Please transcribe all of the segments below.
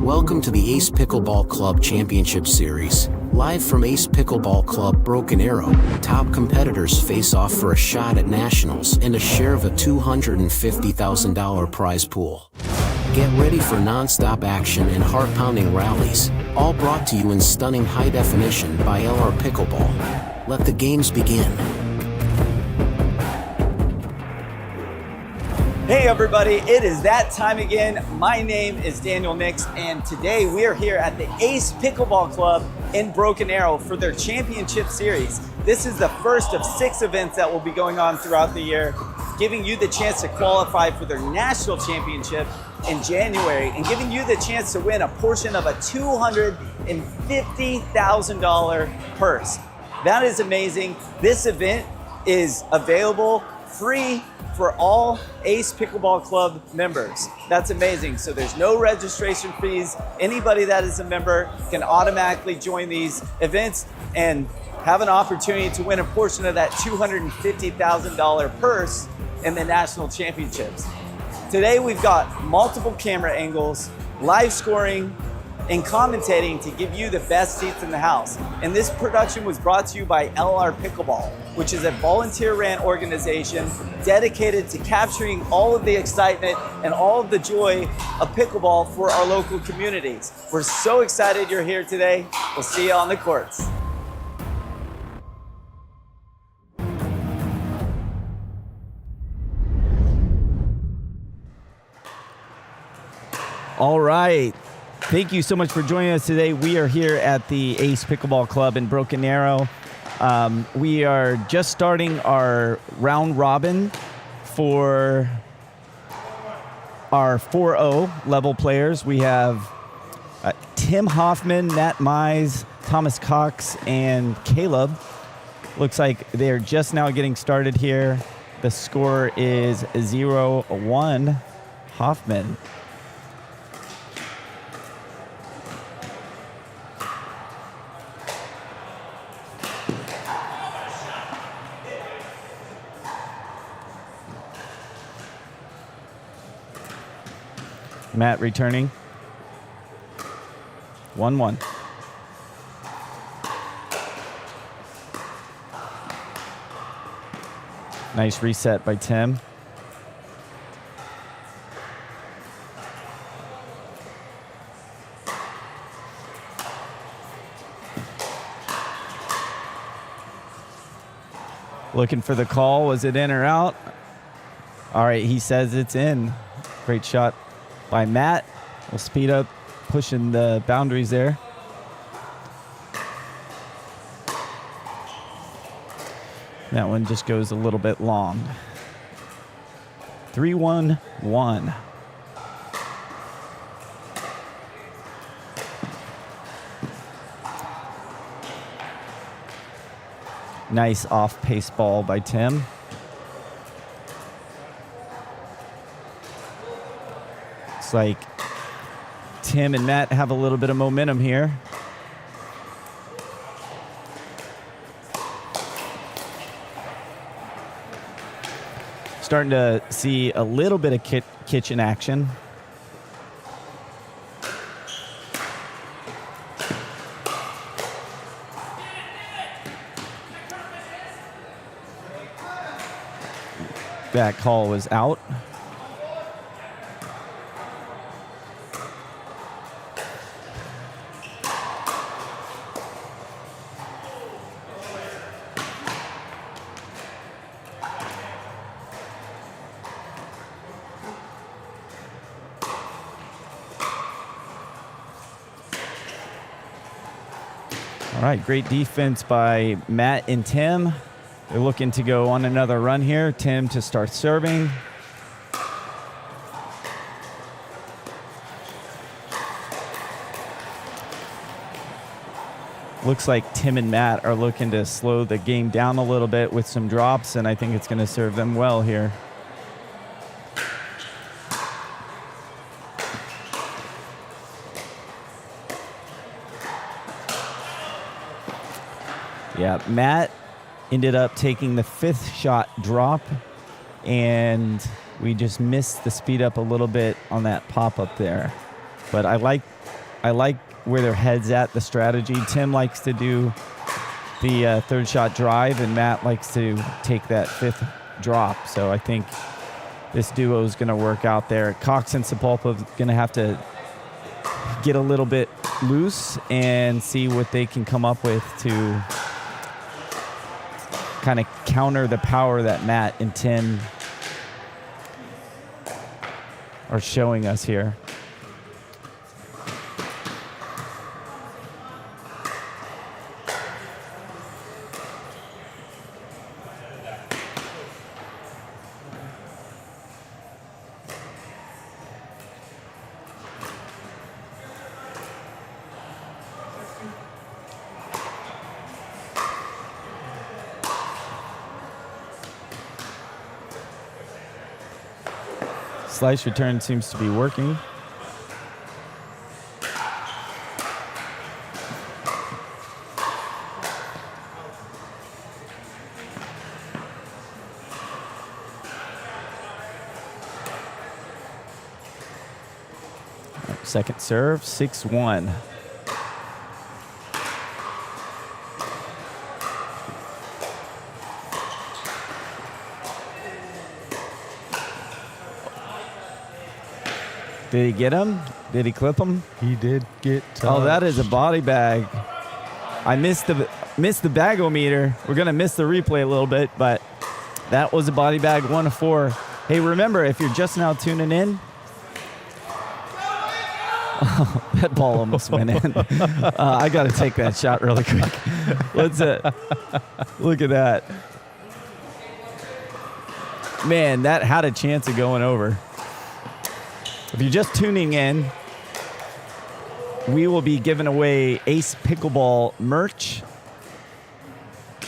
Welcome to the Ace Pickleball Club Championship Series. Live from Ace Pickleball Club Broken Arrow, top competitors face off for a shot at nationals and a share of a $250,000 prize pool. Get ready for non-stop action and heart-pounding rallies, all brought to you in stunning high definition by Elare Pickleball. Let the games begin. Hey everybody, it is that time again. My name is Daniel Nix, and today we are here at the Ace Pickleball Club in Broken Arrow for their Championship Series. This is the first of 6 events that will be going on throughout the year, giving you the chance to qualify for their national championship in January and giving you the chance to win a portion of a $250,000 purse. That is amazing. This event is available free for all Ace Pickleball Club members. That's amazing. So there's no registration fees. Anybody that is a member can automatically join these events and have an opportunity to win a portion of that $250,000 purse in the national championships. Today we've got multiple camera angles, live scoring, and commentating to give you the best seats in the house. And this production was brought to you by Elare Pickleball, which is a volunteer-ran organization dedicated to capturing all of the excitement and all of the joy of pickleball for our local communities. We're so excited you're here today. We'll see you on the courts. All right. Thank you so much for joining us today. We are here at the Ace Pickleball Club in Broken Arrow. We are just starting our round robin for our 4-0 level players. We have Tim Hoffman, Matt Mysse, Thomas Cox, and Caleb. Looks like they're just now getting started here. The score is 0-1 Hoffman. Matt returning. 1-1. Nice reset by Tim. Looking for the call. Was it in or out? All right, he says it's in. Great shot by Matt. We'll speed up, pushing the boundaries there. That one just goes a little bit long. 3-1-1. Nice off-pace ball by Tim. Looks like Tim and Matt have a little bit of momentum here. Starting to see a little bit of kitchen action. That call was out. All right, great defense by Matt and Tim. They're looking to go on another run here. Tim to start serving. Looks like Tim and Matt are looking to slow the game down a little bit with some drops, and I think it's going to serve them well here. Yeah, Matt ended up taking the 5th shot drop, and We just missed the speed up a little bit on that pop up there. But I like where their head's at, the strategy. Tim likes to do the third shot drive, and Matt likes to take that fifth drop. So I think this duo is going to work out there. Cox and Sapulpa going to have to get a little bit loose and see what they can come up with to kind of counter the power that Matt and Tim are showing us here. Slice return seems to be working. Second serve, 6-1. Did he get him? Did he clip him? He did get touched. Oh, that is a body bag. I missed the bagometer. We're going to miss the replay a little bit, but that was a body bag, 1 of 4. Hey, remember, if you're just now tuning in, oh, that ball almost went in. I got to take that shot really quick. Let's look at that. Man, that had a chance of going over. If you're just tuning in, we will be giving away Ace Pickleball merch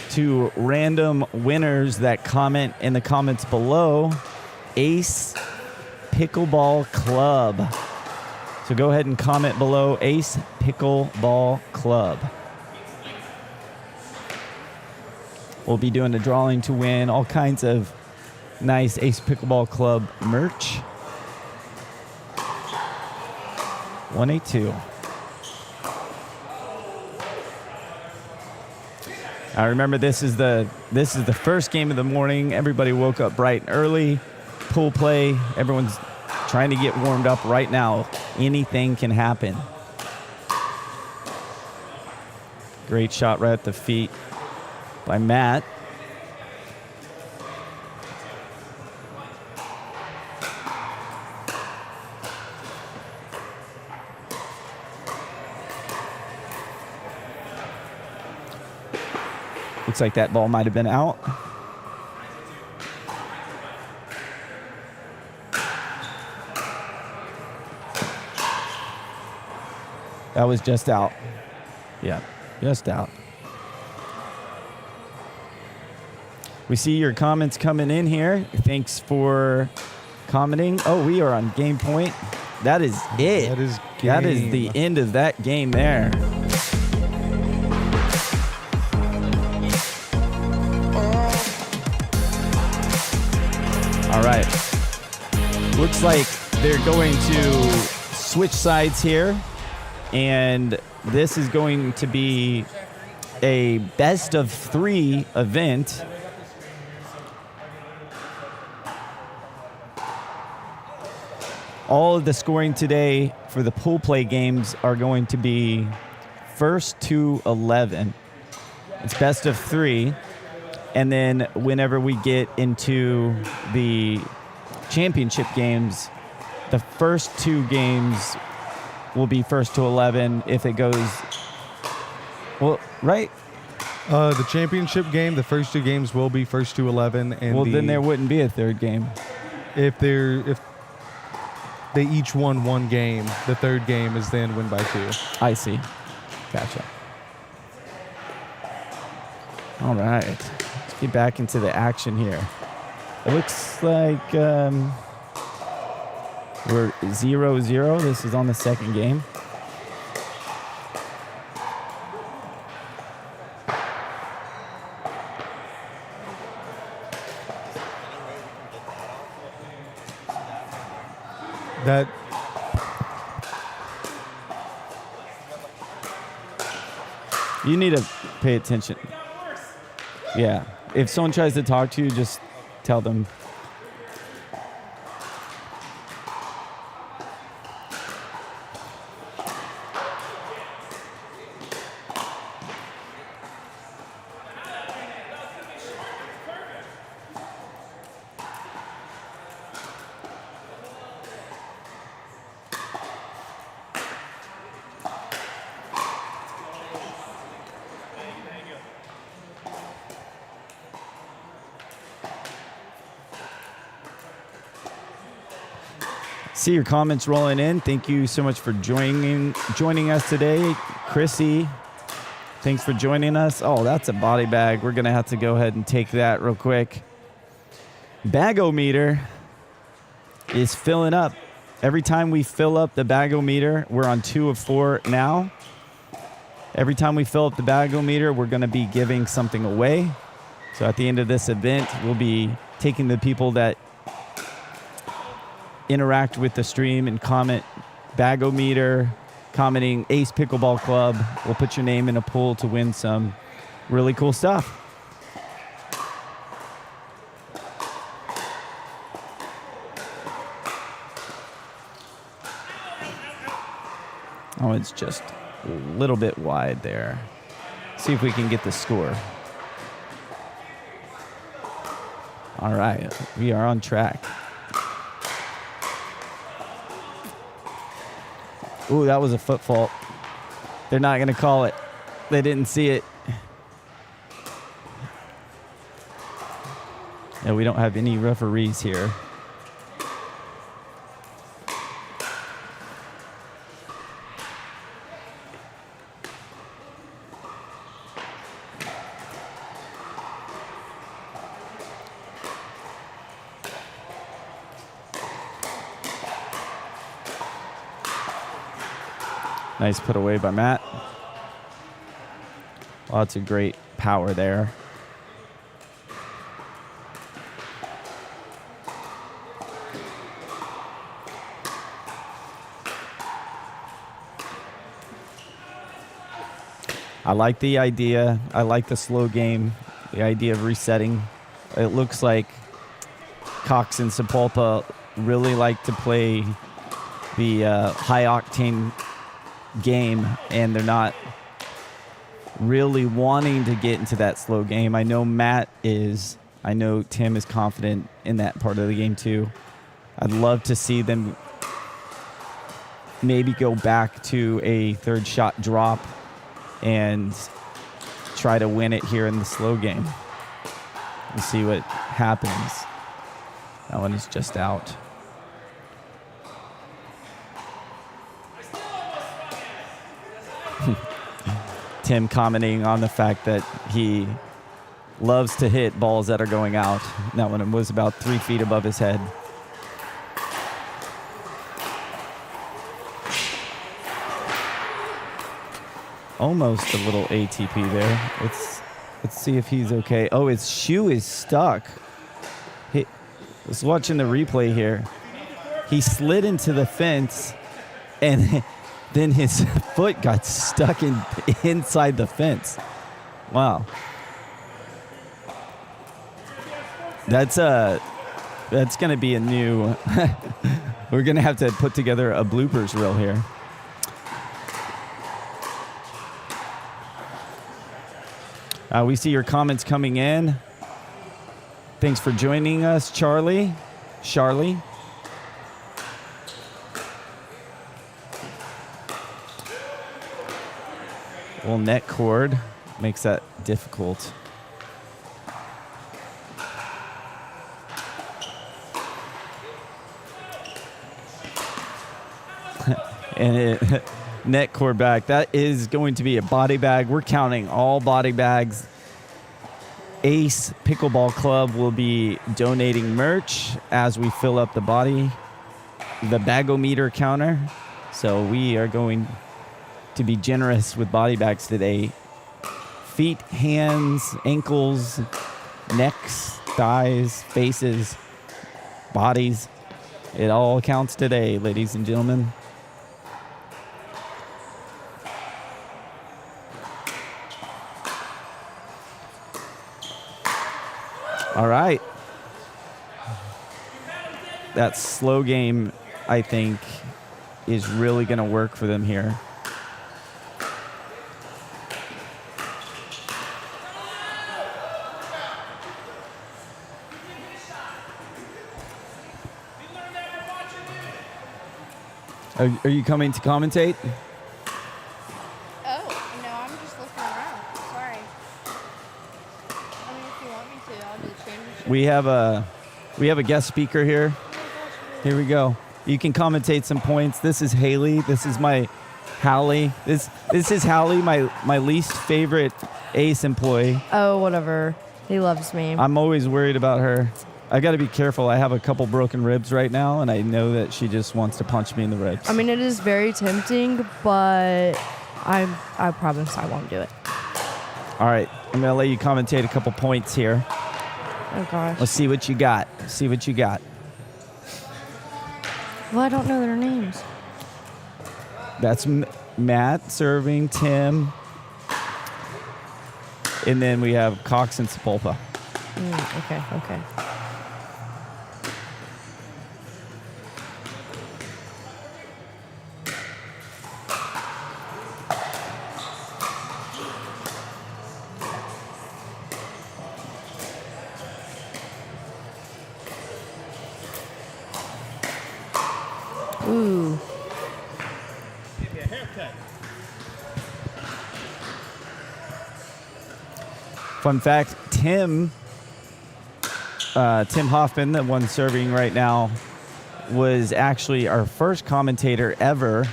to random winners that comment in the comments below. Ace Pickleball Club. So go ahead and comment below, Ace Pickleball Club. We'll be doing a drawing to win all kinds of nice Ace Pickleball Club merch. 182. I remember this is the first game of the morning. Everybody woke up bright and early. Pool play. Everyone's trying to get warmed up right now. Anything can happen. Great shot right at the feet by Matt. Looks like that ball might have been out. That was just out. Yeah, just out. We see your comments coming in here. Thanks for commenting. Oh, we are on game point. That is it. That is the end of that game there. All right. Looks like they're going to switch sides here. And this is going to be a best of 3 event. All of the scoring today for the pool play games are going to be 1st to 11. It's best of 3. And then whenever we get into the championship games, the first 2 games will be 1st to 11 if it goes, well, right? The championship game, the first 2 games will be 1st to 11. And well, then there wouldn't be a 3rd game. If they each won 1 game, the 3rd game is then win by 2. I see. Gotcha. All right. Let's get back into the action here. It looks like we're 0-0. This is on the 2nd game. That You need to pay attention. Yeah. If someone tries to talk to you, just tell them. See your comments rolling in. Thank you so much for joining us today. Chrissy, thanks for joining us. Oh, that's a body bag. We're going to have to go ahead and take that real quick. Bagometer is filling up. Every time we fill up the bagometer, we're on 2 of 4 now. Every time we fill up the bagometer, we're going to be giving something away. So at the end of this event, we'll be taking the people that interact with the stream and comment bagometer, commenting Ace Pickleball Club. We'll put your name in a pool to win some really cool stuff. Oh, it's just a little bit wide there. See if we can get the score. All right, we are on track. Ooh, that was a foot fault. They're not going to call it. They didn't see it. Yeah, we don't have any referees here. Nice put away by Matt. Lots of great power there. I like the idea. I like the slow game, the idea of resetting. It looks like Cox and Sapulpa really like to play the high-octane game, and they're not really wanting to get into that slow game. I know Matt is. I know Tim is confident in that part of the game too. I'd love to see them maybe go back to a third shot drop and try to win it here in the slow game. We'll see what happens. That one is just out. Tim commenting on the fact that he loves to hit balls that are going out. That one was about 3 feet above his head. Almost a little ATP there. Let's see if he's okay. Oh, his shoe is stuck. I was watching the replay here. He slid into the fence and then his foot got stuck inside the fence. Wow. That's going to be a new... We're going to have to put together a bloopers reel here. We see your comments coming in. Thanks for joining us, Charlie. Well, net cord makes that difficult. And net cord back. That is going to be a body bag. We're counting all body bags. Ace Pickleball Club will be donating merch as we fill up the bagometer counter. So we are going to be generous with body bags today. Feet, hands, ankles, necks, thighs, faces, bodies. It all counts today, ladies and gentlemen. All right. That slow game, I think, is really going to work for them here. Are you coming to commentate? Oh, no, I'm just looking around. Sorry. I mean, if you want me to, I'll do the championship. We have a guest speaker here. Here we go. You can commentate some points. This is Haley. This is my Hallie. This is Hallie, my least favorite Ace employee. Oh, whatever. He loves me. I'm always worried about her. I got to be careful. I have a couple broken ribs right now, and I know that she just wants to punch me in the ribs. I mean, it is very tempting, but I promise I won't do it. All right. I'm going to let you commentate a couple points here. Oh, gosh. Let's see what you got. See what you got. Well, I don't know their names. That's Matt serving, Tim. And then we have Cox and Sapulpa. Okay. Ooh. Give me a haircut. Fun fact, Tim Hoffman, the one serving right now, was actually our first commentator ever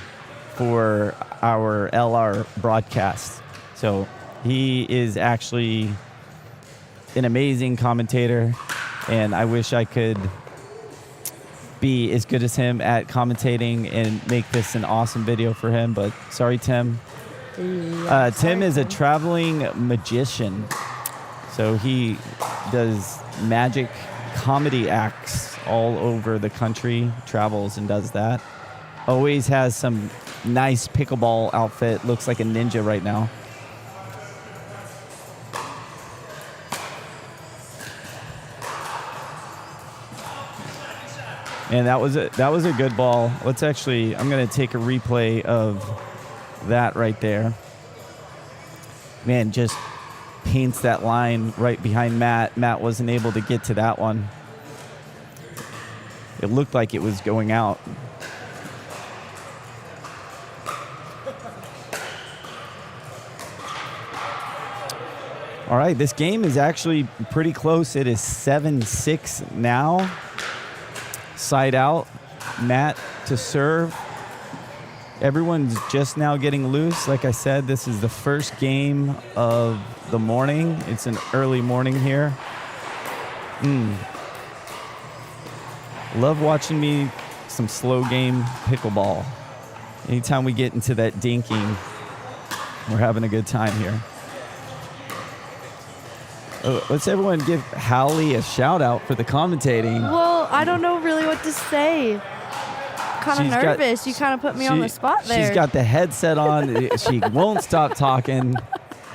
for our Elare broadcast. So he is actually an amazing commentator, and I wish I could be as good as him at commentating and make this an awesome video for him, but sorry, Tim. Tim is a traveling magician. So he does magic comedy acts all over the country, travels and does that. Always has some nice pickleball outfit, looks like a ninja right now. And that was a good ball. I'm going to take a replay of that right there. Man, just paints that line right behind Matt. Matt wasn't able to get to that one. It looked like it was going out. All right, this game is actually pretty close. It is 7-6 now. Side out, Matt to serve. Everyone's just now getting loose. Like I said, this is the first game of the morning. It's an early morning here. Love watching me some slow game pickleball. Anytime we get into that dinking, we're having a good time here. Let's everyone give Hallie a shout out for the commentating. Well, I don't know really what to say. Kind of nervous. You kind of put me on the spot there. She's got the headset on. She won't stop talking.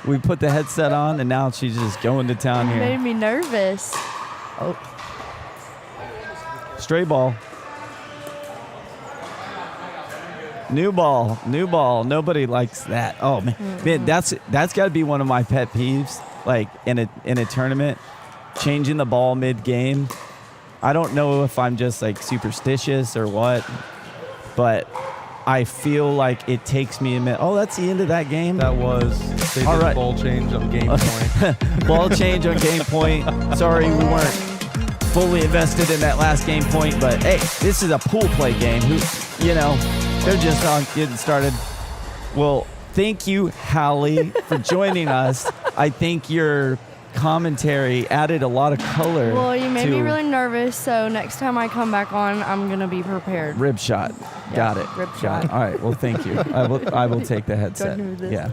We put the headset on, and now she's just going to town here. Made me nervous. Oh. Stray ball. New ball. Nobody likes that. Oh man, that's got to be one of my pet peeves. Like in a tournament, changing the ball mid game. I don't know if I'm just like superstitious or what, but I feel like it takes me a minute. Oh, that's the end of that game. That was all right. Ball change on game point. Ball change on game point. Sorry, we weren't fully invested in that last game point, but hey, this is a pool play game. They're just on getting started. Well, thank you, Hallie, for joining us. I think your commentary added a lot of color. Well, you made me really nervous, so next time I come back on, I'm going to be prepared. Rib shot. Yeah, Got it. rib shot. All right, well, thank you. I will take the headset. Go do this.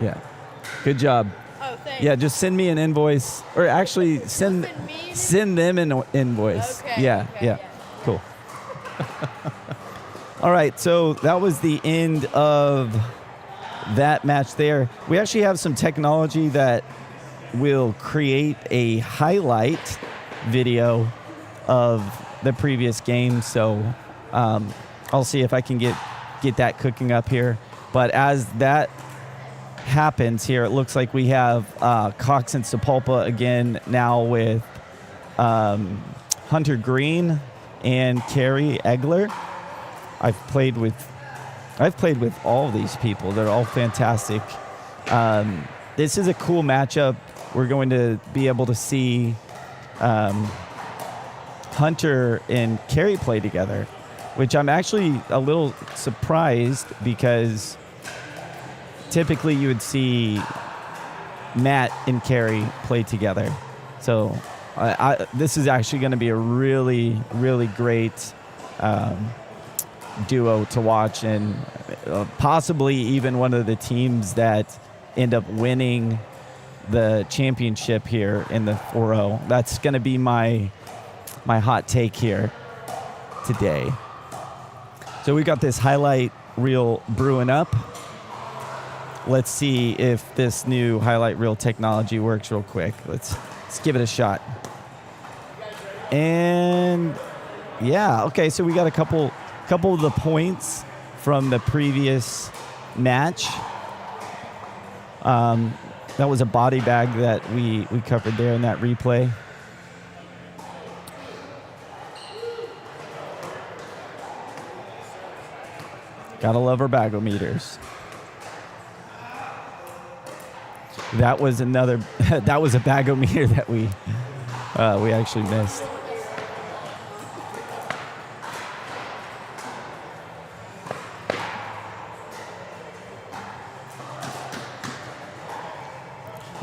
Yeah. Good job. Oh, thanks. Yeah, just send me an invoice, or actually send them an invoice. Okay, Yeah. Cool. All right, so that was the end of that match there. We actually have some technology that will create a highlight video of the previous game. So I'll see if I can get that cooking up here. But as that happens here, it looks like we have Cox and Sapulpa again now with Hunter Green and Carrie Egler. I've played with all of these people. They're all fantastic. This is a cool matchup. We're going to be able to see Hunter and Carrie play together, which I'm actually a little surprised because typically you would see Matt and Carrie play together. So this is actually going to be a really, really great duo to watch, and possibly even one of the teams that end up winning the championship here in the 4-0. That's going to be my hot take here today. So we got this highlight reel brewing up. Let's see if this new highlight reel technology works real quick. Let's give it a shot. And yeah, okay, so we got a couple of the points from the previous match. That was a body bag that we covered there in that replay. Gotta love our bagometers. That was another. That was a bagometer that we actually missed.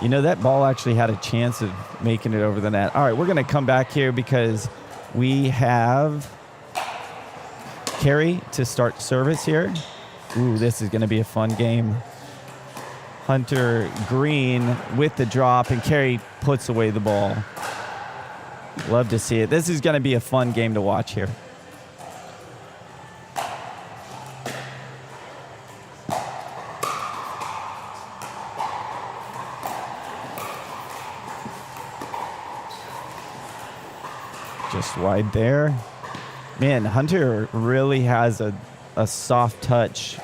You know, that ball actually had a chance of making it over the net. All right, we're going to come back here because we have Carrie to start service here. Ooh, this is going to be a fun game. Hunter Green with the drop, and Carrie puts away the ball. Love to see it. This is going to be a fun game to watch here. Just wide there. Man, Hunter really has a soft touch.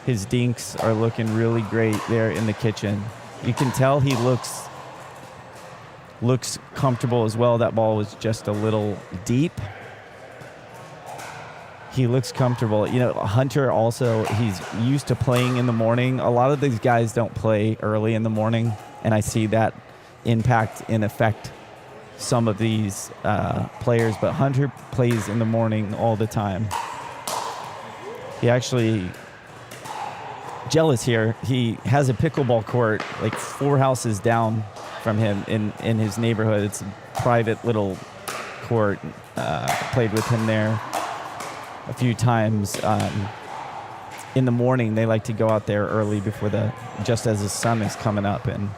His dinks are looking really great there in the kitchen. You can tell he looks comfortable as well. That ball was just a little deep. He looks comfortable. You know, Hunter also, he's used to playing in the morning. A lot of these guys don't play early in the morning, and I see that impact and affect some of these players, but Hunter plays in the morning all the time. He actually, jealous here, he has a pickleball court like 4 houses down from him in his neighborhood. It's a private little court. Played with him there a few times. In the morning, they like to go out there early before just as the sun is coming up, and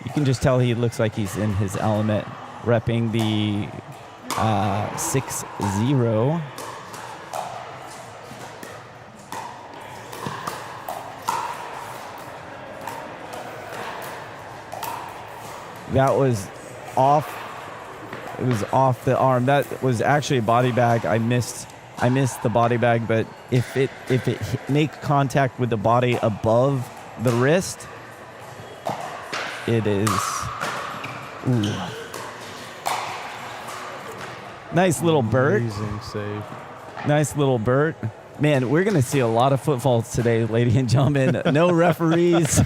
you can just tell he looks like he's in his element, repping the 6-0. That was off. It was off the arm. That was actually a body bag. I missed the body bag, but if it make contact with the body above the wrist, it is. Ooh. Nice little Bert. Amazing save. Nice little Bert. Man, we're going to see a lot of foot faults today, ladies and gentlemen. No referees.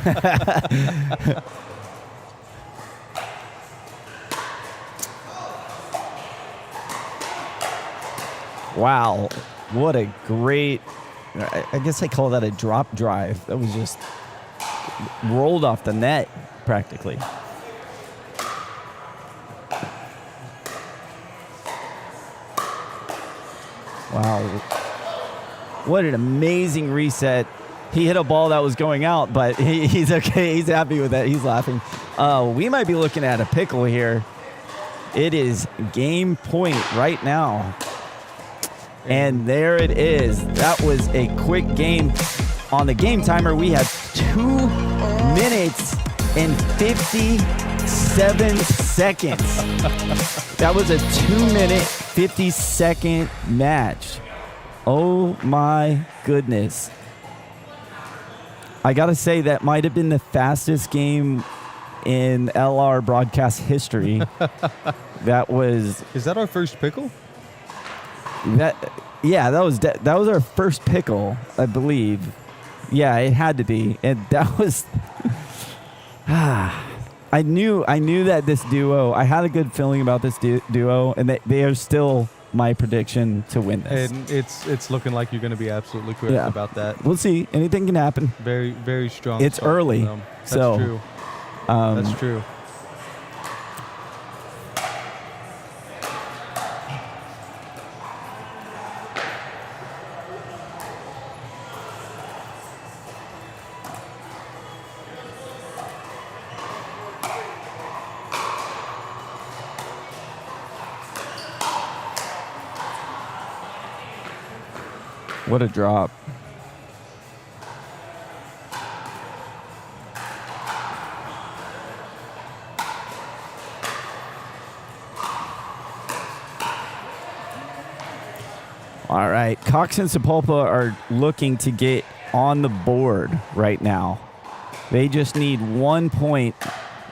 Wow. What a great, I guess I call that a drop drive. That was just rolled off the net practically. Wow. What an amazing reset. He hit a ball that was going out, but he's okay. He's happy with that. He's laughing. We might be looking at a pickle here. It is game point right now. And there it is. That was a quick game. On the game timer, we have 2 minutes and 57 seconds. That was a 2-minute, 50-second match. Oh my goodness. I gotta say, that might have been the fastest game in LR broadcast history. That was... Is that our first pickle? That was our first pickle, I believe. Yeah, it had to be. And that was... I knew that this duo, I had a good feeling about this duo, and they are still my prediction to win this. And it's looking like you're going to be absolutely correct about that. We'll see. Anything can happen. Very, very strong. It's early. That's so true. That's true. What a drop. All right, Cox and Sapulpa are looking to get on the board right now. They just need 1 point.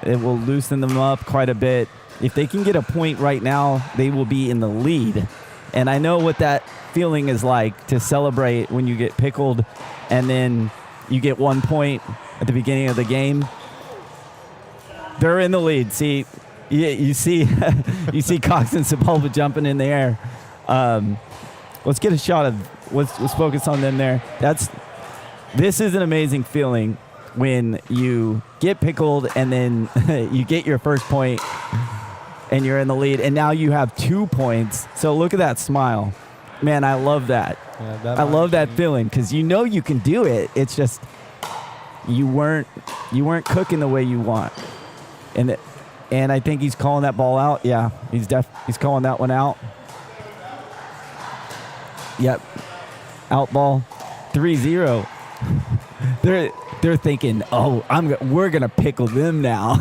It will loosen them up quite a bit. If they can get a point right now, they will be in the lead. And I know what that feeling is like, to celebrate when you get pickled and then you get 1 point at the beginning of the game. They're in the lead. See, you see you see Cox and Sapulpa jumping in the air. Let's get a shot of let's focus on them there. This is an amazing feeling when you get pickled and then you get your first point and you're in the lead, and now you have 2 points. So look at that smile. Man, I love that. Yeah, I love that feeling, because you know you can do it. It's just you weren't cooking the way you want. And I think he's calling that ball out. Yeah, he's calling that one out. Yep. Out ball. 3-0. They're thinking, "Oh, we're going to pickle them now."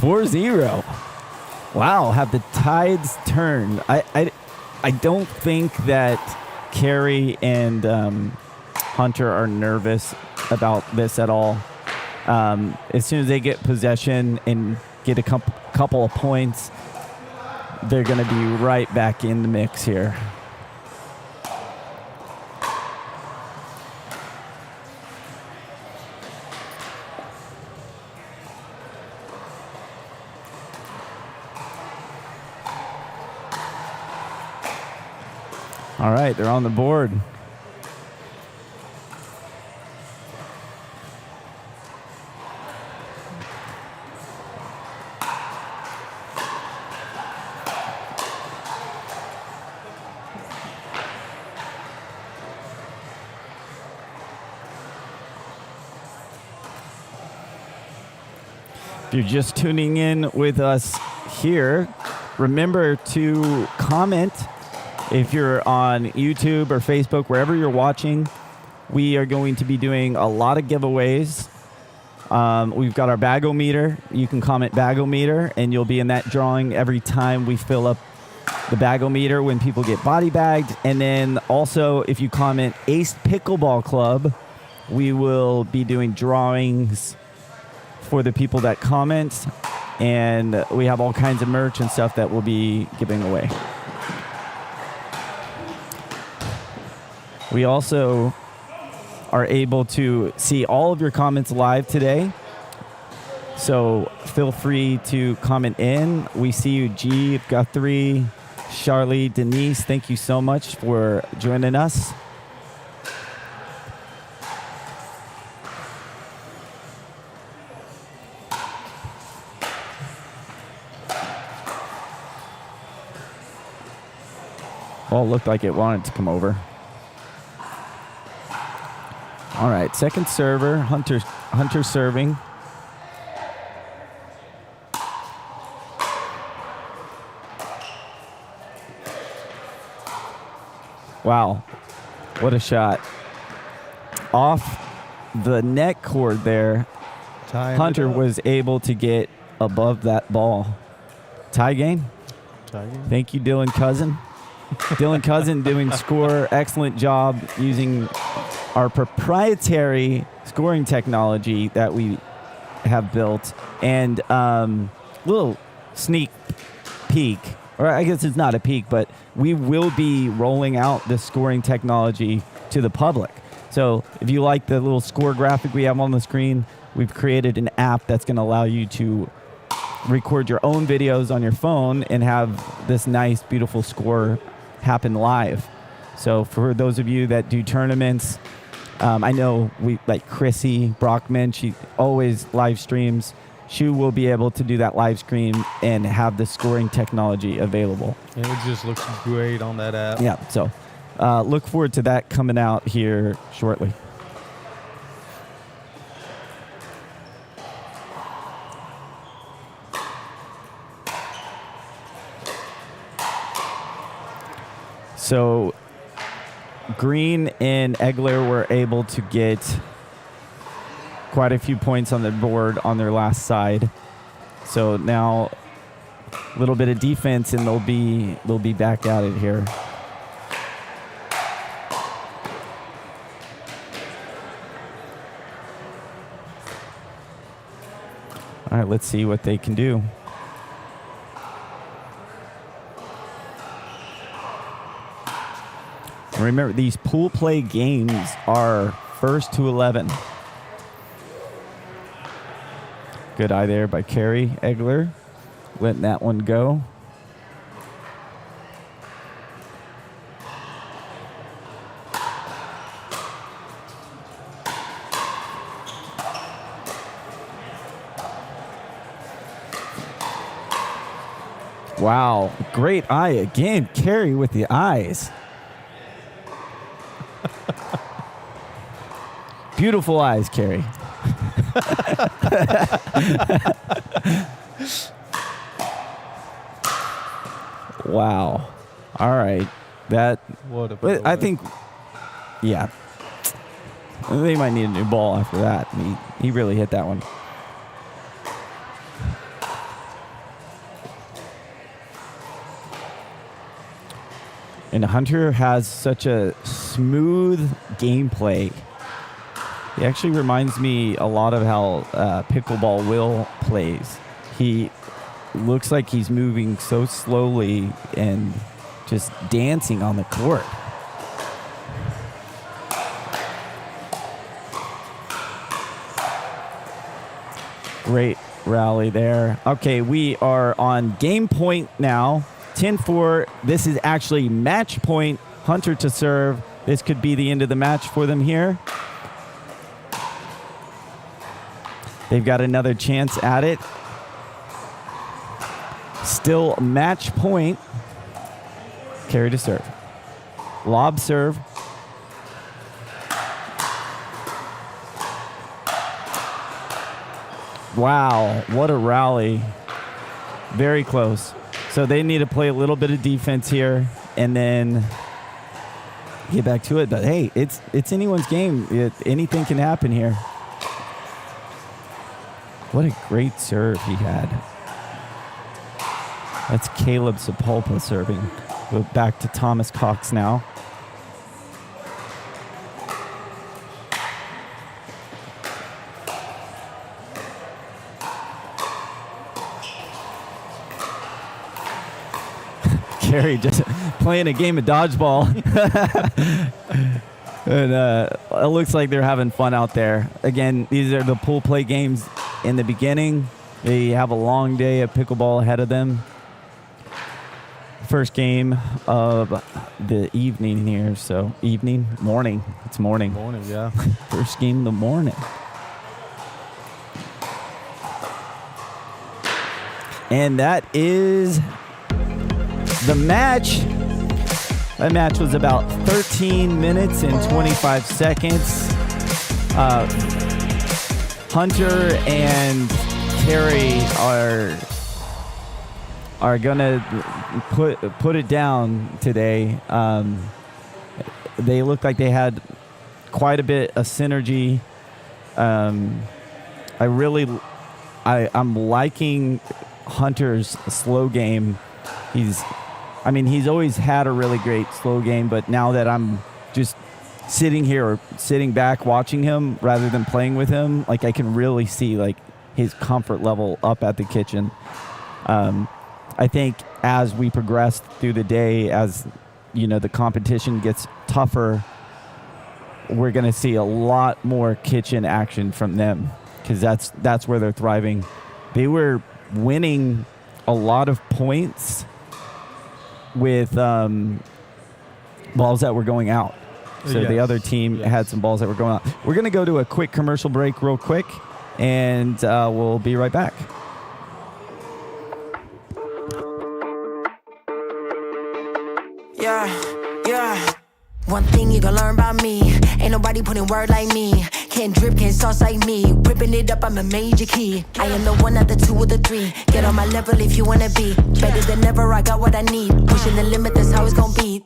4-0. Wow, have the tides turned? I don't think that Carrie and Hunter are nervous about this at all. As soon as they get possession and get a couple of points, they're going to be right back in the mix here. All right, they're on the board. If you're just tuning in with us here, remember to comment. If you're on YouTube or Facebook, wherever you're watching, we are going to be doing a lot of giveaways. We've got our bagometer. You can comment bagometer, and you'll be in that drawing every time we fill up the bagometer when people get body bagged. And then also, if you comment Ace Pickleball Club, we will be doing drawings for the people that comment. And we have all kinds of merch and stuff that we'll be giving away. We also are able to see all of your comments live today. So feel free to comment in. We see you, G, Guthrie, Charlie, Denise. Thank you so much for joining us. Ball looked like it wanted to come over. All right, second server, Hunter serving. Wow, what a shot. Off the net cord there, Hunter was able to get above that ball. Tie game? Tie game. Thank you, Dylan Cousin. Dylan Cousin doing score. Excellent job using our proprietary scoring technology that we have built. And little sneak peek, or I guess it's not a peek, but we will be rolling out the scoring technology to the public. So if you like the little score graphic we have on the screen, we've created an app that's going to allow you to record your own videos on your phone and have this nice, beautiful score happen live. So for those of you that do tournaments, I know we like Chrissy Brockman, she always live streams. She will be able to do that live stream and have the scoring technology available. And it just looks great on that app. Yeah, so look forward to that coming out here shortly. So Green and Egler were able to get quite a few points on the board on their last side. So now a little bit of defense and they'll be back at it here. All right, let's see what they can do. Remember, these pool play games are first to 11. Good eye there by Carrie Egler, letting that one go. Wow, great eye again. Carrie with the eyes. Beautiful eyes, Carrie. Wow. All right. That. What a I think. Yeah. They might need a new ball after that. He really hit that one. And Hunter has such a smooth gameplay. He actually reminds me a lot of how Pickleball Will plays. He looks like he's moving so slowly and just dancing on the court. Great rally there. Okay, we are on game point now. 10-4. This is actually match point. Hunter to serve. This could be the end of the match for them here. They've got another chance at it. Still match point. Carry to serve. Lob serve. Wow, what a rally. Very close. So they need to play a little bit of defense here and then get back to it. But hey, it's anyone's game. Anything can happen here. What a great serve he had. That's Caleb Sapulpa serving. Go back to Thomas Cox now. Carrie just playing a game of dodgeball. And it looks like they're having fun out there. Again, these are the pool play games in the beginning. They have a long day of pickleball ahead of them. First game of the evening here. So morning. It's morning. Morning, yeah. First game of the morning. And that is the match. That match was about 13 minutes and 25 seconds. Hunter and Carey are gonna put it down today. They looked like they had quite a bit of synergy. I'm liking Hunter's slow game. He's always had a really great slow game, but now that I'm just sitting back watching him rather than playing with him, like I can really see like his comfort level up at the kitchen. I think as we progress through the day, as the competition gets tougher, we're going to see a lot more kitchen action from them because that's where they're thriving. They were winning a lot of points with balls that were going out. So the other team had some balls that were going out. We're going to go to a quick commercial break real quick, and we'll be right back. Yeah. One thing you gon' learn about me, ain't nobody putting word like me. Can't drip, can't sauce like me. Whipping it up, I'm a major key. I am the one, not the two or the three. Get on my level if you wanna be better than ever. I got what I need. Pushing the limit, that's how it's gon' be.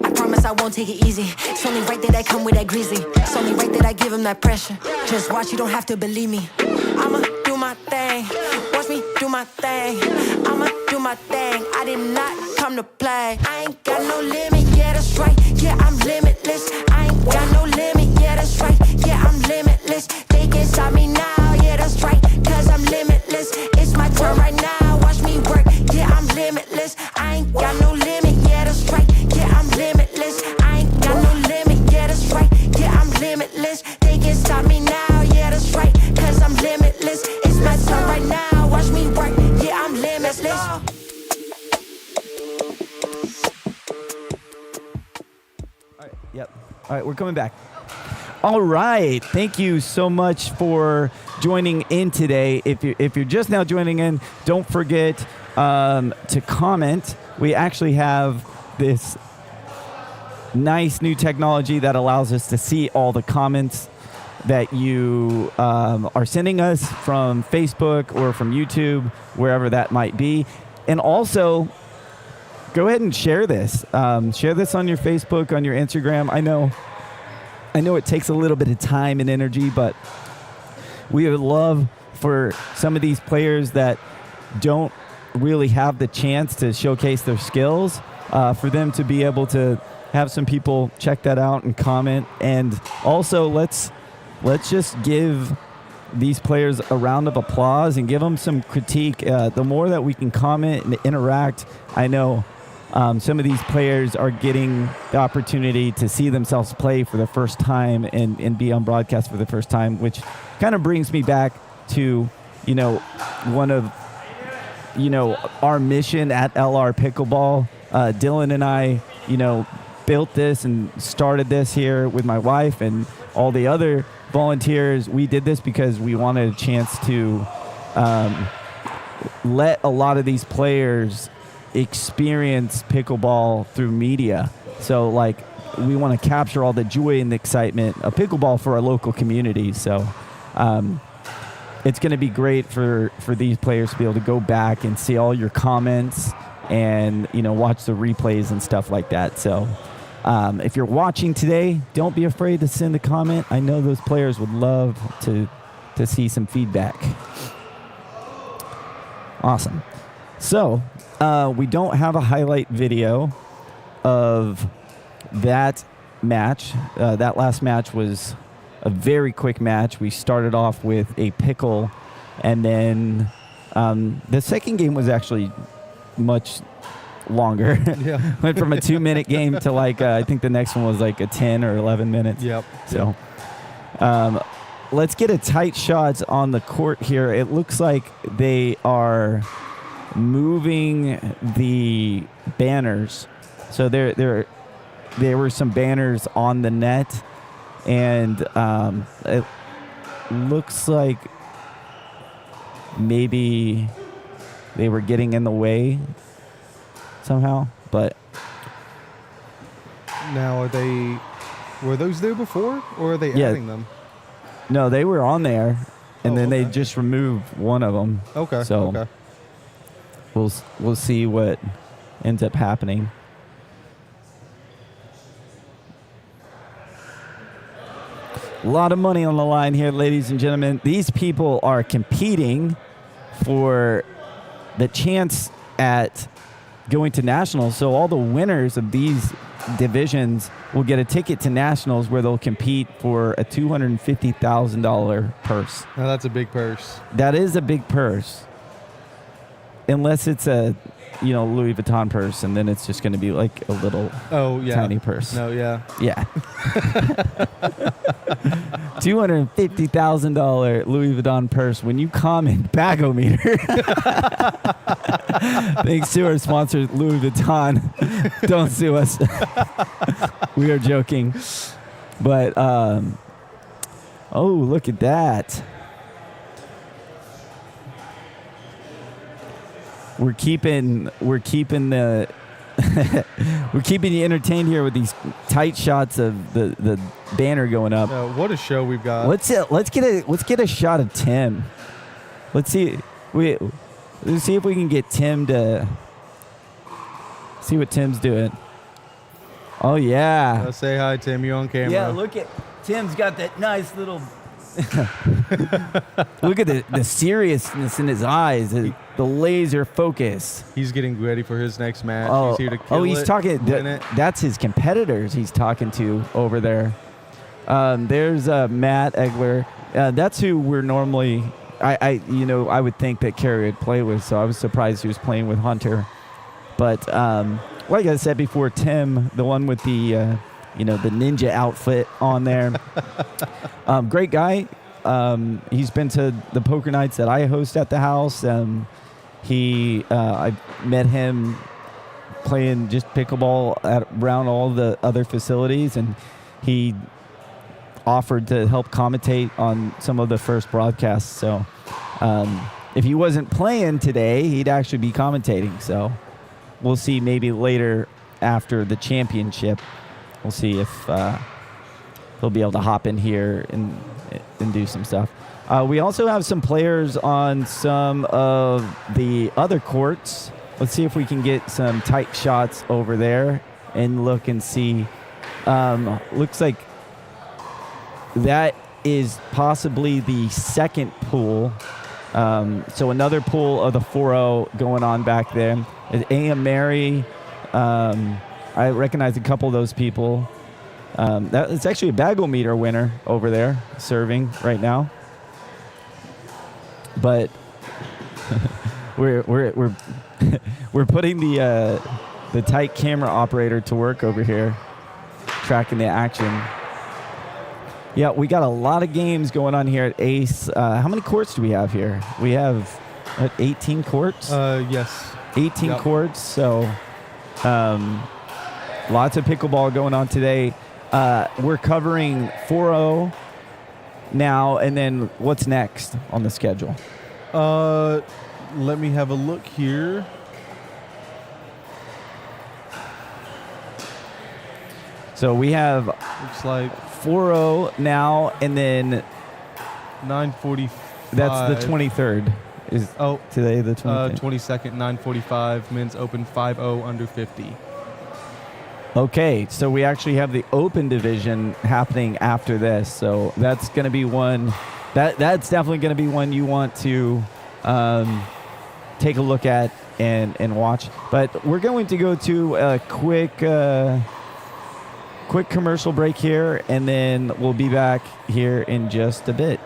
I promise I won't take it easy. It's only right that I come with that greasy. It's only right that I give him that pressure. Just watch, you don't have to believe me. I'ma do my thing. Watch me do my thing. I'ma do my thing. I did not come to play. I ain't got no limit, yeah, that's right. Yeah, I'm limitless. I ain't got no limit, yeah, that's right. Yeah, I'm limitless. They can't stop me now, yeah, that's right. Cause I'm limitless. It's my turn right now. Watch me work, yeah, I'm limitless. I ain't got no limit, yeah, that's right. Yeah, I'm limitless. I ain't got no limit, yeah, that's right. Yeah, I'm limitless. They can't stop me now, yeah, that's right. Cause I'm limitless. It's my turn right now. Watch me work, yeah, I'm limitless. Yep. All right, we're coming back. All right. Thank you so much for joining in today. If you're just now joining in, don't forget to comment. We actually have this nice new technology that allows us to see all the comments that you are sending us from Facebook or from YouTube, wherever that might be. And also, go ahead and share this. Share this on your Facebook, on your Instagram. I know it takes a little bit of time and energy, but we would love for some of these players that don't really have the chance to showcase their skills, for them to be able to have some people check that out and comment. And also, let's just give these players a round of applause and give them some critique. The more that we can comment and interact, I know some of these players are getting the opportunity to see themselves play for the first time and be on broadcast for the first time, which kind of brings me back to, one of, our mission at LR Pickleball. Dylan and I, built this and started this here with my wife and all the other volunteers. We did this because we wanted a chance to let a lot of these players experience pickleball through media. So we want to capture all the joy and the excitement of pickleball for our local community. So it's going to be great for these players to be able to go back and see all your comments and watch the replays and stuff like that. So if you're watching today, don't be afraid to send a comment. I know those players would love to see some feedback. Awesome. So we don't have a highlight video of that match. That last match was a very quick match. We started off with a pickle, and then the second game was actually much longer. Yeah. Went from a 2-minute game to I think the next one was a 10 or 11 minutes. Yep. So let's get a tight shots on the court here. It looks like they are moving the banners. So there were some banners on the net, and it looks like maybe they were getting in the way somehow, but Now, were those there before, or are they Yeah. adding them? No, they were on there, and then they okay. just removed one of them. Okay. So okay. we'll see what ends up happening. A lot of money on the line here, ladies and gentlemen. These people are competing for the chance at going to nationals. So all the winners of these divisions will get a ticket to nationals where they'll compete for a $250,000 purse. Now that's a big purse. That is a big purse. Unless it's a, Louis Vuitton purse, and then it's just going to be like a little tiny purse. No, yeah. Yeah. $250,000 Louis Vuitton purse when you comment Bagometer. Thanks to our sponsor, Louis Vuitton. Don't sue us. We are joking. But, oh, look at that. We're keeping the we're keeping you entertained here with these tight shots of the banner going up. What a show we've got. Let's get a shot of Tim. Let's see if we can get Tim to see what Tim's doing. Oh yeah. Say hi, Tim. You on camera? Yeah, look at Tim's got that nice little. Look at the seriousness in his eyes, the laser focus. He's getting ready for his next match. Oh, he's here to kill he's it, talking. win it. That's his competitors he's talking to over there. There's Matt Egler. That's who we're normally. I would think that Kerry would play with, so I was surprised he was playing with Hunter. But like I said before, Tim, the one with the the ninja outfit on there. Great guy. He's been to the poker nights that I host at the house. I met him playing just pickleball around all the other facilities, and he offered to help commentate on some of the first broadcasts. So if he wasn't playing today, he'd actually be commentating. So we'll see maybe later after the championship. We'll see if he'll be able to hop in here and do some stuff. We also have some players on some of the other courts. Let's see if we can get some tight shots over there and look and see. Looks like that is possibly the second pool. So another pool of the 4-0 going on back there. A.M. Mary. I recognize a couple of those people. It's actually a Bagometer winner over there serving right now. But we're putting the tight camera operator to work over here, tracking the action. Yeah, we got a lot of games going on here at Ace. How many courts do we have here? We have 18 courts. Yes. 18 courts. So. Lots of pickleball going on today. We're covering 4-0 now, and then what's next on the schedule? Let me have a look here. So we have looks like 4-0 now, and then 9:45. That's the 23rd. Is today the 23rd? 22nd, 9:45. Men's Open 5-0 under 50. Okay, so we actually have the open division happening after this. So that's going to be one. That's definitely going to be one you want to take a look at and watch. But we're going to go to a quick commercial break here, and then we'll be back here in just a bit.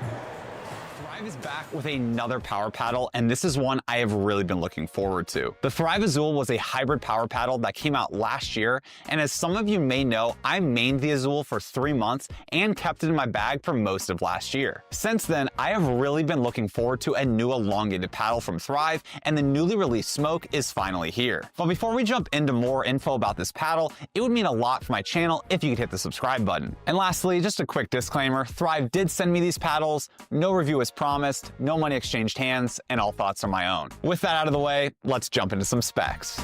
Thrive is back with another power paddle, and this is one I have really been looking forward to. The Thrive Azul was a hybrid power paddle that came out last year, and as some of you may know, I mained the Azul for 3 months and kept it in my bag for most of last year. Since then, I have really been looking forward to a new elongated paddle from Thrive, and the newly released Smoke is finally here. But before we jump into more info about this paddle, it would mean a lot for my channel if you could hit the subscribe button. And lastly, just a quick disclaimer, Thrive did send me these paddles, no review was promised, no money exchanged hands, and all thoughts are my own. With that out of the way, let's jump into some specs.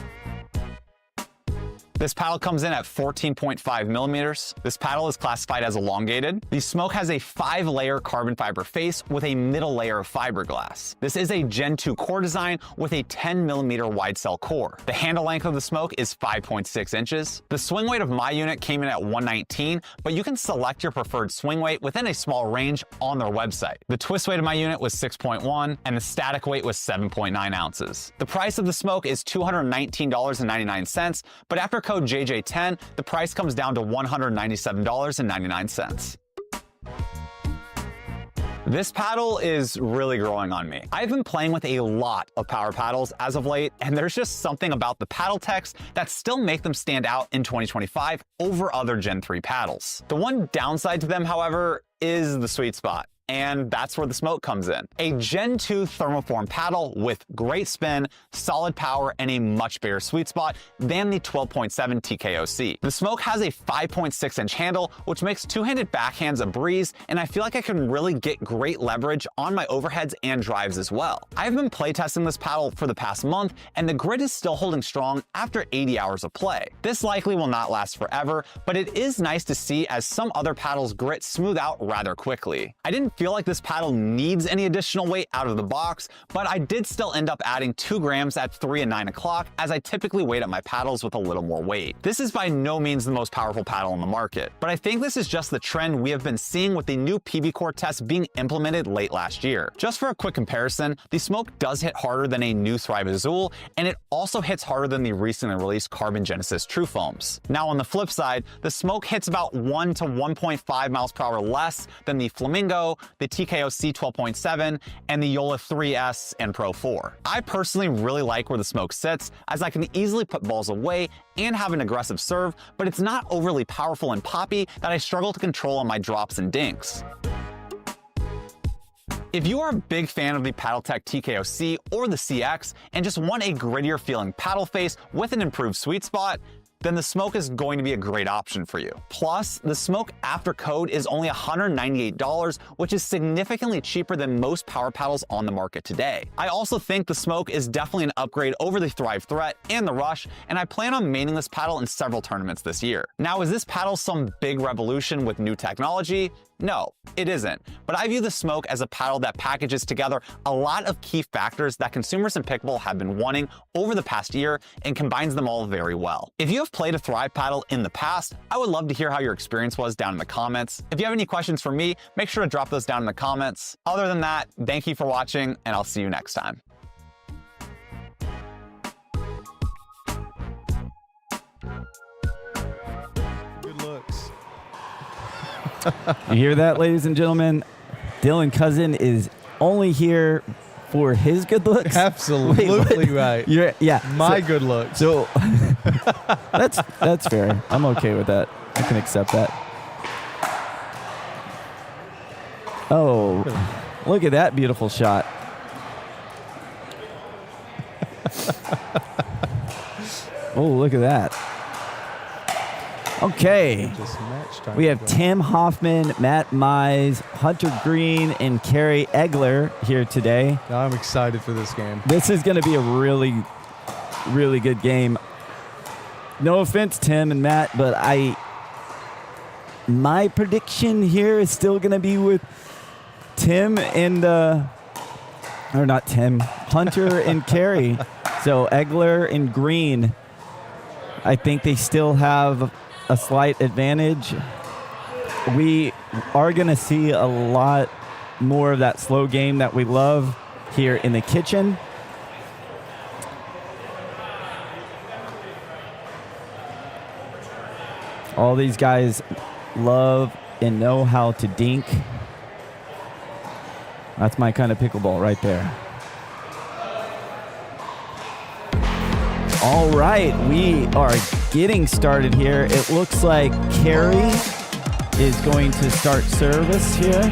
This paddle comes in at 14.5 millimeters. This paddle is classified as elongated. The Smoke has a 5-layer carbon fiber face with a middle layer of fiberglass. This is a Gen 2 core design with a 10 millimeter wide cell core. The handle length of the Smoke is 5.6 inches. The swing weight of my unit came in at 119, but you can select your preferred swing weight within a small range on their website. The twist weight of my unit was 6.1, and the static weight was 7.9 ounces. The price of the Smoke is $219.99, but after code JJ10, the price comes down to $197.99. This paddle is really growing on me. I've been playing with a lot of power paddles as of late, and there's just something about the paddle techs that still make them stand out in 2025 over other Gen 3 paddles. The one downside to them, however, is the sweet spot. And that's where the Smoke comes in. A Gen 2 thermoform paddle with great spin, solid power, and a much bigger sweet spot than the 12.7 TKOC. The Smoke has a 5.6-inch handle, which makes two-handed backhands a breeze, and I feel like I can really get great leverage on my overheads and drives as well. I've been playtesting this paddle for the past month, and the grit is still holding strong after 80 hours of play. This likely will not last forever, but it is nice to see as some other paddles grit smooth out rather quickly. I didn't feel like this paddle needs any additional weight out of the box, but I did still end up adding 2 grams at 3 and 9 o'clock, as I typically weight up my paddles with a little more weight. This is by no means the most powerful paddle on the market, but I think this is just the trend we have been seeing with the new PB Core test being implemented late last year. Just for a quick comparison, the Smoke does hit harder than a new Thrive Azul, and it also hits harder than the recently released Carbon Genesis True Foams. Now on the flip side, the Smoke hits about 1 to 1.5 miles per hour less than the Flamingo, the TKOC 12.7, and the Yola 3S and Pro 4. I personally really like where the Smoke sits, as I can easily put balls away and have an aggressive serve, but it's not overly powerful and poppy that I struggle to control on my drops and dinks. If you are a big fan of the PaddleTech TKOC or the CX and just want a grittier feeling paddle face with an improved sweet spot, then the Smoke is going to be a great option for you. Plus, the Smoke after code is only $198, which is significantly cheaper than most power paddles on the market today. I also think the Smoke is definitely an upgrade over the Thrive Threat and the Rush, and I plan on maining this paddle in several tournaments this year. Now, is this paddle some big revolution with new technology? No, it isn't. But I view the Smoke as a paddle that packages together a lot of key factors that consumers in pickleball have been wanting over the past year and combines them all very well. If you have played a Thrive paddle in the past, I would love to hear how your experience was down in the comments. If you have any questions for me, make sure to drop those down in the comments. Other than that, thank you for watching, and I'll see you next time. Good looks. You hear that, ladies and gentlemen? Dylan Cousin is only here for his good looks. Absolutely right. Yeah. My good looks. So that's fair. I'm okay with that. I can accept that. Oh, look at that beautiful shot. Oh, look at that. Okay. We have Tim Hoffman, Matt Mysse, Hunter Green, and Kerry Egler here today. I'm excited for this game. This is going to be a really, really good game. No offense, Tim and Matt, but my prediction here is still going to be with Tim and, or not Tim, Hunter and Kerry. So Egler and Green, I think they still have a slight advantage. We are going to see a lot more of that slow game that we love here in the kitchen. All these guys love and know how to dink. That's my kind of pickleball right there. All right, we are getting started here. It looks like Kerry is going to start service here.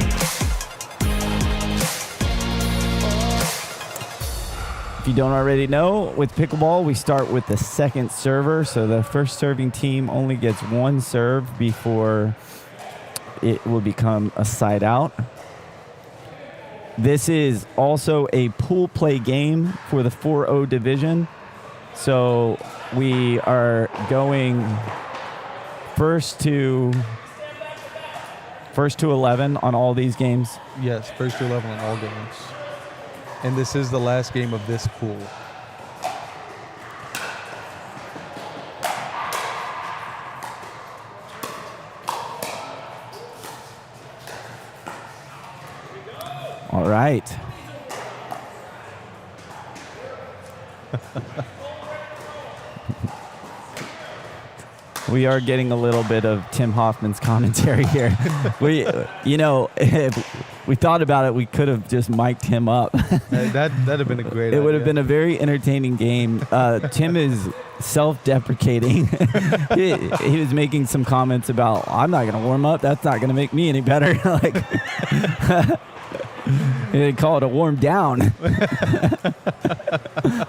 If you don't already know, with pickleball, we start with the second server. So the first serving team only gets one serve before it will become a side out. This is also a pool play game for the 4-0 division. So we are going first to 11 on all these games. Yes, first to 11 on all games. And this is the last game of this pool. All right. We are getting a little bit of Tim Hoffman's commentary here. If we thought about it, we could have just mic'd him up. That'd have been a great It would idea. have been a very entertaining game. Tim is self-deprecating. he was making some comments about, I'm not going to warm up. That's not going to make me any better. They call it a warm down.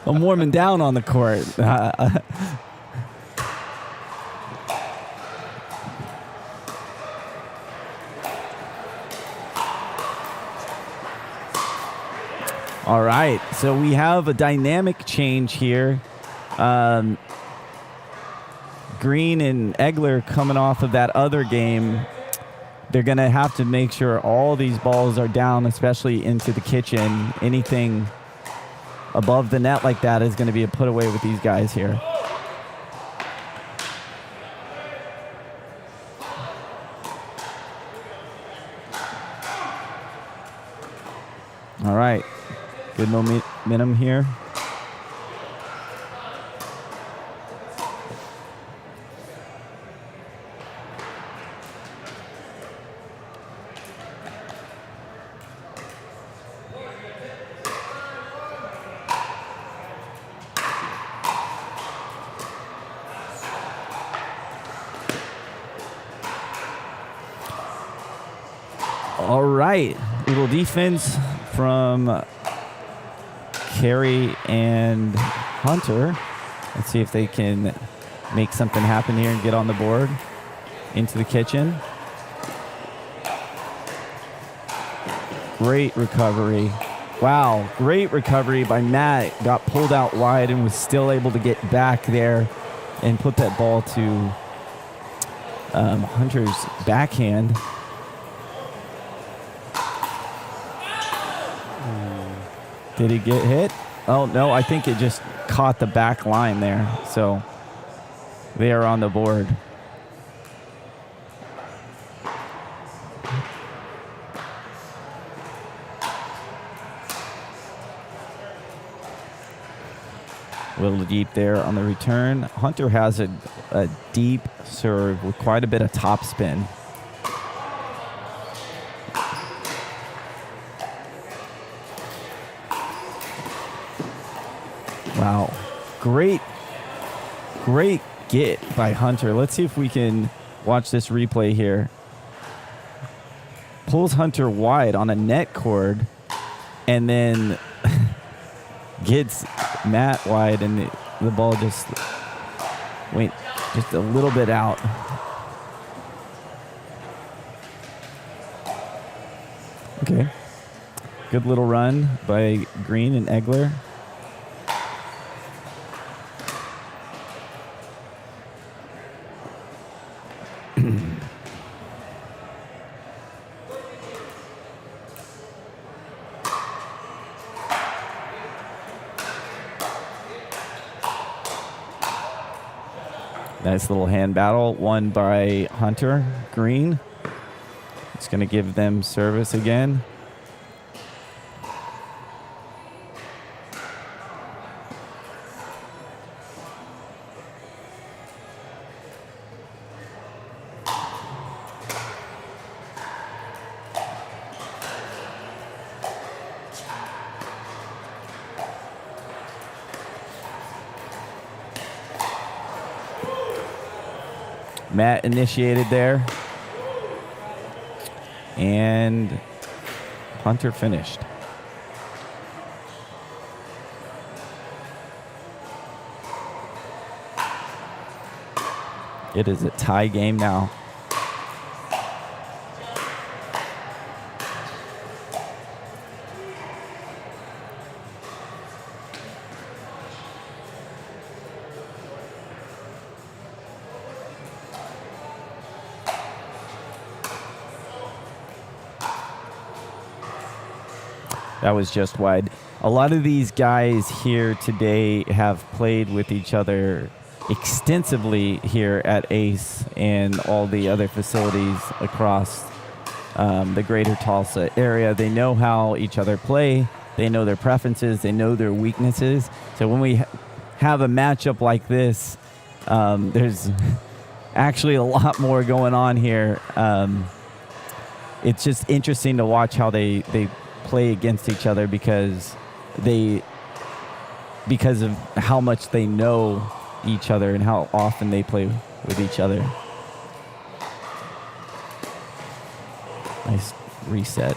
I'm warming down on the court. All right, so we have a dynamic change here. Green and Egler coming off of that other game. They're going to have to make sure all these balls are down, especially into the kitchen. Anything above the net like that is going to be a put away with these guys here. All right. Good momentum here. All right. Little defense from Carey and Hunter. Let's see if they can make something happen here and get on the board into the kitchen. Great recovery. Wow, great recovery by Matt. Got pulled out wide and was still able to get back there and put that ball to Hunter's backhand. Did he get hit? Oh, no, I think it just caught the back line there. So they are on the board. A little deep there on the return. Hunter has a deep serve with quite a bit of top spin. Wow. Great get by Hunter. Let's see if we can watch this replay here. Pulls Hunter wide on a net cord and then gets Matt wide, and the ball just went just a little bit out. Okay. Good little run by Green and Egler. Nice little hand battle won by Hunter. Green. It's going to give them service again. Matt initiated there. And Hunter finished. It is a tie game now. That was just wide. A lot of these guys here today have played with each other extensively here at Ace and all the other facilities across the greater Tulsa area. They know how each other play. They know their preferences. They know their weaknesses. So when we have a matchup like this, there's actually a lot more going on here. It's just interesting to watch how they play against each other because of how much they know each other and how often they play with each other. Nice reset.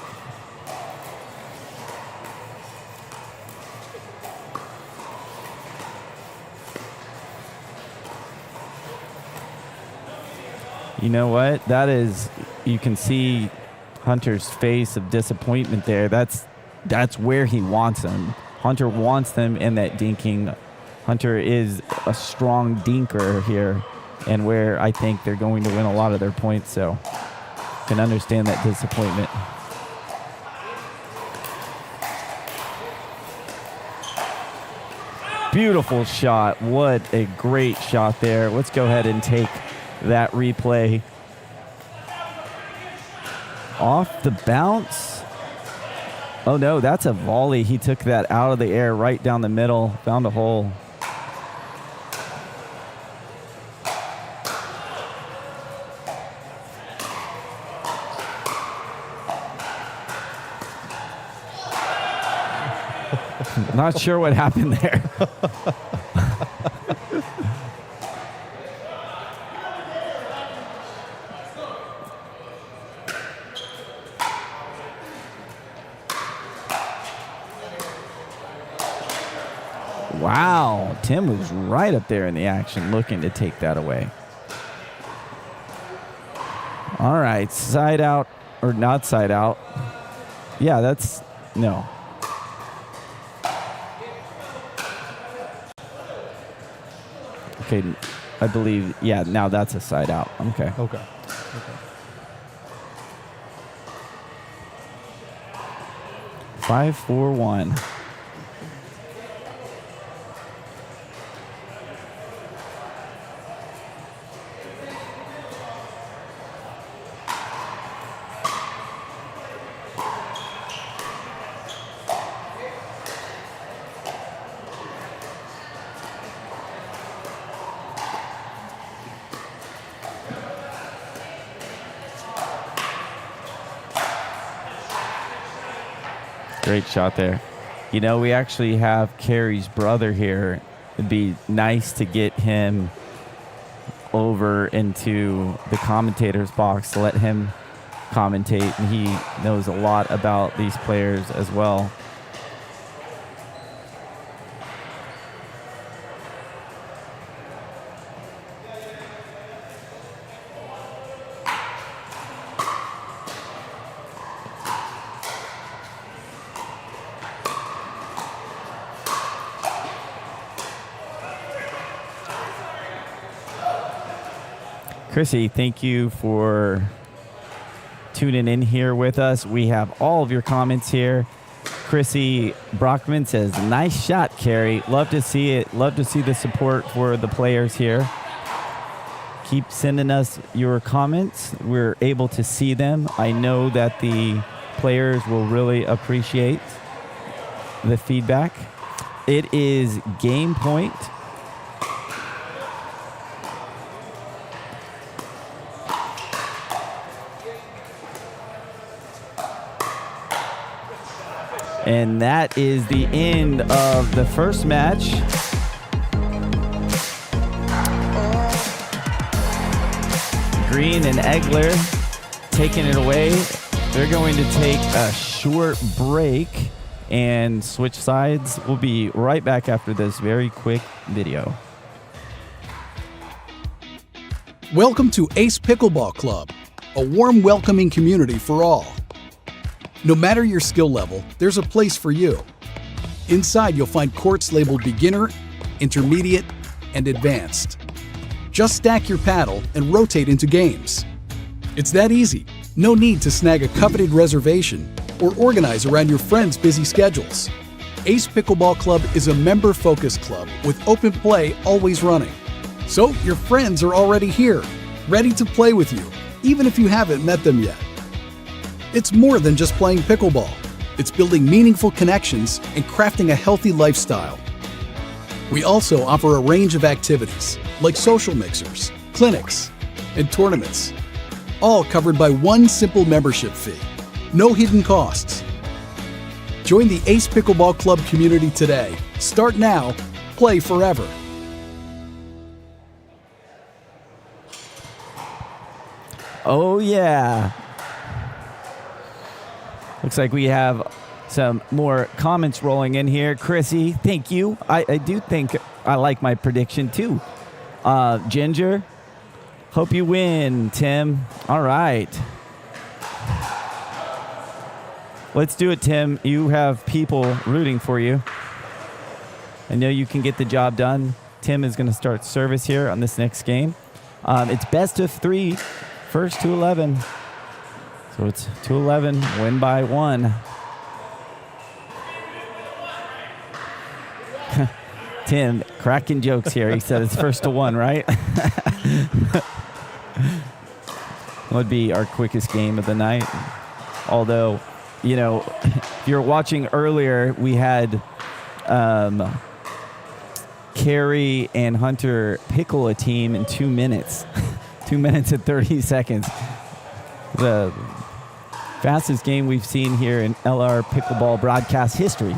You know what? That is, you can see Hunter's face of disappointment there. That's where he wants them. Hunter wants them in that dinking. Hunter is a strong dinker here, and where I think they're going to win a lot of their points, so can understand that disappointment. Beautiful shot. What a great shot there. Let's go ahead and take that replay. Off the bounce. Oh no, that's a volley. He took that out of the air right down the middle, found a hole. Not sure what happened there. Wow, Tim was right up there in the action looking to take that away. All right, side out, or not side out. Yeah, that's, no. Okay, I believe, yeah, now that's a side out. Okay. Okay. 5-4-1. Great shot there. You know, we actually have Carrie's brother here. It'd be nice to get him over into the commentator's box to let him commentate. And he knows a lot about these players as well. Chrissy, thank you for tuning in here with us. We have all of your comments here. Chrissy Brockman says, nice shot, Carrie. Love to see it. Love to see the support for the players here. Keep sending us your comments. We're able to see them. I know that the players will really appreciate the feedback. It is game point. And that is the end of the first match. Green and Egler taking it away. They're going to take a short break and switch sides. We'll be right back after this very quick video. Welcome to Ace Pickleball Club, a warm, welcoming community for all. No matter your skill level, there's a place for you. Inside, you'll find courts labeled beginner, intermediate, and advanced. Just stack your paddle and rotate into games. It's that easy. No need to snag a coveted reservation or organize around your friends' busy schedules. Ace Pickleball Club is a member-focused club with open play always running. So your friends are already here, ready to play with you, even if you haven't met them yet. It's more than just playing pickleball. It's building meaningful connections and crafting a healthy lifestyle. We also offer a range of activities like social mixers, clinics, and tournaments, all covered by one simple membership fee. No hidden costs. Join the Ace Pickleball Club community today. Start now, play forever. Oh, yeah. Looks like we have some more comments rolling in here. Chrissy, thank you. I do think I like my prediction, too. Ginger, hope you win, Tim. All right. Let's do it, Tim. You have people rooting for you. I know you can get the job done. Tim is going to start service here on this next game. It's best of 3, first to 11. So it's 2-11, win by 1. Tim, cracking jokes here. He said it's first to 1, right? Would be our quickest game of the night. Although, you know, if you're watching earlier, we had Carrie and Hunter pickle a team in 2 minutes. 2 minutes and 30 seconds. The fastest game we've seen here in LR pickleball broadcast history.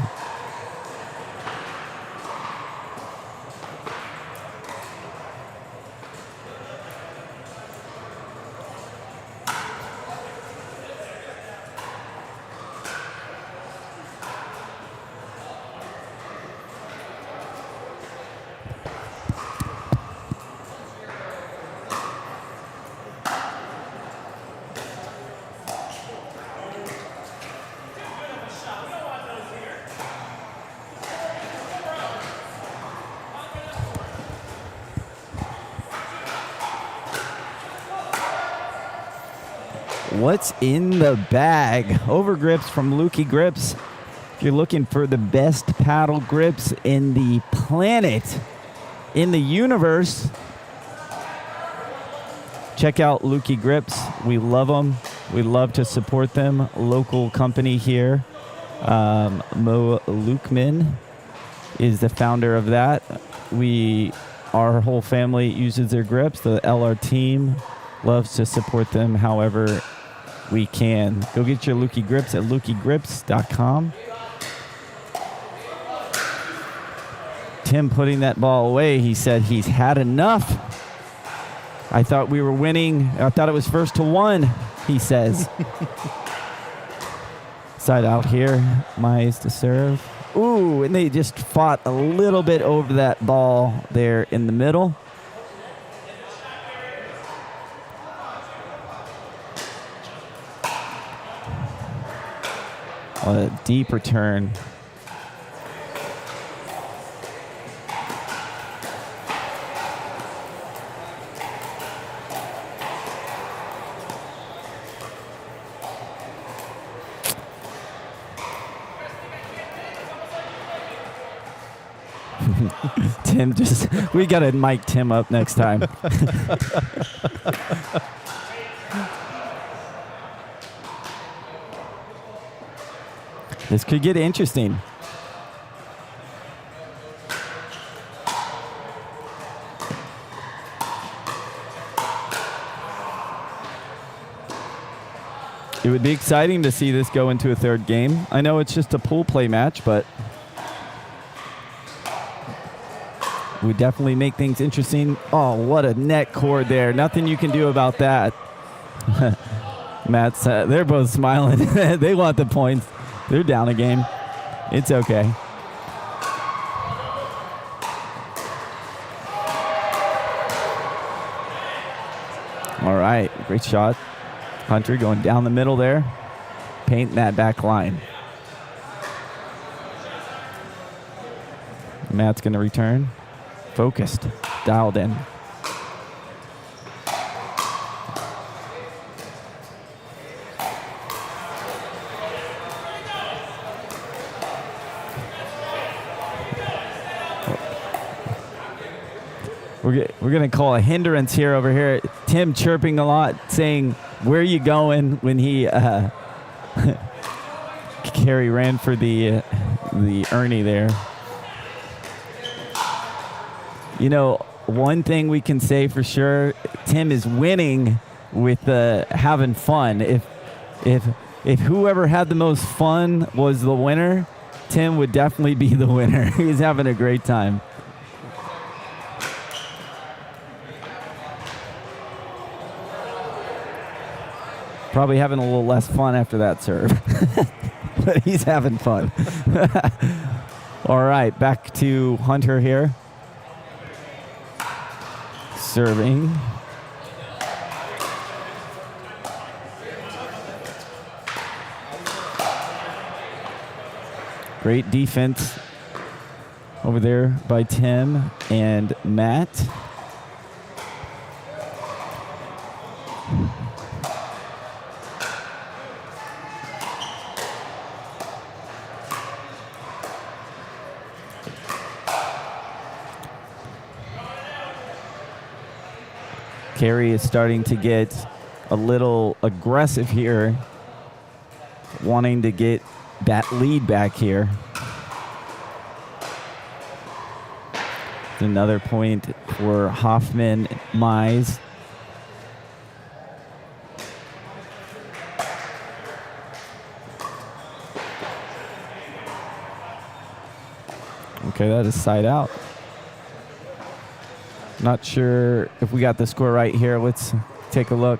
What's in the bag? Overgrips from Lukey Grips. If you're looking for the best paddle grips in the planet, in the universe, check out Lukey Grips. We love them. We love to support them. Local company here. Mo Lukman is the founder of that. Our whole family uses their grips. The LR team loves to support them however we can. Go get your Lukey Grips at lukeygrips.com. Tim putting that ball away. He said he's had enough. I thought we were winning. I thought it was first to 1, he says. Side out here. Mysse to serve. Ooh, and they just fought a little bit over that ball there in the middle. A deep return. Tim we got to mic Tim up next time. This could get interesting. It would be exciting to see this go into a third game. I know it's just a pool play match, but we definitely make things interesting. Oh, what a net cord there. Nothing you can do about that. Matt's, they're both smiling. They want the points. They're down a game. It's okay. All right, great shot. Hunter going down the middle there. Painting that back line. Matt's going to return. Focused, dialed in. We're going to call a hindrance here over here. Tim chirping a lot, saying, where are you going, when he Carey ran for the Ernie there. You know, one thing we can say for sure, Tim is winning with having fun. If whoever had the most fun was the winner, Tim would definitely be the winner. He's having a great time. Probably having a little less fun after that serve. But he's having fun. All right, back to Hunter here. Serving. Great defense over there by Tim and Matt. Carey is starting to get a little aggressive here, wanting to get that lead back here. Another point for Hoffman, Mysse. Okay, that is side out. Not sure if we got the score right here. Let's take a look.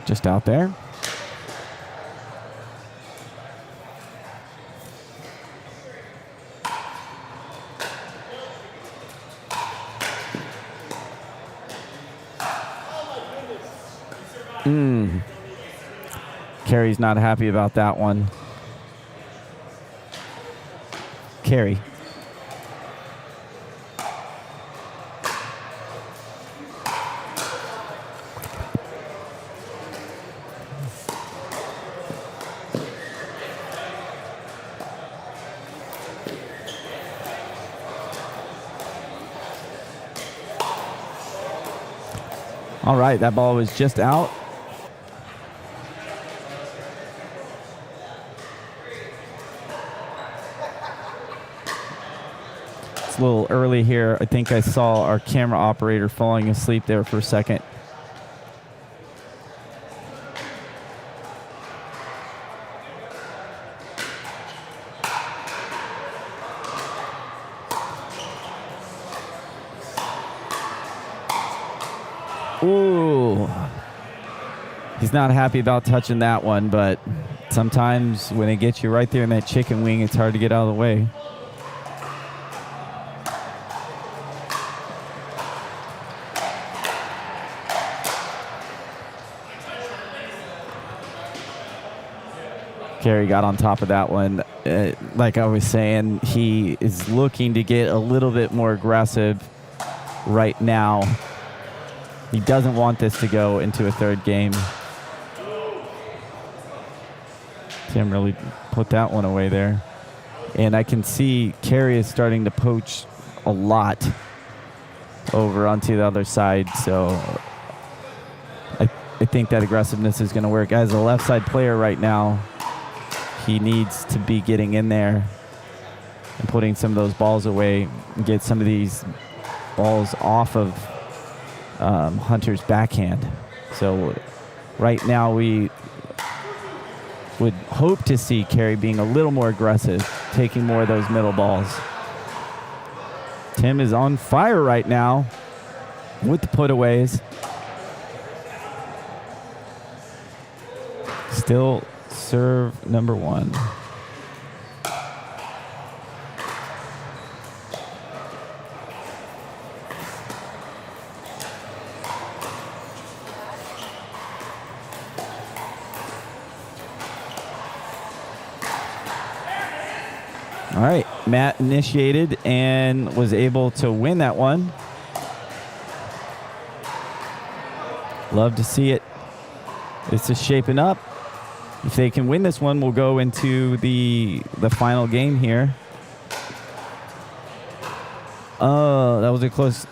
Just out there. Carey's not happy about that one. Carey. All right, that ball was just out. A little early here. I think I saw our camera operator falling asleep there for a second. Ooh. He's not happy about touching that one, but sometimes when it gets you right there in that chicken wing, it's hard to get out of the way. Carey got on top of that one. Like I was saying, he is looking to get a little bit more aggressive right now. He doesn't want this to go into a third game. Tim really put that one away there. And I can see Carey is starting to poach a lot over onto the other side. So I think that aggressiveness is going to work. As a left side player right now, he needs to be getting in there and putting some of those balls away and get some of these balls off of Hunter's backhand. So right now we would hope to see Carey being a little more aggressive, taking more of those middle balls. Tim is on fire right now with the putaways. Still serve number one. All right, Matt initiated and was able to win that one. Love to see it. This is shaping up. If they can win this one, we'll go into the final game here. Oh, that was a close,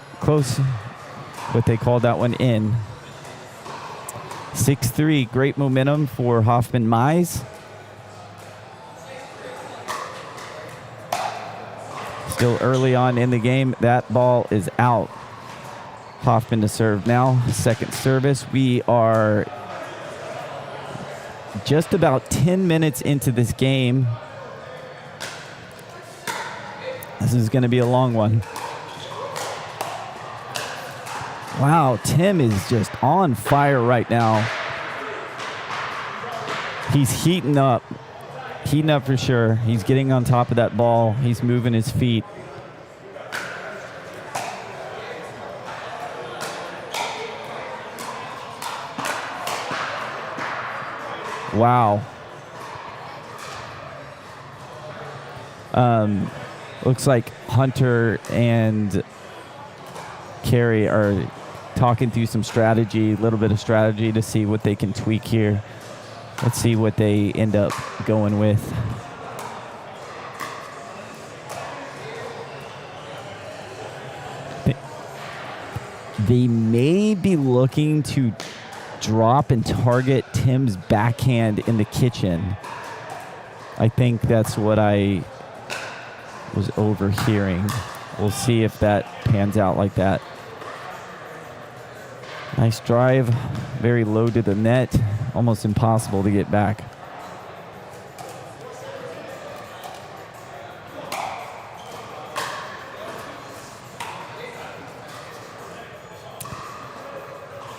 but they called that one in. 6-3, great momentum for Hoffman Mysse. Still early on in the game. That ball is out. Hoffman to serve now. Second service. We are just about 10 minutes into this game. This is going to be a long one. Wow, Tim is just on fire right now. He's heating up for sure. He's getting on top of that ball. He's moving his feet. Wow. Looks like Hunter and Carrie are talking through some strategy, a little bit of strategy to see what they can tweak here. Let's see what they end up going with. They may be looking to drop and target Tim's backhand in the kitchen. I think that's what I was overhearing. We'll see if that pans out like that. Nice drive, very low to the net, almost impossible to get back.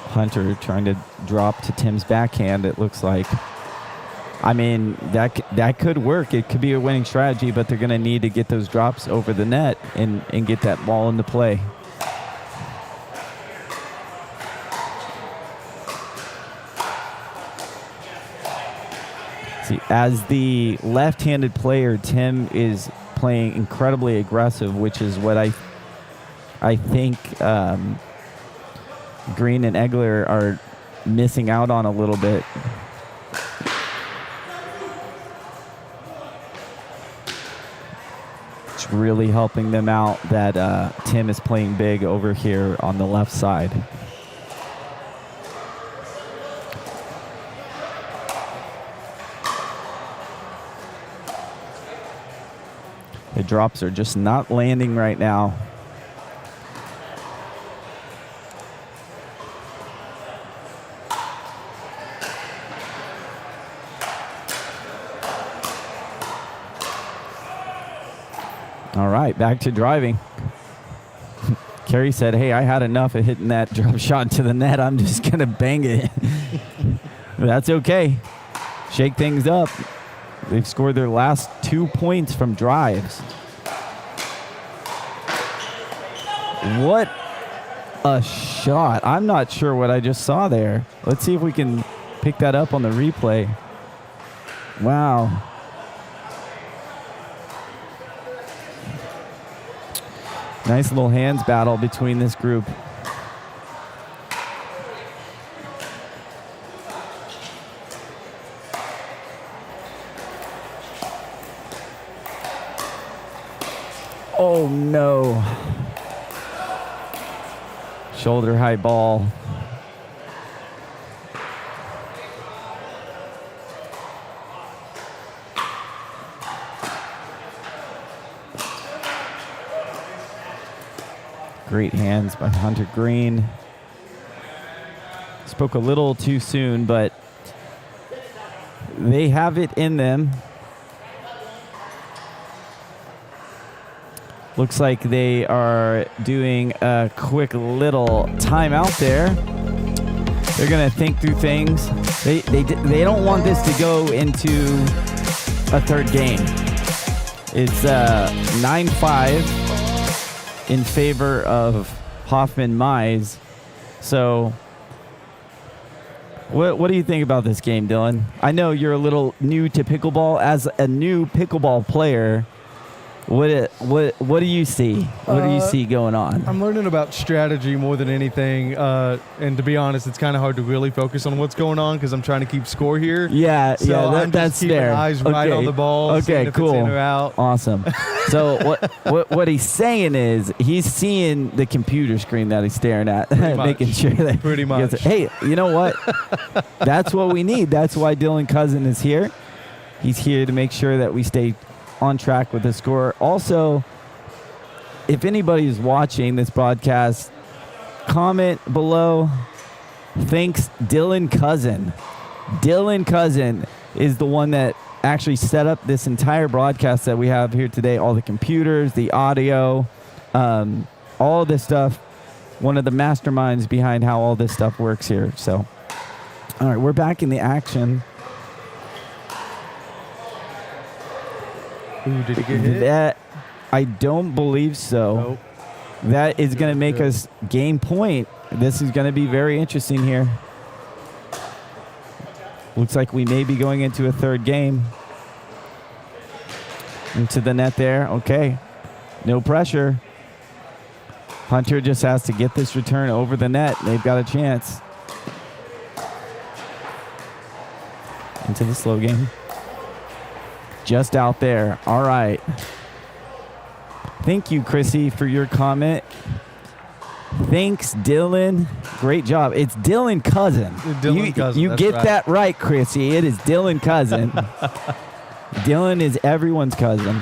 Hunter trying to drop to Tim's backhand, it looks like. I mean, that could work. It could be a winning strategy, but they're going to need to get those drops over the net and get that ball into play. See, as the left-handed player, Tim is playing incredibly aggressive, which is what I think Green and Egler are missing out on a little bit. It's really helping them out that Tim is playing big over here on the left side. The drops are just not landing right now. All right, back to driving. Kerry said, hey, I had enough of hitting that drop shot to the net. I'm just going to bang it. That's okay. Shake things up. They've scored their last 2 points from drives. What a shot. I'm not sure what I just saw there. Let's see if we can pick that up on the replay. Wow. Nice little hands battle between this group. Oh no. Shoulder high ball. Great hands by Hunter Green. Spoke a little too soon, but they have it in them. Looks like they are doing a quick little timeout there. They're gonna think through things. They don't want this to go into a third game. It's 9-5 in favor of Hoffman Mysse. So what do you think about this game, Dylan? I know you're a little new to pickleball. As a new pickleball player, What do you see? What do you see going on? I'm learning about strategy more than anything, and to be honest, it's kind of hard to really focus on what's going on because I'm trying to keep score here. Yeah, so yeah, I'm just that's keeping fair. eyes right on the ball. Okay, seeing if cool. It's in or out. Awesome. So what he's saying is he's seeing the computer screen that he's staring at, making sure that Pretty much. Gets, hey, you know what? That's what we need. That's why Dylan Cousin is here. He's here to make sure that we stay on track with the score. Also, if anybody is watching this broadcast, comment below. Thanks, Dylan Cousin. Dylan Cousin is the one that actually set up this entire broadcast that we have here today. All the computers, the audio, all this stuff. One of the masterminds behind how all this stuff works here. So, all right, we're back in the action. Ooh, did he get hit? That I don't believe so. Nope. That is going to make Good. us game point. This is going to be very interesting here. Looks like we may be going into a third game. Into the net there. Okay. No pressure. Hunter just has to get this return over the net. They've got a chance. Into the slow game. Just out there. All right. Thank you, Chrissy, for your comment. Thanks, Dylan. Great job. It's Dylan Cousin. Dylan Cousin, You that's get right. that right, Chrissy. It is Dylan Cousin. Dylan is everyone's cousin.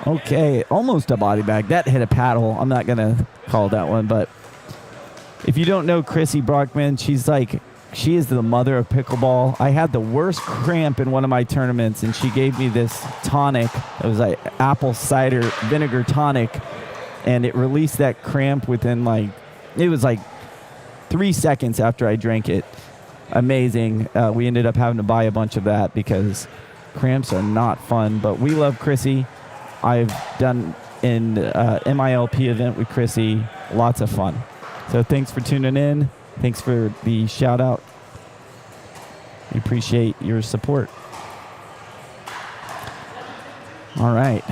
Okay, almost a body bag. That hit a paddle. I'm not going to call that one, but if you don't know Chrissy Brockman, she is the mother of pickleball. I had the worst cramp in one of my tournaments, and she gave me this tonic. It was like apple cider vinegar tonic, and it released that cramp within it was like 3 seconds after I drank it. Amazing. We ended up having to buy a bunch of that because cramps are not fun, but we love Chrissy. I've done an MILP event with Chrissy. Lots of fun. So thanks for tuning in. Thanks for the shout out. We appreciate your support. All right.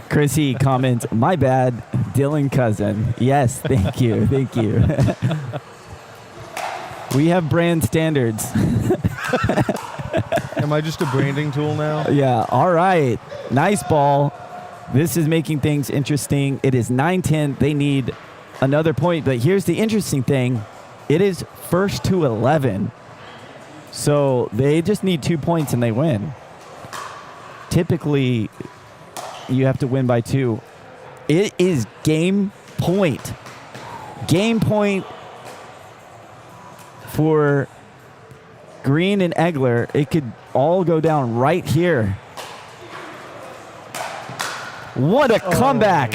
Chrissy comments, my bad, Dylan Cousin. Yes, thank you. Thank you. We have brand standards. Am I just a branding tool now? Yeah, all right. Nice ball. This is making things interesting. It is 9-10. They need another point. But here's the interesting thing. It is first to 11. So they just need 2 points and they win. Typically, you have to win by 2. It is game point. Game point for Green and Egler. It could all go down right here. What a comeback.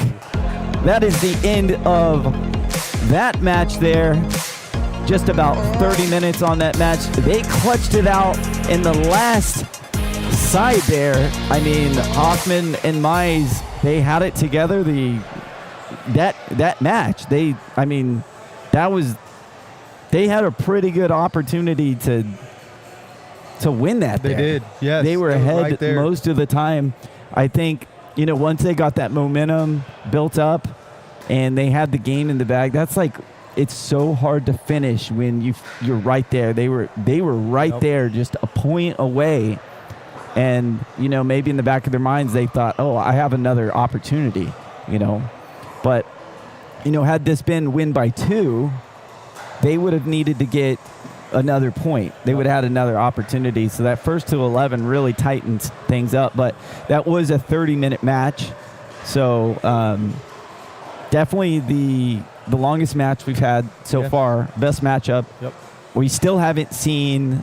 That is the end of that match there. Just about 30 minutes on that match. They clutched it out in the last side there. I mean, Hoffman and Mysse, they had it together. That match, they had a pretty good opportunity to win that. They did, yes. They were They were ahead right there. most of the time. I think, once they got that momentum built up and they had the game in the bag, it's so hard to finish when you're right there. They were right there, just a point away. And, maybe in the back of their minds, they thought, oh, I have another opportunity, But, had this been win by 2, they would have needed to get another point. They would have had another opportunity. So that first to 11 really tightens things up. But that was a 30-minute match. So definitely the longest match we've had so far. Best matchup. Yep. We still haven't seen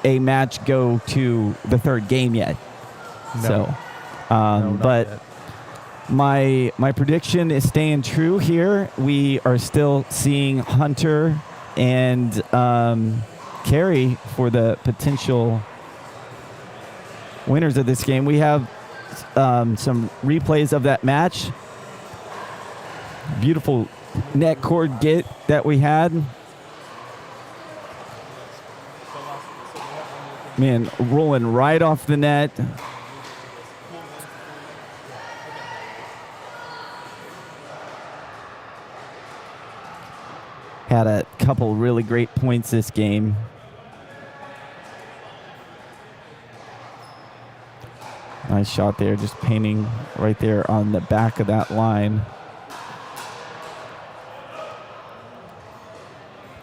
a match go to the third game yet. No. So, No, but yet. my prediction is staying true here. We are still seeing Hunter and Carey for the potential winners of this game. We have some replays of that match. Beautiful net cord get that we had. Man, rolling right off the net. Had a couple really great points this game. Nice shot there, just painting right there on the back of that line.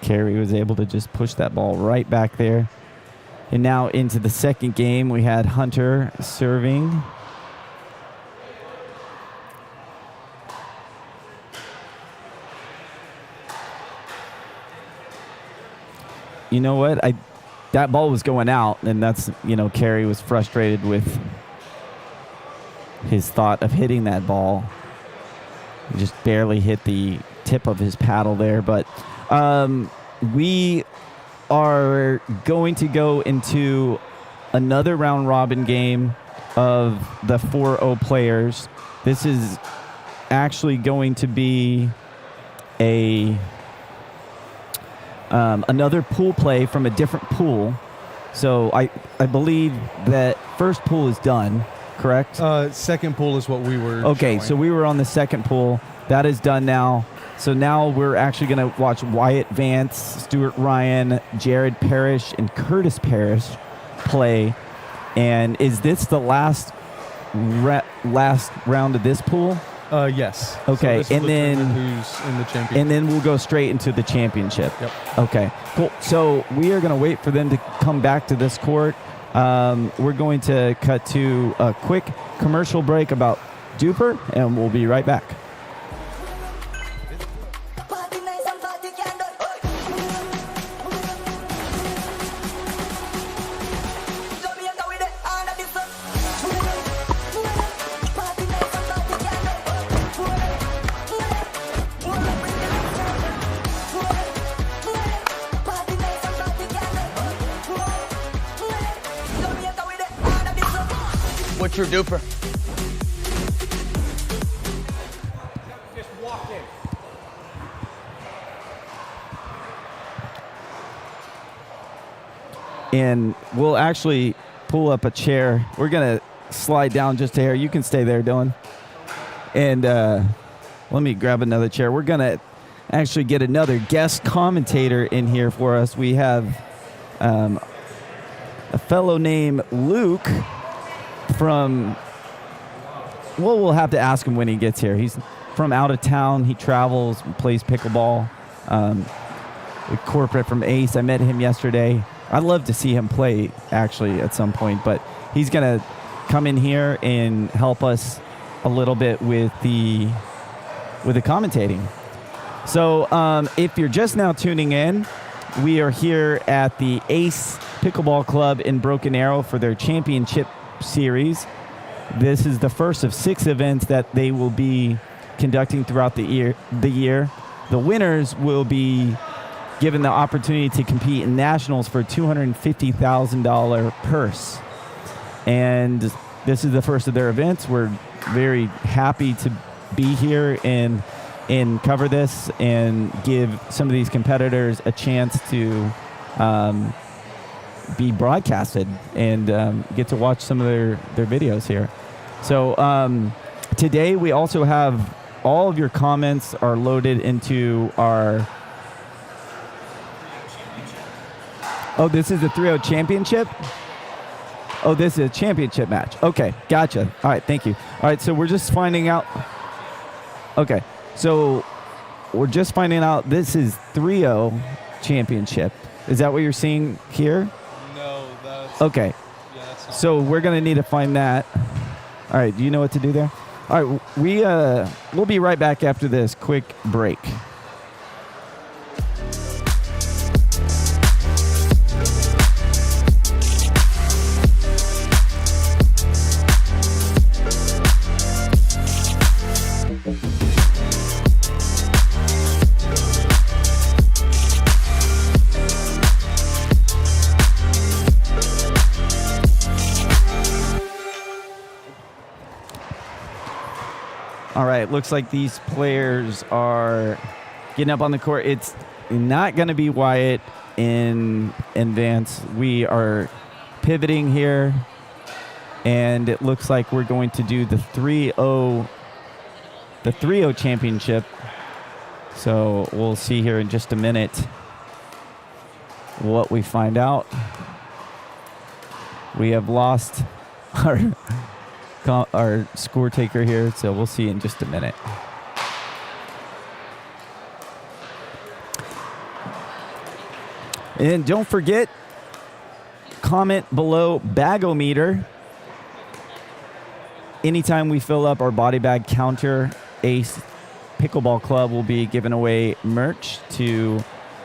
Carey was able to just push that ball right back there. And now into the second game, we had Hunter serving. You know what? That ball was going out, and that's, Carey was frustrated with his thought of hitting that ball. He just barely hit the tip of his paddle there, but we are going to go into another round robin game of the 4-0 players. This is actually going to be another pool play from a different pool. So I believe that first pool is done, correct? Second pool is what we were Okay, showing. so we were on the second pool. That is done now. So now we're actually going to watch Wyatt Vance, Stuart Ryan, Jared Parrish, and Curtis Parrish play. And is this the last round of this pool? Yes. Okay, So this will and then determine who's in the championship. and then we'll go straight into the championship. Yep. Okay, cool. So we are going to wait for them to come back to this court. We're going to cut to a quick commercial break about Duper, and we'll be right back. What's your duper? Just walk in. And we'll actually pull up a chair. We're going to slide down just a hair. You can stay there, Dylan. And let me grab another chair. We're going to actually get another guest commentator in here for us. We have a fellow named Luke from, well, we'll have to ask him when he gets here. He's from out of town. He travels, plays pickleball. Corporate from Ace. I met him yesterday. I'd love to see him play, actually, at some point. But he's going to come in here and help us a little bit with the commentating. So if you're just now tuning in, we are here at the Ace Pickleball Club in Broken Arrow for their championship series. This is the first of 6 events that they will be conducting throughout the year. The winners will be given the opportunity to compete in nationals for a $250,000 purse. And this is the first of their events. We're very happy to be here and cover this and give some of these competitors a chance to be broadcasted and get to watch some of their videos here. So today we also have all of your comments are loaded into our... Oh, this is the 3-0 championship? Oh, this is a championship match. Okay, gotcha. All right, thank you. All right, so we're just finding out... Okay, so we're just finding out this is 3-0 championship. Is that what you're seeing here? No, that's... Okay. Yeah, that's not... So we're going to need to find that. All right, do you know what to do there? All right, we'll be right back after this quick break. All right, looks like these players are getting up on the court. It's not going to be Wyatt and Vance. We are pivoting here, and it looks like we're going to do the 3-0 championship. So we'll see here in just a minute what we find out. We have lost our score taker here, so we'll see in just a minute. And don't forget, comment below bagometer. Anytime we fill up our body bag counter, Ace Pickleball Club will be giving away merch to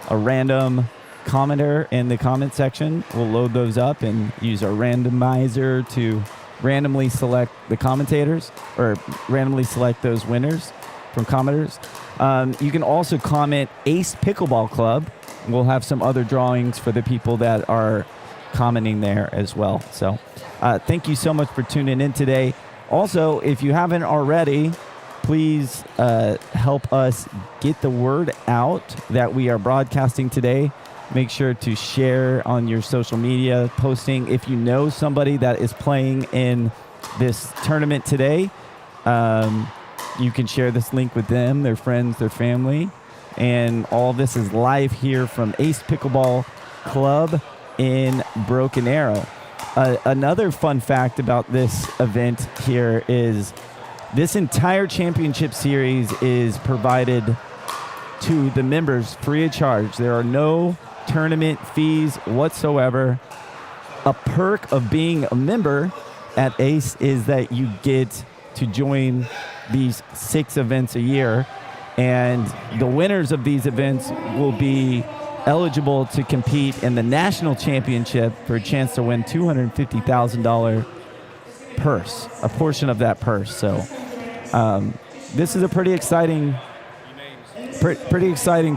a random commenter in the comment section. We'll load those up and use our randomizer to randomly select the commentators, or randomly select those winners from commenters. You can also comment Ace Pickleball Club. We'll have some other drawings for the people that are commenting there as well. So thank you so much for tuning in today. Also, if you haven't already, please help us get the word out that we are broadcasting today. Make sure to share on your social media posting. If you know somebody that is playing in this tournament today, you can share this link with them, their friends, their family. And all this is live here from Ace Pickleball Club in Broken Arrow. Another fun fact about this event here is this entire championship series is provided to the members free of charge. There are no tournament fees whatsoever. A perk of being a member at Ace is that you get to join these 6 events a year, and the winners of these events will be eligible to compete in the national championship for a chance to win $250,000 purse, a portion of that purse. So this is a pretty exciting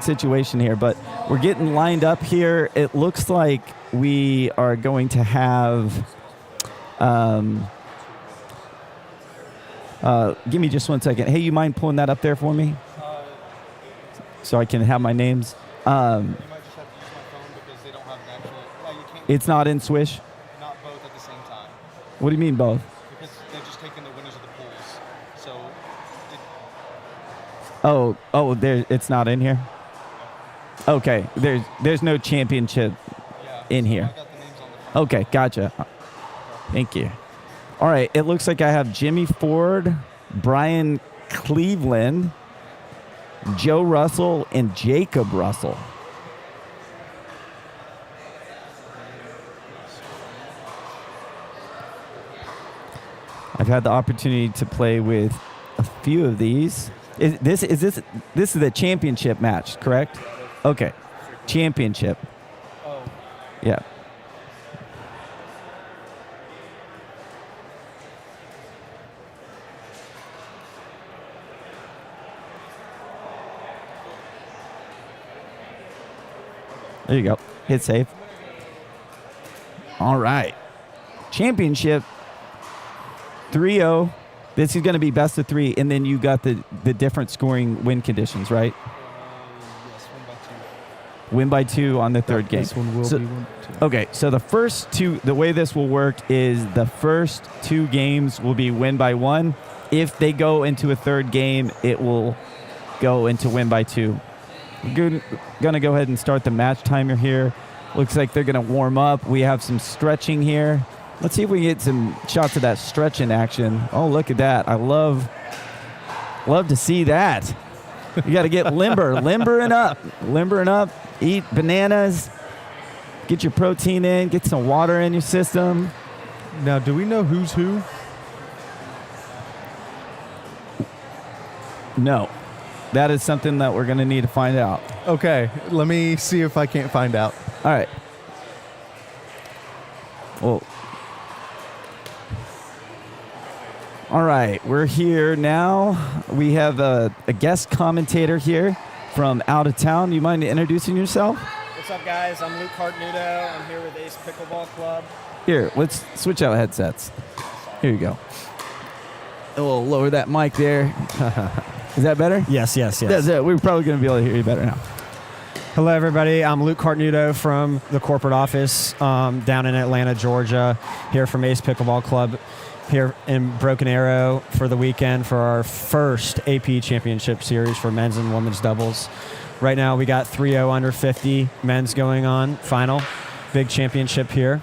situation here, but we're getting lined up here. It looks like we are going to have give me just 1 second. Hey, you mind pulling that up there for me so I can have my names? You might just have to use my phone because they don't have an actual. Well, you can't. It's not in Swish? Not both at the same time. What do you mean both? Because they're just taking the winners of the pools. So. There. It's not in here. Okay. There's no championship in here. I got the names on the phone. Okay, gotcha. Thank you. All right. It looks like I have Jimmy Ford, Brian Cleveland, Joe Russell, and Jacob Russell. I've had the opportunity to play with a few of these. This is the championship match, correct? Okay, championship. Oh. Yeah. There you go. Hit save. All right. Championship 3-0. This is going to be best of 3, and then you got the different scoring win conditions, right? Yes, 1 by 2. Win by 2 on the third game. This one will be 1 by 2. Okay, so the first 2, the way this will work is the first 2 games will be win by 1. If they go into a third game, it will go into win by 2. We're going to go ahead and start the match timer here. Looks like they're going to warm up. We have some stretching here. Let's see if we can get some shots of that stretch in action. Oh, look at that. I love to see that. You got to get limbering up, eat bananas, get your protein in, get some water in your system. Now, do we know who's who? No. That is something that we're going to need to find out. Okay, let me see if I can't find out. All right. Well, all right, we're here now. We have a guest commentator here from out of town. You mind introducing yourself? What's up, guys? I'm Luke Hartnudo. I'm here with Ace Pickleball Club. Here, let's switch out headsets. Here you go. And we'll lower that mic there. Is that better? Yes. That's it. We're probably going to be able to hear you better now. Hello, everybody. I'm Luke Cartnudo from the corporate office down in Atlanta, Georgia, here from Ace Pickleball Club, here in Broken Arrow for the weekend for our first AP Championship Series for men's and women's doubles. Right now, we got 3-0 under 50 men's going on, final, big championship here.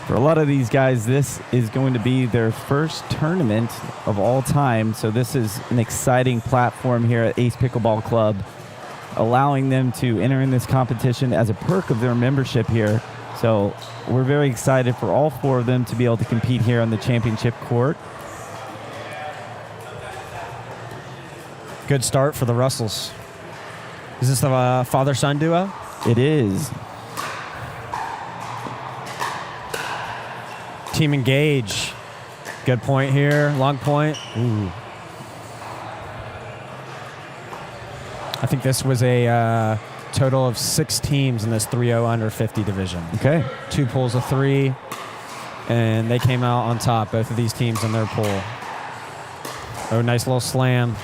For a lot of these guys, this is going to be their first tournament of all time. So this is an exciting platform here at Ace Pickleball Club, allowing them to enter in this competition as a perk of their membership here. So we're very excited for all 4 of them to be able to compete here on the championship court. Good start for the Russells. Is this the father-son duo? It is. Team engage. Good point here. Long point. Ooh. I think this was a total of 6 teams in this 3-0 under 50 division. Okay. 2 pools of 3, and they came out on top, both of these teams in their pool. Oh, nice little slam.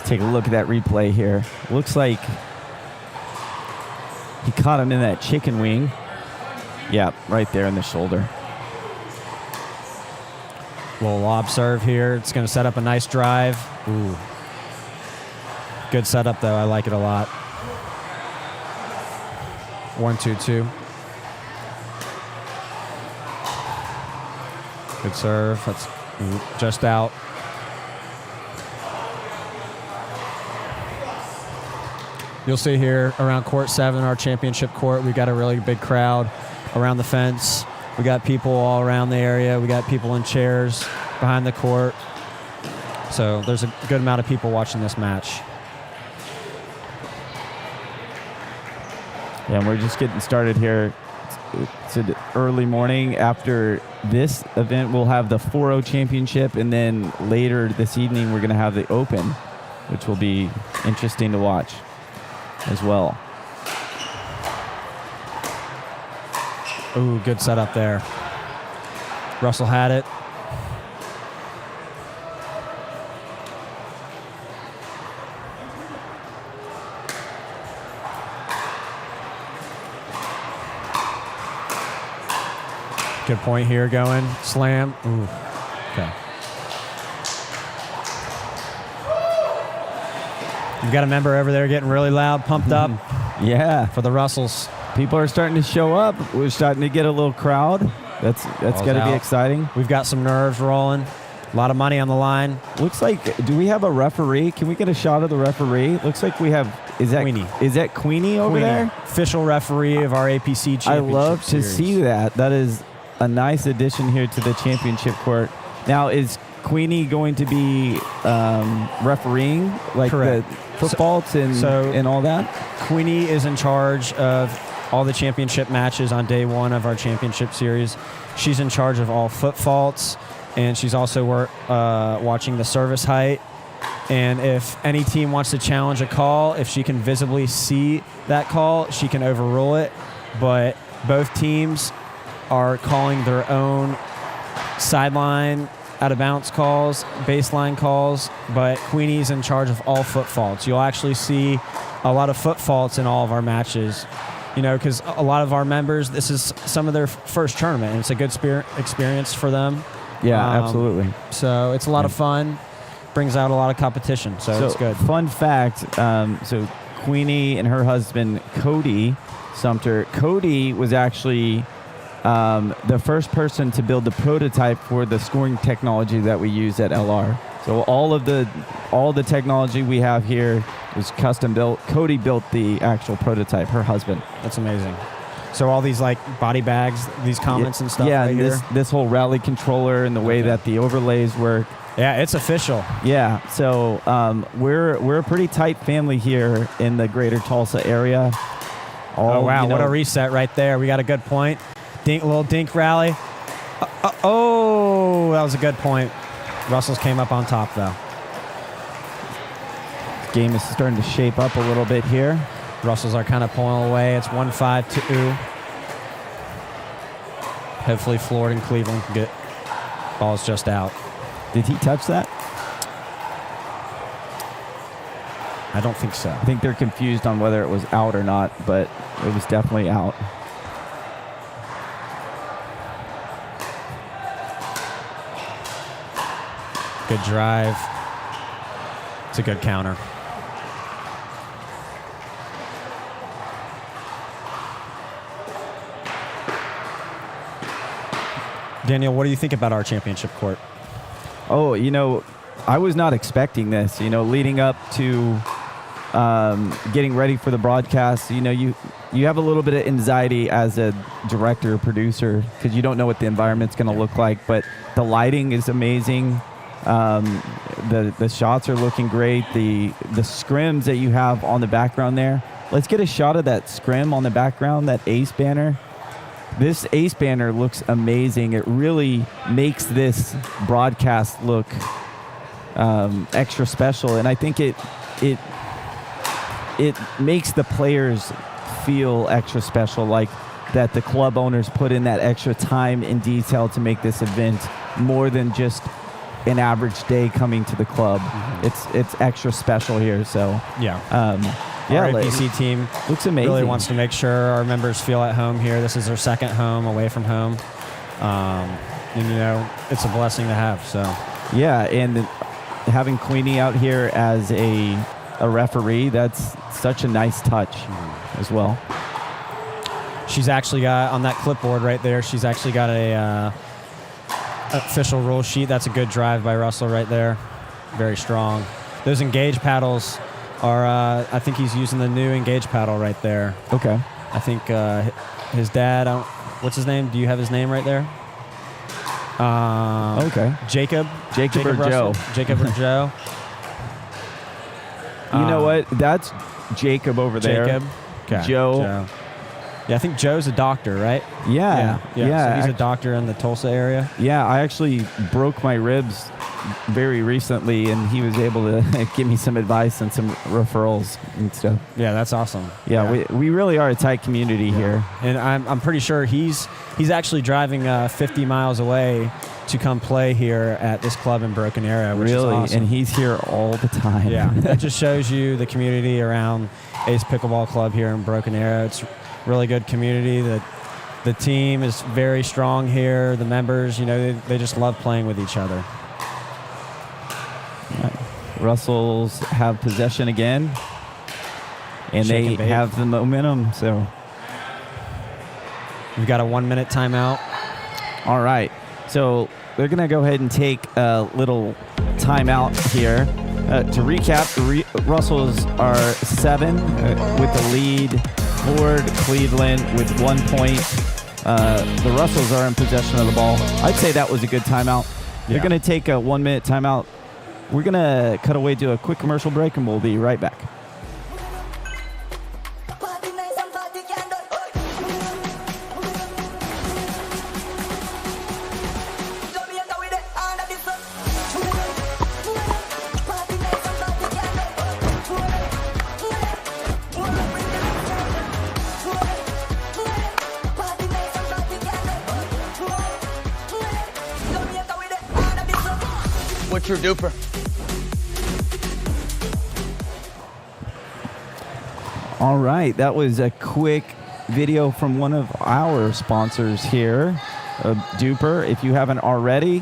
Take a look at that replay here. Looks like he caught him in that chicken wing. Yeah, right there in the shoulder. Little lob serve here. It's going to set up a nice drive. Ooh. Good setup, though. I like it a lot. 1-2-2. Good serve. That's just out. You'll see here around court 7, our championship court, we've got a really big crowd around the fence. We got people all around the area. We got people in chairs behind the court. So there's a good amount of people watching this match. Yeah, and we're just getting started here. It's an early morning. After this event, we'll have the 4-0 championship, and then later this evening, we're going to have the Open, which will be interesting to watch as well. Ooh, good setup there. Russell had it. Good point here going. Slam. Ooh. Okay. You've got a member over there getting really loud, pumped up. Yeah. For the Russells. People are starting to show up. We're starting to get a little crowd. That's going to be exciting. We've got some nerves rolling. A lot of money on the line. Looks like, do we have a referee? Can we get a shot of the referee? Looks like we have, is that Queenie? Is that Queenie over there? Official referee of our APC Championship Series. I love to see that. That is a nice addition here to the championship court. Now, is Queenie going to be refereeing like Correct. the foot faults and all that? Queenie is in charge of all the championship matches on day 1 of our championship series. She's in charge of all foot faults, and she's also watching the service height. And if any team wants to challenge a call, if she can visibly see that call, she can overrule it. But both teams are calling their own sideline, out of bounds calls, baseline calls, but Queenie's in charge of all foot faults. You'll actually see a lot of foot faults in all of our matches, you know, because a lot of our members, this is some of their first tournament, and it's a good experience for them. Yeah, absolutely. So it's a lot of fun, brings out a lot of competition, so it's good. Fun fact, so Queenie and her husband, Cody Sumter, Cody was actually the first person to build the prototype for the scoring technology that we use at Elare. So all the technology we have here was custom built. Cody built the actual prototype, her husband. That's amazing. So all these like body bags, these comments and stuff. Yeah, right and here? this whole rally controller and the way that the overlays work. Yeah, it's official. Yeah, so we're a pretty tight family here in the greater Tulsa area. Oh, wow, what a reset right there. We got a good point. Little dink rally. Oh, that was a good point. Russell's came up on top, though. The game is starting to shape up a little bit here. Russells are kind of pulling away. It's 1-5-2. Hopefully Florida and Cleveland can get balls just out. Did he touch that? I don't think so. I think they're confused on whether it was out or not, but it was definitely out. Good drive. It's a good counter. Daniel, what do you think about our championship court? Oh, I was not expecting this. Leading up to getting ready for the broadcast, you have a little bit of anxiety as a director or producer because you don't know what the environment's going to look like. But the lighting is amazing. The shots are looking great. The scrims that you have on the background there. Let's get a shot of that scrim on the background, that Ace banner. This Ace banner looks amazing. It really makes this broadcast look extra special, and I think it makes the players feel extra special, like that the club owners put in that extra time and detail to make this event more than just an average day coming to the club. Mm-hmm. It's extra special here. So our APC team looks amazing. Really wants to make sure our members feel at home here. This is their second home away from home. And it's a blessing to have. So yeah, and having Queenie out here as a referee, that's such a nice touch as well. She's actually got on that clipboard right there. She's actually got a official rule sheet. That's a good drive by Russell right there. Very strong. Those engage paddles are, I think he's using the new engage paddle right there. Okay. I think his dad, what's his name? Do you have his name right there? Okay. Jacob or Russell? Joe. Jacob or Joe. You know what? That's Jacob over there. Jacob. Okay. Joe. Yeah, I think Joe's a doctor, right? Yeah. So he's a doctor in the Tulsa area. Yeah, I actually broke my ribs very recently, and he was able to give me some advice and some referrals and stuff. Yeah, that's awesome. Yeah. We really are a tight community here. And I'm pretty sure he's actually driving 50 miles away to come play here at this club in Broken Arrow, which is awesome. And he's here all the time. Yeah, that just shows you the community around Ace Pickleball Club here in Broken Arrow. It's really good community. The team is very strong here. The members, they just love playing with each other. Russells have possession again, and they have the momentum. So we've got a 1-minute timeout. All right, so they're going to go ahead and take a little timeout here. To recap, Russells are 7 with the lead. Ford, Cleveland with 1 point. The Russells are in possession of the ball. I'd say that was a good timeout. They're going to take a 1-minute timeout. We're going to cut away to a quick commercial break, and we'll be right back. What's your duper? All right, that was a quick video from one of our sponsors here, Duper. If you haven't already,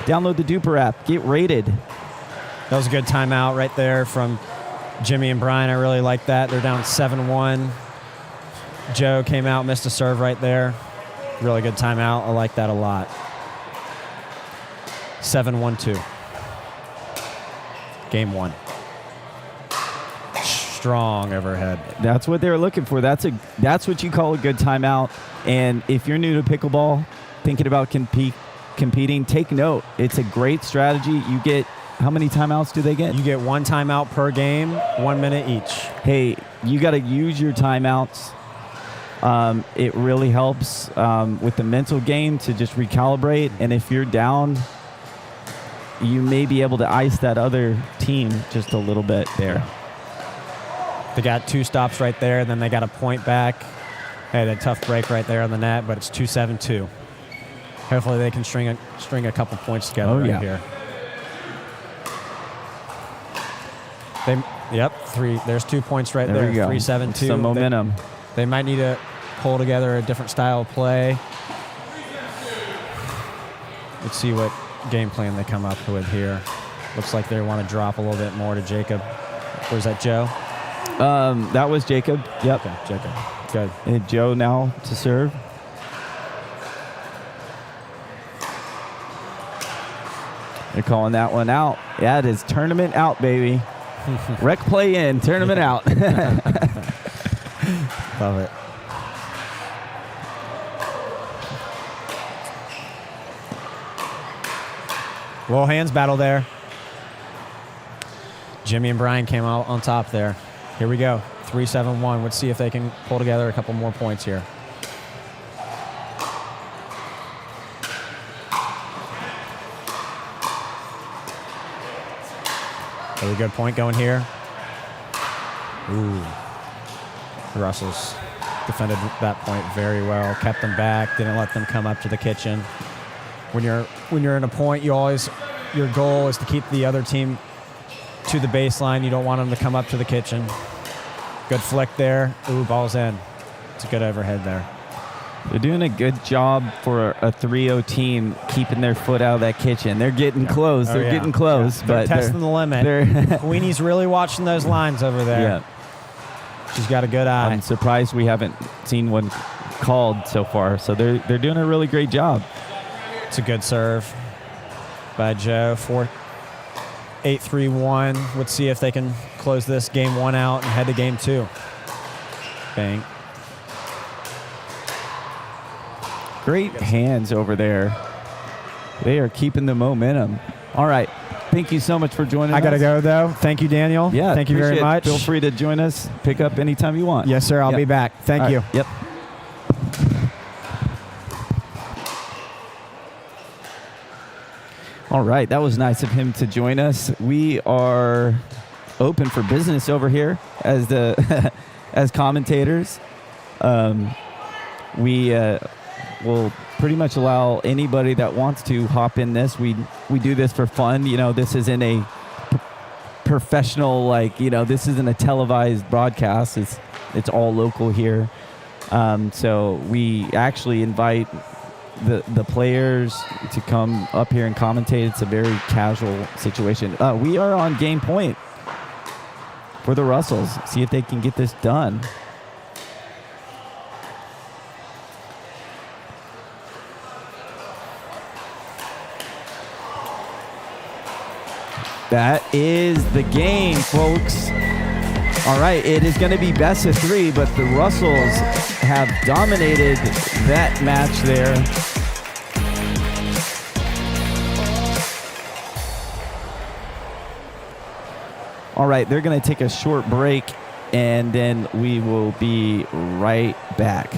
download the Duper app. Get rated. That was a good timeout right there from Jimmy and Brian. I really like that. They're down 7-1. Joe came out, missed a serve right there. Really good timeout. I like that a lot. 7-1-2. Game 1. Strong overhead. That's what they were looking for. That's what you call a good timeout. And if you're new to pickleball, thinking about competing, take note. It's a great strategy. You get, how many timeouts do they get? You get 1 timeout per game, 1 minute each. Hey, you got to use your timeouts. It really helps with the mental game to just recalibrate. And if you're down, you may be able to ice that other team just a little bit there. They got 2 stops right there, then they got a point back. Had a tough break right there on the net, but it's 2-7-2. Hopefully they can string a couple points together here. Yep, 3. There's 2 points right there. 3-7-2. Some momentum. They might need to pull together a different style of play. Let's see what game plan they come up with here. Looks like they want to drop a little bit more to Jacob. Or is that Joe? That was Jacob. Yep. Okay, Jacob. Good. And Joe now to serve. They're calling that one out. Yeah, it is tournament out, baby. Rec play in, tournament out. Love it. Little hands battle there. Jimmy and Brian came out on top there. Here we go. 3-7-1. Let's see if they can pull together a couple more points here. Really good point going here. Ooh. Russell's defended that point very well. Kept them back. Didn't let them come up to the kitchen. When you're in a point, your goal is to keep the other team to the baseline. You don't want them to come up to the kitchen. Good flick there. Ooh, ball's in. It's a good overhead there. They're doing a good job for a 3-0 team keeping their foot out of that kitchen. They're getting close. They're getting close. Yeah. But they're testing the limit. Queenie's really watching those lines over there. Yeah. She's got a good eye. I'm surprised we haven't seen one called so far. So they're doing a really great job. It's a good serve by Joe. 8-3-1. Let's see if they can close this game 1 out and head to game 2. Bang. Great hands over there. They are keeping the momentum. All right. Thank you so much for joining us. I got to go, though. Thank you, Daniel. Yeah. Thank you very much. Feel free to join us. Pick up anytime you want. Yes, sir. I'll be back. Thank you. Yep. All right. That was nice of him to join us. We are open for business over here as the as commentators. We will pretty much allow anybody that wants to hop in this. We do this for fun. You know, this isn't a professional, this isn't a televised broadcast. It's all local here. So we actually invite the players to come up here and commentate. It's a very casual situation. We are on game point for the Russells. See if they can get this done. That is the game, folks. All right, it is going to be best of 3, but the Russells have dominated that match there. All right, they're going to take a short break, and then we will be right back.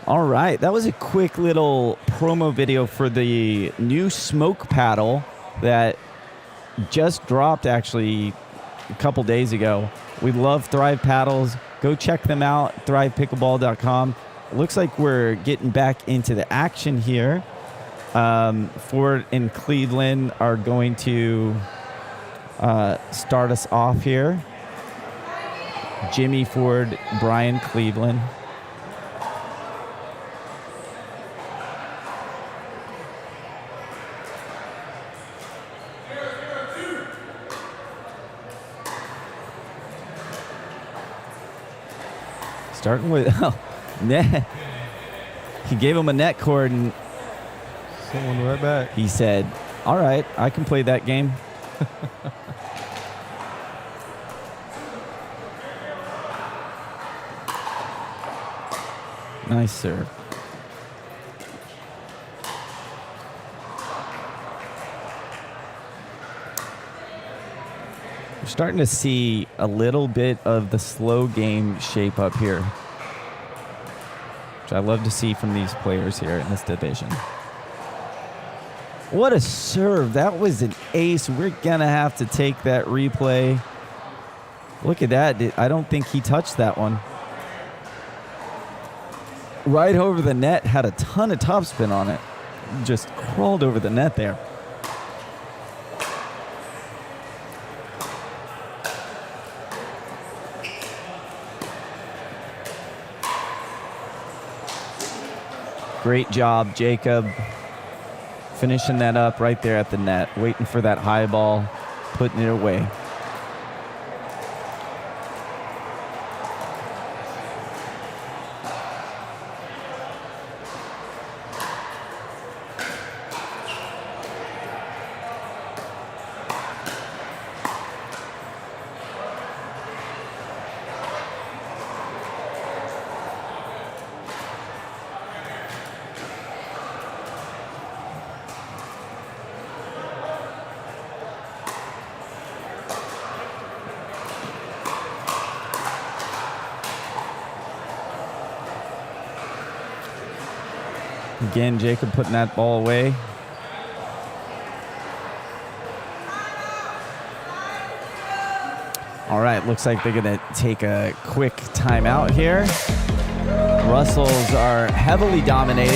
All right, that was a quick little promo video for the new smoke paddle that just dropped actually a couple days ago. We love Thrive paddles. Go check them out, thrivepickleball.com. It looks like we're getting back into the action here. Ford and Cleveland are going to start us off here. Jimmy Ford, Brian Cleveland. Starting with net. He gave him a net cord and Someone right back. he said, all right, I can play that game. Nice serve. We're starting to see a little bit of the slow game shape up here, which I love to see from these players here in this division. What a serve. That was an ace. We're going to have to take that replay. Look at that. I don't think he touched that one. Right over the net, had a ton of topspin on it. Just crawled over the net there. Great job, Jacob. Finishing that up right there at the net, waiting for that high ball, putting it away. Again, Jacob putting that ball away. All right, looks like they're going to take a quick timeout here. Russells are heavily dominating.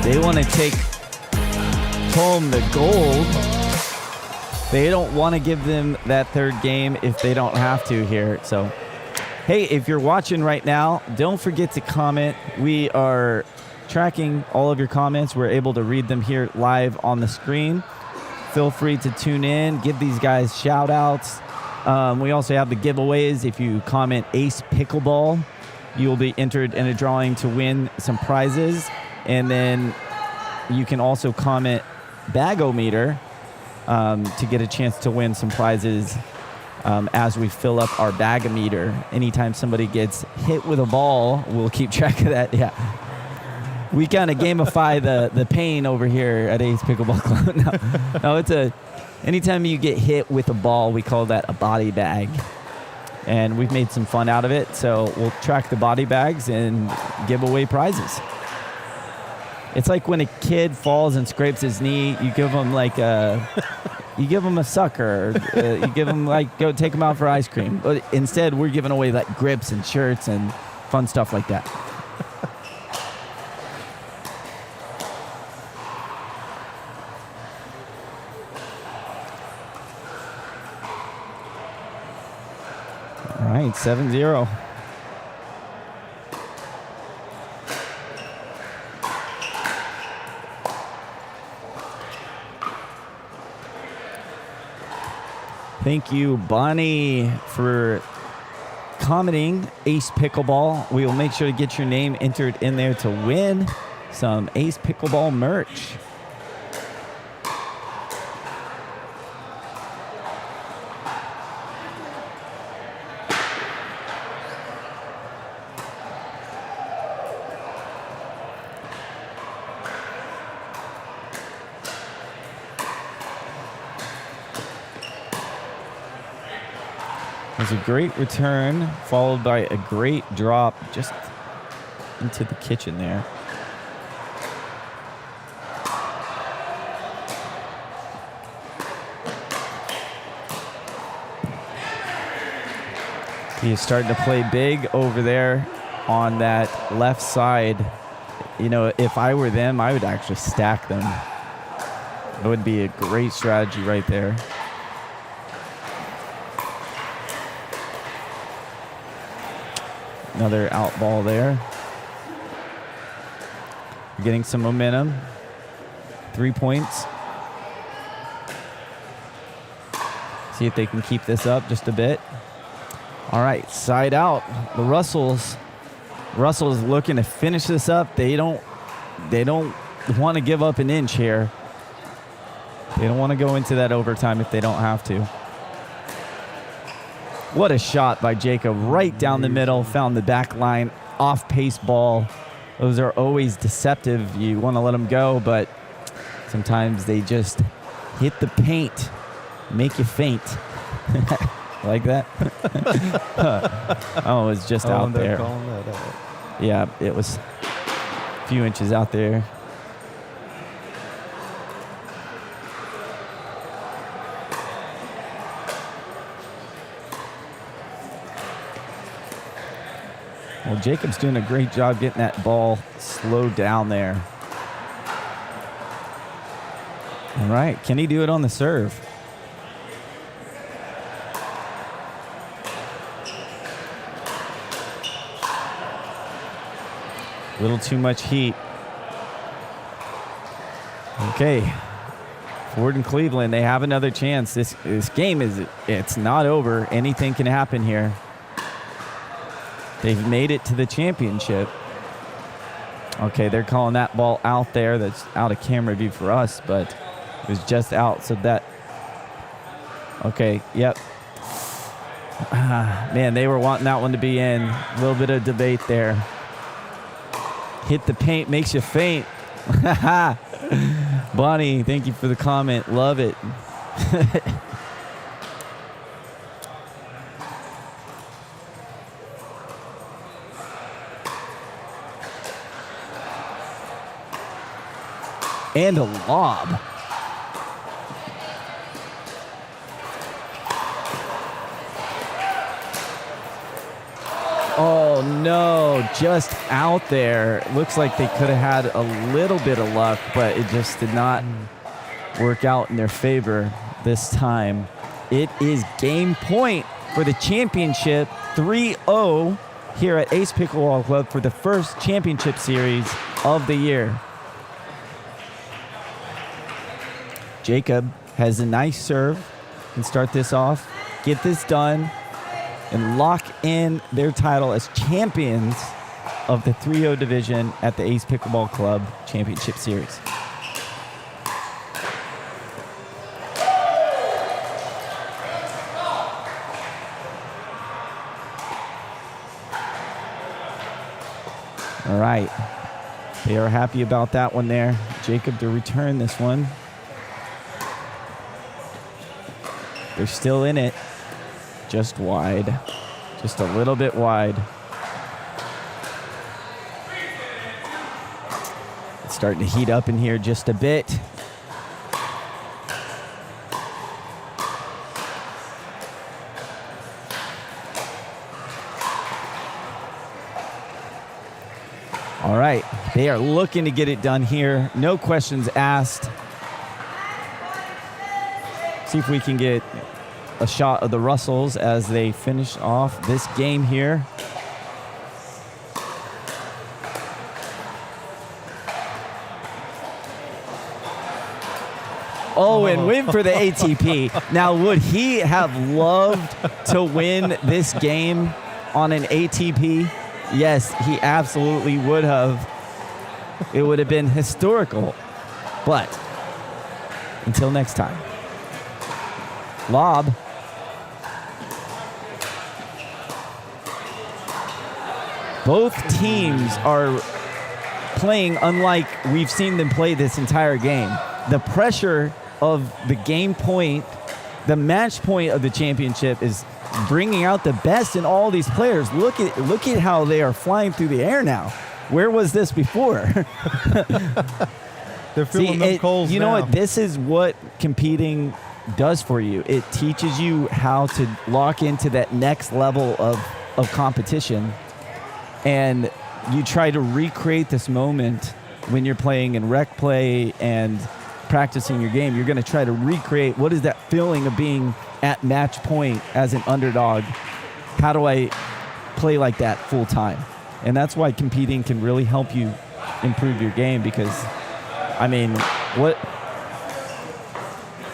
They want to take home the gold. They don't want to give them that third game if they don't have to here, so... Hey, if you're watching right now, don't forget to comment. We are tracking all of your comments. We're able to read them here live on the screen. Feel free to tune in, give these guys shout outs. We also have the giveaways. If you comment Ace Pickleball, you will be entered in a drawing to win some prizes. And then you can also comment Bagometer to get a chance to win some prizes. As we fill up our bag-o-meter. Anytime somebody gets hit with a ball, we'll keep track of that. Yeah. We kind of gamify the pain over here at Ace Pickleball Club. No, it's anytime you get hit with a ball, we call that a body bag. And we've made some fun out of it, so we'll track the body bags and give away prizes. It's like when a kid falls and scrapes his knee, you give him like a... You give them a sucker. You give them, go take them out for ice cream. But instead, we're giving away, grips and shirts and fun stuff like that. All right, 7-0. Thank you, Bonnie, for commenting Ace Pickleball. We will make sure to get your name entered in there to win some Ace Pickleball merch. A great return followed by a great drop just into the kitchen there. He is starting to play big over there on that left side. You know, if I were them, I would actually stack them. It would be a great strategy right there. Another out ball there. Getting some momentum. 3 points. See if they can keep this up just a bit. All right, side out. The Russells is looking to finish this up. They don't want to give up an inch here. They don't want to go into that overtime if they don't have to. What a shot by Jacob, right down the middle, found the back line, off-pace ball. Those are always deceptive. You want to let them go, but sometimes they just hit the paint, make you faint. Like that? Oh, it was just out there. Yeah, it was a few inches out there. Well, Jacob's doing a great job getting that ball slowed down there. All right, can he do it on the serve? A little too much heat. Okay, Ford and Cleveland, they have another chance. This game it's not over. Anything can happen here. They've made it to the championship. Okay, they're calling that ball out there. That's out of camera view for us, but it was just out. So that, okay, yep. Man, they were wanting that one to be in. A little bit of debate there. Hit the paint, makes you faint. Bonnie, thank you for the comment. Love it. And a lob. Oh no, just out there. Looks like they could have had a little bit of luck, but it just did not work out in their favor this time. It is game point for the championship, 3-0 here at Ace Pickleball Club for the first championship series of the year. Jacob has a nice serve, can start this off, get this done, and lock in their title as champions of the 3-0 division at the Ace Pickleball Club Championship Series. All right, they are happy about that one there. Jacob to return this one. They're still in it, just wide, just a little bit wide. It's starting to heat up in here just a bit. All right, they are looking to get it done here. No questions asked. See if we can get a shot of the Russells as they finish off this game here. Oh, and win for the ATP. Now, would he have loved to win this game on an ATP? Yes, he absolutely would have. It would have been historical. But until next time. Lob. Both teams are playing unlike we've seen them play this entire game. The pressure of the game point, the match point of the championship is bringing out the best in all these players. Look at how they are flying through the air now. Where was this before? They're feeling them coals. You know what? This is what competing does for you. It teaches you how to lock into that next level of competition, and you try to recreate this moment when you're playing in rec play and practicing your game. You're going to try to recreate what is that feeling of being at match point as an underdog. How do I play like that full time. And that's why competing can really help you improve your game because, I mean,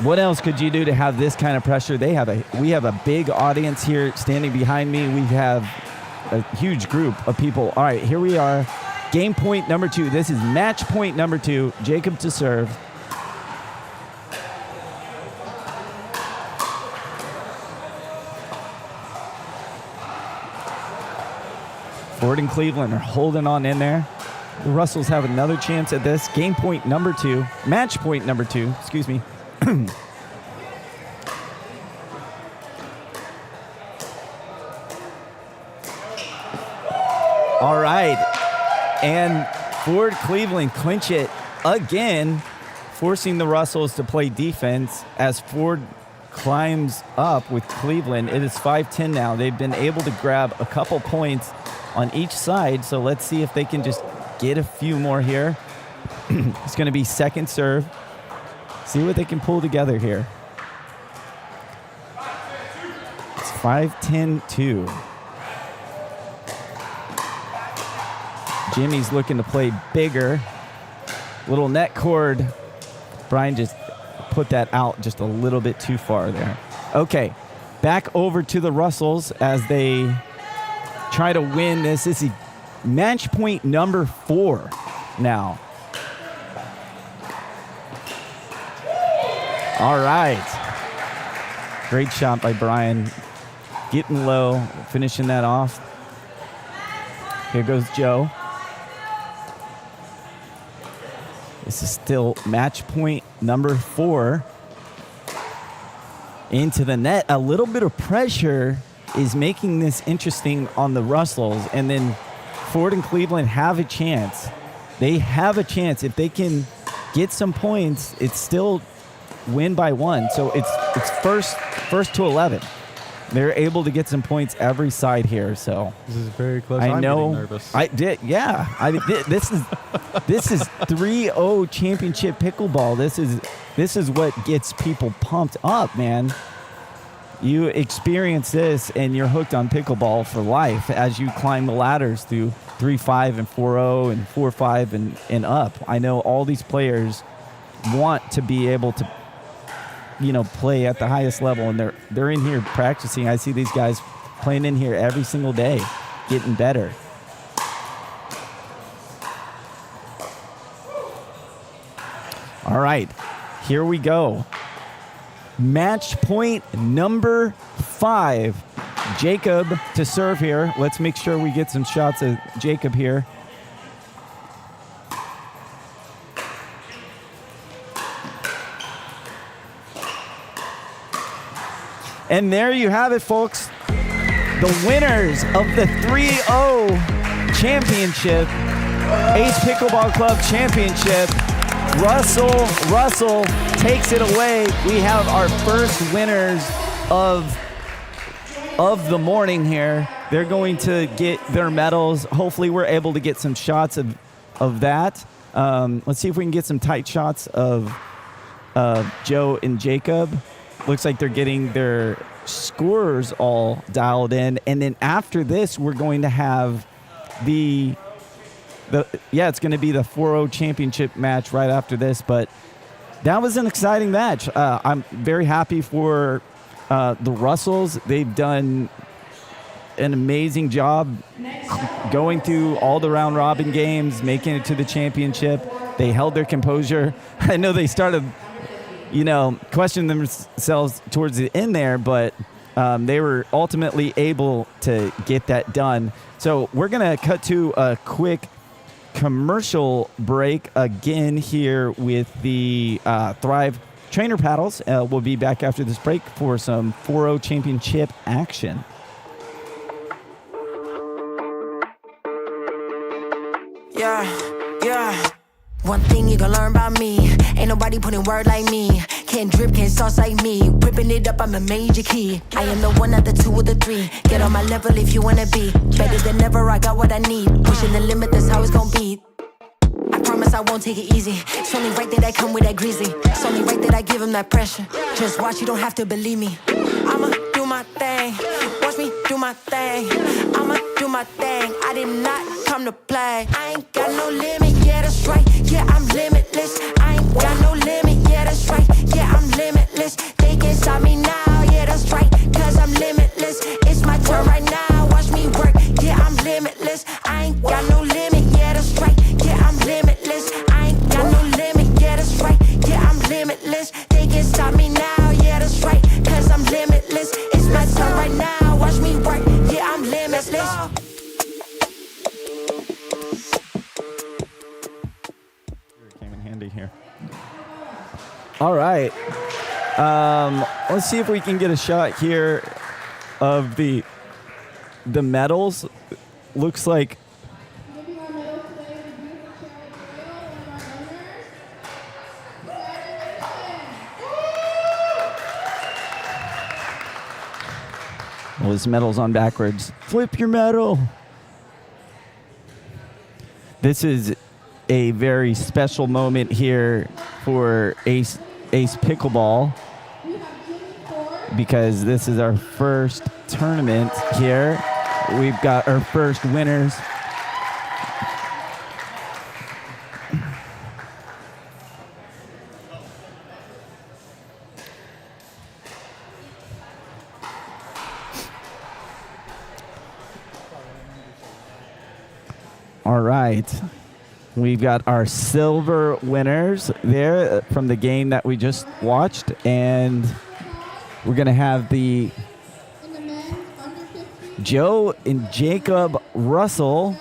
what else could you do to have this kind of pressure? We have a big audience here standing behind me. We have a huge group of people. All right, here we are. Game point number 2. This is match point number 2. Jacob to serve. Ford and Cleveland are holding on in there. The Russells have another chance at this. Game point number 2. Match point number 2. Excuse me. All right. And Ford Cleveland clinch it again, forcing the Russells to play defense as Ford climbs up with Cleveland. It is 5-10 now. They've been able to grab a couple points on each side, so let's see if they can just get a few more here. It's going to be second serve. See what they can pull together here. It's 5-10-2. Jimmy's looking to play bigger. Little net cord. Brian just put that out just a little bit too far there. Okay, back over to the Russells as they try to win this. This is match point number 4 now. All right. Great shot by Brian. Getting low, finishing that off. Here goes Joe. This is still match point number 4. Into the net. A little bit of pressure is making this interesting on the Russells. And then Ford and Cleveland have a chance. They have a chance. If they can get some points, it's still win by 1. So it's first to 11. They're able to get some points every side here. So this is very close. I know. I'm getting nervous. I did. Yeah. This is 3-0 championship pickleball. This is what gets people pumped up, man. You experience this and you're hooked on pickleball for life as you climb the ladders through 3-5 and 4-0 and 4-5 and up. I know all these players want to be able to, play at the highest level, and they're in here practicing. I see these guys playing in here every single day, getting better. All right, here we go. Match point number 5. Jacob to serve here. Let's make sure we get some shots of Jacob here. And there you have it, folks. The winners of the 3-0 championship, Ace Pickleball Club Championship. Russell takes it away. We have our first winners of the morning here. They're going to get their medals. Hopefully we're able to get some shots of that. Let's see if we can get some tight shots of Joe and Jacob. Looks like they're getting their scores all dialed in. And then after this, we're going to have it's going to be the 4-0 championship match right after this. But that was an exciting match. I'm very happy for the Russells. They've done an amazing job going through all the round robin games, making it to the championship. They held their composure. I know they started question themselves towards the end there, but they were ultimately able to get that done. So we're going to cut to a quick commercial break again here with the Thrive trainer paddles. We'll be back after this break for some 4-0 championship action. Yeah. One thing you gon' learn about me, ain't nobody putting word like me. Can't drip, can't sauce like me. Whipping it up, I'm a major key. I am the 1, not the 2 or the 3. Get on my level if you wanna be. Better than ever, I got what I need. Pushing the limit, that's how it's gon' be. I promise I won't take it easy. It's only right that I come with that greasy. It's only right that I give him that pressure. Just watch, you don't have to believe me. I'ma do my my thing. Watch me do my thing. I'ma do my thing. I did not come to play. I ain't got no limit, yeah, that's right. Yeah, I'm limitless. I ain't got no limit, yeah, that's right. Yeah, I'm limitless. They can stop me now, yeah, that's right. Cause I'm limitless. It's my turn right now. Watch me work, yeah, I'm limitless. I ain't got no limit, yeah, that's right. Yeah, I'm limitless. I ain't got no limit, yeah, that's right. Yeah, I'm limitless. They can stop me now, yeah, that's right. Cause I'm limitless. It's my turn right now. Watch me work, yeah, I'm limitless. Came in handy here. All right. Let's see if we can get a shot here of the medals. Looks like well, this medal's on backwards. Flip your medal. This is a very special moment here for Ace Pickleball because this is our first tournament here. We've got our first winners. All right. We've got our silver winners there from the game that we just watched, and we're going to have the Joe and Jacob Russell.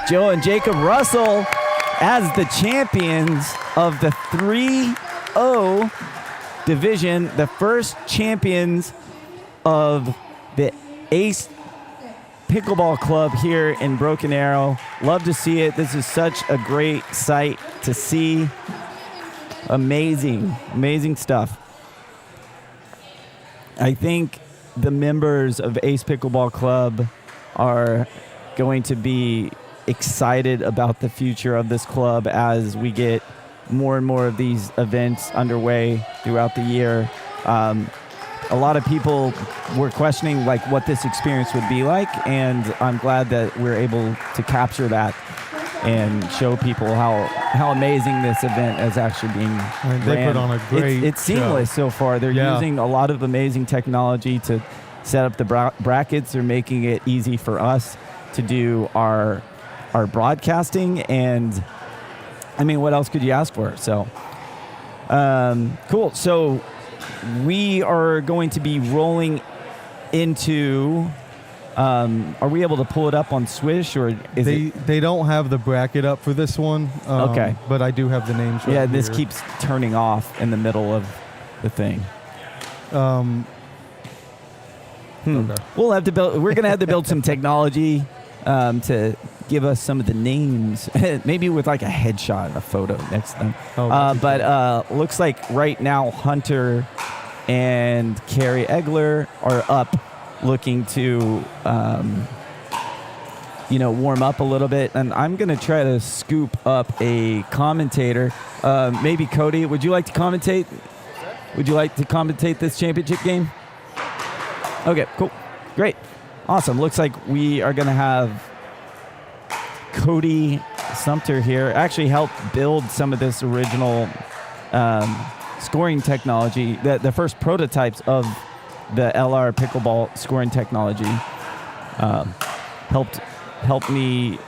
Joe and Jacob Russell as the champions of the 3-0 division, the first champions of the Ace Pickleball Club here in Broken Arrow. Love to see it. This is such a great sight to see. Amazing, amazing stuff. I think the members of Ace Pickleball Club are going to be excited about the future of this club as we get more and more of these events underway throughout the year. A lot of people were questioning like what this experience would be like, and I'm glad that we're able to capture that and show people how amazing this event is actually being They ran. put on a great It's seamless so far. They're using a lot of amazing technology to set up the brackets. They're making it easy for us to do our broadcasting, and I mean, what else could you ask for? So cool. So we are going to be rolling into. Are we able to pull it up on Swish, or is they don't have the bracket up for this one? Okay, but I do have the names. Right yeah, this here. keeps turning off in the middle of the thing. Okay. We'll have to build. We're gonna have to build some technology to give us some of the names, maybe with like a headshot, a photo next to them. But looks like right now Hunter and Carrie Egler are up, looking to warm up a little bit, and I'm gonna try to scoop up a commentator. Maybe Cody, would you like to commentate? Would you like to commentate this championship game? Okay, cool, great, awesome. Looks like we are gonna have Cody Sumter here actually help build some of this original scoring technology, the first prototypes of the Elare pickleball scoring technology. Helped me,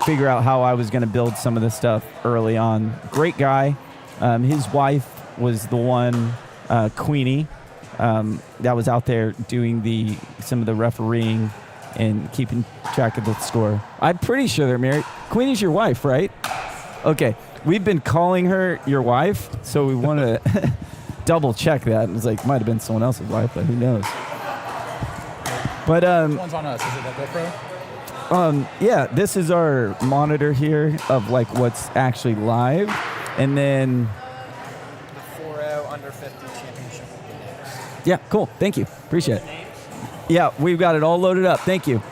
figure out how I was going to build some of this stuff early on. Great guy. His wife was the one, Queenie, that was out there doing some of the refereeing and keeping track of the score. I'm pretty sure they're married. Queenie's your wife, right? Okay. We've been calling her your wife, so we want to double check that. It was like, might have been someone else's wife, but who knows? But one's on us. Is it that GoPro? Yeah, this is our monitor here of like what's actually live, and then The 4-0 under 50 championship. yeah, cool. Thank you. Appreciate it. Yeah, we've got it all loaded up. Thank you.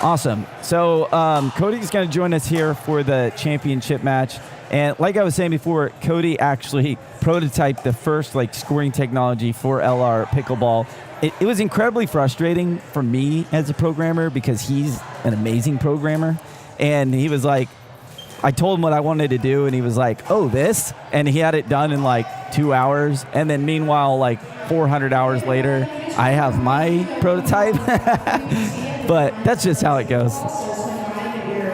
Awesome. So Cody's going to join us here for the championship match. And like I was saying before, Cody actually prototyped the first scoring technology for Elare pickleball. It was incredibly frustrating for me as a programmer because he's an amazing programmer. And he was like, I told him what I wanted to do, and he was like, oh, this? And he had it done in 2 hours. And then meanwhile, 400 hours later, I have my prototype. But that's just how it goes.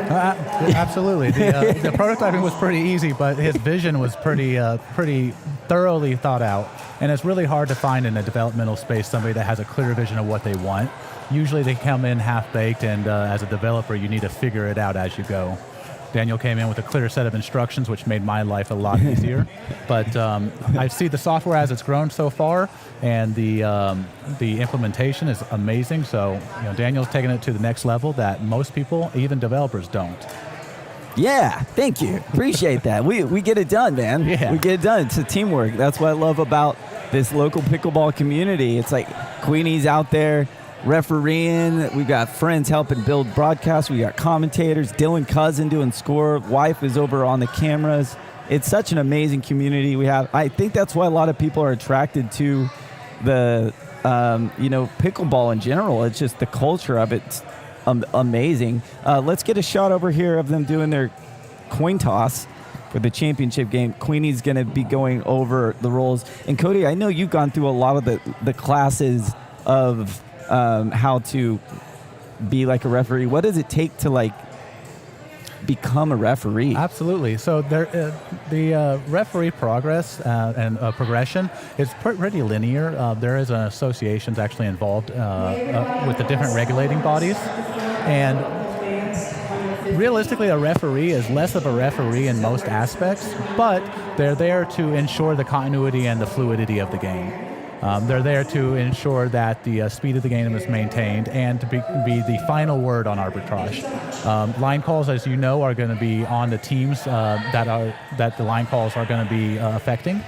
Absolutely. The prototyping was pretty easy, but his vision was pretty thoroughly thought out. And it's really hard to find in a developmental space somebody that has a clear vision of what they want. Usually they come in half-baked, and as a developer, you need to figure it out as you go. Daniel came in with a clear set of instructions, which made my life a lot easier. But I see the software as it's grown so far, and the implementation is amazing. So Daniel's taking it to the next level that most people, even developers, don't. Yeah, thank you. Appreciate that. We get it done, man. Yeah. We get it done. It's a teamwork. That's what I love about this local pickleball community. It's like Queenie's out there refereeing. We've got friends helping build broadcasts. We got commentators. Dylan Cousin doing score. Wife is over on the cameras. It's such an amazing community we have. I think that's why a lot of people are attracted to the pickleball in general. It's just the culture of it's amazing. Let's get a shot over here of them doing their coin toss for the championship game. Queenie's going to be going over the rules. And Cody, I know you've gone through a lot of the classes of how to be like a referee. What does it take to become a referee? Absolutely. So the referee progress and progression is pretty linear. There is an associations actually involved with the different regulating bodies, and realistically, a referee is less of a referee in most aspects, but they're there to ensure the continuity and the fluidity of the game. They're there to ensure that the speed of the game is maintained and to be the final word on arbitrage. Line calls, as you know, are going to be on the teams that the line calls are going to be affecting,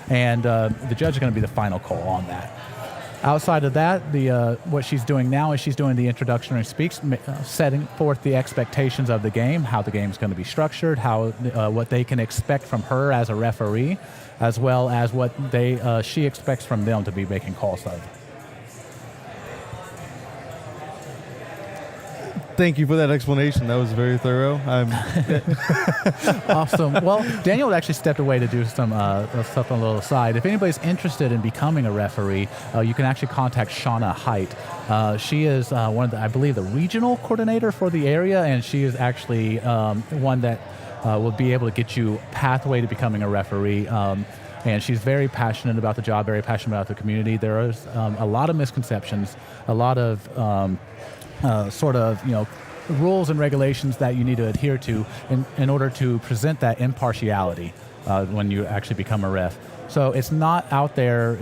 and the judge is going to be the final call on that. Outside of that, what she's doing now is she's doing the introductionary speaks, setting forth the expectations of the game, how the game's going to be structured, what they can expect from her as a referee, as well as what she expects from them to be making calls of. Thank you for that explanation. That was very thorough. Awesome. Well, Daniel actually stepped away to do some stuff on the little side. If anybody's interested in becoming a referee, you can actually contact Shauna Height. She is one of I believe, the regional coordinator for the area, and she is actually one that will be able to get you pathway to becoming a referee. And she's very passionate about the job, very passionate about the community. There is a lot of misconceptions, a lot of rules and regulations that you need to adhere to in order to present that impartiality when you actually become a ref. So it's not out there,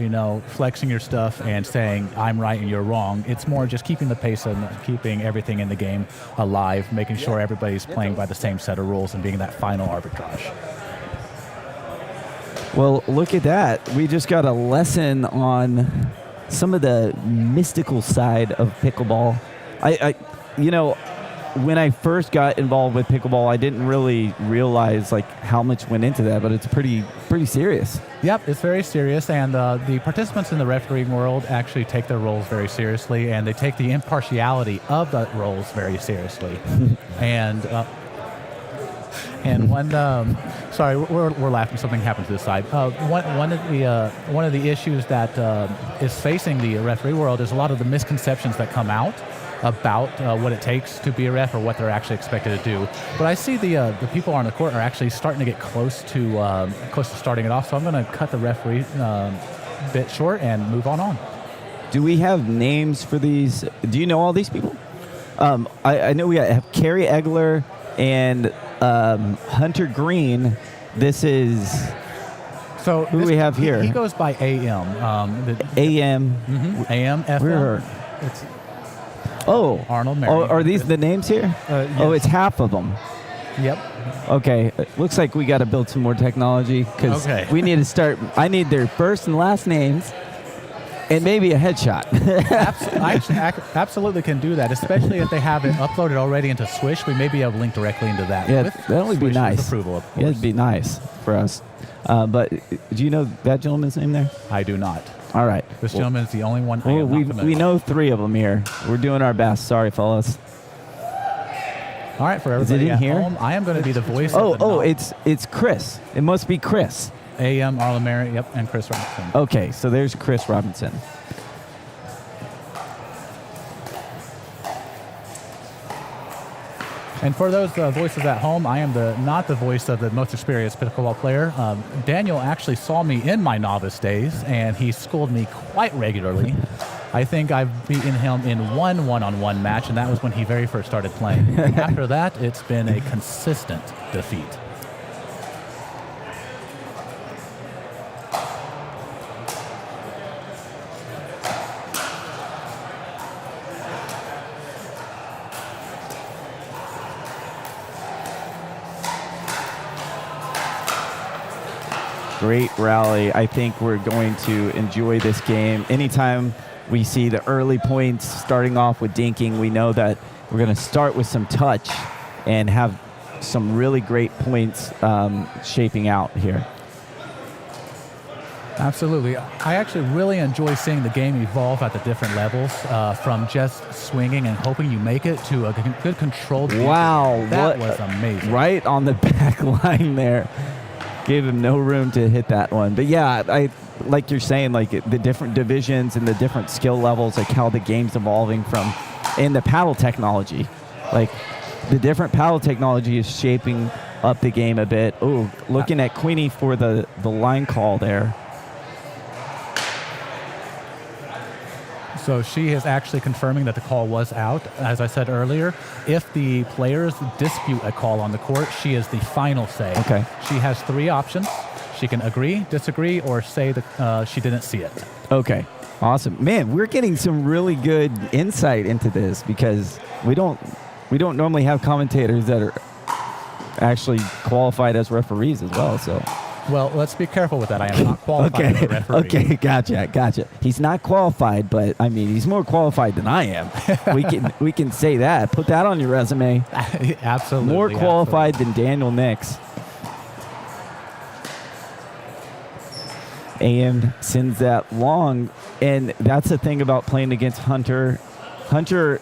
flexing your stuff and saying, I'm right and you're wrong. It's more just keeping the pace and keeping everything in the game alive, making sure everybody's playing by the same set of rules and being that final arbitrage. Well, look at that. We just got a lesson on some of the mystical side of pickleball. When I first got involved with pickleball, I didn't really realize how much went into that, but it's pretty serious. Yep, it's very serious, and the participants in the refereeing world actually take their roles very seriously, and they take the impartiality of the roles very seriously. And one, sorry, we're laughing. Something happened to this side. One of the issues that is facing the referee world is a lot of the misconceptions that come out about what it takes to be a ref or what they're actually expected to do. But I see the people on the court are actually starting to get close to starting it off. So I'm going to cut the referee bit short and move on. Do we have names for these? Do you know all these people? I know we have Carrie Egler and Hunter Green. This is who do we have here? He goes by AM. AM. Mm-hmm. AM, FM. Arnold Mary. Oh, are these the names here? Yes. Oh, it's half of them. Yep. Okay. Looks like we got to build some more technology because we need to start. I need their first and last names And maybe a headshot. I absolutely can do that, especially if they have it uploaded already into Swish. We may be able to link directly into that. Yeah, with that would be Swish's nice. approval, of course. Yeah, it'd be nice for us. But do you know that gentleman's name there? I do not. All right. This gentleman is the only one I am not familiar we with. know 3 of them here. We're doing our best. Sorry, fellas. All right, for Is it everybody in at here? home, I am going to be the voice Oh, of the it's Chris. It must be Chris. A.M. Arlamary, yep, and Chris Robinson. Okay, so there's Chris Robinson. And for those voices at home, I am not the voice of the most experienced pickleball player. Daniel actually saw me in my novice days, and he schooled me quite regularly. I think I've beaten him in one one-on-one match, and that was when he very first started playing. After that, it's been a consistent defeat. Great rally. I think we're going to enjoy this game. Anytime we see the early points starting off with dinking, we know that we're going to start with some touch and have some really great points shaping out here. Absolutely. I actually really enjoy seeing the game evolve at the different levels, from just swinging and hoping you make it to a good controlled. Wow. That was amazing. Right on the back line there. Gave him no room to hit that one. But yeah, I like you're saying, like the different divisions and the different skill levels, like how the game's evolving from, and the paddle technology. Like the different paddle technology is shaping up the game a bit. Oh, looking at Queenie for the line call there. So she is actually confirming that the call was out. As I said earlier, if the players dispute a call on the court, she is the final say. Okay. She has 3 options. She can agree, disagree, or say that she didn't see it. Okay. Awesome. Man, we're getting some really good insight into this because we don't normally have commentators that are actually qualified as referees as well, so. Well, let's be careful with that. I am not qualified as a referee. Okay, gotcha. He's not qualified, but I mean, he's more qualified than I am. we can say that. Put that on your resume. Absolutely. More qualified than Daniel Nix. AM sends that long, and that's the thing about playing against Hunter. Hunter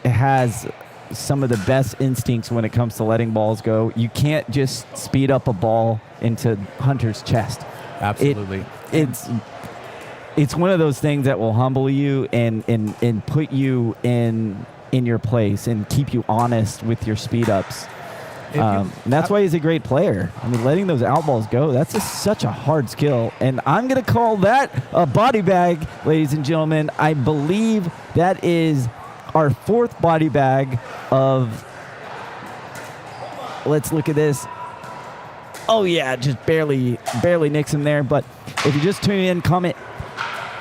has some of the best instincts when it comes to letting balls go. You can't just speed up a ball into Hunter's chest. Absolutely. It's one of those things that will humble you and put you in your place and keep you honest with your speed ups. And that's why he's a great player. I mean, letting those out balls go, that's just such a hard skill. And I'm going to call that a body bag, ladies and gentlemen. I believe that is our 4th body bag of, let's look at this. Oh yeah, just barely nicks him there. But if you just tune in, comment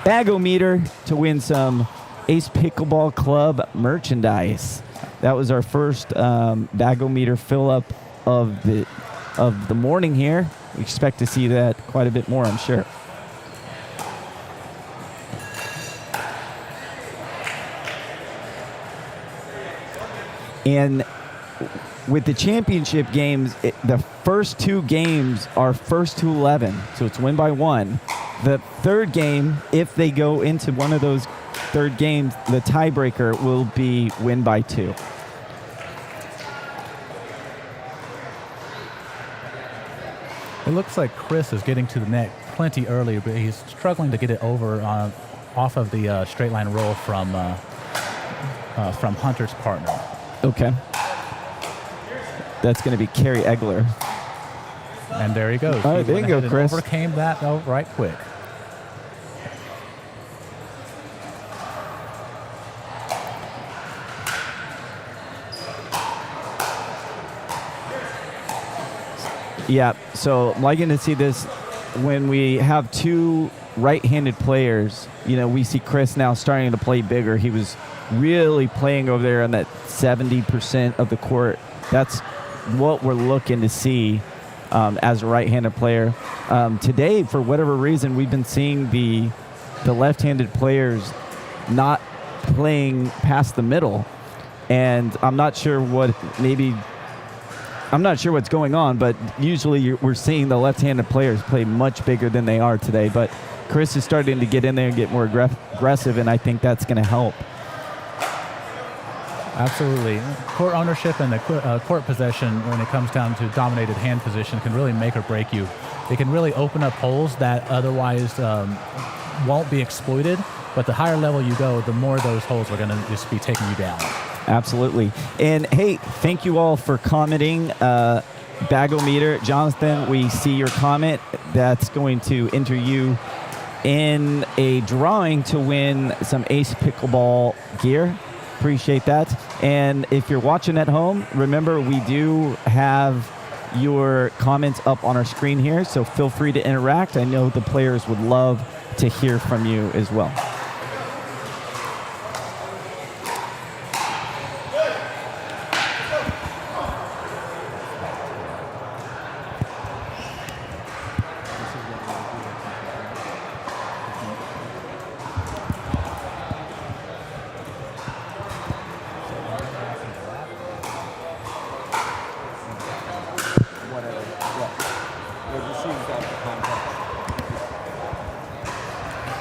Bagometer to win some Ace Pickleball Club merchandise. That was our first Bagometer fill up of the morning here. We expect to see that quite a bit more, I'm sure. And with the championship games, the first 2 games are first to 11, so it's win by 1. The 3rd game, if they go into one of those 3rd games, the tiebreaker will be win by 2. It looks like Chris is getting to the net plenty early, but he's struggling to get it over off of the straight line roll from Hunter's partner. Okay. That's going to be Carrie Egler. And there he goes. All right, there you go, Chris. Overcame that right quick. Yeah, so I'm liking to see this when we have 2 right-handed players. You know, we see Chris now starting to play bigger. He was really playing over there on that 70% of the court. That's what we're looking to see as a right-handed player. Today, for whatever reason, we've been seeing the the left-handed players not playing past the middle, and I'm not sure what's going on, but usually we're seeing the left-handed players play much bigger than they are today. But Chris is starting to get in there and get more aggressive, and I think that's going to help. Absolutely. Court ownership and the court possession, when it comes down to dominated hand position, can really make or break you. They can really open up holes that otherwise won't be exploited, but the higher level you go, the more those holes are going to just be taking you down. Absolutely. And hey, thank you all for commenting. Bagometer, Jonathan, we see your comment. That's going to enter you in a drawing to win some Ace Pickleball gear. Appreciate that. And if you're watching at home, remember we do have your comments up on our screen here, so feel free to interact. I know the players would love to hear from you as well.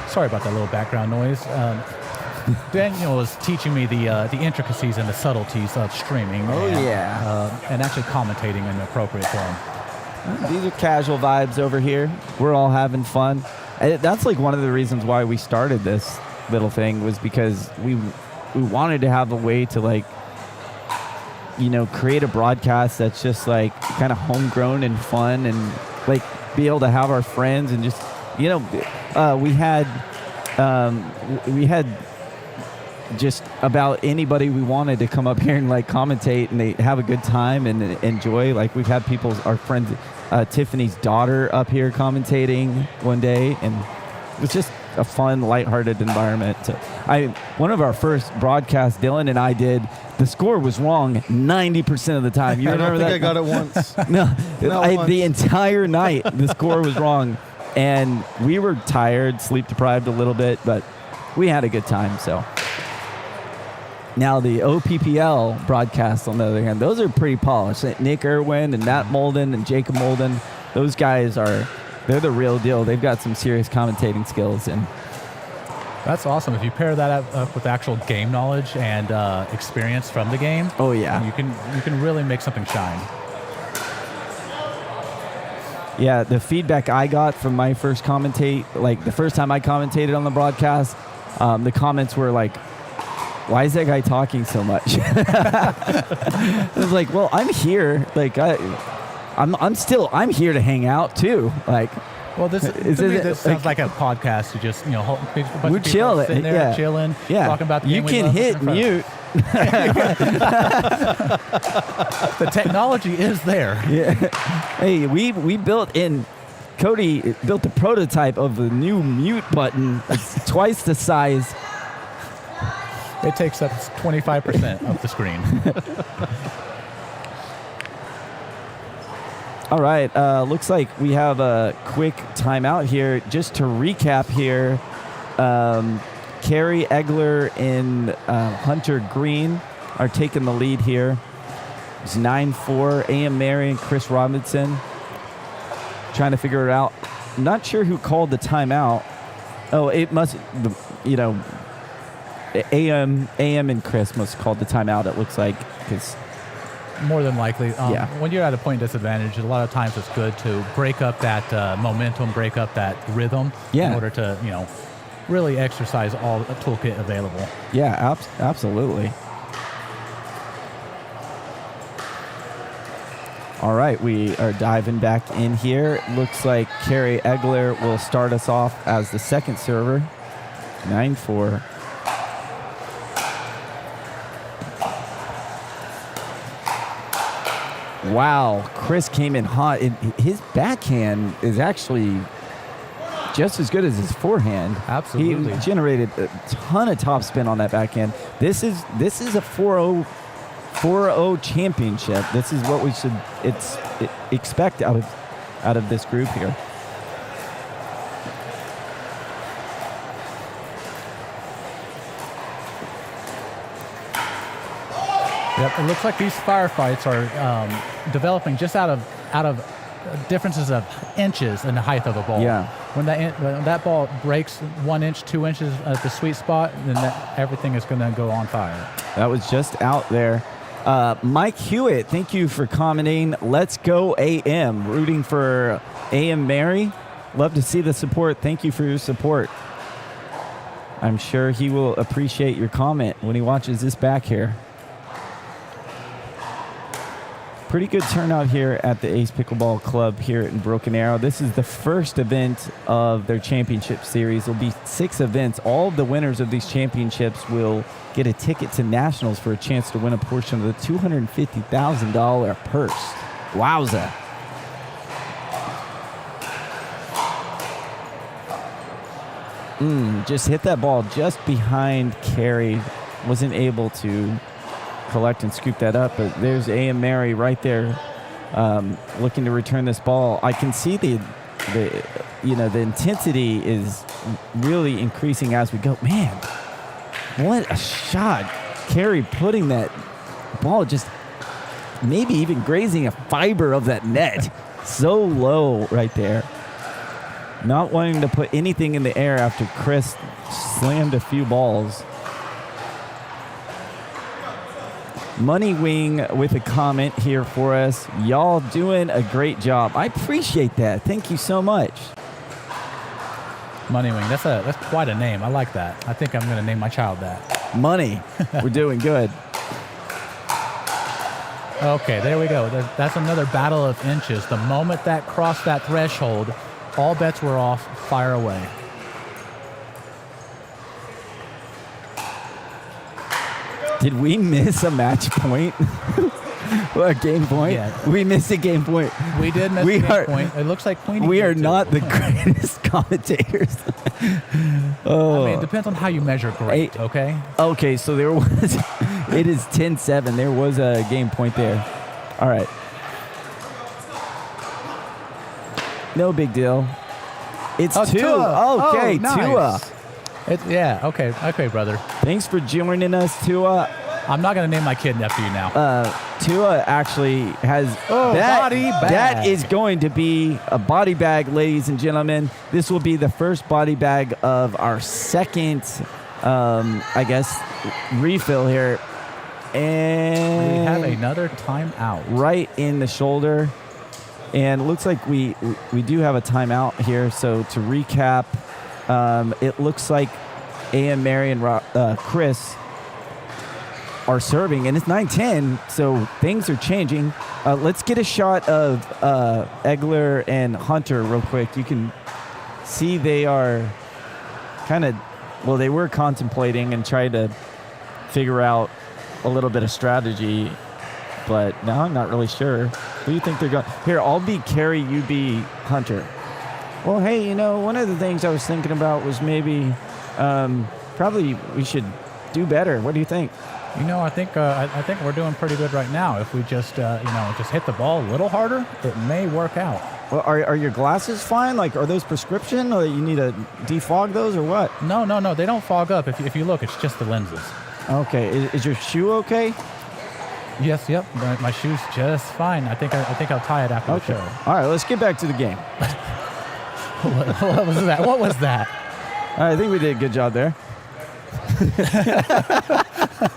Sorry about that little background noise. Daniel was teaching me the intricacies and the subtleties of streaming. And actually commentating in the appropriate form. These are casual vibes over here. We're all having fun. That's like one of the reasons why we started this little thing, was because we wanted to have a way to, like, you know, create a broadcast that's just like kind of homegrown and fun, and like be able to have our friends and just, you know, we had just about anybody we wanted to come up here and like commentate, and they have a good time and enjoy. Like, we've had our friends, Tiffany's daughter up here commentating one day, and it was just a fun, lighthearted environment. One of our first broadcasts, Dylan and I did, the score was wrong 90% of the time. You remember that? I got it once. No, the entire night the score was wrong. And we were tired, sleep deprived a little bit, but we had a good time. So now the OPPL broadcasts, on the other hand, those are pretty polished. Nick Irwin and Matt Molden and Jacob Molden, those guys they're the real deal. They've got some serious commentating skills. And that's awesome. If you pair that up with actual game knowledge and experience from the game, oh yeah, you can really make something shine. Yeah, the feedback I got from my first the first time I commentated on the broadcast, the comments were like, why is that guy talking so much? I was like, well, I'm here. Like, I'm here to hang out too. Like, well, this sounds like a podcast. You just, we're chilling, sitting there, chilling, talking about the game. You can hit mute. The technology is there. Yeah. Hey, we built Cody built the prototype of the new mute button. It's twice the size. It takes up 25% of the screen. All right. Looks like we have a quick timeout here. Just to recap here, Carrie Egler and Hunter Green are taking the lead here. It's 9-4. A.M. Mary and Chris Robinson trying to figure it out. I'm not sure who called the timeout. Oh, it must, A.M. and Chris must have called the timeout, it looks like, because more than likely. When you're at a point disadvantage, a lot of times it's good to break up that momentum, break up that rhythm in order to, really exercise all the toolkit available. Yeah, absolutely. All right, we are diving back in here. Looks like Carrie Egler will start us off as the second server. 9-4. Wow, Chris came in hot. His backhand is actually just as good as his forehand. Absolutely. He generated a ton of topspin on that backhand. This is a 4-0 championship. This is what we should expect out of this group here. Yep, it looks like these firefights are developing just out of differences of inches in the height of a ball. Yeah. When that ball breaks 1 inch, 2 inches at the sweet spot, then everything is going to go on fire. That was just out there. Mike Hewitt, thank you for commenting. Let's go AM. Rooting for AM Mary. Love to see the support. Thank you for your support. I'm sure he will appreciate your comment when he watches this back here. Pretty good turnout here at the Ace Pickleball Club here in Broken Arrow. This is the first event of their championship series. There'll be 6 events. All of the winners of these championships will get a ticket to nationals for a chance to win a portion of the $250,000 purse. Wowza. Just hit that ball just behind Carey. Wasn't able to collect and scoop that up, but there's A.M. Mary right there looking to return this ball. I can see the intensity is really increasing as we go. Man, what a shot. Carey putting that ball just maybe even grazing a fiber of that net. So low right there. Not wanting to put anything in the air after Chris slammed a few balls. Money Wing with a comment here for us. Y'all doing a great job. I appreciate that. Thank you so much. Money Wing, that's quite a name. I like that. I think I'm going to name my child that. Money. We're doing good. Okay, there we go. That's another battle of inches. The moment that crossed that threshold, all bets were off. Fire away. Did we miss a match point? Or a game point? Yeah. We missed a game point. We did miss a game point. It looks like Queenie. We are did not too. the greatest commentators. I mean, it depends on how you measure great, okay? Okay, so there was, it is 10-7. There was a game point there. All right. No big deal. It's two. Tua. Okay, Nice. Tua. Okay, brother. Thanks for joining us, Tua. I'm not going to name my kid after you now. Tua actually has body bag. That is going to be a body bag, ladies and gentlemen. This will be the first body bag of our second, refill here. And we have another timeout. Right in the shoulder. And it looks like we do have a timeout here. So to recap, it looks like A.M. Mary and Chris are serving, and it's 9-10, so things are changing. Let's get a shot of Egler and Hunter real quick. You can see they are they were contemplating and trying to figure out a little bit of strategy, but now I'm not really sure. Who do you think they're going? Here, I'll be Carey, you be Hunter. Well, hey, one of the things I was thinking about was maybe probably we should do better. What do you think? I think we're doing pretty good right now. If we just just hit the ball a little harder, it may work out. Well, are your glasses fine? Like, are those prescription, or you need to defog those, or what? No, they don't fog up. If you look, it's just the lenses. Okay, is your shoe okay? Yes, yep. My shoe's just fine. I think I'll tie it after the show. All right, let's get back to the game. What was that? What was that? I think we did a good job there.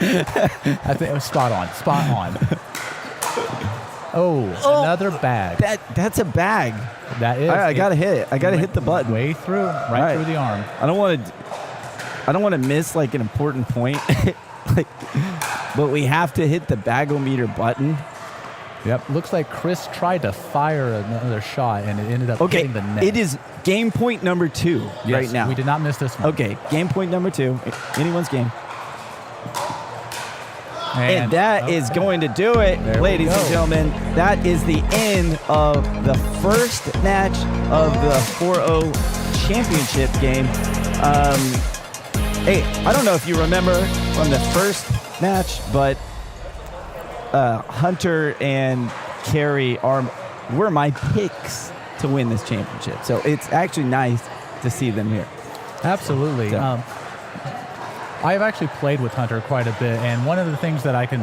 I think it was spot on. Another bag. That's a bag. That is. I gotta hit it. I gotta hit the button. Way through, right through the arm. I don't want to miss like an important point. But we have to hit the bagometer button. Yep. Looks like Chris tried to fire another shot, and it ended up hitting the net. It is game point number 2 right now. We did not miss this one. Okay, game point number 2. Anyone's game. And that is going to do it, ladies and gentlemen. That is the end of the first match of the 4-0 championship game. Hey, I don't know if you remember from the first match, but Hunter and Carey were my picks to win this championship. So it's actually nice to see them here. Absolutely. I've actually played with Hunter quite a bit, and one of the things that I can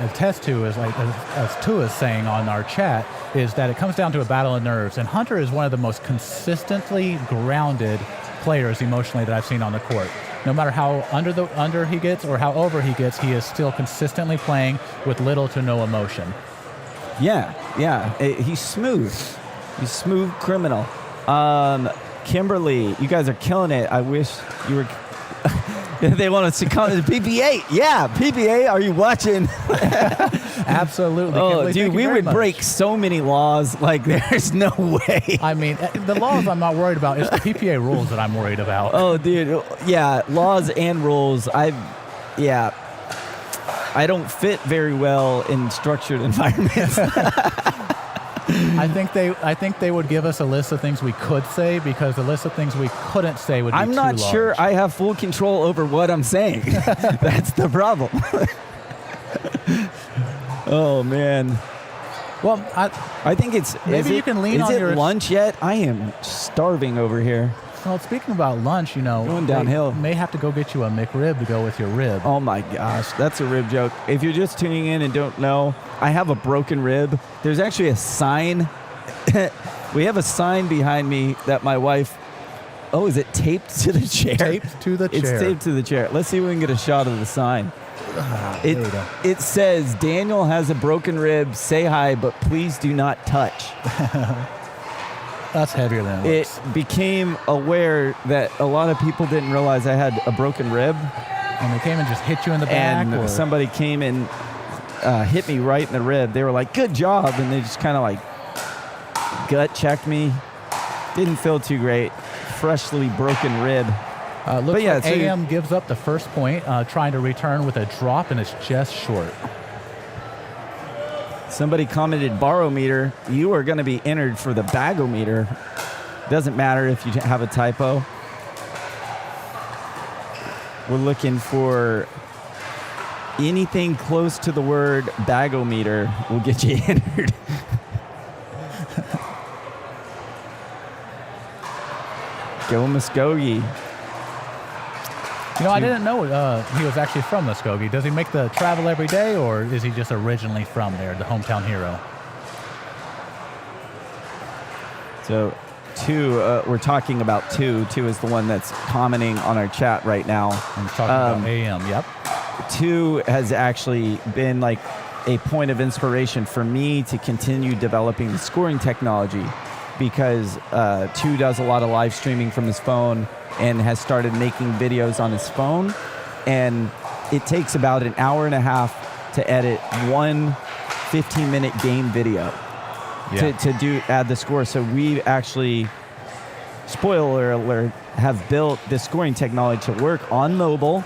attest to is, like as Tua is saying on our chat, is that it comes down to a battle of nerves. And Hunter is one of the most consistently grounded players emotionally that I've seen on the court. No matter how under he gets or how over he gets, he is still consistently playing with little to no emotion. Yeah. He's smooth. He's smooth criminal. Kimberly, you guys are killing it. I wish you were. They want us to come to PPA. Yeah, PPA, are you watching? Absolutely. Oh, Kimberly, dude, we would break so many laws. Like, there's no way. I mean, the laws I'm not worried about. It's the PPA rules that I'm worried about. Oh, dude. Yeah, laws and rules. I don't fit very well in structured environments. I think they would give us a list of things we could say, because the list of things we couldn't say would be too large. I'm not sure I have full control over what I'm saying. That's the problem. Oh, man. Well, I think it's... Maybe you can lean on your... Is it lunch yet? I am starving over here. Well, speaking about lunch, going downhill. May have to go get you a McRib to go with your rib. Oh my gosh, that's a rib joke. If you're just tuning in and don't know, I have a broken rib. There's actually a sign. We have a sign behind me that my wife... Oh, is it taped to the chair? Taped to the chair. It's taped to the chair. Let's see if we can get a shot of the sign. It says, Daniel has a broken rib. Say hi, but please do not touch. That's heavier than it looks. It became aware that a lot of people didn't realize I had a broken rib. And they came and just hit you in the back? And somebody came and hit me right in the rib. They were like, good job. And they just kind of like gut checked me. Didn't feel too great. Freshly broken rib. Looks like AM gives up the first point, trying to return with a drop, and it's just short. Somebody commented, barometer. You are going to be entered for the bagometer. Doesn't matter if you have a typo. We're looking for anything close to the word bagometer will get you entered. Go Muskogee. You know, I didn't know he was actually from Muskogee. Does he make the travel every day, or is he just originally from there, the hometown hero? So, we're talking about two. Two is the one that's commenting on our chat right now. I'm talking about AM, yep. Two has actually been like a point of inspiration for me to continue developing the scoring technology, because Two does a lot of live streaming from his phone and has started making videos on his phone, and it takes about an hour and a half to edit one 15-minute game video to add the score. So we actually, spoiler alert, have built the scoring technology to work on mobile,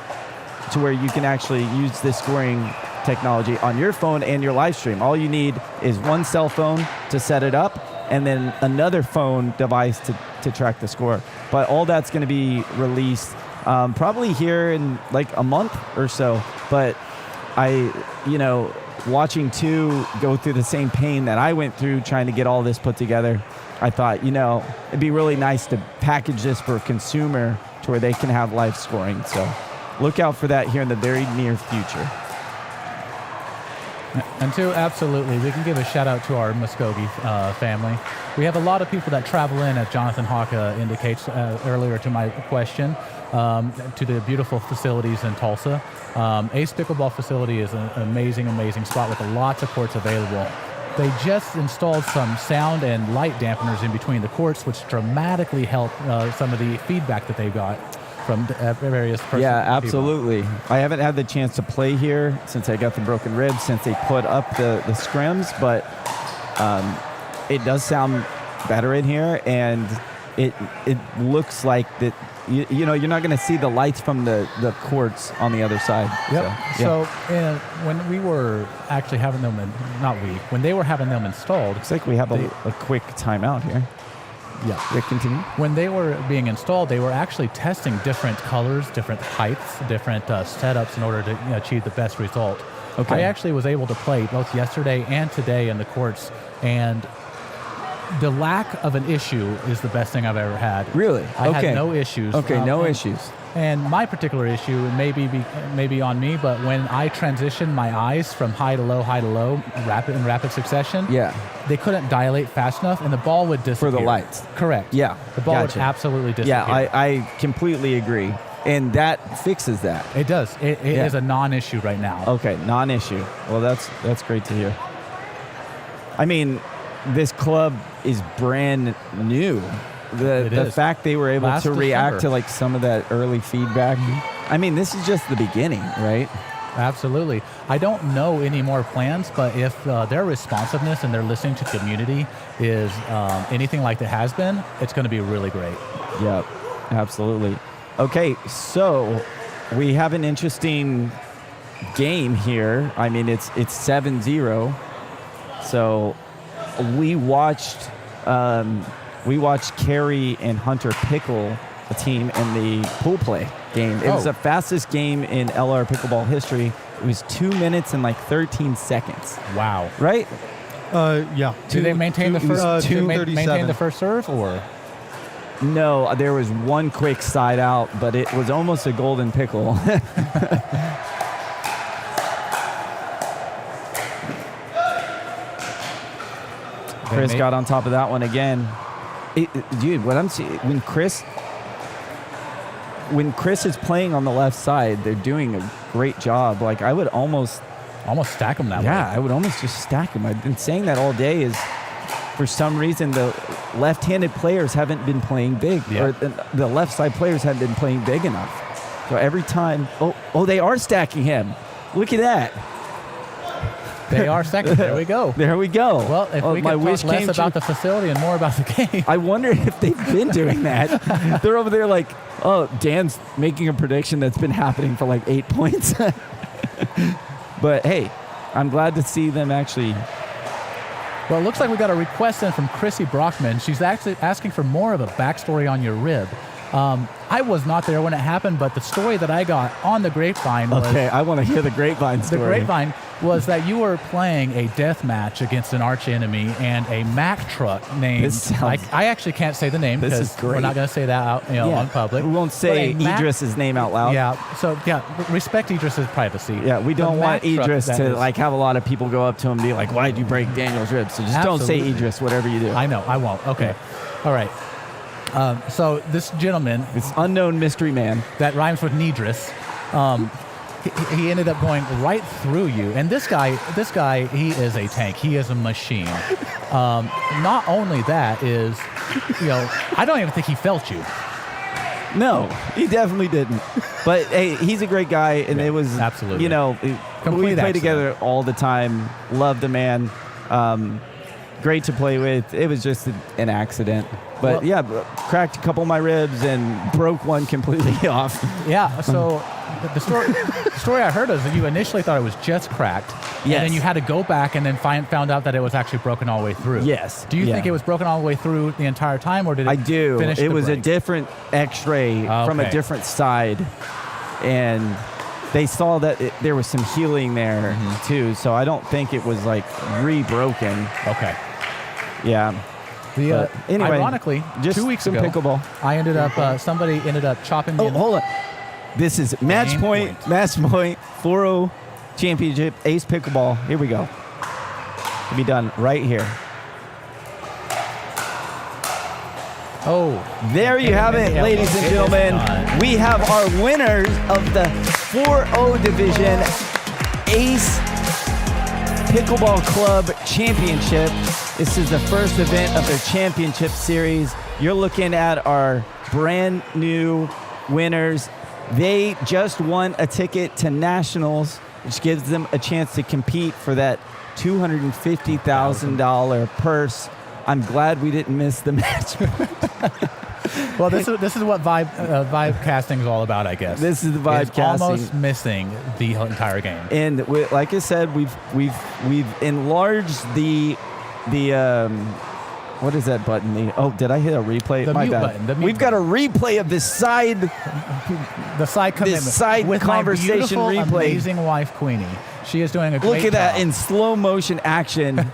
to where you can actually use this scoring technology on your phone and your live stream. All you need is one cell phone to set it up, and then another phone device to track the score. But all that's going to be released probably here in like a month or so. But watching Two go through the same pain that I went through trying to get all this put together, I thought, it'd be really nice to package this for a consumer to where they can have live scoring. So look out for that here in the very near future. And Two, absolutely, we can give a shout out to our Muskogee family. We have a lot of people that travel in, as Jonathan Hawk indicates earlier to my question, to the beautiful facilities in Tulsa. Ace Pickleball facility is an amazing, amazing spot with lots of courts available. They just installed some sound and light dampeners in between the courts, which dramatically help some of the feedback that they got from various persons. Yeah, absolutely. I haven't had the chance to play here since I got the broken rib, since they put up the scrims, but it does sound better in here, and it looks like that. You're not going to see the lights from the courts on the other side. Yep. So when we were actually having them, when they were having them installed. Looks like we have a quick timeout here. Yeah. Continue. When they were being installed, they were actually testing different colors, different heights, different setups in order to achieve the best result. Okay. I actually was able to play both yesterday and today in the courts, and the lack of an issue is the best thing I've ever had. Really? I had no issues. Okay, no issues. And my particular issue, and maybe on me, but when I transitioned my eyes from high to low, in rapid succession, they couldn't dilate fast enough, and the ball would disappear. For the lights. Correct. Yeah. The ball would absolutely disappear. Yeah, I completely agree. And that fixes that. It does. It is a non-issue right now. Okay, non-issue. Well, that's great to hear. I mean, this club is brand new. The fact they were able to react to like some of that early feedback. I mean, this is just the beginning, right? Absolutely. I don't know any more plans, but if their responsiveness and their listening to community is anything like it has been, it's going to be really great. Yep, absolutely. Okay, so we have an interesting game here. I mean, it's 7-0. So we watched Carrie and Hunter Pickle, a team, in the pool play game. It was the fastest game in Elare pickleball history. It was 2 minutes and like 13 seconds. Wow. Right? Yeah. Do they maintain the first? Maintain the first serve, or? No, there was one quick side out, but it was almost a golden pickle. Chris got on top of that one again. Dude, what I'm seeing, when Chris is playing on the left side, they're doing a great job. Like, I would almost stack them that way. Yeah, I would almost just stack them. I've been saying that all day. Is for some reason the left-handed players haven't been playing big, or the left side players haven't been playing big enough. So every time, they are stacking him. Look at that. They are second. There we go. There we go. Well, if we could talk less about the facility and more about the game. I wonder if they've been doing that. They're over there like, Dan's making a prediction that's been happening for like 8 points. But hey, I'm glad to see them actually. Well, it looks like we got a request in from Chrissy Brockman. She's actually asking for more of a backstory on your rib. I was not there when it happened, but the story that I got on the grapevine was... Okay, I want to hear the grapevine story. The grapevine was that you were playing a death match against an arch enemy, and a Mack truck named... I actually can't say the name because we're not going to say that out on public. We won't say Idris's name out loud. Yeah, so respect Idris's privacy. Yeah, we don't want Idris to like have a lot of people go up to him and be like, why did you break Daniel's ribs? So just don't say Idris, whatever you do. I know, I won't. Okay. All right. So this gentleman, this unknown mystery man that rhymes with Nidris, he ended up going right through you. And this guy, he is a tank. He is a machine. Not only that is, I don't even think he felt you. No, he definitely didn't. But hey, he's a great guy, and it was absolutely, we play together all the time. Love the man. Great to play with. It was just an accident. But cracked a couple of my ribs and broke one completely off. Yeah, so the story I heard is that you initially thought it was just cracked. And then you had to go back and then found out that it was actually broken all the way through. Yes. Do you think it was broken all the way through the entire time, or did it finish It was break? a different x-ray from a different side. And they saw that there was some healing there, too. So I don't think it was, like, re-broken. Okay. Yeah. Anyway, ironically, just 2 weeks ago, pickleball. Somebody ended up chopping me. Hold on. This is match point 4-0 championship Ace Pickleball. Here we go. To be done right here. Oh, there you have it, ladies and gentlemen. We have our winners of the 4-0 division Ace Pickleball Club Championship. This is the first event of their championship series. You're looking at our brand new winners. They just won a ticket to Nationals, which gives them a chance to compete for that $250,000 purse. I'm glad we didn't miss the match. Well, this is what vibe casting is all about, I guess. This is the vibe casting. Almost missing the entire game. And like I said, we've enlarged the what is that button? Did I hit a replay? The My mute bad. button. We've got a replay of this side The side commitment. This side with conversation my beautiful, replay. amazing wife, Queenie. She is doing a great Look at that job. in slow motion action.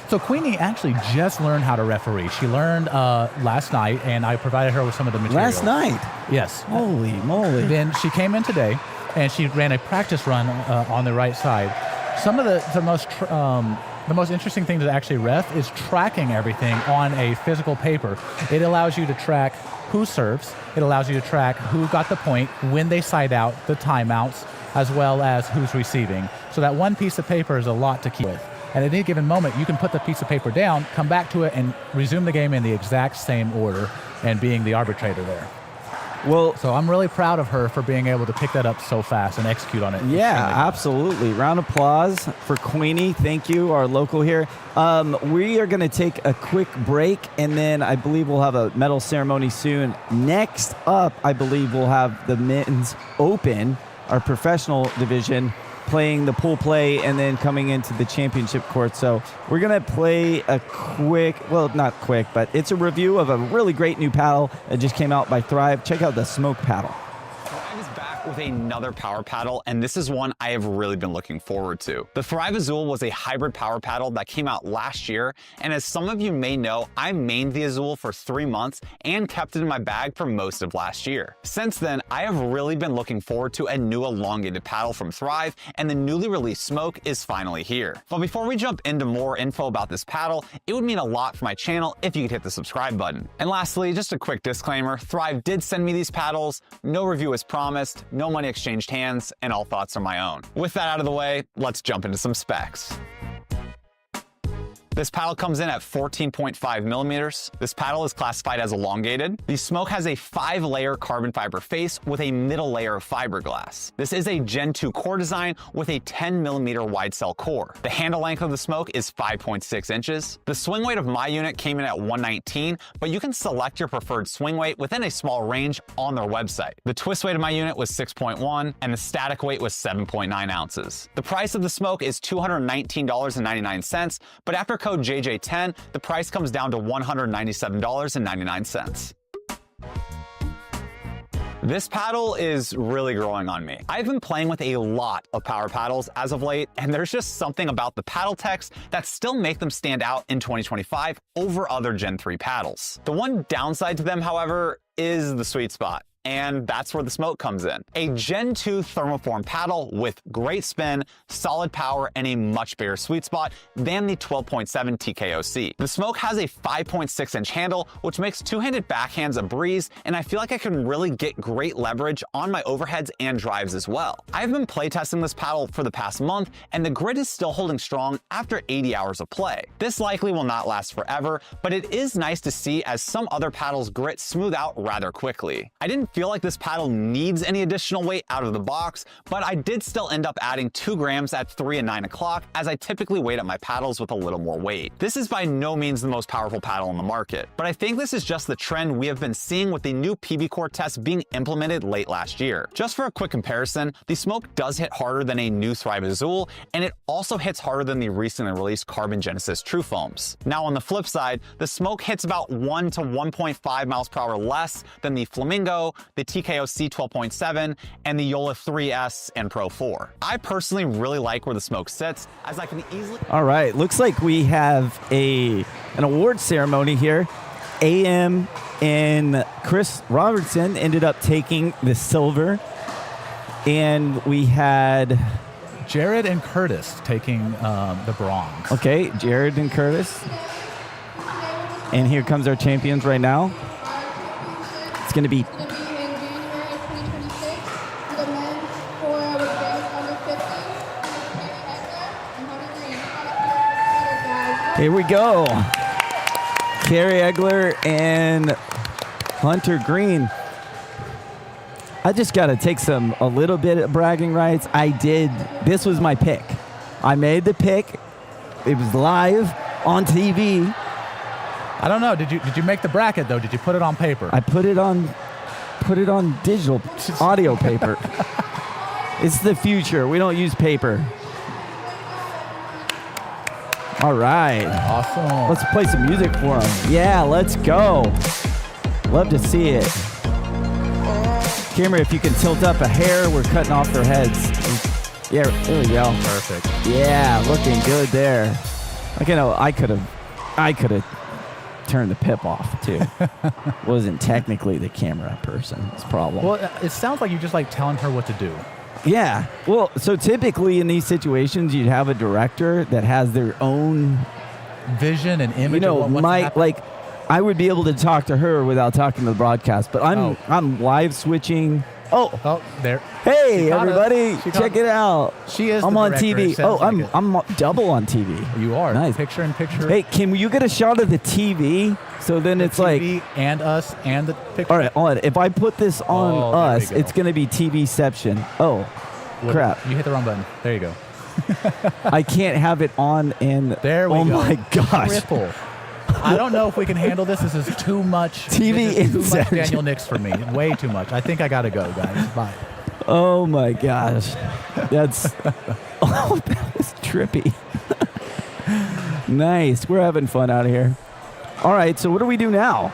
So Queenie actually just learned how to referee. She learned last night, and I provided her with some of the materials. Last night? Yes. Holy moly. Then she came in today, and she ran a practice run on the right side. Some of the most interesting thing to actually ref is tracking everything on a physical paper. It allows you to track who serves. It allows you to track who got the point, when they side out, the timeouts, as well as who's receiving. So that one piece of paper is a lot to keep with. And at any given moment, you can put the piece of paper down, come back to it, and resume the game in the exact same order and being the arbitrator there. Well, so I'm really proud of her for being able to pick that up so fast and execute on it. Yeah, absolutely. Round of applause for Queenie. Thank you, our local here. We are going to take a quick break, and then I believe we'll have a medal ceremony soon. Next up, I believe we'll have the Men's Open, our professional division, playing the pool play and then coming into the championship court. So we're going to play a quick, well, not quick, but it's a review of a really great new paddle that just came out by Thrive. Check out the Smoke paddle. Thrive is back with another power paddle, and this is one I have really been looking forward to. The Thrive Azul was a hybrid power paddle that came out last year, and as some of you may know, I mained the Azul for 3 months and kept it in my bag for most of last year. Since then, I have really been looking forward to a new elongated paddle from Thrive, and the newly released Smoke is finally here. But before we jump into more info about this paddle, it would mean a lot for my channel if you could hit the subscribe button. And lastly, just a quick disclaimer, Thrive did send me these paddles, no review as promised, no money exchanged hands, and all thoughts are my own. With that out of the way, let's jump into some specs. This paddle comes in at 14.5 millimeters. This paddle is classified as elongated. The Smoke has a 5-layer carbon fiber face with a middle layer of fiberglass. This is a Gen 2 core design with a 10 millimeter wide cell core. The handle length of the Smoke is 5.6 inches. The swing weight of my unit came in at 119, but you can select your preferred swing weight within a small range on their website. The twist weight of my unit was 6.1, and the static weight was 7.9 ounces. The price of the Smoke is $219.99, but after code JJ10, the price comes down to $197.99. This paddle is really growing on me. I've been playing with a lot of power paddles as of late, and there's just something about the paddle techs that still make them stand out in 2025 over other Gen 3 paddles. The one downside to them, however, is the sweet spot. And that's where the Smoke comes in. A Gen 2 thermoform paddle with great spin, solid power, and a much bigger sweet spot than the 12.7 TKOC. The Smoke has a 5.6-inch handle, which makes two-handed backhands a breeze, and I feel like I can really get great leverage on my overheads and drives as well. I've been playtesting this paddle for the past month, and the grit is still holding strong after 80 hours of play. This likely will not last forever, but it is nice to see as some other paddles' grit smooth out rather quickly. I didn't feel like this paddle needs any additional weight out of the box, but I did still end up adding 2 grams at 3 and 9 o'clock, as I typically weight up my paddles with a little more weight. This is by no means the most powerful paddle on the market, but I think this is just the trend we have been seeing with the new PB Core test being implemented late last year. Just for a quick comparison, the Smoke does hit harder than a new Thrive Azul, and it also hits harder than the recently released Carbon Genesis True Foams. Now on the flip side, the Smoke hits about 1 to 1.5 miles per hour less than the Flamingo, the TKOC 12.7, and the Yola 3S and Pro 4. I personally really like where the Smoke sits, as I can easily... All right, looks like we have an award ceremony here. AM and Chris Robertson ended up taking the silver, and we had Jared and Curtis taking the bronze. Okay, Jared and Curtis. And here comes our champions right now. It's going to be here we go. Carrie Egler and Hunter Green. I just got to take a little bit of bragging rights. This was my pick. I made the pick. It was live on TV. I don't know. Did you make the bracket though? Did you put it on paper? I put it on digital audio paper. It's the future. We don't use paper. All right. Awesome. Let's play some music for them. Yeah, let's go. Love to see it. Camera, if you can tilt up a hair, we're cutting off their heads. Yeah, there we go. Perfect. Yeah, looking good there. Like, you know, I could have turned the pip off too. Wasn't technically the camera person's problem. Well, it sounds like you just like telling her what to do. Yeah. Well, so typically in these situations, you'd have a director that has their own vision and image. You know, of what's like I would be able to talk to her without talking to the broadcast, but I'm live switching. Oh, there. Hey, everybody, check it out. She is. I'm the on director, TV. Oh, like I'm double on TV. You are. Nice. Picture in picture. Hey, can you get a shot of the TV? So then it's TV like and us and the picture. All right, hold on. If I put this on us, it's going to be TVception. Oh, crap. You hit the wrong button. There you go. I can't have it on and there we go. Oh my gosh. Triple. I don't know if we can handle this. This is too much. TV this is too much inception. Daniel Nix for me. Way too much. I think I got to go, guys. Bye. Oh my gosh. That's oh, that was trippy. Nice. We're having fun out here. All right, so what do we do now?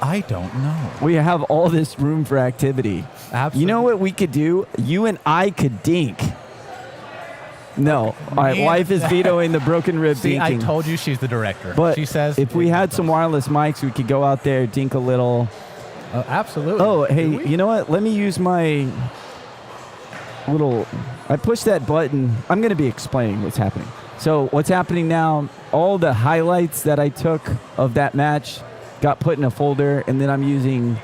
I don't know. We have all this room for activity. Absolutely. You know what we could do? You and I could dink. No. All right, wife is vetoing the broken rib See, dinking. I told you she's the director. But she says if we had some wireless mics, we could go out there, dink a little. Absolutely. Oh, hey, you know what? Let me use my little... I pushed that button. I'm going to be explaining what's happening. So what's happening now, all the highlights that I took of that match got put in a folder, and then I'm using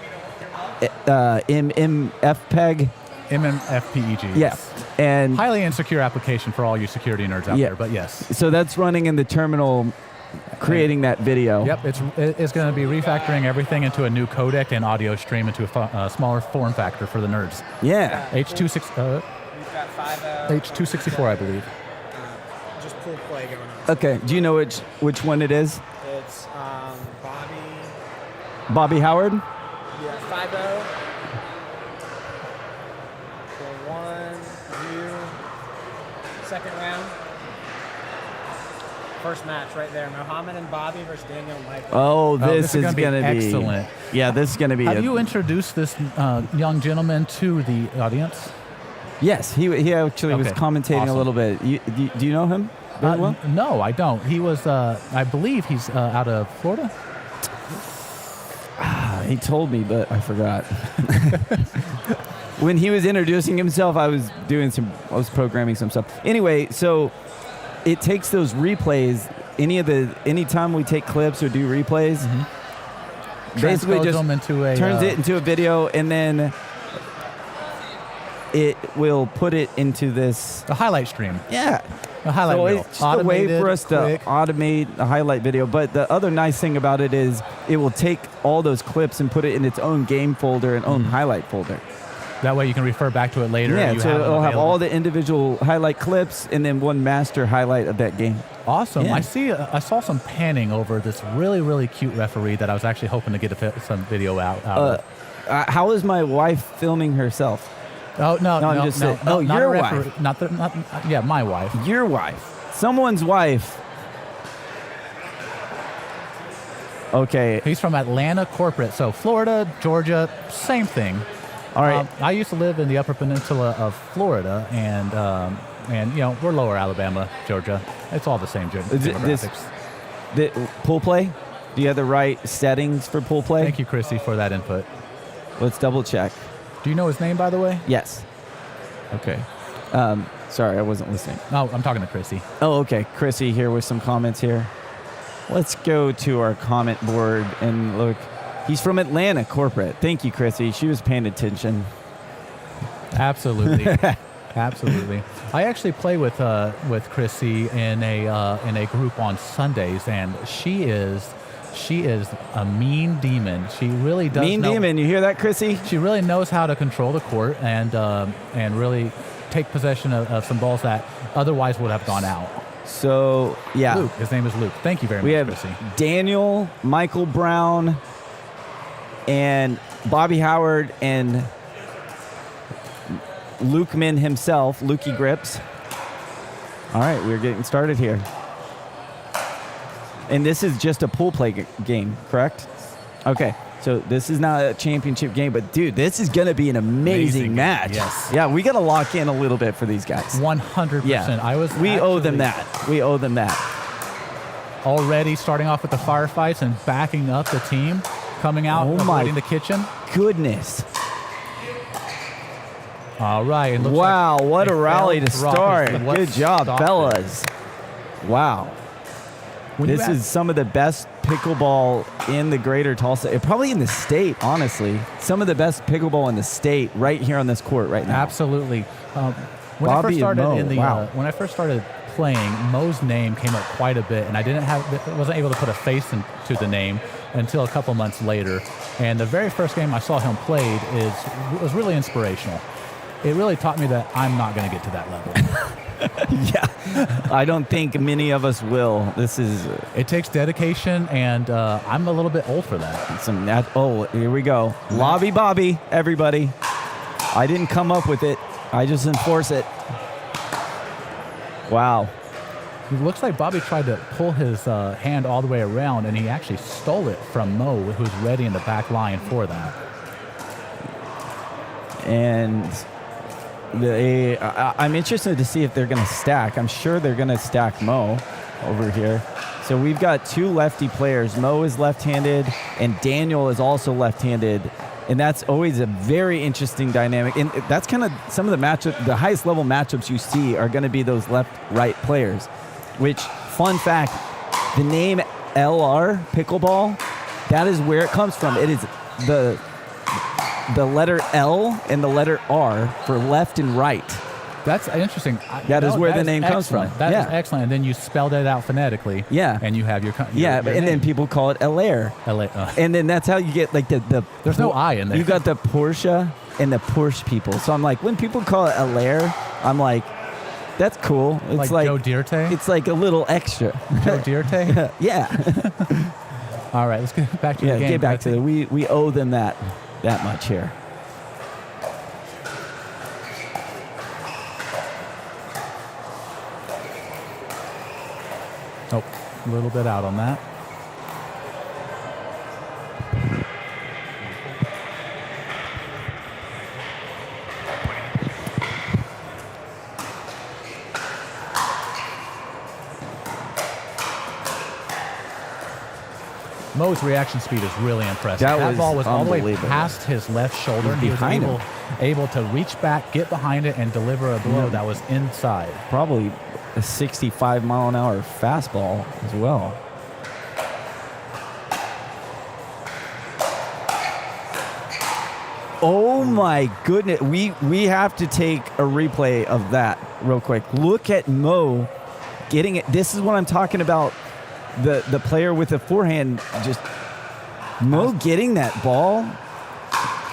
MMFPEG. MMFPEG. Yeah. And highly insecure application for all you security nerds out there, but yes. So that's running in the terminal, creating that video. Yep, it's going to be refactoring everything into a new codec and audio stream into a smaller form factor for the nerds. Yeah. H264, I believe. Just pool play going on. Okay. Do you know which one it is? It's Bobby Howard? Yeah, 5-0. For 1, second round. First match right there. Mohammed and Bobby versus Daniel and Michael. Oh, this is going to be excellent. Yeah, this is going to be. Have you introduced this young gentleman to the audience? Yes, he actually was commentating a little bit. Do you know him very well? No, I don't. He was, I believe he's out of Florida. He told me, but I forgot. When he was introducing himself, I was programming some stuff. Anyway, so it takes those replays. Anytime we take clips or do replays, basically just turns it into a video, and then it will put it into a highlight stream. Yeah. A highlight so reel. it's just a way for us to automate a highlight video. But the other nice thing about it is it will take all those clips and put it in its own game folder and own highlight folder. That way you can refer back to it later. Yeah, so it'll have all the individual highlight clips and then one master highlight of that game. Awesome. Yeah. I saw some panning over this really, really cute referee that I was actually hoping to get some video out of. How is my wife filming herself? Oh, no, I'm just saying. no, not your a referee, wife. My wife. Your wife. Someone's wife. Okay. He's from Atlanta corporate. So Florida, Georgia, same thing. All right. I used to live in the Upper Peninsula of Florida, and we're Lower Alabama, Georgia. It's all the same demographics. The pool play? Do you have the right settings for pool play? Thank you, Chrissy, for that input. Let's double check. Do you know his name, by the way? Yes. Okay. Sorry, I wasn't listening. No, I'm talking to Chrissy. Oh, okay. Chrissy here with some comments here. Let's go to our comment board and look. He's from Atlanta corporate. Thank you, Chrissy. She was paying attention. Absolutely. Absolutely. I actually play with Chrissy in a group on Sundays, and she is a mean demon. She really does. Demon. You hear that, Chrissy? She really knows how to control the court and really take possession of some balls that otherwise would have gone out. So yeah, Luke. His name is Luke. Thank you very much, Chrissy. We have Daniel, Michael Brown, and Bobby Howard, and Lukeman himself, Lukey Grips. All right, we're getting started here. And this is just a pool play game, correct? Okay, so this is not a championship game, but dude, this is going to be an amazing match. Yes. Yeah, we got to lock in a little bit for these guys. 100%. Yeah. We owe them that. We owe them that. Already starting off with the firefights and backing up the team, coming out, avoiding the kitchen. Goodness. All right. It looks wow, like what a rally to start. Good job, fellas. Wow. This is some of the best pickleball in the greater Tulsa, probably in the state, honestly. Some of the best pickleball in the state right here on this court right now. Absolutely. When I first started playing, Mo's name came up quite a bit, and I wasn't able to put a face to the name until a couple months later. And the very first game I saw him played was really inspirational. It really taught me that I'm not going to get to that level. Yeah, I don't think many of us will. It takes dedication, and I'm a little bit old for that. Here we go. Lobby Bobby, everybody. I didn't come up with it. I just enforce it. Wow. It looks like Bobby tried to pull his hand all the way around, and he actually stole it from Mo, who's ready in the back line for that. And I'm interested to see if they're going to stack. I'm sure they're going to stack Mo over here. So we've got two lefty players. Mo is left-handed, and Daniel is also left-handed. And that's always a very interesting dynamic. And that's kind of some of the highest level matchups you see are going to be those left-right players. Which, fun fact, the name Elare Pickleball, that is where it comes from. It is the letter L and the letter R for left and right. That's interesting. That is where the name comes from. That is excellent. And then you spelled it out phonetically. Yeah. And you have your and name. then people call it Elare. And then that's how you get like the There's no I in there. You got the Porsche and the Porsche people. So I'm like, when people call it Elare, I'm like, that's cool. It's like Joe Dirte? It's like a little extra. Joe Dirte? Yeah. All right, let's get back to the game. Get back to we owe them that much here. Oh, a little bit out on that. Mo's reaction speed is really impressive. That ball was all the way past his left shoulder, and he was able to reach back, get behind it, and deliver a blow that was inside. Probably a 65-mile-an-hour fastball as well. Oh my goodness! We have to take a replay of that real quick. Look at Mo getting it. This is what I'm talking about. The player with the forehand, just Mo getting that ball.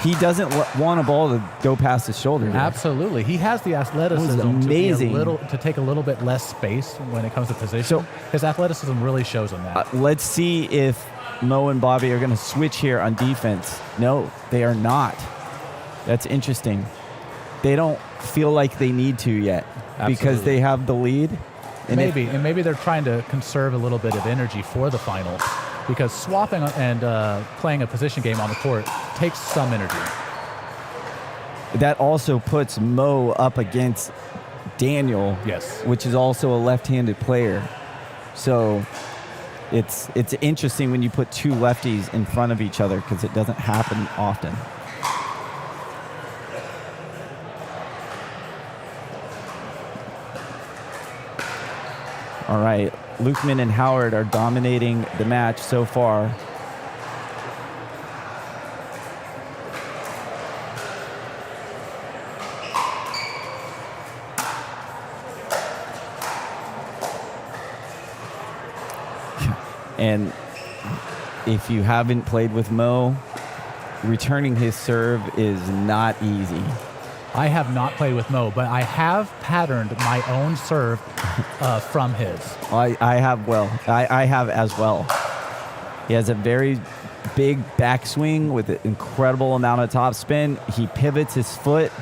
He doesn't want a ball to go past his shoulder. Absolutely. He has the athleticism to take a little bit less space when it comes to position. So his athleticism really shows on that. Let's see if Mo and Bobby are going to switch here on defense. No, they are not. That's interesting. They don't feel like they need to yet because they have the lead. Maybe they're trying to conserve a little bit of energy for the finals, because swapping and playing a position game on the court takes some energy. That also puts Mo up against Daniel, which is also a left-handed player. So it's interesting when you put two lefties in front of each other, because it doesn't happen often. All right, Lukeman and Howard are dominating the match so far. And if you haven't played with Mo, returning his serve is not easy. I have not played with Mo, but I have patterned my own serve from his. I have as well. He has a very big backswing with an incredible amount of topspin. He pivots his foot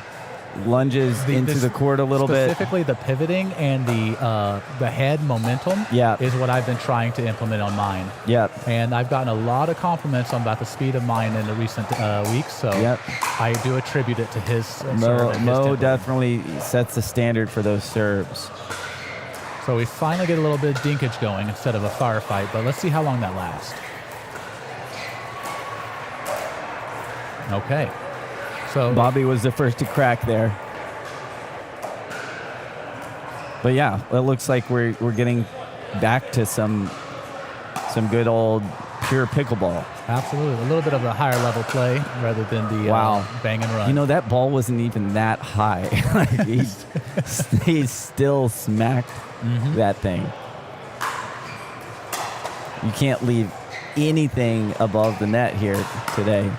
lunges into the court a little bit. Specifically, the pivoting and the head momentum is what I've been trying to implement on mine. Yep. And I've gotten a lot of compliments about the speed of mine in the recent weeks, so I do attribute it to his serve. Mo definitely sets the standard for those serves. So we finally get a little bit of dinkage going instead of a firefight, but let's see how long that lasts. Okay. So Bobby was the first to crack there. But yeah, it looks like we're getting back to some good old pure pickleball. Absolutely. A little bit of a higher level play rather than the bang and run. You know, that ball wasn't even that high. he still smacked that thing. You can't leave anything above the net here today.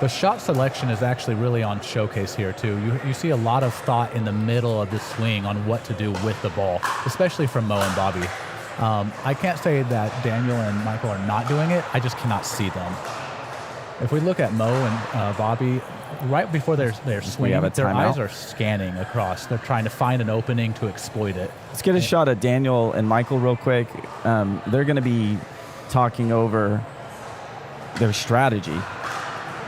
The shot selection is actually really on showcase here, too. You see a lot of thought in the middle of the swing on what to do with the ball, especially from Mo and Bobby. I can't say that Daniel and Michael are not doing it. I just cannot see them. If we look at Mo and Bobby, right before their swing, their eyes are scanning across. They're trying to find an opening to exploit it. Let's get a shot at Daniel and Michael real quick. They're going to be talking over their strategy.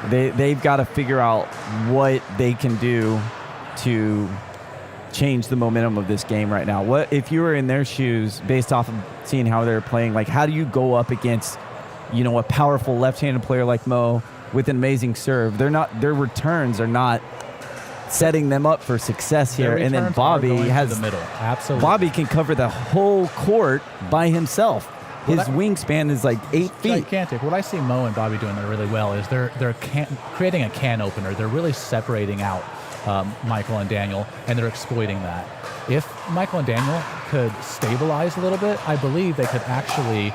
They've got to figure out what they can do to change the momentum of this game right now. What if you were in their shoes, based off of seeing how they're playing? Like, how do you go up against, a powerful left-handed player like Mo with an amazing serve? Their returns are not setting them up for success here. And then Bobby has the middle. Absolutely. Bobby can cover the whole court by himself. His wingspan is like 8 feet. Gigantic. What I see Mo and Bobby doing really well is they're creating a can opener. They're really separating out Michael and Daniel, and they're exploiting that. If Michael and Daniel could stabilize a little bit, I believe they could actually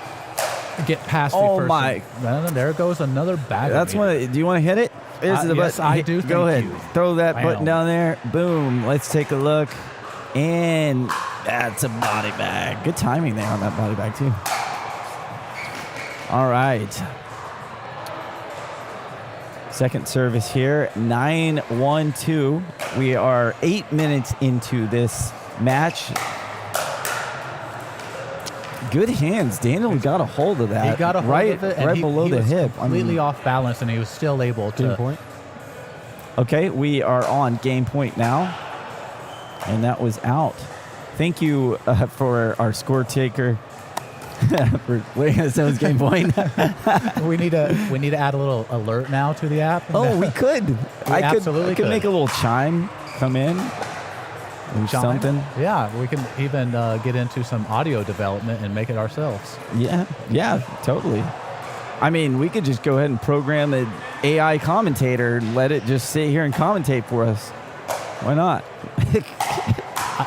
get past the first. Oh my! And there goes another bag. That's one. Do you want to hit it? Yes, I do. Go ahead. Throw that button down there. Boom. Let's take a look. And that's a body bag. Good timing there on that body bag too. All right. Second service here, 9-1-2. We are 8 minutes into this match. Good hands. Daniel got a hold of that. He got a hold of it, and right below the hip. Completely off balance, and he was still able to. Game point. Okay, we are on game point now, and that was out. Thank you for our score taker. For waiting at someone's game point. we need to add a little alert now to the app. Oh, we could. I could make a little chime come in. Something. Yeah, we can even get into some audio development and make it ourselves. Yeah, totally. I mean, we could just go ahead and program an AI commentator and let it just sit here and commentate for us. Why not?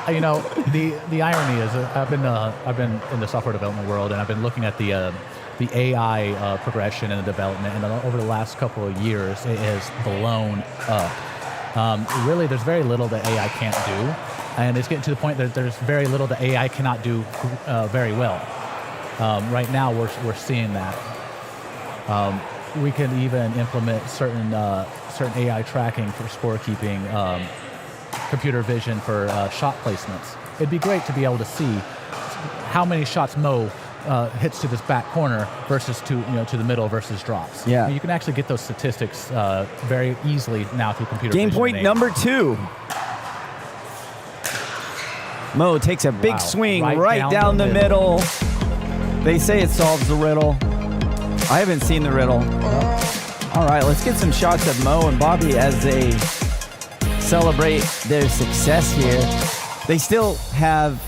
The irony is I've been in the software development world, and I've been looking at the AI progression and the development, and over the last couple of years, it has blown up. Really, there's very little that AI can't do, and it's getting to the point that there's very little that AI cannot do very well. Right now, we're seeing that. We can even implement certain AI tracking for scorekeeping. Computer vision for shot placements. It'd be great to be able to see how many shots Mo hits to this back corner versus to the middle versus drops. Yeah, you can actually get those statistics very easily now through computer vision. Game point number 2. Mo takes a big swing right down the middle. They say it solves the riddle. I haven't seen the riddle. All right, let's get some shots of Mo and Bobby as they celebrate their success here. They still have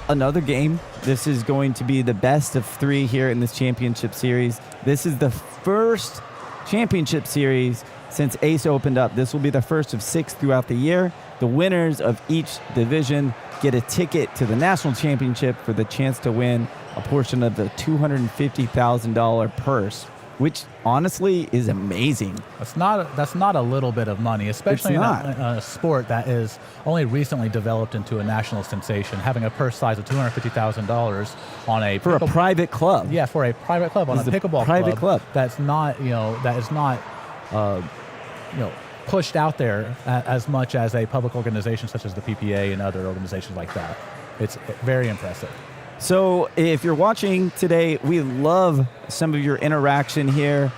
another game. This is going to be the best of 3 here in this championship series. This is the first championship series since Ace opened up. This will be the first of 6 throughout the year. The winners of each division get a ticket to the national championship for the chance to win a portion of the $250,000 purse, which honestly is amazing. That's not a little bit of money, especially in a sport that is only recently developed into a national sensation. Having a purse size of $250,000 on a private club. Yeah, for a private club on a pickleball private club. That's not pushed out there as much as a public organization such as the PPA and other organizations like that. It's very impressive. So if you're watching today, we love some of your interaction here.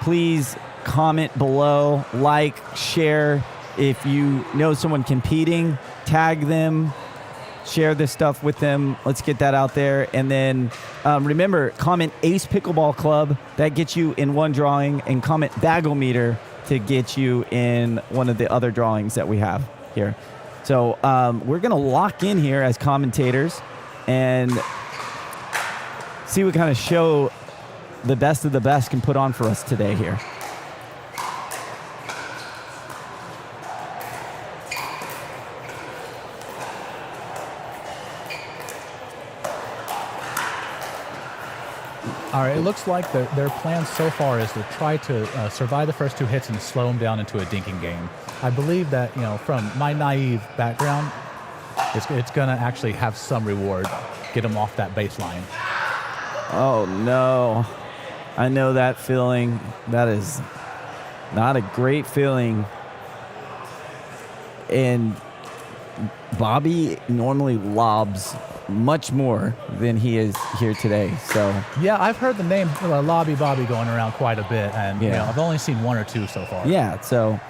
Please comment below, like, share. If you know someone competing, tag them, share this stuff with them. Let's get that out there. And then remember, comment Ace Pickleball Club. That gets you in one drawing. And comment Bagometer to get you in one of the other drawings that we have here. So we're going to lock in here as commentators and see what kind of show the best of the best can put on for us today here. All right, it looks like their plan so far is to try to survive the first 2 hits and slow them down into a dinking game. I believe that, from my naive background, it's going to actually have some reward, get them off that baseline. Oh, no. I know that feeling. That is not a great feeling. And Bobby normally lobs much more than he is here today. So yeah, I've heard the name Lobby Bobby going around quite a bit, and yeah. I've only seen 1 or 2 so far. Yeah, so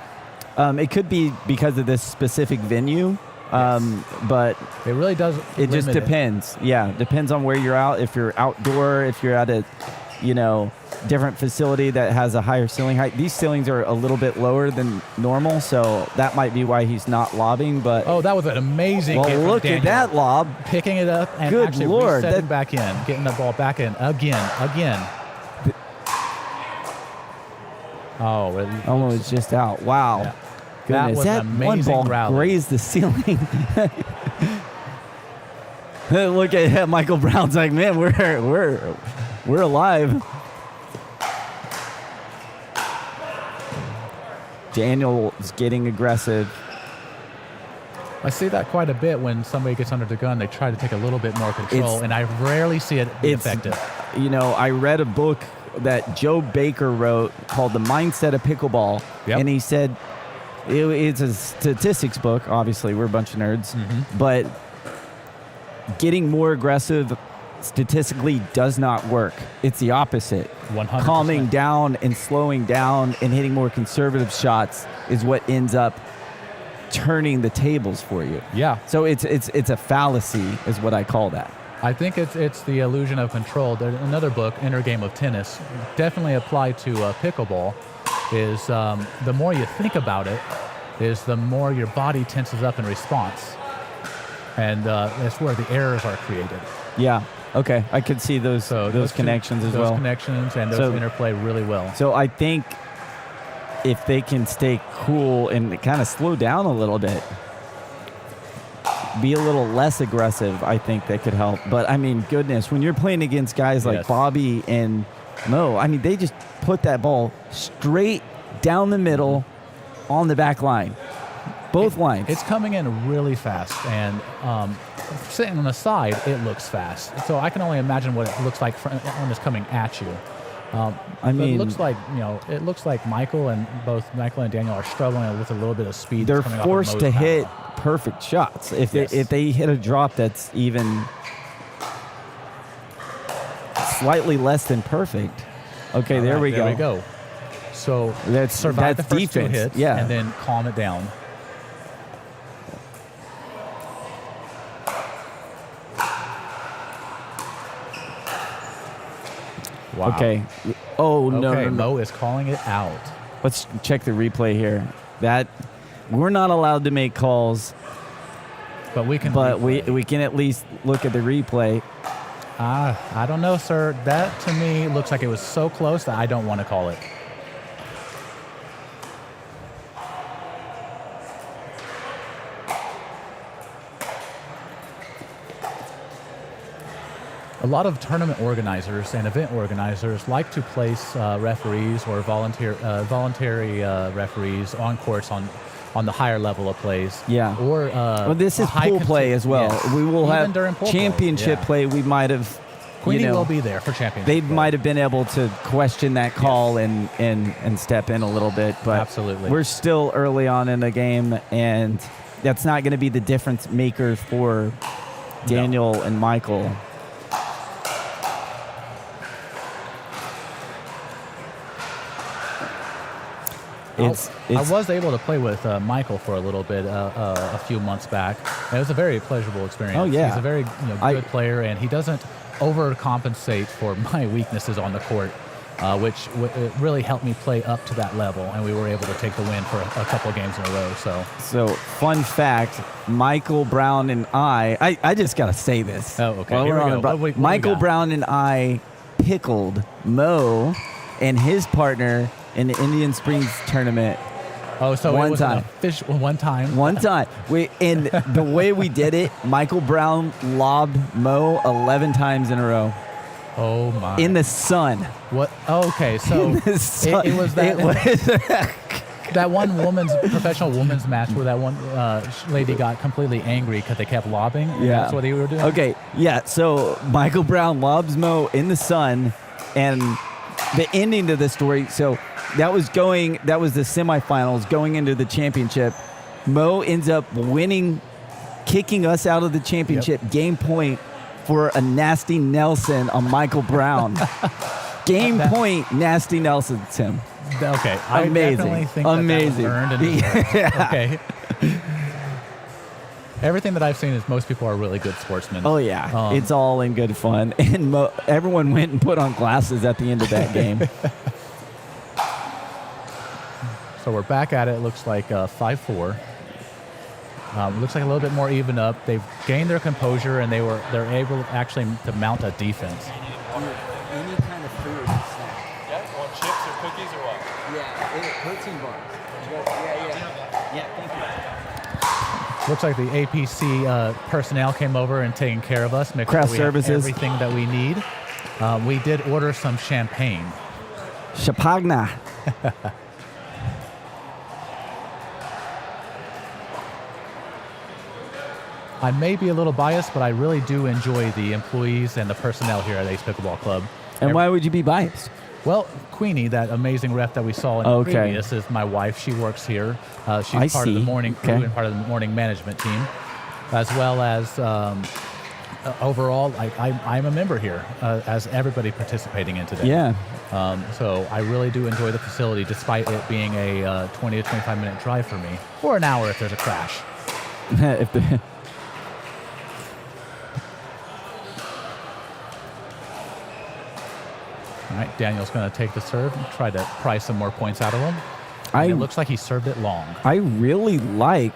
it could be because of this specific venue. But it really does. It just depends. Yeah, depends on where you're out. If you're outdoor, if you're at a, different facility that has a higher ceiling height. These ceilings are a little bit lower than normal, so that might be why he's not lobbing. But that was an amazing. Well, look at that lob, picking it up and Good actually Lord, resetting back in, getting the ball back in again. Oh, it's just out. Wow. Yeah. Goodness, that one ball rally. grazed the ceiling. Look at Michael Brown's like, man, we're alive. Daniel's getting aggressive. I see that quite a bit when somebody gets under the gun. They try to take a little bit more control, and I rarely see it be effective. I read a book that Joe Baker wrote called The Mindset of Pickleball, and he said it's a statistics book. Obviously, we're a bunch of nerds, but getting more aggressive statistically does not work. It's the opposite. 100%. Calming down and slowing down and hitting more conservative shots is what ends up turning the tables for you. Yeah. So it's a fallacy is what I call that. I think it's the illusion of control. There's another book, Inner Game of Tennis, definitely applied to pickleball, is the more you think about it, is the more your body tenses up in response. And that's where the errors are created. Yeah. Okay. I could see those connections as well. Those connections and those interplay really well. So I think if they can stay cool and kind of slow down a little bit, be a little less aggressive, I think that could help. But, I mean, goodness, when you're playing against guys like Bobby and Mo, I mean, they just put that ball straight down the middle on the back line. Both lines. It's coming in really fast, and sitting on the side, it looks fast. So I can only imagine what it looks like when it's coming at you. It looks like Michael and Daniel are struggling with a little bit of speed. They're forced to hit perfect shots. If they hit a drop that's even slightly less than perfect. Okay, there we go. So that's survive the first defense. 2 hits, and then calm it down. Wow. Okay. Oh, no. Mo is calling it out. Let's check the replay here. That we're not allowed to make calls, but we can. But we can at least look at the replay. I don't know, sir. That to me looks like it was so close that I don't want to call it. A lot of tournament organizers and event organizers like to place referees or voluntary referees on courts on the higher level of plays. Yeah. Or this is pool play as well. Yes. We will Even have championship play. We might have Queenie you know, will be there for championship. they play. might have been able to question that call and step in a little bit, but Absolutely. we're still early on in the game, and that's not going to be the difference maker for Daniel and Michael. I was able to play with Michael for a little bit a few months back. And it was a very pleasurable experience. Oh, yeah. He's a very good player, and he doesn't overcompensate for my weaknesses on the court, which it really helped me play up to that level, and we were able to take the win for a couple of games in a row. So Fun fact, Michael Brown and I just got to say this. Oh, okay. While Here we're we on go. the- What we Michael got? Brown and I pickled Mo and his partner in the Indian Springs tournament. Oh, so One it was time. an official one time. One time. And the way we did it, Michael Brown lobbed Mo 11 times in a row. Oh, my. In the sun. What? Oh, okay, so In the sun. it was that. It was- That one professional women's match where that one lady got completely angry because they kept lobbing. Yeah. That's what they were doing. Okay, yeah. So Michael Brown lobs Mo in the sun, and the ending to the story. So that was the semifinals going into the championship. Mo ends up winning, kicking us out of the championship. Game point for a nasty Nelson on Michael Brown. Game point, nasty Nelson, Tim. Okay, Amazing. I definitely think Amazing. that was earned and deserved. Yeah. Okay. Everything that I've seen is most people are really good sportsmen. Oh yeah, it's all in good fun, and everyone went and put on glasses at the end of that game. So we're back at it. It looks like 5-4. Looks like a little bit more even up. They've gained their composure, and they're able actually to mount a defense. Any kind of food snack. Yeah, want chips or cookies or what? Yeah, protein bars. Yeah, thank you. Looks like the APC personnel came over and taking care of us, making Craft sure we have services. everything that we need. We did order some champagne. Chapagna. I may be a little biased, but I really do enjoy the employees and the personnel here at Ace Pickleball Club. And why would you be biased? Well, Queenie, that amazing ref that we saw in the previous, is my wife. She works here. She's part of the morning crew and part of the morning management team, as well as overall, I'm a member here, as everybody participating in today. Yeah. So I really do enjoy the facility, despite it being a 20 to 25-minute drive for me, or an hour if there's a crash. All right, Daniel's going to take the serve and try to pry some more points out of him. It looks like he served it long. I really like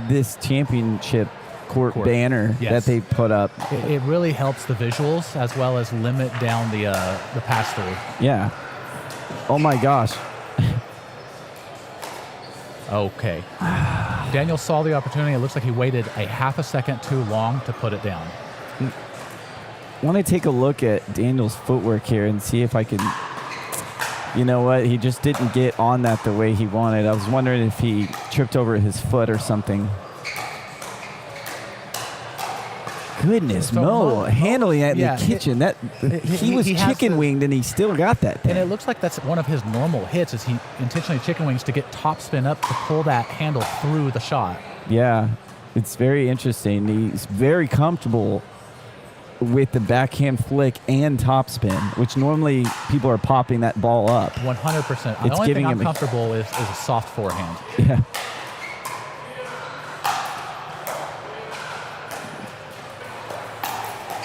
this championship court banner that they put up. It really helps the visuals as well as limit down the pass-through. Yeah. Oh, my gosh. Okay. Daniel saw the opportunity. It looks like he waited a half a second too long to put it down. I want to take a look at Daniel's footwork here and see if I can, you know what, he just didn't get on that the way he wanted. I was wondering if he tripped over his foot or something. Goodness, So Mo handling that in the kitchen. He was he has chicken to- winged and he still got that. And it looks like that's one of his normal hits, is he intentionally chicken wings to get top spin up to pull that handle through the shot. Yeah, it's very interesting. He's very comfortable with the backhand flick and topspin, which normally people are popping that ball up. 100%. The It's only giving thing I'm him comfortable with is a soft forehand. Yeah.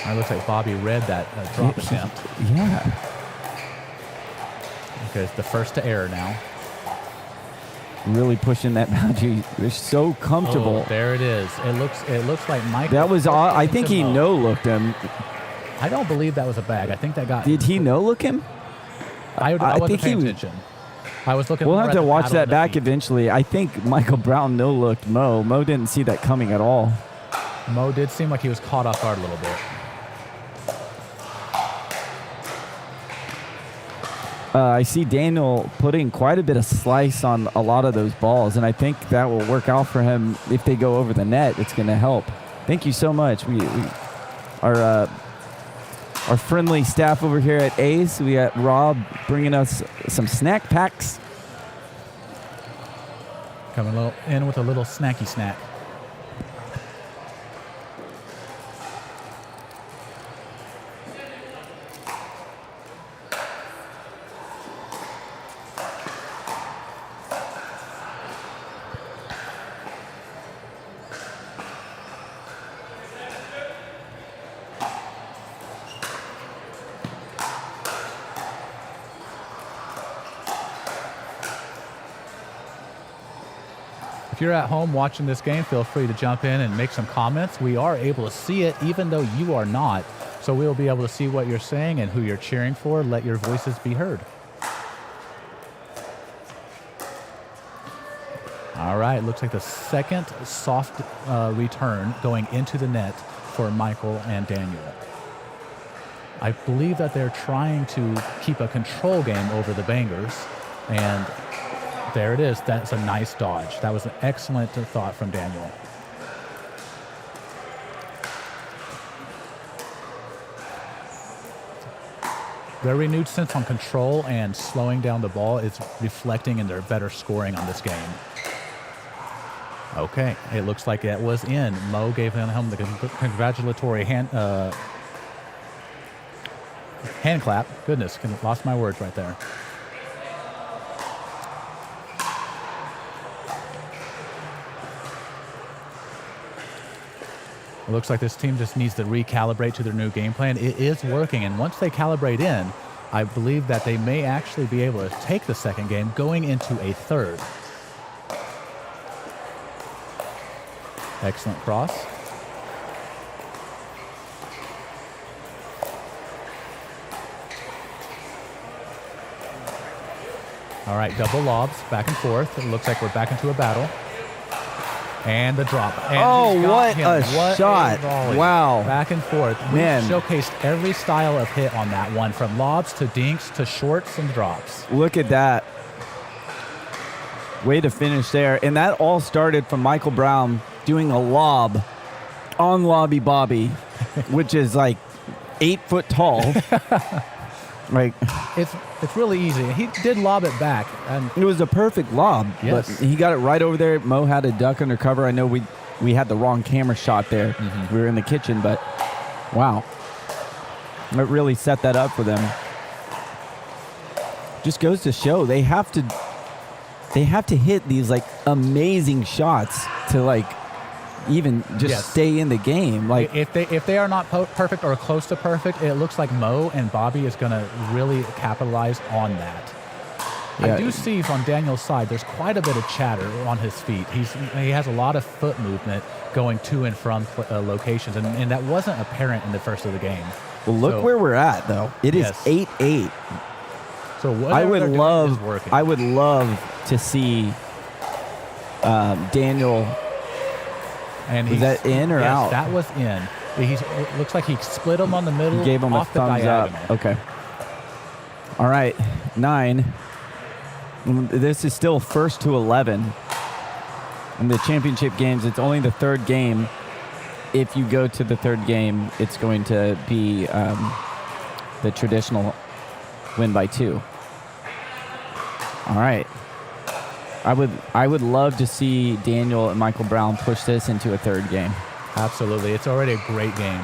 It looks like Bobby read that drop attempt. Yeah. Okay, it's the first to error now. Really pushing that boundary. They're so comfortable. Oh, there it is. It looks like Mike. That was all. I think he no-looked him. I don't believe that was a bag. I think that got. Did he no-look him? I wasn't think he paying was- attention. I was looking. We'll more have at to the watch paddle that and the back feet. eventually. I think Michael Brown no-looked Mo. Mo didn't see that coming at all. Mo did seem like he was caught off guard a little bit. I see Daniel putting quite a bit of slice on a lot of those balls, and I think that will work out for him if they go over the net. It's going to help. Thank you so much. Our our friendly staff over here at Ace. We got Rob bringing us some snack packs. Coming in with a little snacky snack. If you're at home watching this game, feel free to jump in and make some comments. We are able to see it even though you are not. So we'll be able to see what you're saying and who you're cheering for. Let your voices be heard. All right, looks like the second soft return going into the net for Michael and Daniel. I believe that they're trying to keep a control game over the bangers, and there it is. That's a nice dodge. That was an excellent thought from Daniel. Their renewed sense on control and slowing down the ball is reflecting in their better scoring on this game. Okay, it looks like it was in. Mo gave him the congratulatory hand clap. Goodness, lost my words right there. It looks like this team just needs to recalibrate to their new game plan. It is working, and once they calibrate in, I believe that they may actually be able to take the second game going into a third. Excellent cross. All right, double lobs, back and forth. It looks like we're back into a battle. And the drop. And what a shot. Wow. Back and forth. Man. We showcased every style of hit on that one, from lobs to dinks to shorts and drops. Look at that. Way to finish there. And that all started from Michael Brown doing a lob on Lobby Bobby, which is like 8 foot tall. Like, it's really easy. He did lob it back, and it was a perfect lob. Yes. But he got it right over there. Mo had a duck under cover. I know we had the wrong camera shot there. Mm-hmm. We were in the kitchen, but wow, it really set that up for them. Just goes to show they have to hit these like amazing shots to like even just stay in the game. Like if they are not perfect or close to perfect, it looks like Mo and Bobby is going to really capitalize on that. Yeah. I do see on Daniel's side, there's quite a bit of chatter on his feet. He has a lot of foot movement going to and from locations, and that wasn't apparent in the first of the game. Well, look where we're at, though. It is 8-8. So I would love to see Daniel. And was that in or out? That was in. It looks like he split him on the middle. He gave him a thumbs up. Okay. All right, 9. This is still 1st to 11. In the championship games, it's only the third game. If you go to the third game, it's going to be the traditional win by 2. All right. I would love to see Daniel and Michael Brown push this into a third game. Absolutely. It's already a great game.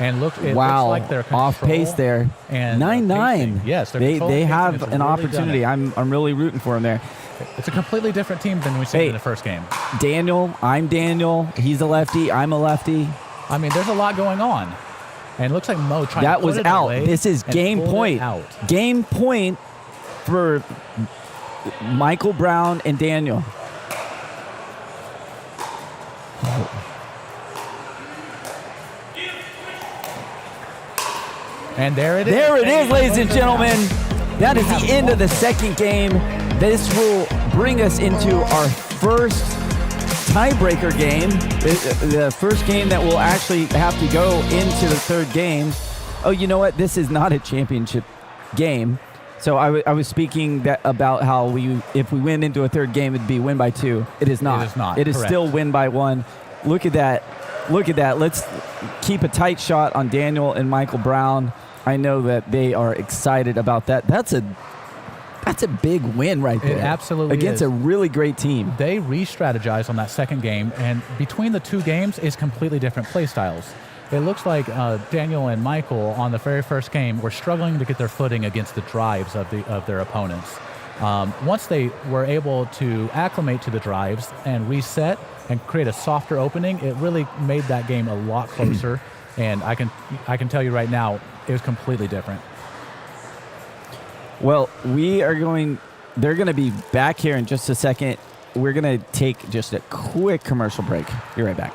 And it looks like they're off pace there. And 9-9. Yes, they have an opportunity. I'm really rooting for them there. It's a completely different team than we saw in the first game. Daniel, I'm Daniel. He's a lefty. I'm a lefty. I mean, there's a lot going on. And it looks like Mo trying to put it away. This is game point. Game point for Michael Brown and Daniel. And there it is. There it is, ladies and gentlemen. That is the end of the second game. This will bring us into our first tiebreaker game. The first game that will actually have to go into the third game. Oh, you know what? This is not a championship game. So I was speaking about how if we win into a third game, it'd be win by 2. It is not. It is not. It is correct. still win by 1. Look at that. Look at that. Let's keep a tight shot on Daniel and Michael Brown. I know that they are excited about that. That's a big win right there. It absolutely against is. a really great team. They re-strategized on that second game, and between the two games is completely different play styles. It looks like Daniel and Michael on the very first game were struggling to get their footing against the drives of their opponents. Once they were able to acclimate to the drives and reset and create a softer opening, it really made that game a lot closer. And I can tell you right now, it was completely different. Well, they're going to be back here in just a second. We're going to take just a quick commercial break. Be right back.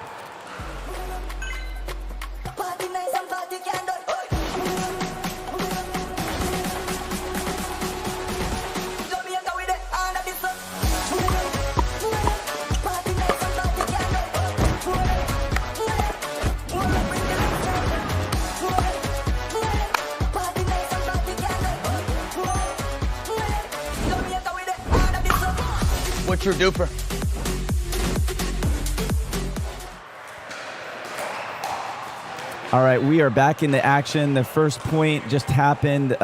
What's your duper? All right, we are back in the action. The first point just happened.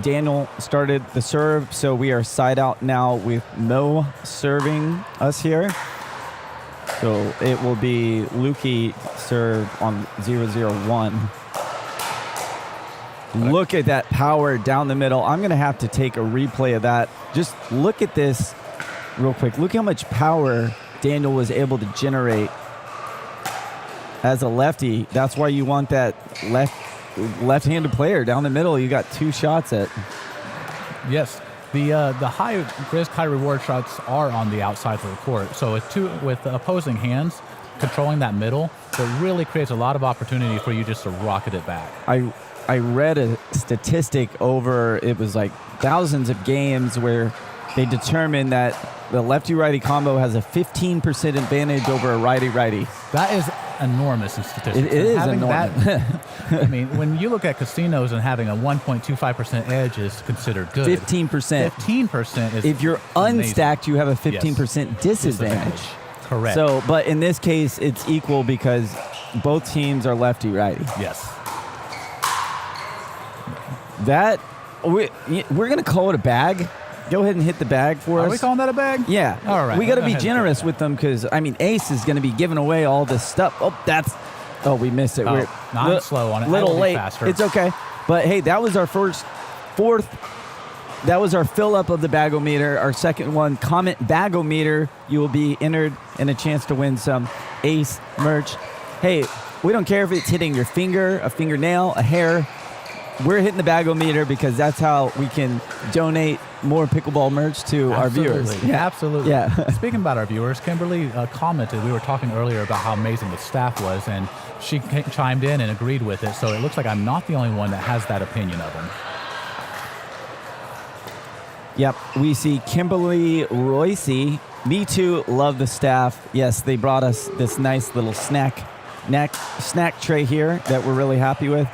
Daniel started the serve, so we are side out now with Mo serving us here. So it will be Lukey serve on 0-0-1. Look at that power down the middle. I'm going to have to take a replay of that. Just look at this real quick. Look how much power Daniel was able to generate as a lefty. That's why you want that left-handed player down the middle. You got two shots at. Yes, the high risk, high reward shots are on the outside of the court. So with opposing hands controlling that middle, it really creates a lot of opportunity for you just to rocket it back. I read a statistic over, it was like thousands of games where they determined that the lefty-righty combo has a 15% advantage over a righty-righty. That is enormous in statistics. It is enormous. I mean, when you look at casinos and having a 1.25% edge is considered good. 15%. 15% is if you're amazing. unstacked, you have a 15% disadvantage. Correct. So, but in this case, it's equal because both teams are lefty-righty. Yes. We're going to call it a bag. Go ahead and hit the bag for us. Are we calling that a bag? Yeah. All right. We got to be generous with them because, I mean, Ace is going to be giving away all this stuff. Oh, we missed it. We're slow on it. A little late. Faster. It's okay. But, hey, that was our fourth. That was our fill-up of the bagometer. Our second one, comment bagometer. You will be entered in a chance to win some Ace merch. Hey, we don't care if it's hitting your finger, a fingernail, a hair. We're hitting the bagometer because that's how we can donate more pickleball merch to our viewers. Yeah, absolutely. Yeah. Speaking about our viewers, Kimberly commented, we were talking earlier about how amazing the staff was, and she chimed in and agreed with it. So it looks like I'm not the only one that has that opinion of them. Yep. We see Kimberly Royce. Me too. Love the staff. Yes, they brought us this nice little snack tray here that we're really happy with.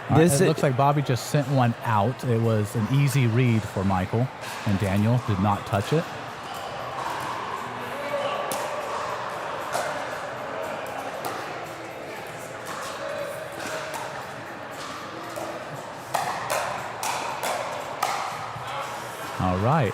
It looks like Bobby just sent one out. It was an easy read for Michael, and Daniel did not touch it. All right.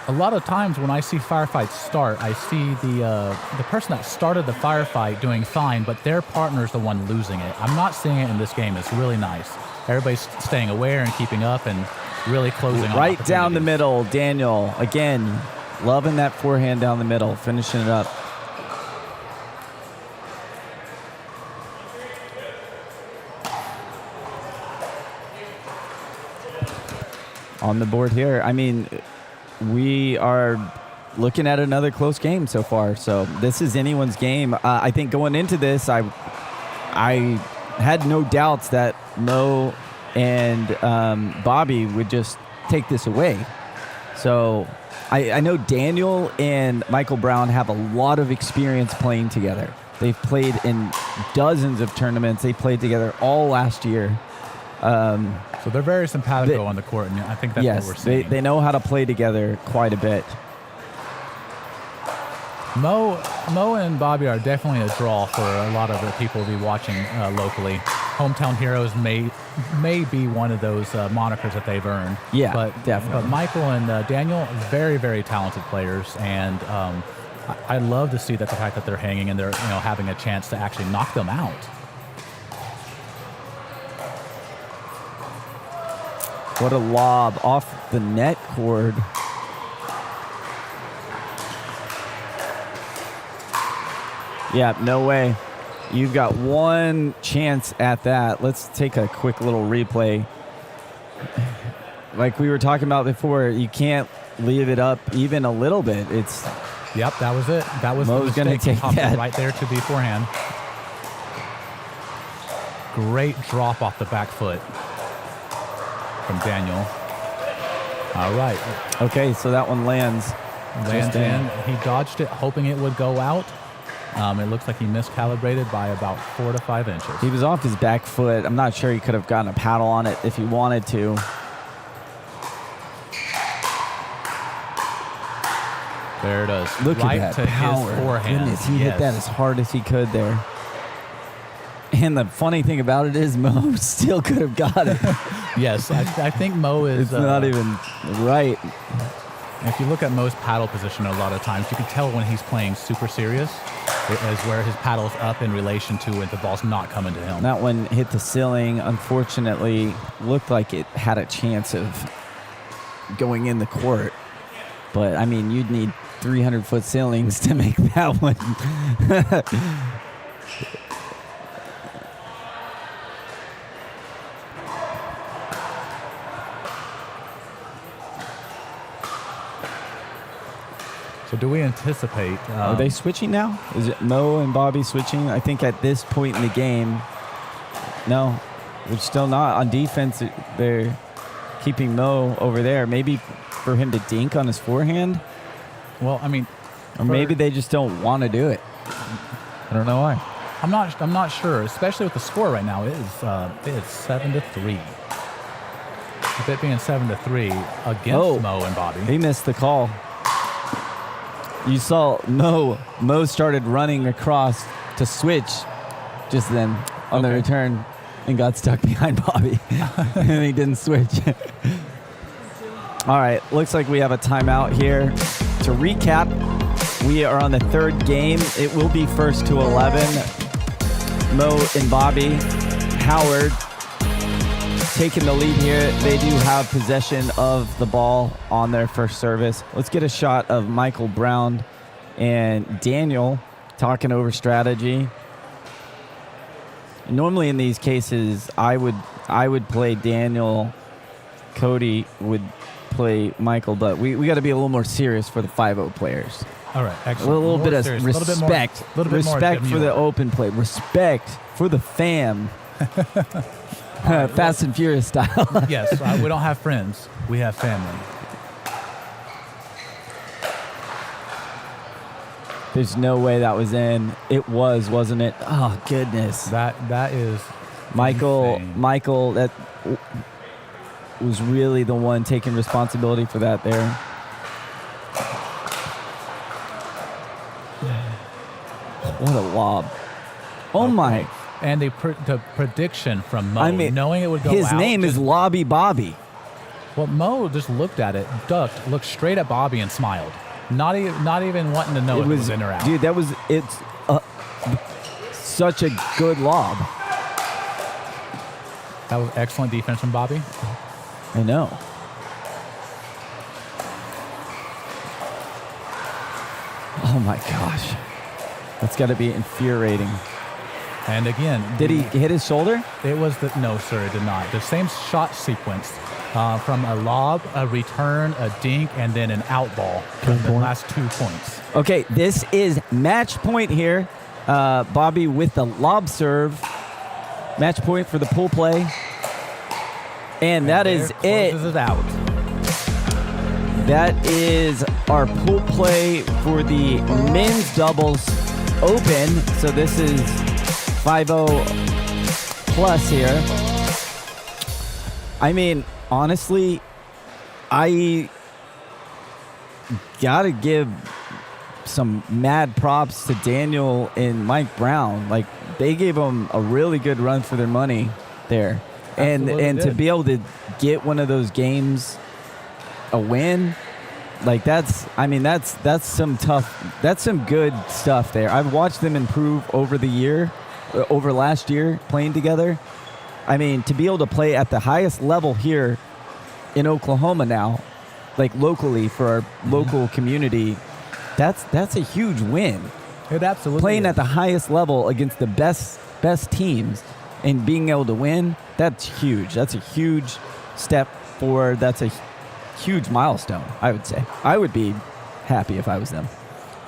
A lot of times when I see firefights start, I see the person that started the firefight doing fine, but their partner's the one losing it. I'm not seeing it in this game. It's really nice. Everybody's staying aware and keeping up and really closing on right down the middle. Daniel, again, loving that forehand down the middle, finishing it up. On the board here. I mean, we are looking at another close game so far. So this is anyone's game. I think going into this, I had no doubts that Mo and Bobby would just take this away. So I know Daniel and Michael Brown have a lot of experience playing together. They've played in dozens of tournaments. They played together all last year. So they're very simpatico on the court, and I think that's what we're seeing. They know how to play together quite a bit. Mo and Bobby are definitely a draw for a lot of the people to be watching locally. Hometown heroes may be one of those monikers that they've earned. Yeah, but definitely. But Michael and Daniel, very, very talented players, and I love to see that the fact that they're hanging and they're having a chance to actually knock them out. What a lob off the net cord. Yeah, no way. You've got one chance at that. Let's take a quick little replay. Like we were talking about before, you can't leave it up even a little bit. Yep, that was it. That was Mo's the gonna mistake. take He that. right there to the forehand. Great drop off the back foot from Daniel. All right. Okay, so that one lands. Lands in. He dodged it, hoping it would go out. It looks like he miscalibrated by about 4 to 5 inches. He was off his back foot. I'm not sure he could have gotten a paddle on it if he wanted to. There it is. Look right at to that power. his forehand. Goodness, he hit that as hard as he could there. And the funny thing about it is Mo still could have got it. Yes, I think Mo is... It's not even right. If you look at Mo's paddle position a lot of times, you can tell when he's playing super serious is where his paddle's up in relation to when the ball's not coming to him. That one hit the ceiling. Unfortunately, looked like it had a chance of going in the court. But, I mean, you'd need 300-foot ceilings to make that one. So do we anticipate... Are they switching now? Is it Mo and Bobby switching? I think at this point in the game, no, they're still not. On defense, they're keeping Mo over there. Maybe for him to dink on his forehand? Well, I mean... Or maybe they just don't want to do it. I don't know why. I'm not sure, especially with the score right now. It is 7-3. With it being 7-3 against Mo and Bobby. He missed the call. You saw Mo started running across to switch just then on the return and got stuck behind Bobby. And he didn't switch. All right, looks like we have a timeout here. To recap, we are on the third game. It will be 1st to 11. Mo and Bobby. Howard taking the lead here. They do have possession of the ball on their first service. Let's get a shot of Michael Brown and Daniel talking over strategy. Normally in these cases, I would play Daniel. Cody would play Michael, but we got to be a little more serious for the 5-0 players. All right, excellent. A little bit of respect. Respect for the open play. Respect for the fam. Fast and Furious style. Yes, we don't have friends. We have family. There's no way that was in. It was, wasn't it? Oh, goodness. That is Michael. insane. Michael, that was really the one taking responsibility for that there. What a lob. Oh, my. And the prediction from Mo, I mean, knowing it would go his out. name is Lobby Bobby. Well, Mo just looked at it, ducked, looked straight at Bobby and smiled. Not even wanting to know if it was in or out. Dude, it's such a good lob. That was excellent defense from Bobby. I know. Oh my gosh. That's got to be infuriating. And again, did he hit his shoulder? It was no, sir, it did not. The same shot sequence from a lob, a return, a dink, and then an out ball. The last 2 points. Okay, this is match point here. Bobby with the lob serve. Match point for the pool play. And that is it. Closes it out. That is our pool play for the men's doubles open. So this is 5-0 plus here. I mean, honestly, I gotta give some mad props to Daniel and Mike Brown. Like, they gave them a really good run for their money there. And to be able to get one of those games a win, like that's some good stuff there. I've watched them improve over last year playing together. I mean, to be able to play at the highest level here in Oklahoma now, like locally for our local community, that's a huge win. It absolutely playing is. at the highest level against the best teams and being able to win, that's huge. That's a huge step forward. That's a huge milestone, I would say. I would be happy if I was them.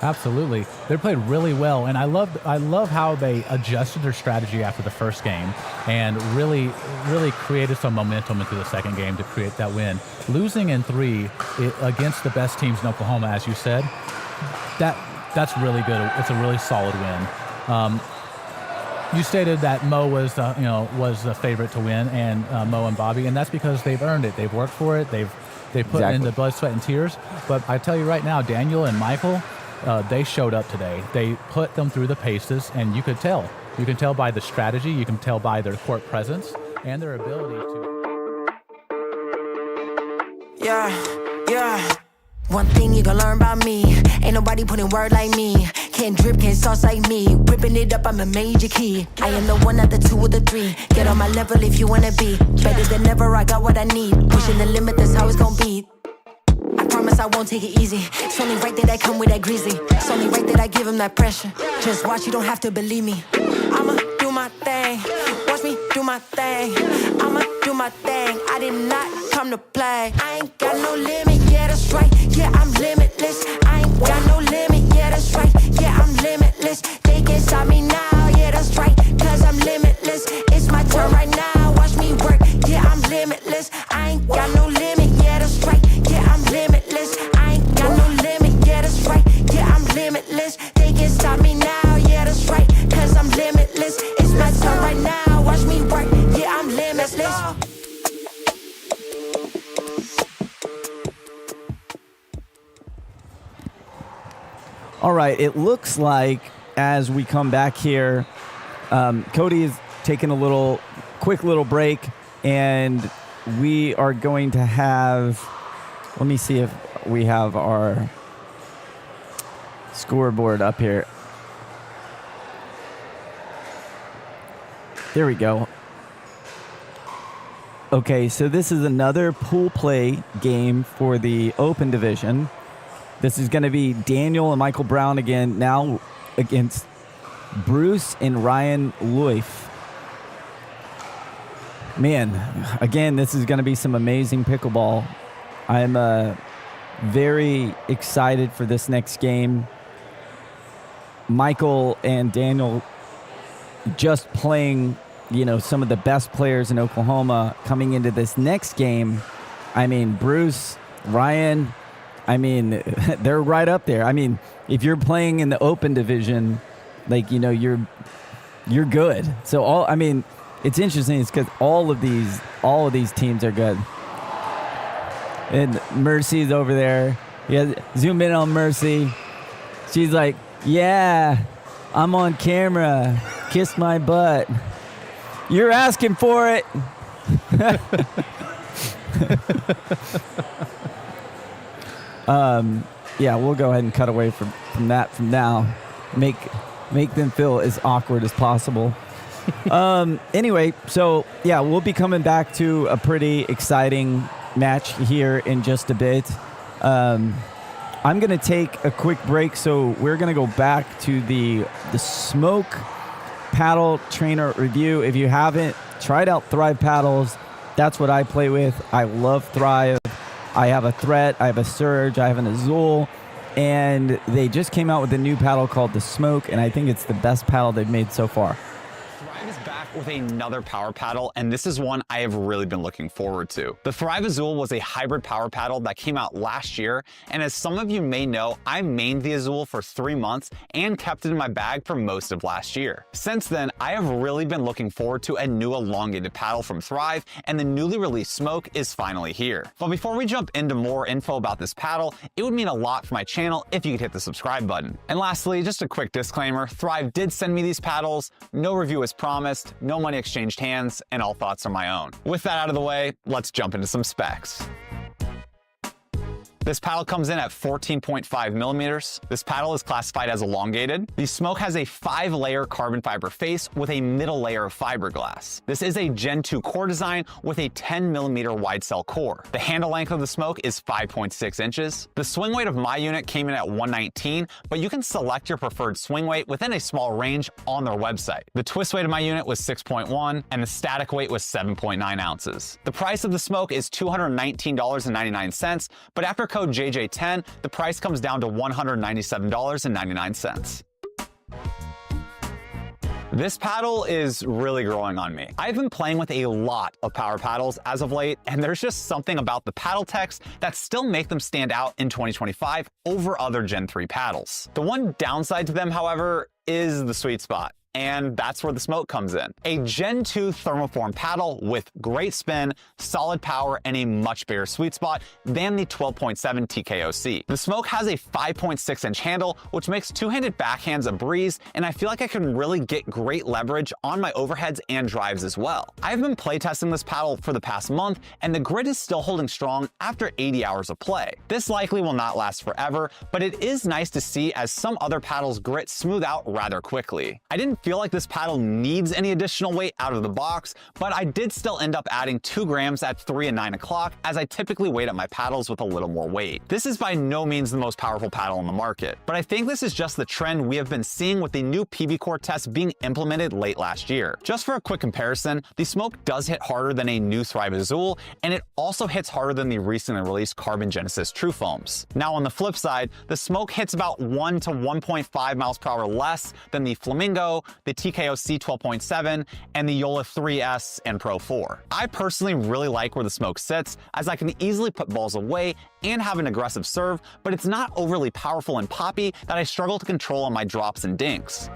Absolutely. They played really well, and I love how they adjusted their strategy after the first game and really created some momentum into the second game to create that win. Losing in 3 against the best teams in Oklahoma, as you said, that's really good. It's a really solid win. You stated that Mo was the favorite to win, and Mo and Bobby, and that's because they've earned it. They've worked for it. They've put in the blood, sweat, and tears. But I tell you right now, Daniel and Michael, they showed up today. They put them through the paces, and you could tell. You can tell by the strategy. You can tell by their court presence and their ability to. Yeah. One thing you gon' learn about me, ain't nobody putting word like me. Can't drip, can't sauce like me. Ripping it up, I'm a major key. I am the 1, not the 2 or the 3. Get on my level if you wanna be better than ever. I got what I need. Pushing the limit, that's how it's gon' be. I promise I won't take it easy. It's only right that I come with that greasy. It's only right that I give him that pressure. Just watch, you don't have to believe me. I'ma do my thing. Watch me do my thing. I'ma do my thing. I did not come to play. I ain't got no limit, yeah, that's right. Yeah, I'm limitless. I ain't got no limit, yeah, that's right. Yeah, I'm limitless. They can't stop me now, yeah, that's right. Cause I'm limitless. It's my turn right now. Watch me work, yeah, I'm limitless. I ain't got no limit, yeah, that's right. Yeah, I'm limitless. I ain't got no limit, yeah, that's right. Yeah, I'm limitless. They can't stop me now, yeah, that's right. Cause I'm limitless. It's my turn right now. Watch me work, yeah, I'm limitless. All right, it looks like as we come back here, Cody is taking a quick little break, and we are going to have, let me see if we have our scoreboard up here. There we go. Okay, so this is another pool play game for the Open Division. This is going to be Daniel and Michael Brown again, now against Bruce and Ryan Leuf. Man, again, this is going to be some amazing pickleball. I'm very excited for this next game. Michael and Daniel just playing, some of the best players in Oklahoma coming into this next game. I mean, Bruce, Ryan, they're right up there. If you're playing in the Open Division, you're good. So it's interesting. It's because all of these teams are good. And Mercy's over there. Zoom in on Mysse. She's like, yeah, I'm on camera. Kiss my butt. You're asking for it. Yeah, we'll go ahead and cut away from that from now. Make them feel as awkward as possible. Anyway, so yeah, we'll be coming back to a pretty exciting match here in just a bit. I'm going to take a quick break, so we're going to go back to the Smoke paddle trainer review. If you haven't tried out Thrive paddles, that's what I play with. I love Thrive. I have a Threat, I have a Surge, I have an Azul, and they just came out with a new paddle called the Smoke, and I think it's the best paddle they've made so far. Thrive is back with another power paddle, and this is one I have really been looking forward to. The Thrive Azul was a hybrid power paddle that came out last year, and as some of you may know, I mained the Azul for 3 months and kept it in my bag for most of last year. Since then, I have really been looking forward to a new elongated paddle from Thrive, and the newly released Smoke is finally here. But before we jump into more info about this paddle, it would mean a lot for my channel if you could hit the subscribe button. And lastly, just a quick disclaimer, Thrive did send me these paddles, no review is promised, no money exchanged hands, and all thoughts are my own. With that out of the way, let's jump into some specs. This paddle comes in at 14.5 millimeters. This paddle is classified as elongated. The Smoke has a 5-layer carbon fiber face with a middle layer of fiberglass. This is a Gen 2 core design with a 10 millimeter wide cell core. The handle length of the Smoke is 5.6 inches. The swing weight of my unit came in at 119, but you can select your preferred swing weight within a small range on their website. The twist weight of my unit was 6.1, and the static weight was 7.9 ounces. The price of the Smoke is $219.99, but after code JJ10, the price comes down to $197.99. This paddle is really growing on me. I've been playing with a lot of power paddles as of late, and there's just something about the paddle techs that still make them stand out in 2025 over other Gen 3 paddles. The one downside to them, however, is the sweet spot. And that's where the Smoke comes in. A Gen 2 thermoform paddle with great spin, solid power, and a much bigger sweet spot than the 12.7 TKOC. The Smoke has a 5.6-inch handle, which makes two-handed backhands a breeze, and I feel like I can really get great leverage on my overheads and drives as well. I've been playtesting this paddle for the past month, and the grit is still holding strong after 80 hours of play. This likely will not last forever, but it is nice to see as some other paddles' grit smooth out rather quickly. I didn't feel like this paddle needs any additional weight out of the box, but I did still end up adding 2 grams at 3 and 9 o'clock, as I typically weight up my paddles with a little more weight. This is by no means the most powerful paddle on the market, but I think this is just the trend we have been seeing with the new PB Core test being implemented late last year. Just for a quick comparison, the Smoke does hit harder than a new Thrive Azul, and it also hits harder than the recently released Carbon Genesis True Foams. Now on the flip side, the Smoke hits about 1 to 1.5 miles per hour less than the Flamingo, the TKOC 12.7, and the Yola 3S and Pro 4. I personally really like where the Smoke sits, as I can easily put balls away and have an aggressive serve, but it's not overly powerful and poppy that I struggle to control on my drops and dinks.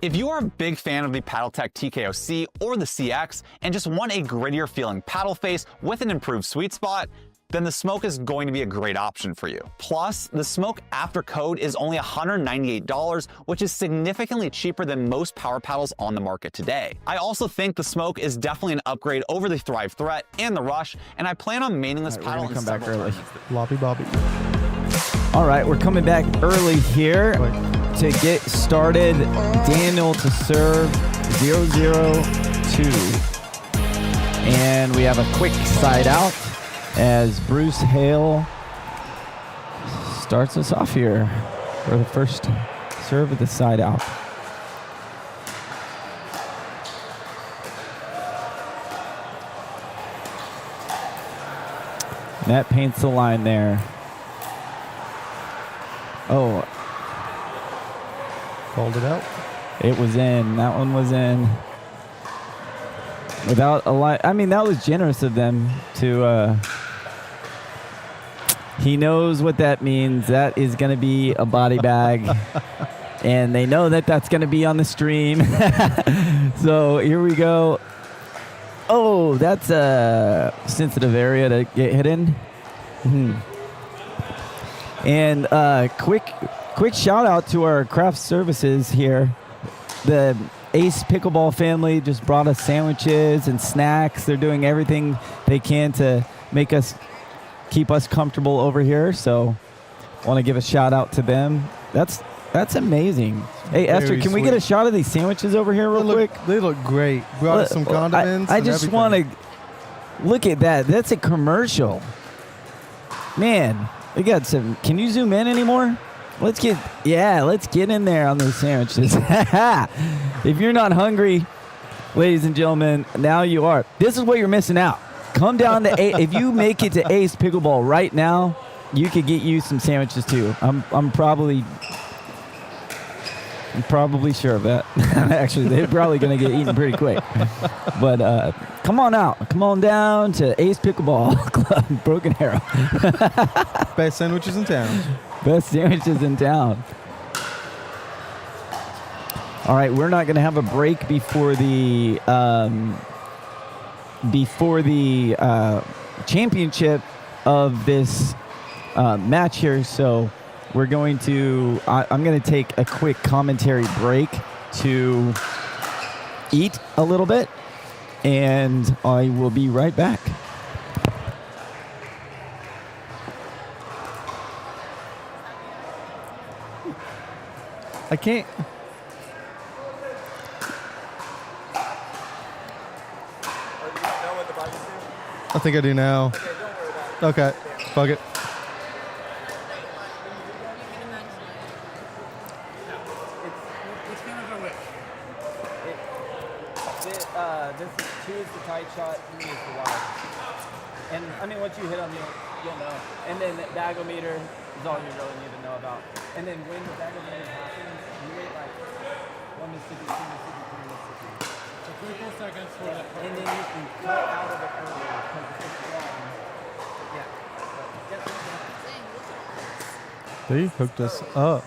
If you are a big fan of the PaddleTech TKOC or the CX and just want a grittier feeling paddle face with an improved sweet spot, then the Smoke is going to be a great option for you. Plus, the Smoke after code is only $198, which is significantly cheaper than most power paddles on the market today. I also think the Smoke is definitely an upgrade over the Thrive Threat and the Rush, and I plan on maining this paddle in several tournaments. Lobby Bobby. All right, we're coming back early here to get started. Daniel to serve 0-0-2. And we have a quick side out as Bruce Hale starts us off here for the first serve of the side out. And that paints the line there. Oh. Called it out. It was in. That one was in. Without a line. I mean, that was generous of them to... He knows what that means. That is going to be a body bag. And they know that that's going to be on the stream. So here we go. Oh, that's a sensitive area to get hit in. And quick shout out to our craft services here. The Ace Pickleball family just brought us sandwiches and snacks. They're doing everything they can to keep us comfortable over here. So want to give a shout out to them. That's amazing. Hey, Esther, can we get a shot of these sandwiches over here real quick? They look great. Brought us some condiments. I just want to look at that. That's a commercial. Man, they got some. Can you zoom in anymore? Let's get in there on those sandwiches. If you're not hungry, ladies and gentlemen, now you are. This is what you're missing out. Come down to if you make it to Ace Pickleball right now, you could get you some sandwiches too. I'm probably I'm probably sure of that. Actually, they're probably going to get eaten pretty quick. But come on out. Come on down to Ace Pickleball Club, Broken Arrow. Best sandwiches in town. Best sandwiches in town. All right, we're not going to have a break before the championship of this match here. So we're going to, I'm going to take a quick commentary break to eat a little bit, and I will be right back. I can't. I think I do now. Okay, don't worry about it. Okay, fuck it. This 2 is the tight shot, 3 is the wide. And I mean, once you hit them, you'll know. And then the bagometer is all you really need to know about. And then when the bagometer happens, you wait like 1 Mississippi, 2 Mississippi, 3 Mississippi. So 3 full seconds for that. And then you can cut out of it earlier because it's long. Yeah. They hooked us up.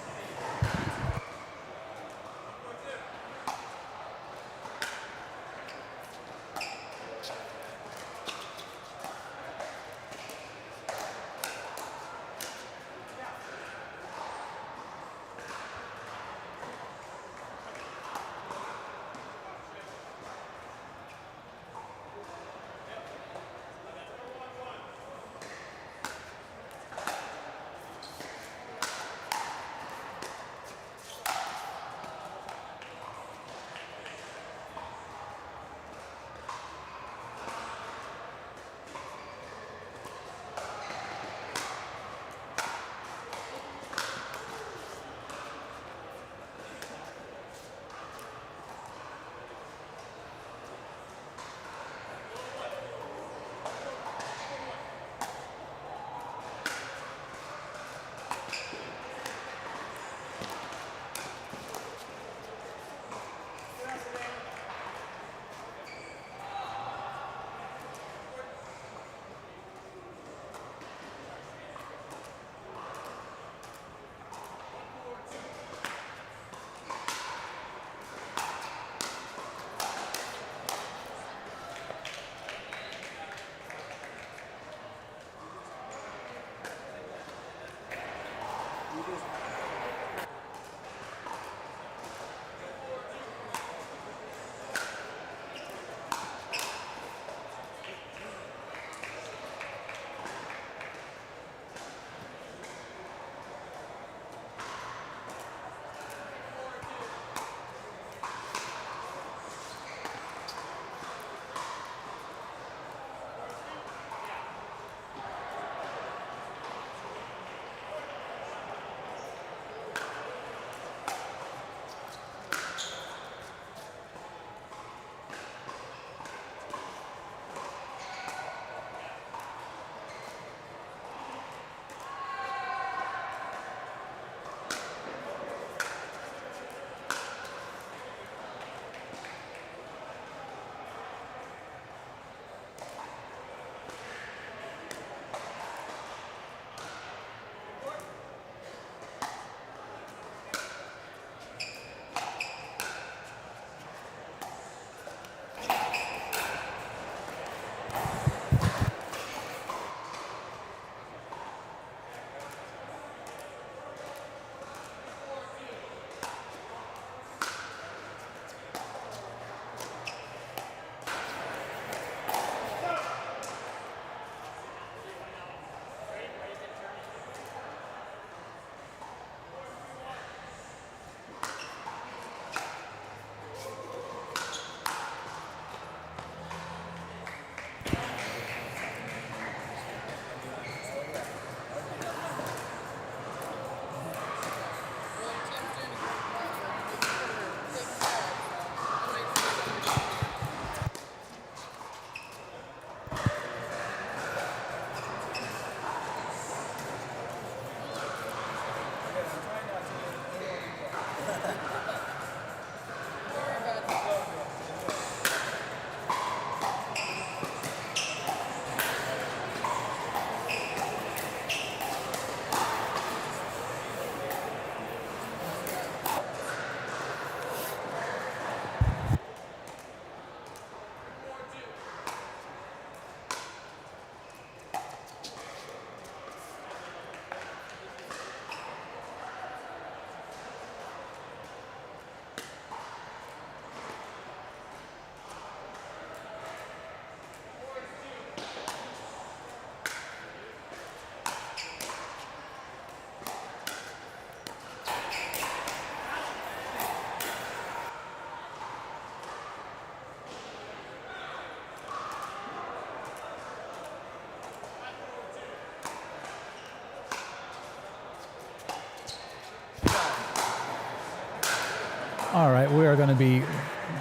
All right, we are going to be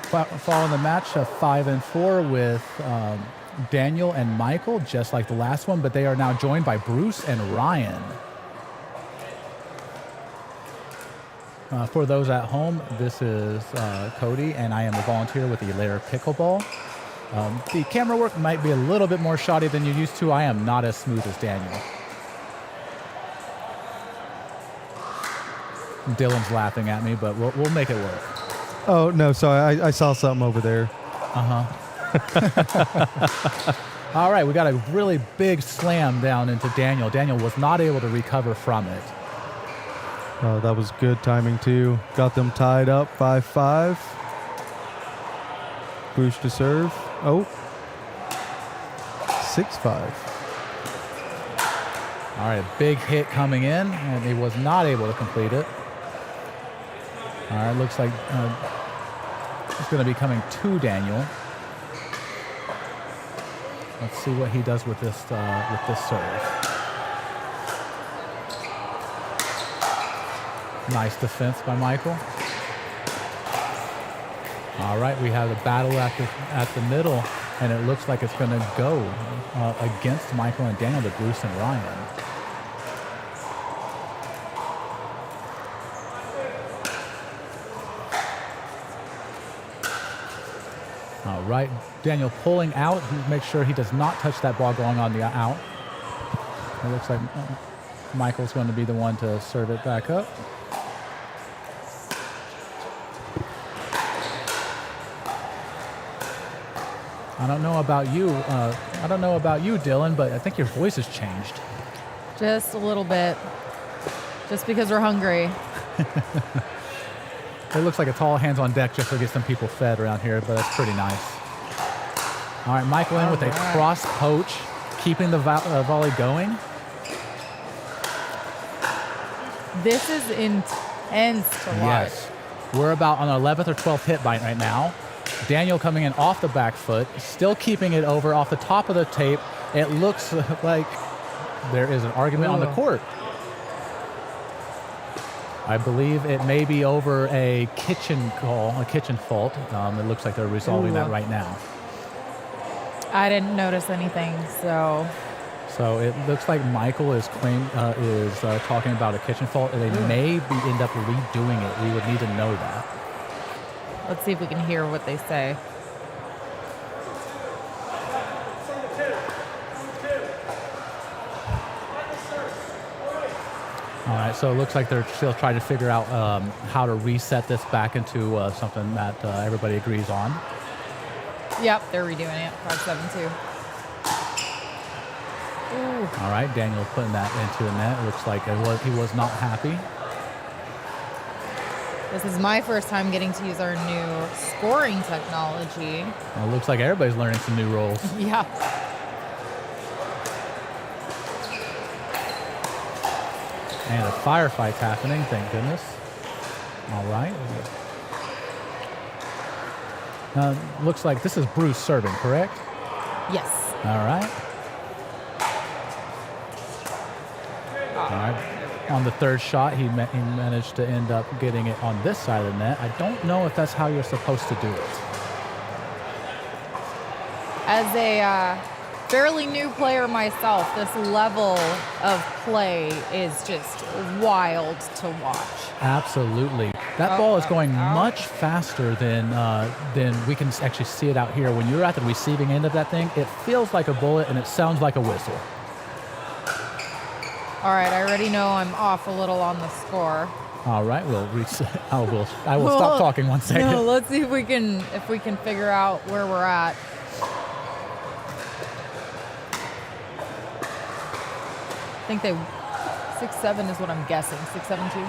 following the match of 5 and 4 with Daniel and Michael, just like the last one, but they are now joined by Bruce and Ryan. For those at home, this is Cody, and I am a volunteer with the Elare Pickleball. The camera work might be a little bit more shoddy than you're used to. I am not as smooth as Daniel. Dylan's laughing at me, but we'll make it work. Oh, no, sorry. I saw something over there. All right, we got a really big slam down into Daniel. Daniel was not able to recover from it. Oh, that was good timing, too. Got them tied up 5-5. Bruce to serve. Oh. 6-5. All right, big hit coming in, and he was not able to complete it. All right, looks like it's going to be coming to Daniel. Let's see what he does with this serve. Nice defense by Michael. All right, we have a battle at the middle, and it looks like it's going to go against Michael and Daniel to Bruce and Ryan. All right, Daniel pulling out. Make sure he does not touch that ball going on the out. It looks like Michael's going to be the one to serve it back up. I don't know about you. Dylan, but I think your voice has changed. Just a little bit. Just because we're hungry. It looks like it's all hands on deck just to get some people fed around here, but that's pretty nice. All right, Michael in with a cross poach, keeping the volley going. This is intense to watch. Yes. We're about on our 11th or 12th hit bite right now. Daniel coming in off the back foot, still keeping it over off the top of the tape. It looks like there is an argument on the court. I believe it may be over a kitchen call, a kitchen fault. It looks like they're resolving that right now. I didn't notice anything, so. So it looks like Michael is talking about a kitchen fault, and they may end up redoing it. We would need to know that. Let's see if we can hear what they say. All right, so it looks like they're still trying to figure out how to reset this back into something that everybody agrees on. Yep, they're redoing it. 5-7-2. All right, Daniel putting that into the net. It looks like he was not happy. This is my first time getting to use our new scoring technology. Well, it looks like everybody's learning some new roles. Yeah. And a firefight's happening, thank goodness. All right. Looks like this is Bruce serving, correct? Yes. All right. All right. On the third shot, he managed to end up getting it on this side of the net. I don't know if that's how you're supposed to do it. As a fairly new player myself, this level of play is just wild to watch. Absolutely. That ball is going much faster than we can actually see it out here. When you're at the receiving end of that thing, it feels like a bullet and it sounds like a whistle. All right, I already know I'm off a little on the score. All right, we'll reset. I will stop talking 1 second. No, let's see if we can figure out where we're at. I think 6-7 is what I'm guessing. 6-7-2.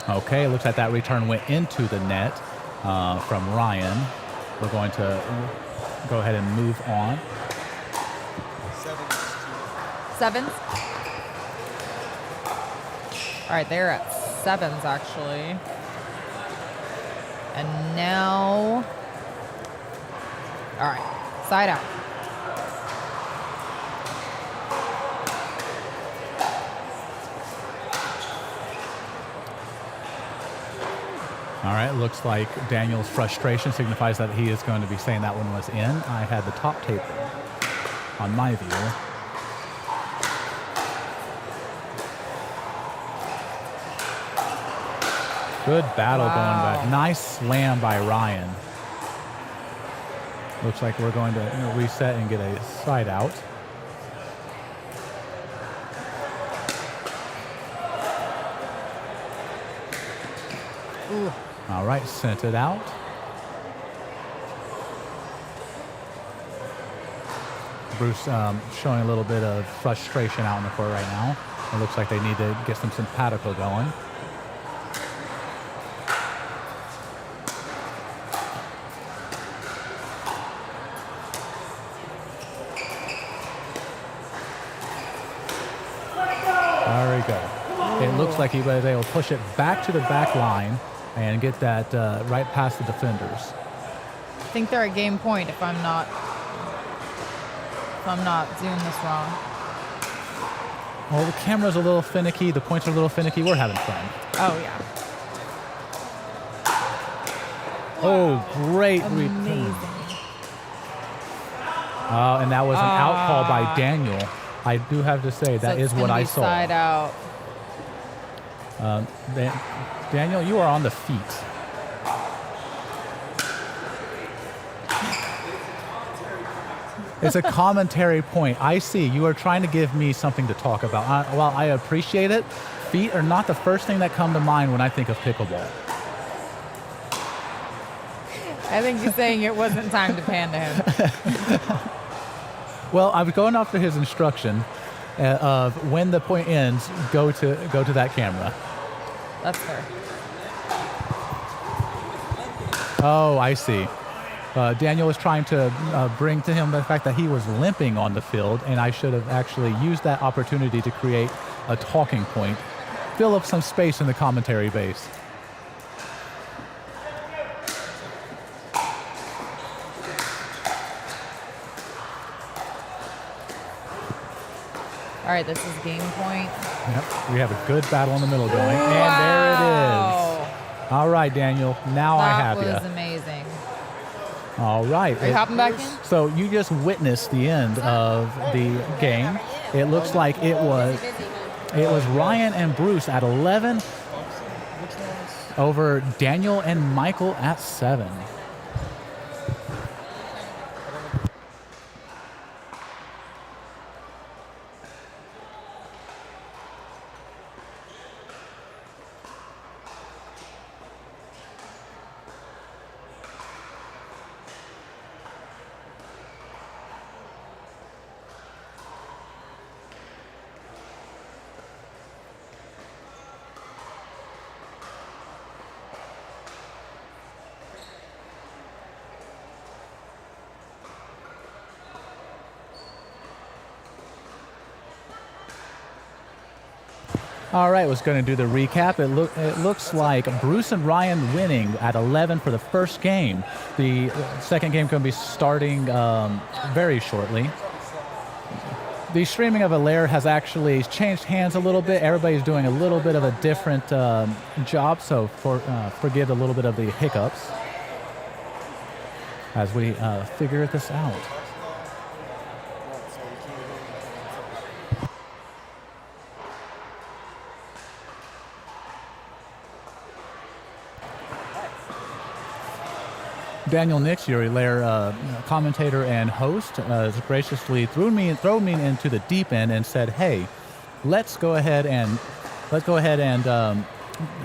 Okay, it looks like that return went into the net from Ryan. We're going to go ahead and move on. Sevens? All right, they're at sevens, actually. And now... All right, side out. looks like Daniel's frustration signifies that he is going to be saying that one was in. I had the top tape on my view. Good battle going back. Nice slam by Ryan. Looks like we're going to reset and get a side out. Ooh. All right, sent it out. Bruce showing a little bit of frustration out in the court right now. It looks like they need to get some simpatico going. There we go. It looks like he was able to push it back to the back line and get that right past the defenders. I think they're at game point if I'm not doing this wrong. Well, the camera's a little finicky. The points are a little finicky. We're having fun. Oh, yeah. Oh, great. Amazing. And that was an out call by Daniel. I do have to say, that is what I saw. Side out. Daniel, you are on the feet. It's a commentary point. I see. You are trying to give me something to talk about. While I appreciate it, feet are not the first thing that come to mind when I think of pickleball. I think you're saying it wasn't time to pan to him. Well, I was going off to his instruction of when the point ends, go to that camera. That's fair. Oh, I see. Daniel was trying to bring to him the fact that he was limping on the field, and I should have actually used that opportunity to create a talking point, fill up some space in the commentary base. All right, this is game point. Yep, we have a good battle in the middle going, and there it is. All right, Daniel, now I have you. That was amazing. All right. Are you hopping back in? So you just witnessed the end of the game. It looks like it was Ryan and Bruce at 11 over Daniel and Michael at 7. All right, was going to do the recap. It looks like Bruce and Ryan winning at 11 for the first game. The second game going to be starting very shortly. The streaming of Elare has actually changed hands a little bit. Everybody's doing a little bit of a different job, so forgive a little bit of the hiccups as we figure this out. Daniel Nix, your Elare commentator and host, has graciously thrown me into the deep end and said, "Hey, let's go ahead and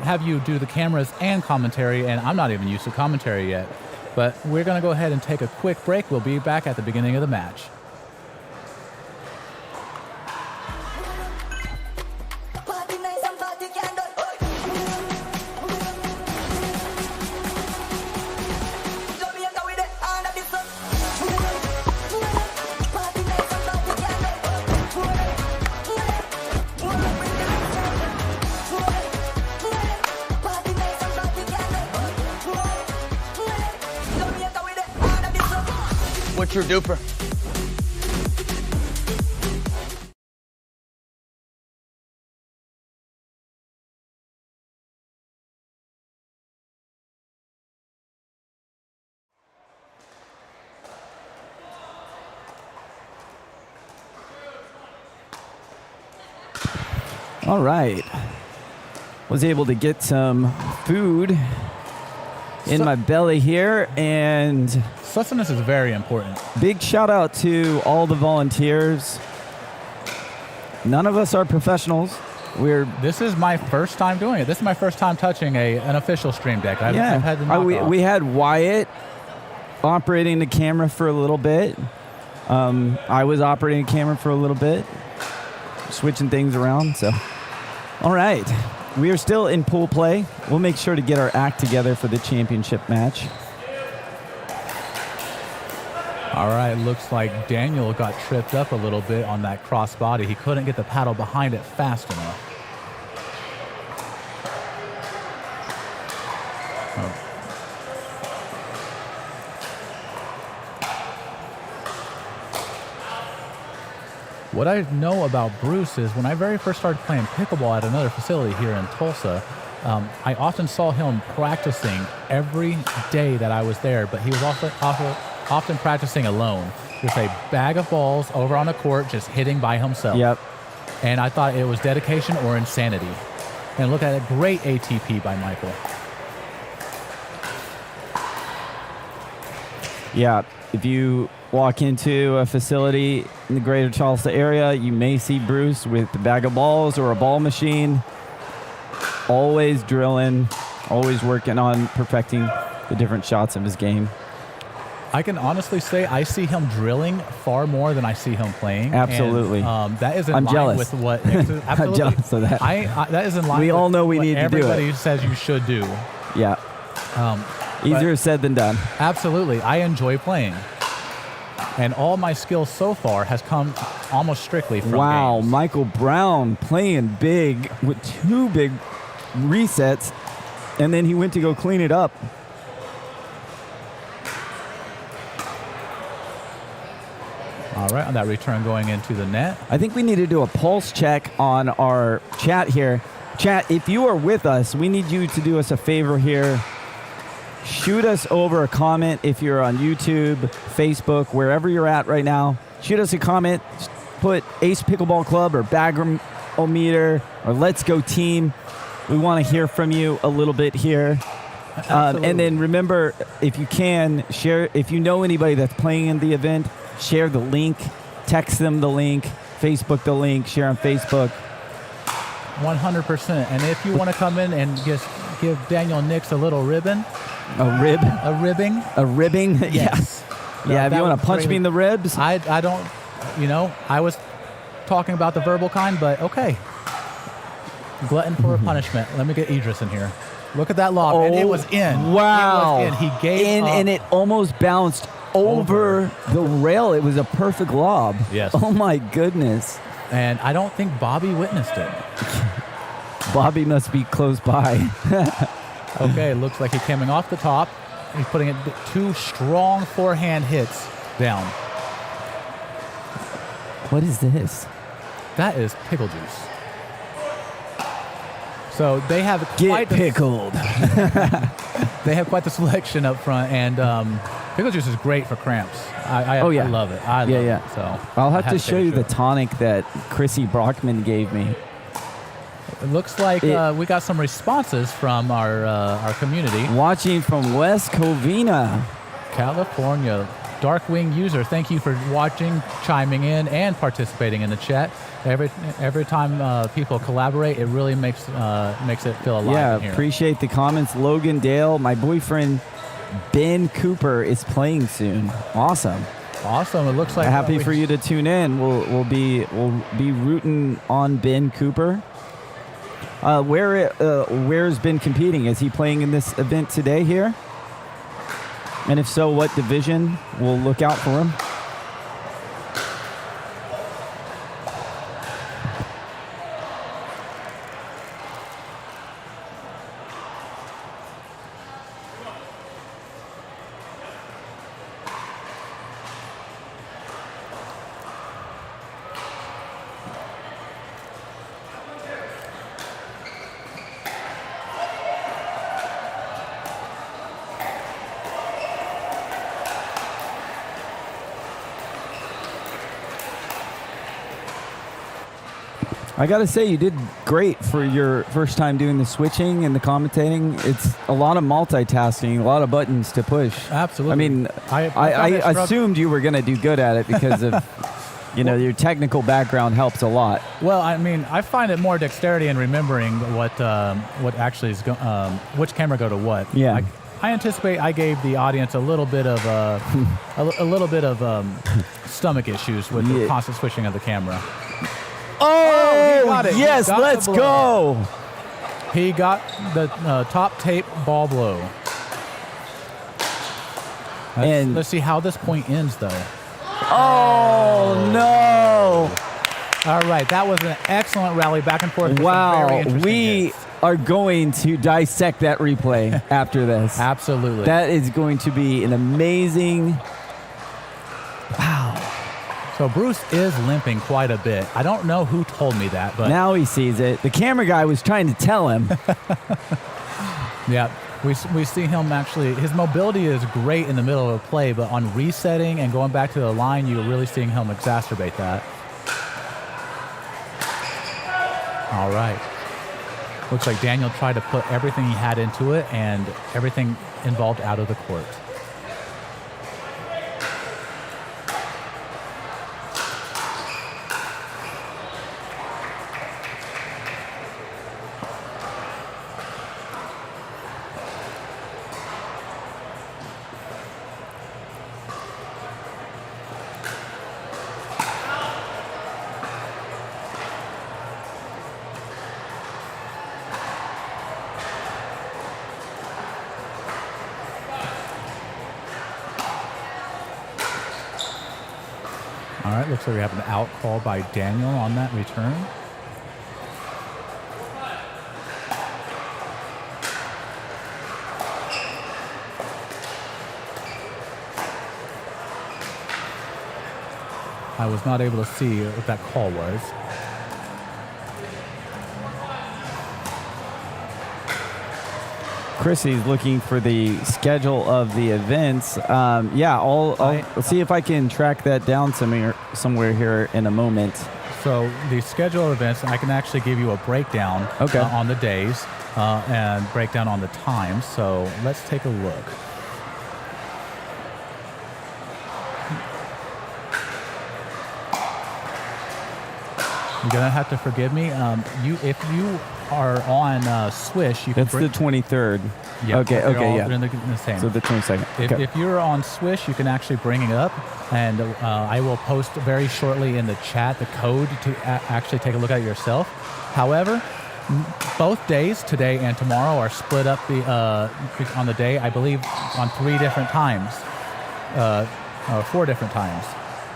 have you do the cameras and commentary." And I'm not even used to commentary yet, but we're going to go ahead and take a quick break. We'll be back at the beginning of the match. What's your duper? All right. Was able to get some food in my belly here, and sustenance is very important. Big shout out to all the volunteers. None of us are professionals. This is my first time doing it. This is my first time touching an official stream deck. I've had the knockoff. We had Wyatt operating the camera for a little bit. I was operating the camera for a little bit, switching things around. So, all right. We are still in pool play. We'll make sure to get our act together for the championship match. All right, looks like Daniel got tripped up a little bit on that crossbody. He couldn't get the paddle behind it fast enough. What I know about Bruce is when I very first started playing pickleball at another facility here in Tulsa, I often saw him practicing every day that I was there, but he was often practicing alone with a bag of balls over on the court, just hitting by himself. Yep. And I thought it was dedication or insanity. And look at a great ATP by Michael. Yeah, if you walk into a facility in the greater Charleston area, you may see Bruce with a bag of balls or a ball machine, always drilling, always working on perfecting the different shots of his game. I can honestly say I see him drilling far more than I see him playing. Absolutely. And, that is in I'm line jealous. with what... Absolutely. I'm jealous of that. That is in line we with all know we what need to do it. everybody says you should do. Yeah. Easier said than done. Absolutely. I enjoy playing. And all my skills so far has come almost strictly from games. Michael Brown playing big with 2 big resets, and then he went to go clean it up. All right, on that return going into the net. I think we need to do a pulse check on our chat here. Chat, if you are with us, we need you to do us a favor here. Shoot us over a comment if you're on YouTube, Facebook, wherever you're at right now. Shoot us a comment. Put Ace Pickleball Club or Bagrometer or Let's Go Team. We want to hear from you a little bit here. And then remember, if you can, share. If you know anybody that's playing in the event, share the link. Text them the link. Facebook the link. Share on Facebook. 100%. And if you want to come in and just give Daniel Nix a little ribbon. A rib? A ribbing. A ribbing? Yes. Yeah, if you want to punch me in the ribs. I don't, I was talking about the verbal kind, but okay. Glutton for a punishment. Let me get Idris in here. Look at that lob, and it was in. Wow. It was in. He gave up. And it almost bounced over the rail. It was a perfect lob. Yes. Oh, my goodness. And I don't think Bobby witnessed it. Bobby must be close by. Okay, looks like he's coming off the top. He's putting it 2 strong forehand hits down. What is this? That is pickle juice. So they have pickled. They have quite the selection up front, and pickle juice is great for cramps. I love it. I love it. So I'll have to show you the tonic that Chrissy Brockman gave me. It looks like we got some responses from our community. Watching from West Covina, California. Darkwing user, thank you for watching, chiming in, and participating in the chat. Every time people collaborate, it really makes it feel alive in here. Appreciate the comments. Logan Dale, my boyfriend Ben Cooper is playing soon. Awesome. It looks like happy for you to tune in. We'll be rooting on Ben Cooper. Where's Ben competing? Is he playing in this event today here? And if so, what division? We'll look out for him. I got to say, you did great for your first time doing the switching and the commentating. It's a lot of multitasking, a lot of buttons to push. Absolutely. I mean, I assumed you were going to do good at it because of, your technical background helps a lot. Well, I mean, I find it more dexterity in remembering what actually is which camera go to what. Yeah. I anticipate I gave the audience a little bit of stomach issues with the constant switching of the camera. Oh, he got it. Yes, let's go. He got the top tape ball blow. Let's see how this point ends, though. Oh, no. All right, that was an excellent rally back and forth. Wow, we are going to dissect that replay after this. Absolutely. That is going to be an amazing... Wow. So Bruce is limping quite a bit. I don't know who told me that, but... Now he sees it. The camera guy was trying to tell him. Yeah, we see him actually... His mobility is great in the middle of a play, but on resetting and going back to the line, you're really seeing him exacerbate that. All right. Looks like Daniel tried to put everything he had into it, and everything involved out of the court. All right, looks like we have an out call by Daniel on that return. I was not able to see what that call was. Chrissy's looking for the schedule of the events. I'll see if I can track that down somewhere here in a moment. So the schedule of events, I can actually give you a breakdown on the days and breakdown on the times. So let's take a look. You're going to have to forgive me. If you are on Swish, you can... That's the 23rd. Yeah, okay, yeah. They're in the same. So the 22nd. If you're on Swish, you can actually bring it up, and I will post very shortly in the chat the code to actually take a look at it yourself. However, both days, today and tomorrow, are split up on the day, I believe, on 3 different times, 4 different times.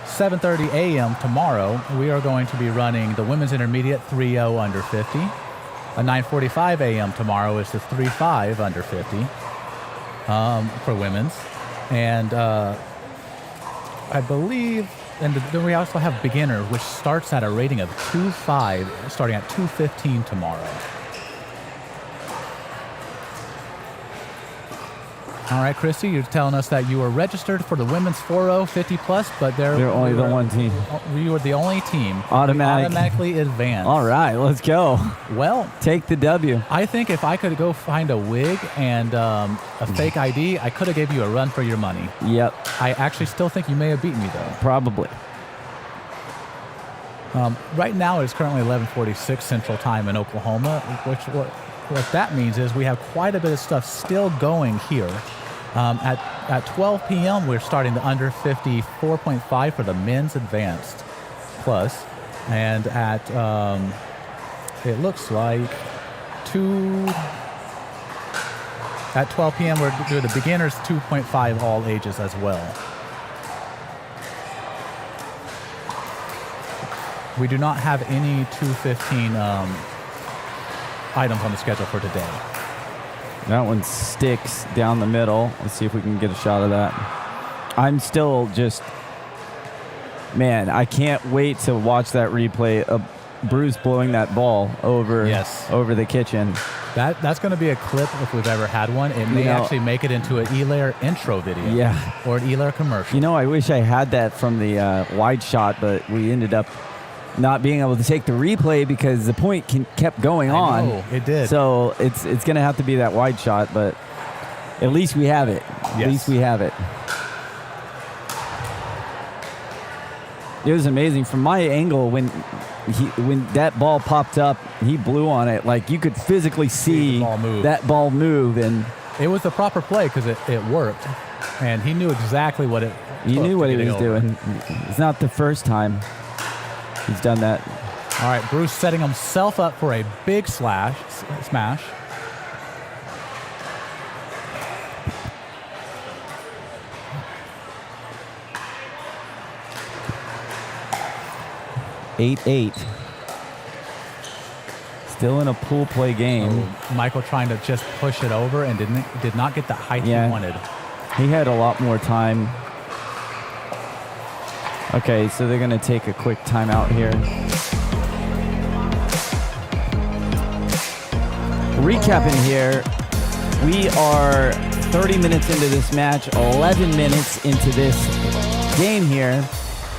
7:30 a.m. tomorrow, we are going to be running the women's intermediate 3-0 under 50. 9:45 a.m. tomorrow is the 3-5 under 50 for women's. And I believe, and then we also have beginner, which starts at a rating of 2.5, starting at 2:15 tomorrow. All right, Christy, you're telling us that you were registered for the women's 4-0 50 plus, but they're only the one team. You were the only team. Automatically advanced. All right, let's go. Well, take the W. I think if I could go find a wig and a fake ID, I could have gave you a run for your money. Yep. I actually still think you may have beaten me, though. Probably. Right now, it's currently 11:46 Central Time in Oklahoma, what that means is we have quite a bit of stuff still going here. At 12 p.m., we're starting the under 50 4.5 for the men's advanced plus. And at, it looks like at 12 p.m., we're doing the beginners 2.5 all ages as well. We do not have any 2:15 items on the schedule for today. That one sticks down the middle. Let's see if we can get a shot of that. I'm still just, man, I can't wait to watch that replay of Bruce blowing that ball over the kitchen. That's going to be a clip if we've ever had one. It may actually make it into an Elare intro video. Yeah. Or an Elare commercial. I wish I had that from the wide shot, but we ended up not being able to take the replay because the point kept going on. know, it did. So it's going to have to be that wide shot, but at least we have it. At Yes. least we have it. It was amazing from my angle when that ball popped up, he blew on it. Like you could physically see that ball move, and it was the proper play because it worked, and he knew exactly what it. He took knew to what he get it was over. doing. It's not the first time he's done that. All right, Bruce setting himself up for a big smash. Eight. Still in a pool play game. Michael trying to just push it over and did not get the height he wanted. He had a lot more time. Okay, so they're going to take a quick timeout here. Recapping here, we are 30 minutes into this match, 11 minutes into this game here,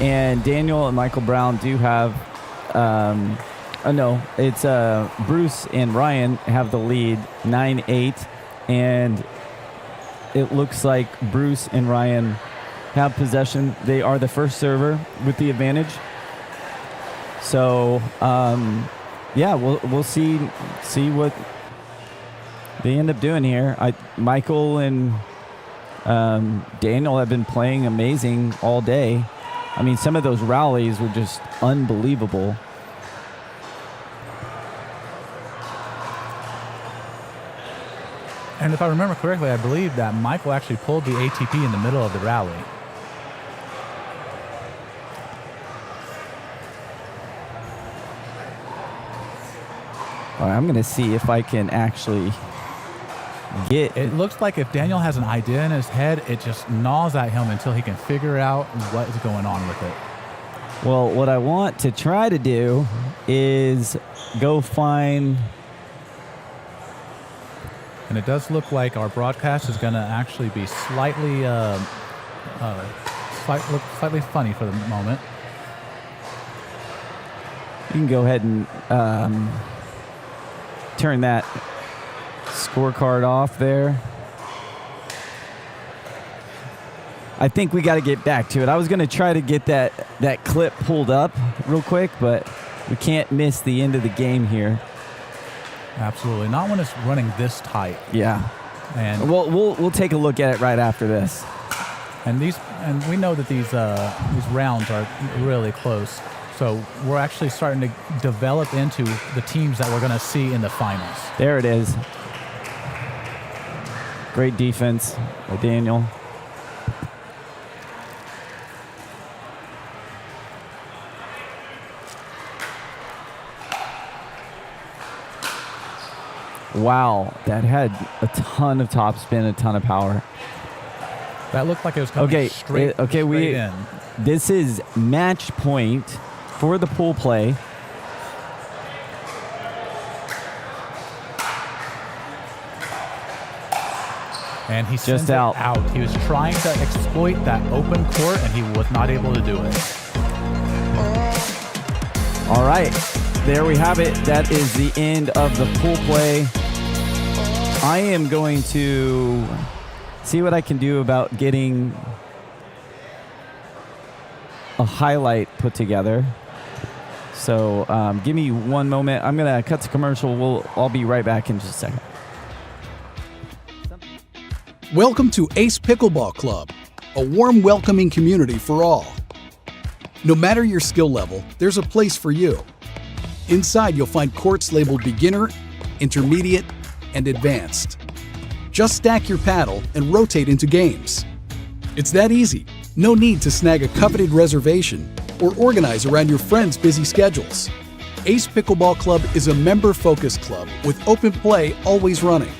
and Daniel and Michael Brown do have, it's Bruce and Ryan have the lead, 9-8, and it looks like Bruce and Ryan have possession. They are the first server with the advantage. So, we'll see what they end up doing here. Michael and Daniel have been playing amazing all day. I mean, some of those rallies were just unbelievable. And if I remember correctly, I believe that Michael actually pulled the ATP in the middle of the rally. All right, I'm going to see if I can actually get... It looks like if Daniel has an idea in his head, it just gnaws at him until he can figure out what is going on with it. Well, what I want to try to do is go find... And it does look like our broadcast is going to actually be slightly funny for the moment. You can go ahead and turn that scorecard off there. I think we got to get back to it. I was going to try to get that clip pulled up real quick, but we can't miss the end of the game here. Absolutely. Not when it's running this tight. Yeah. And we'll take a look at it right after this. And we know that these rounds are really close. So we're actually starting to develop into the teams that we're going to see in the finals. There it is. Great defense by Daniel. Wow, that had a ton of topspin, a ton of power. That looked like it was coming straight in. This is match point for the pool play. And he sends it out. He was trying to exploit that open court, and he was not able to do it. All right, there we have it. That is the end of the pool play. I am going to see what I can do about getting a highlight put together. So give me one moment. I'm going to cut to commercial. I'll be right back in just a second. Welcome to Ace Pickleball Club, a warm, welcoming community for all. No matter your skill level, there's a place for you. Inside, you'll find courts labeled beginner, intermediate, and advanced. Just stack your paddle and rotate into games. It's that easy. No need to snag a coveted reservation or organize around your friends' busy schedules. Ace Pickleball Club is a member-focused club with open play always running.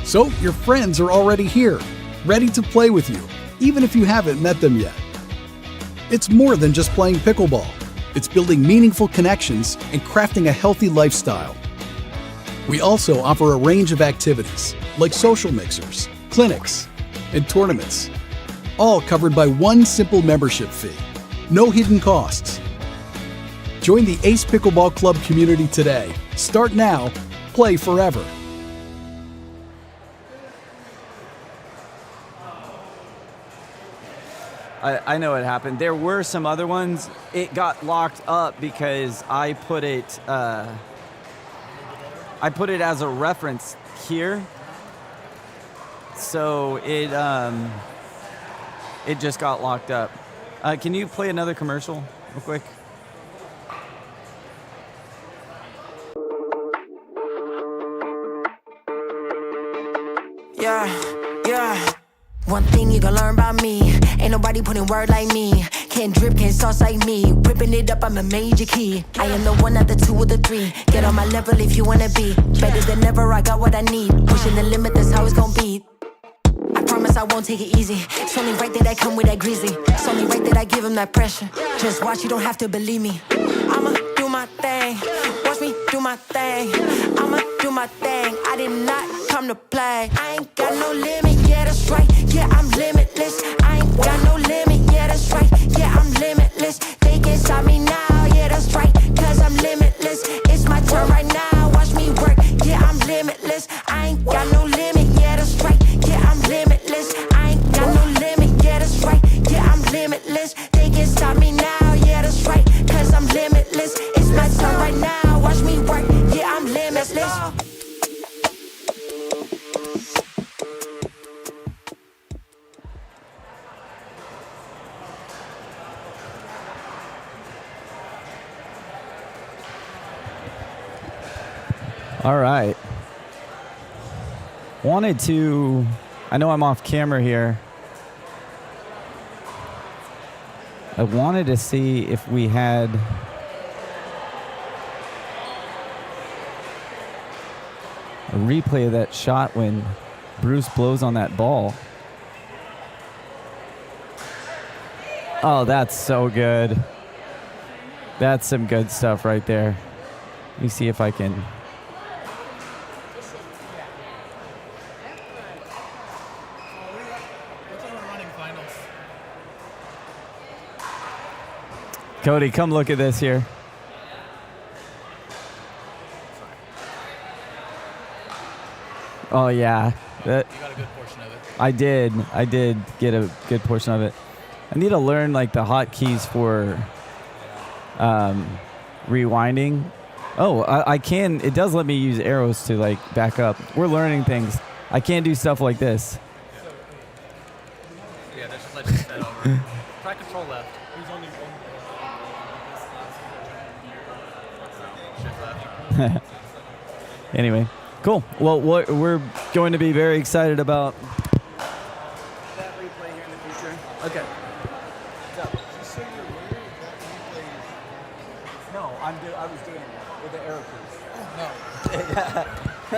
So your friends are already here, ready to play with you, even if you haven't met them yet. It's more than just playing pickleball. It's building meaningful connections and crafting a healthy lifestyle. We also offer a range of activities like social mixers, clinics, and tournaments, all covered by one simple membership fee. No hidden costs. Join the Ace Pickleball Club community today. Start now, play forever. I know what happened. There were some other ones. It got locked up because I put it as a reference here. So it just got locked up. Can you play another commercial real quick? Yeah. One thing you gon' learn about me, ain't nobody putting word like me. Can't drip, can't sauce like me. Whipping it up, I'm a major key. I am the one, not the two or the three. Get on my level if you wanna be better than ever. I got what I need. Pushing the limit, that's how it's gon' be. I promise I won't take it easy. It's only right that I come with that greasy. It's only right that I give him that pressure. Just watch, you don't have to believe me. I'ma do my thing. Watch me do my thing. I'ma do my thing. I did not come to play. I ain't got no limit, yeah, that's right. Yeah, I'm limitless. I ain't got no limit, yeah, that's right. Yeah, I'm limitless. They can't stop me now, yeah, that's right. Cause I'm limitless. It's my turn right now. Watch me work, yeah, I'm limitless. I ain't got no limit, yeah, that's right. Yeah, I'm limitless. I ain't got no limit, yeah, that's right. Yeah, I'm limitless. They can't stop me now, yeah, that's right. Cause I'm limitless. It's my turn right now. Watch me work, yeah, I'm limitless. All right. I know I'm off camera here. I wanted to see if we had a replay of that shot when Bruce blows on that ball. Oh, that's so good. That's some good stuff right there. Let me see if I can. Cody, come look at this here. Oh, yeah. You got a good portion of it. I did get a good portion of it. I need to learn like the hotkeys for rewinding. Oh, I can. It does let me use arrows to like back up. We're learning things. I can't do stuff like this. Yeah, that's just let you set over. Try control left. Who's only one? Shift left. Anyway, cool. Well, we're going to be very excited about that replay here in the future. Okay. No, I was doing it with the arrow keys. No.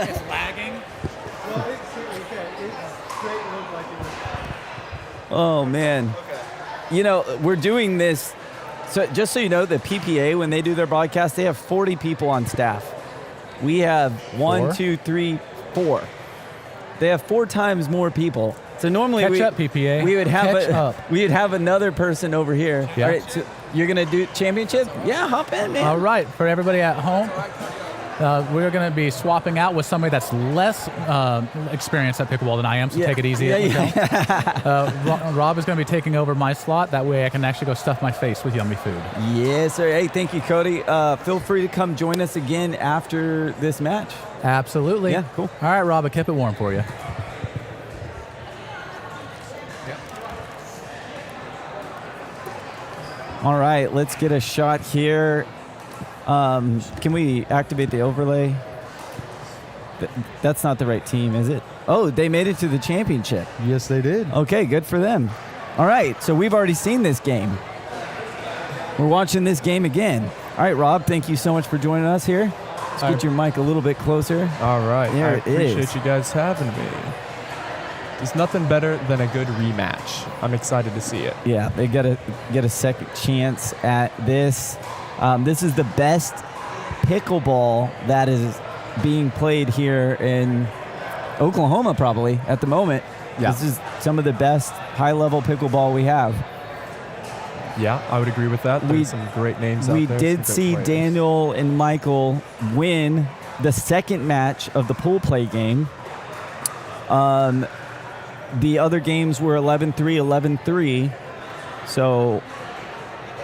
It's lagging. Well, it's straight look like it was. Oh, man. Okay. You know, we're doing this. So just so you know, the PPA, when they do their broadcast, they have 40 people on staff. We have 1, 2, 3, 4. They have 4 times more people. So normally Catch up, PPA. we would have Catch up. we would have another person over here. Yeah. All right, so you're gonna do championship? Yeah, hop in, man. All right, for everybody at home, we're going to be swapping out with somebody that's less experienced at pickleball than I am, so take it easy. Rob is going to be taking over my slot. That way I can actually go stuff my face with yummy food. Yes, sir. Hey, thank you, Cody. Feel free to come join us again after this match. Absolutely. Yeah, cool. All right, Rob, I kept it warm for you. All right, let's get a shot here. Can we activate the overlay? That's not the right team, is it? Oh, they made it to the championship. Yes, they did. Okay, good for them. All right, so we've already seen this game. We're watching this game again. All right, Rob, thank you so much for joining us here. Let's get your mic a little bit closer. All right. There I it appreciate is. you guys having me. There's nothing better than a good rematch. I'm excited to see it. Yeah, they get a second chance at this. This is the best pickleball that is being played here in Oklahoma, probably at the moment. Yeah. This is some of the best high-level pickleball we have. Yeah, I would agree with that. There's some great names out there. We some did great see players. Daniel and Michael win the second match of the pool play game. The other games were 11-3, 11-3. So,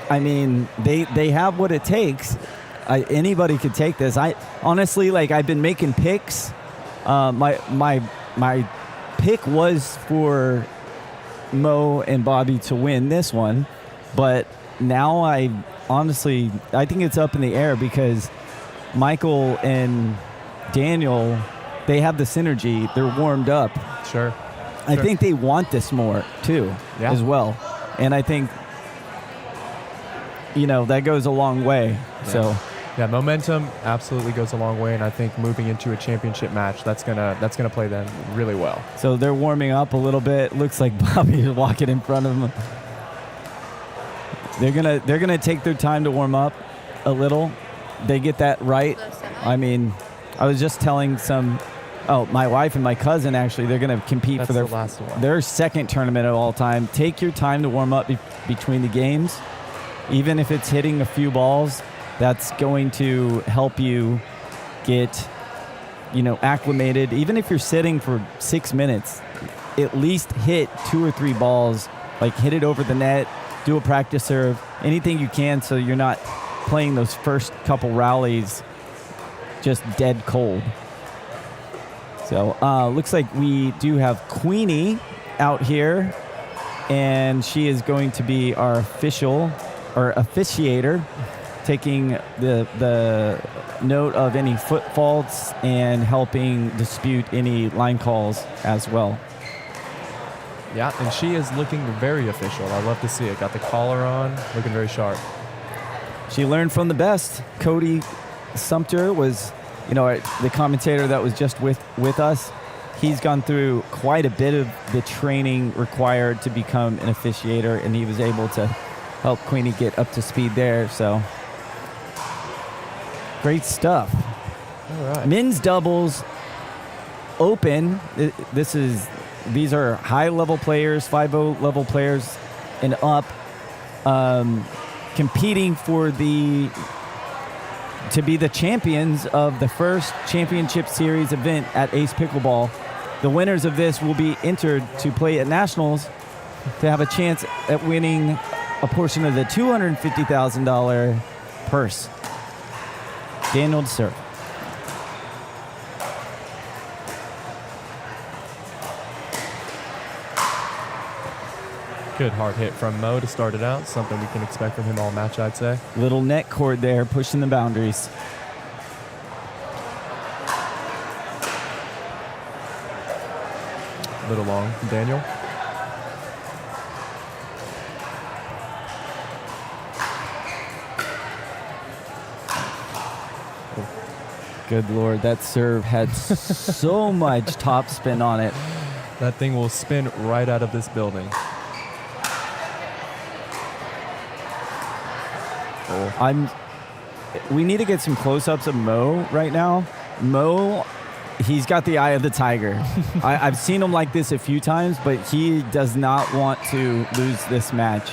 I mean, they have what it takes. Anybody could take this. I honestly, like, I've been making picks. My pick was for Mo and Bobby to win this one, but now I think it's up in the air because Michael and Daniel, they have the synergy. They're warmed up. Sure. I think they want this more too, as well. And I think, that goes a long way. Yeah. So, yeah, momentum absolutely goes a long way, and I think moving into a championship match, that's gonna play them really well. So they're warming up a little bit. Looks like Bobby is walking in front of them. They're gonna take their time to warm up a little. They get that right. I mean, I was just telling my wife and my cousin, actually, they're going to compete for their second tournament of all time. Take your time to warm up between the games. Even if it's hitting a few balls, that's going to help you get, acclimated. Even if you're sitting for 6 minutes, at least hit 2 or 3 balls, like hit it over the net, do a practice serve, anything you can so you're not playing those first couple rallies just dead cold. So looks like we do have Queenie out here, and she is going to be our officiator, taking the note of any foot faults and helping dispute any line calls as well. Yeah, and she is looking very official. I love to see it. Got the collar on, looking very sharp. She learned from the best. Cody Sumter was, the commentator that was just with us. He's gone through quite a bit of the training required to become an officiator, and he was able to help Queenie get up to speed there. So great stuff. All right. Men's doubles open. These are high-level players, 5-0 level players and up, competing to be the champions of the first Championship Series event at Ace Pickleball. The winners of this will be entered to play at Nationals to have a chance at winning a portion of the $250,000 purse. Daniel to serve. Good hard hit from Mo to start it out. Something we can expect from him all match, I'd say. Little net cord there, pushing the boundaries. A little long. Daniel. Good Lord, that serve had so much top spin on it. That thing will spin right out of this building. We need to get some close-ups of Mo right now. Mo, he's got the eye of the tiger. I've seen him like this a few times, but he does not want to lose this match.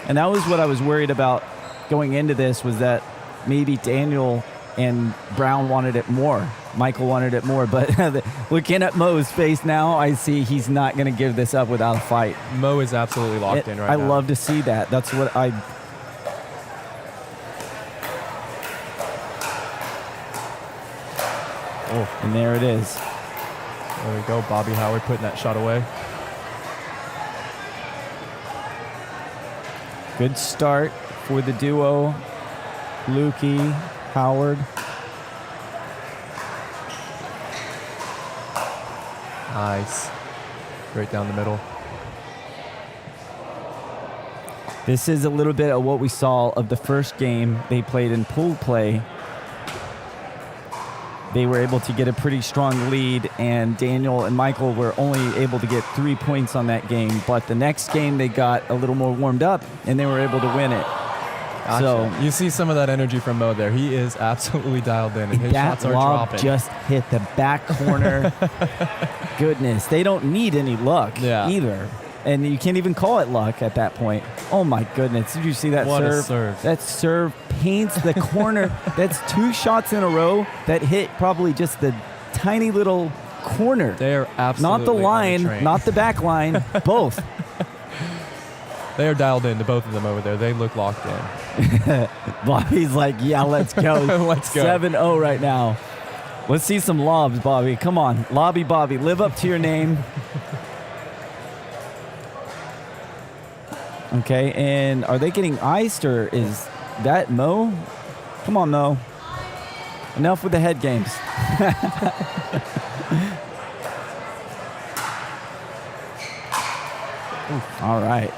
And that was what I was worried about going into this, was that maybe Daniel and Brown wanted it more. Michael wanted it more, but looking at Mo's face now, I see he's not going to give this up without a fight. Mo is absolutely locked in right now. I love to see that. That's what I... Oh, and there it is. There we go. Bobby Howard putting that shot away. Good start for the duo. Lukey, Howard. Nice. Right down the middle. This is a little bit of what we saw of the first game they played in pool play. They were able to get a pretty strong lead, and Daniel and Michael were only able to get 3 points on that game. But the next game, they got a little more warmed up, and they were able to win it. Gotcha. So you see some of that energy from Mo there. He is absolutely dialed in, and his shots are dropping. Just hit the back corner. Goodness, they don't need any luck either. And you can't even call it luck at that point. Oh my goodness. Did you see that What serve? a serve. That serve paints the corner. That's 2 shots in a row that hit probably just the tiny little corner. They are absolutely not the line, on a train. not the back line, both. They are dialed in to both of them over there. They look locked in. Bobby's like, yeah, let's go. Let's go. 7-0 right now. Let's see some lobs, Bobby. Come on. Lobby Bobby. Live up to your name. Okay, and are they getting iced, or is that Mo? Come on, Mo. Enough with the head games. All right.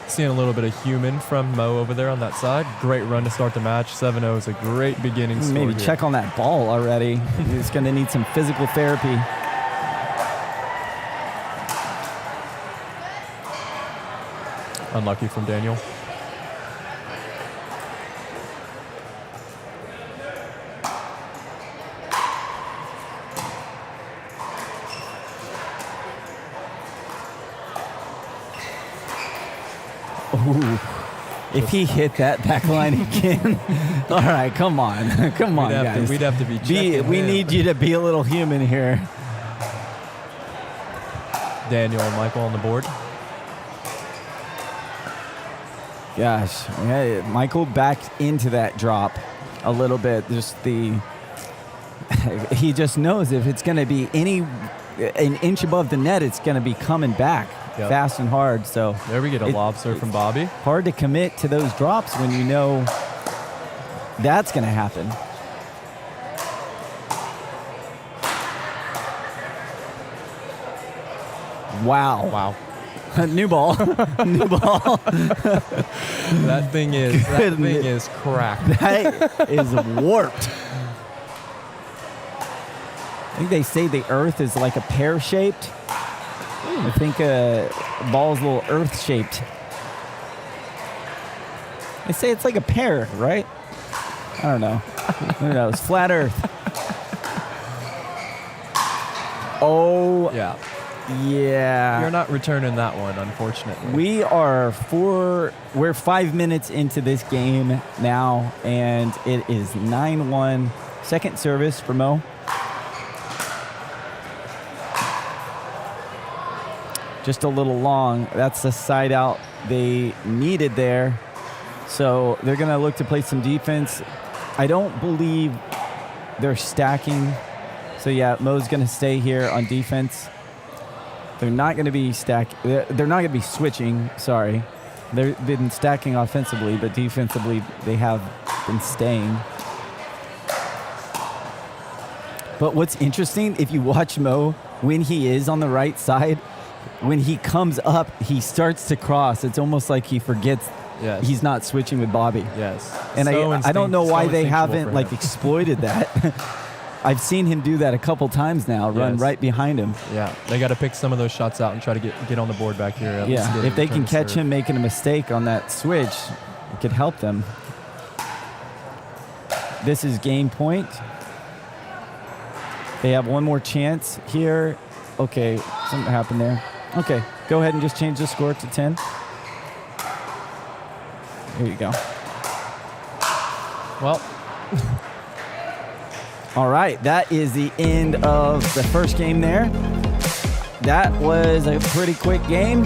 Seeing a little bit of human from Mo over there on that side. Great run to start the match. 7-0 is a great beginning score. Maybe here. check on that ball already. He's going to need some physical therapy. Unlucky from Daniel. Ooh. If he hit that back line again, all right, come on, guys. We'd have to be checking We him. need you to be a little human here. Daniel and Michael on the board. Gosh, yeah, Michael backed into that drop a little bit. Just he just knows if it's going to be an inch above the net, it's going to be coming back fast and hard. So there we get a lob serve from Bobby. Hard to commit to those drops when you know that's going to happen. Wow. New ball. New ball. That thing is cracked. That is warped. I think they say the earth is like a pear-shaped. I think a ball's a little earth-shaped. They say it's like a pear, right? I don't know. Who knows? Flat earth. Oh. Yeah. Yeah. You're not returning that one, unfortunately. We're 5 minutes into this game now, and it is 9-1. Second service for Mo. Just a little long. That's the side out they needed there. So they're going to look to play some defense. I don't believe they're stacking. So yeah, Mo's going to stay here on defense. They're not going to be They're not going to be switching. Sorry. They've been stacking offensively, but defensively they have been staying. But what's interesting, if you watch Mo, when he is on the right side, when he comes up, he starts to cross. It's almost like he forgets he's not switching with Bobby. Yes. And I don't know why they haven't like exploited that. I've seen him do that a couple times now, run right behind him. Yeah, they got to pick some of those shots out and try to get on the board back here. Yeah, if they can catch him making a mistake on that switch, it could help them. This is game point. They have one more chance here. Okay, something happened there. Okay, go ahead and just change the score to 10. Here you go. Well. All right, that is the end of the first game there. That was a pretty quick game.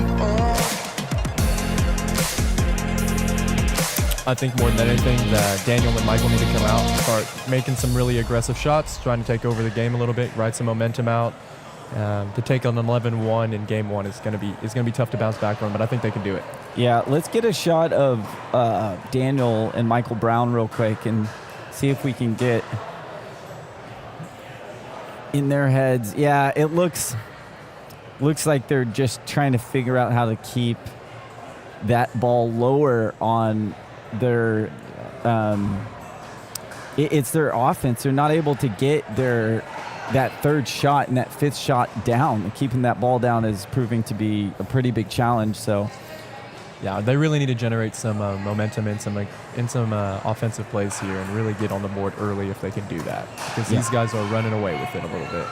I think more than anything that Daniel and Michael need to come out and start making some really aggressive shots, trying to take over the game a little bit, ride some momentum out. To take an 11-1 in game one is going to be tough to bounce back from, but I think they can do it. Yeah, let's get a shot of Daniel and Michael Brown real quick and see if we can get in their heads. Yeah, it looks like they're just trying to figure out how to keep that ball lower on their it's their offense. They're not able to get that third shot and that fifth shot down. Keeping that ball down is proving to be a pretty big challenge. So yeah, they really need to generate some momentum in some offensive plays here and really get on the board early if they can do that, because these guys are running away with it a little bit.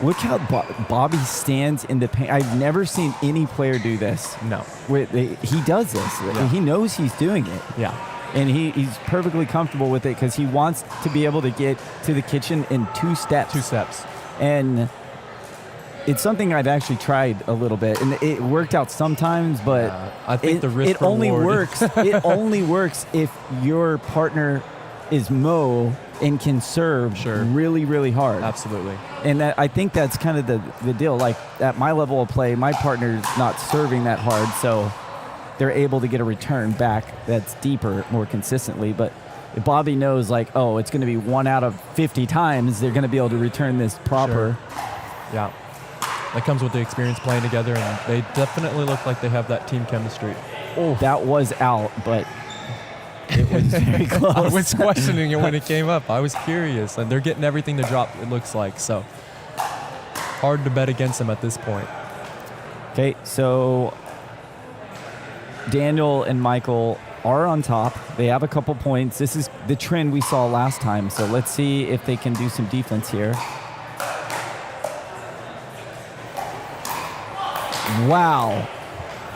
Look how Bobby stands in the paint. I've never seen any player do this. No. He does this. Yeah. He knows he's doing it. Yeah. And he's perfectly comfortable with it because he wants to be able to get to the kitchen in 2 steps. 2 steps. And it's something I've actually tried a little bit, and it worked out sometimes, but I think the risk it only reward works. It only works if your partner is Mo and can serve really, really hard. Absolutely. And I think that's kind of the deal. Like at my level of play, my partner's not serving that hard, so they're able to get a return back that's deeper more consistently. But if Bobby knows, like, oh, it's going to be 1 out of 50 times, they're going to be able to return this proper. Yeah. That comes with the experience playing together, and they definitely look like they have that team chemistry. Oh, that was out, but it was very close. I was questioning it when it came up. I was curious, and they're getting everything to drop, it looks like. So hard to bet against them at this point. Okay, so Daniel and Michael are on top. They have a couple points. This is the trend we saw last time, so let's see if they can do some defense here. Wow.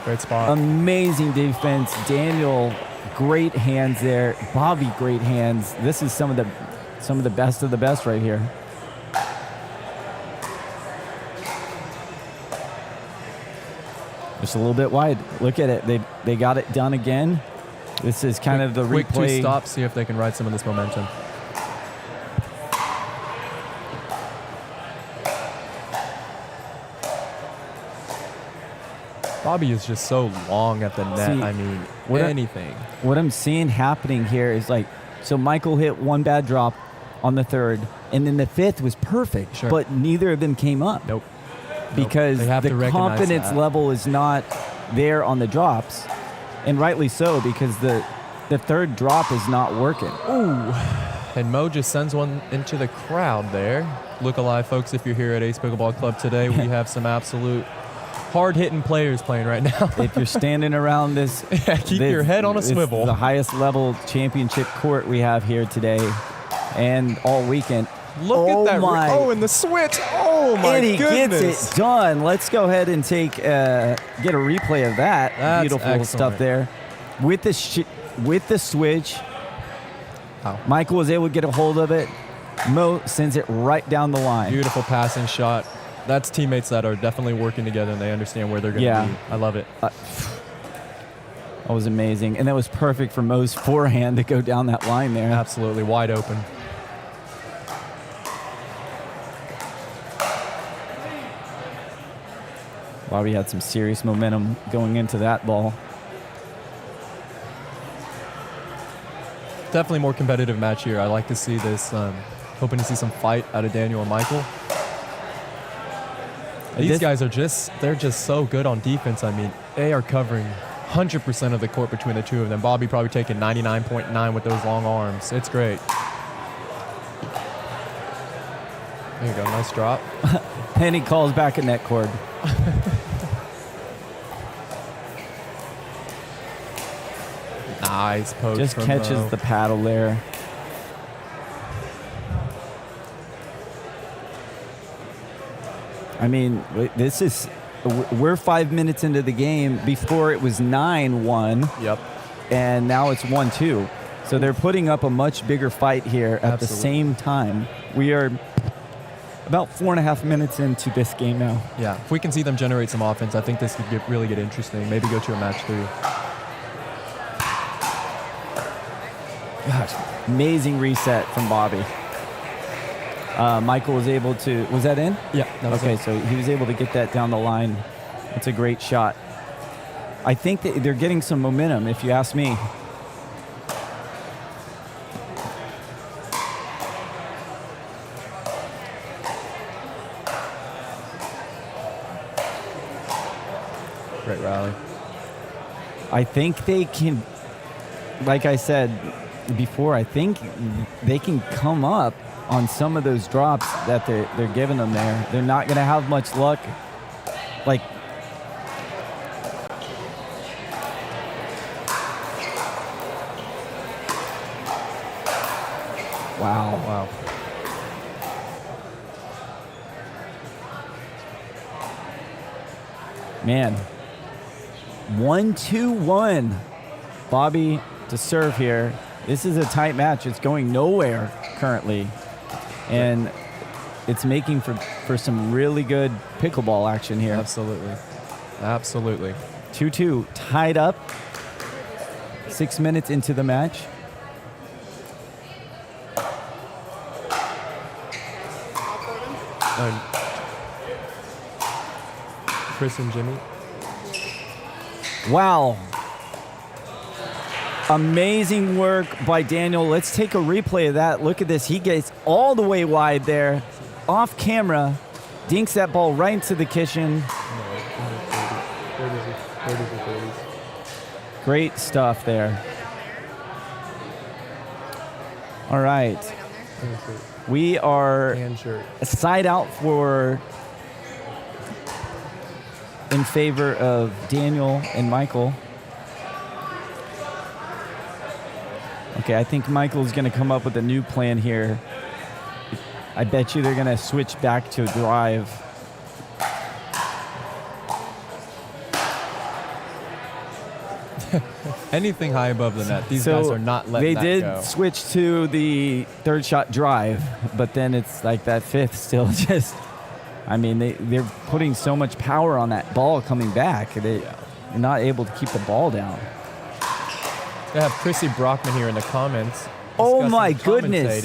Great spot. Amazing defense. Daniel, great hands there. Bobby, great hands. This is some of the best of the best right here. Just a little bit wide. Look at it. They got it done again. This is kind of the quick replay. 2 stops, see if they can ride some of this momentum. Bobby is just so long at the net. See, I mean, anything. What I'm seeing happening here is like, so Michael hit 1 bad drop on the 3rd, and then the 5th was perfect, but neither of them came up. Nope. Because They have to the recognize confidence that. level is not there on the drops, and rightly so, because the 3rd drop is not working. Ooh. And Mo just sends one into the crowd there. Look alive, folks, if you're here at Ace Pickleball Club today, we have some absolute hard-hitting players playing right now. If you're standing around this, keep your head on a swivel. The highest level championship court we have here today, and all weekend. Look at that! And the switch! Oh my and he goodness! Gets it done. Let's go ahead and get a replay of that. That's beautiful excellent. stuff there, with the switch. Wow. Michael was able to get a hold of it. Mo sends it right down the line. Beautiful passing shot. That's teammates that are definitely working together and they understand where they're going to be. I love it. That was amazing. And that was perfect for Mo's forehand to go down that line there. Absolutely. Wide open. Bobby had some serious momentum going into that ball. Definitely more competitive match here. I like to see this. Hoping to see some fight out of Daniel and Michael. These guys are they're just so good on defense. I mean, they are covering 100% of the court between the two of them. Bobby probably taking 99.9 with those long arms. It's great. There you go, nice drop. Penny calls back a net cord. Nice poke. Just catches the paddle there. I mean, we're 5 minutes into the game. Before it was 9-1. Yep. And now it's 1-2. So they're putting up a much bigger fight here at the same time. We are about 4.5 minutes into this game now. Yeah, if we can see them generate some offense, I think this could really get interesting. Maybe go to a match 3. Gosh, amazing reset from Bobby. Michael was able to, was that in? Yeah. That was okay, in. so he was able to get that down the line. That's a great shot. I think that they're getting some momentum, if you ask me. Great rally. I think they can, like I said before, I think they can come up on some of those drops that they're giving them there. They're not going to have much luck. Like, wow. Man. 1-2-1. Bobby to serve here. This is a tight match. It's going nowhere currently. And it's making for some really good pickleball action here. Absolutely. Absolutely. 2-2, tied up. 6 minutes into the match. Chris and Jimmy. Wow. Amazing work by Daniel. Let's take a replay of that. Look at this. He gets all the way wide there, off camera, dinks that ball right into the kitchen. Great stuff there. All right. We are side out for in favor of Daniel and Michael. Okay, I think Michael's going to come up with a new plan here. I bet you they're going to switch back to a drive. Anything high above the net, these guys are not letting that go. They did switch to the third shot drive, but then it's like that fifth still just, I mean, they're putting so much power on that ball coming back. They're not able to keep the ball down. They have Chrissy Brockman here in the comments. Oh my goodness.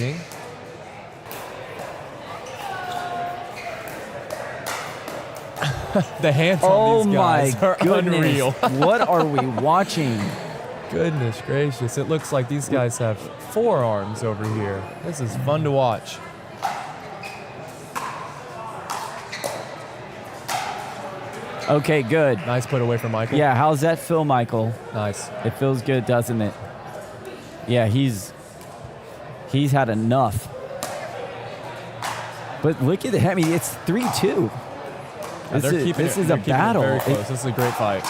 The hands on these guys are unreal. What are we watching? Goodness gracious. It looks like these guys have forearms over here. This is fun to watch. Okay, good. Nice put away from Michael. Yeah, how's that feel, Michael? Nice. It feels good, doesn't it? Yeah, he's had enough. But look at it. I mean, it's 3-2. This is a battle. Very close. This is a great fight.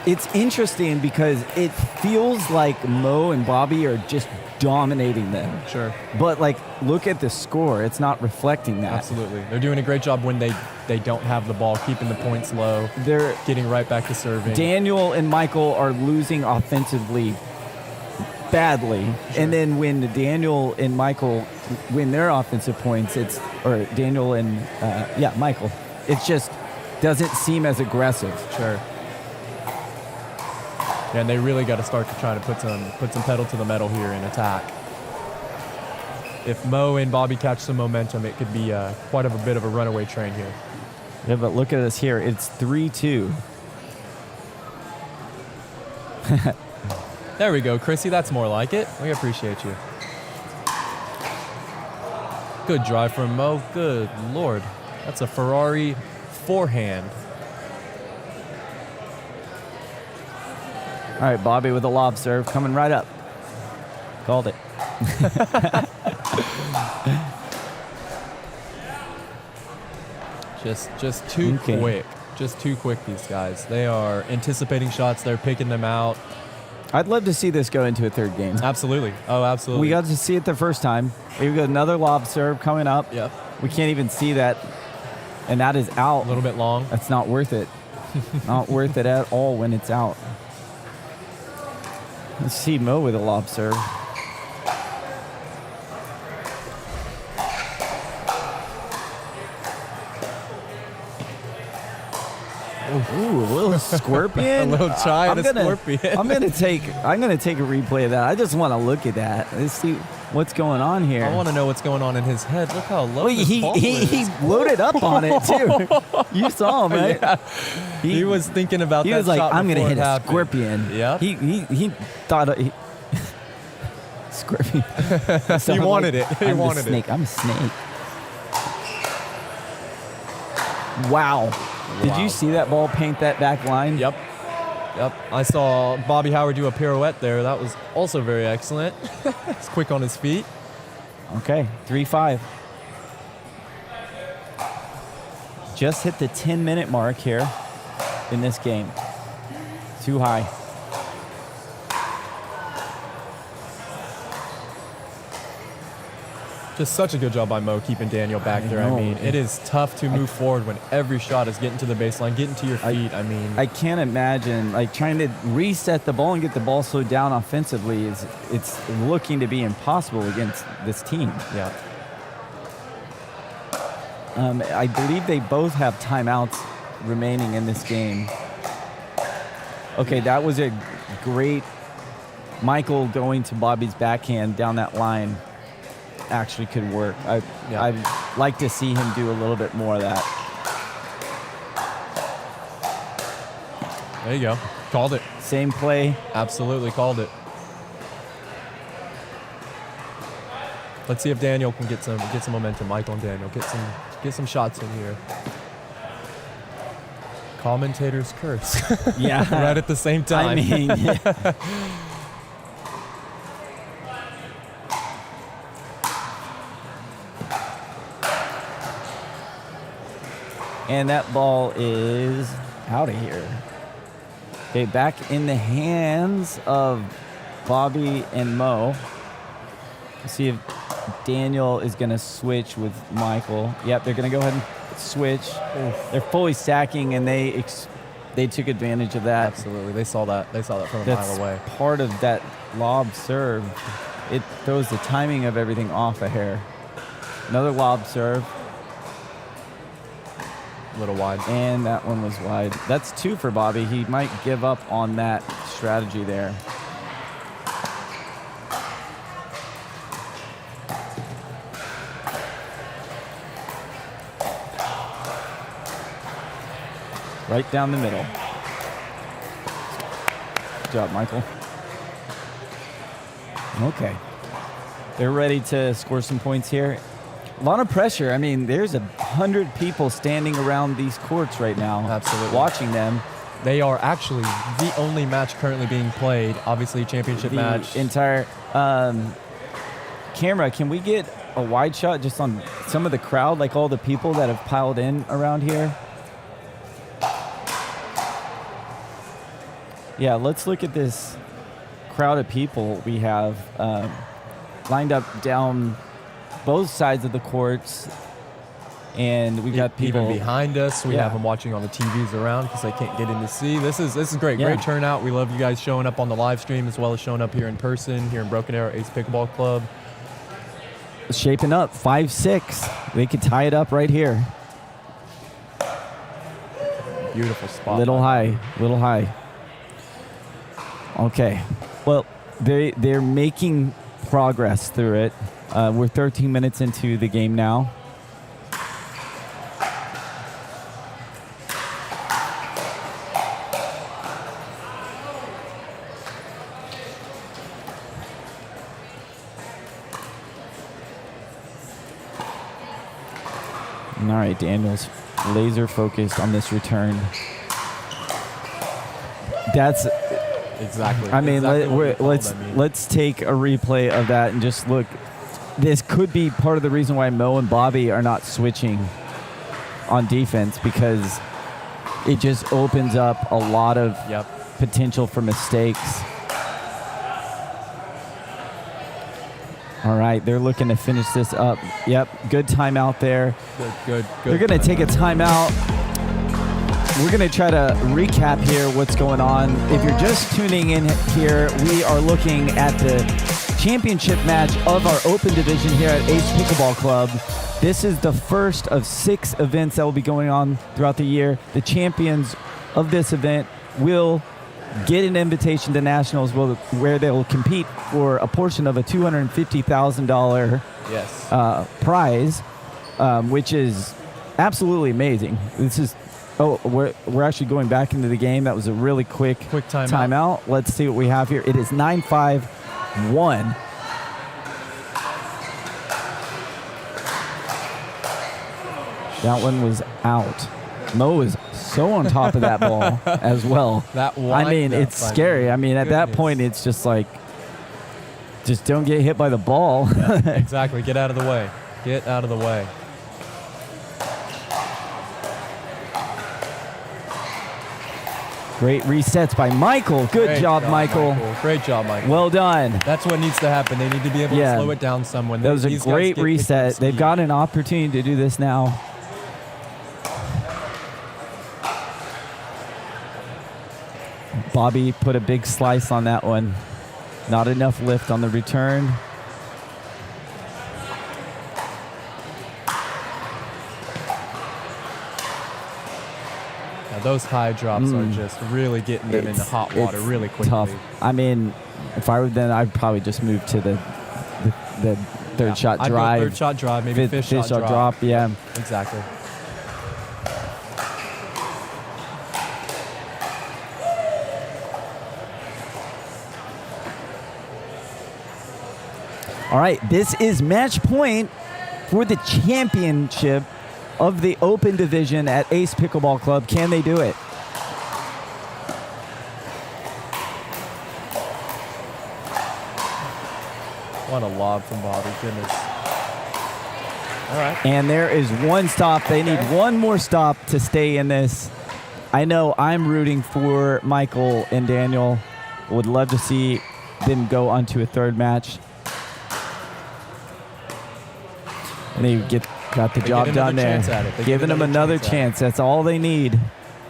It's interesting because it feels like Mo and Bobby are just dominating them. Sure. But like, look at the score. It's not reflecting that. Absolutely. They're doing a great job when they don't have the ball, keeping the points low. They're getting right back to serving. Daniel and Michael are losing offensively badly. Sure. And then when Daniel and Michael win their offensive points, or Daniel and Michael, it just doesn't seem as aggressive. Sure. And they really got to start to try to put some pedal to the metal here in attack. If Mo and Bobby catch some momentum, it could be quite a bit of a runaway train here. Yeah, but look at us here. It's 3-2. There we go, Chrissy. That's more like it. We appreciate you. Good drive from Mo. Good Lord. That's a Ferrari forehand. All right, Bobby with a lob serve coming right up. Called it. Just too quick. Just too quick, these guys. They are anticipating shots. They're picking them out. I'd love to see this go into a third game. Absolutely. Oh, absolutely. We got to see it the first time. We've got another lob serve coming up. Yep. We can't even see that. And that is out. A little bit long. That's not worth it. Not worth it at all when it's out. Let's see Mo with a lob serve. Ooh, a little scorpion. A little try to scorpion. I'm gonna take a replay of that. I just want to look at that. Let's see what's going on here. I want to know what's going on in his head. Look how low he loaded up on it too. You saw him, right? Yeah. He was thinking about that. He was like, shot "I'm gonna hit happened. a scorpion." Yeah. He thought scorpion. He wanted it. He wanted it. I'm a snake. Wow. Did you see that ball paint that back line? Yep. I saw Bobby Howard do a pirouette there. That was also very excellent. He's quick on his feet. Okay, 3-5. Just hit the 10-minute mark here in this game. Too high. Just such a good job by Mo keeping Daniel back there. I mean, it is tough to move forward when every shot is getting to the baseline, getting to your feet. I mean, I can't imagine like trying to reset the ball and get the ball slowed down offensively. It's looking to be impossible against this team. Yeah. I believe they both have timeouts remaining in this game. Okay, that was a great Michael going to Bobby's backhand down that line. Actually could work. I'd like to see him do a little bit more of that. There you go. Called it. Same play. Absolutely called it. Let's see if Daniel can get some momentum. Michael and Daniel get some shots in here. Commentators curse. Yeah. Right at the same time. I mean, yeah. And that ball is out of here. Okay, back in the hands of Bobby and Mo. Let's see if Daniel is going to switch with Michael. Yep, they're going to go ahead and switch. Oof. They're fully stacking, and they took advantage of that. Absolutely, they saw that. They saw that from a mile away. Part of that lob serve. It throws the timing of everything off a hair. Another lob serve. A little wide. And that one was wide. That's 2 for Bobby. He might give up on that strategy there. Right down the middle. Good job, Michael. Okay. They're ready to score some points here. A lot of pressure. I mean, there's 100 people standing around these courts right now. Absolutely. Watching them. They are actually the only match currently being played. Obviously, championship match. Entire camera, can we get a wide shot just on some of the crowd, like all the people that have piled in around here? Yeah, let's look at this crowd of people we have lined up down both sides of the courts, and we've got people even behind us. We have them watching on the TVs around because they can't get in to see. This is great. Yeah. Great turnout. We love you guys showing up on the live stream as well as showing up here in person here in Broken Arrow Ace Pickleball Club. Shaping up 5-6. They could tie it up right here. Beautiful spot. Little high. Okay. Well, they're making progress through it. We're 13 minutes into the game now. All right, Daniel's laser focused on this return. That's exactly. I mean, exactly let's take a replay of that and just look. This could be part of the reason why Mo and Bobby are not switching on defense, because it just opens up a lot of potential for mistakes. All right, they're looking to finish this up. Yep, good timeout there. Good. They're going to take a timeout. We're going to try to recap here what's going on. If you're just tuning in here, we are looking at the championship match of our open division here at Ace Pickleball Club. This is the first of 6 events that will be going on throughout the year. The champions of this event will get an invitation to nationals where they will compete for a portion of a $250,000 prize, which is absolutely amazing. This is we're actually going back into the game. That was a really quick timeout. Let's see what we have here. It is 9-5-1. That one was out. Mo is so on top of that ball as well. I mean, it's scary. I mean, at that point, it's just like, just don't get hit by the ball. Exactly. Get out of the way. Get out of the way. Great resets by Michael. Good job, Michael. Great job, Michael. Well done. That's what needs to happen. They need to be able to slow it down someone. That was a great reset. They've got an opportunity to do this now. Bobby put a big slice on that one. Not enough lift on the return. Now those high drops are just really getting them into hot water really quickly. Tough. I mean, if I were then, I'd probably just move to the third shot I'd drive. go third shot drive, maybe fifth shot drop. Yeah. Exactly. All right, this is match point for the championship of the Open Division at Ace Pickleball Club. Can they do it? What a lob from Bobby, goodness. All right. And there is one stop. They need one more stop to stay in this. I know I'm rooting for Michael and Daniel. Would love to see them go on to a third match. And they got the job done there. Giving them another chance. That's all they need.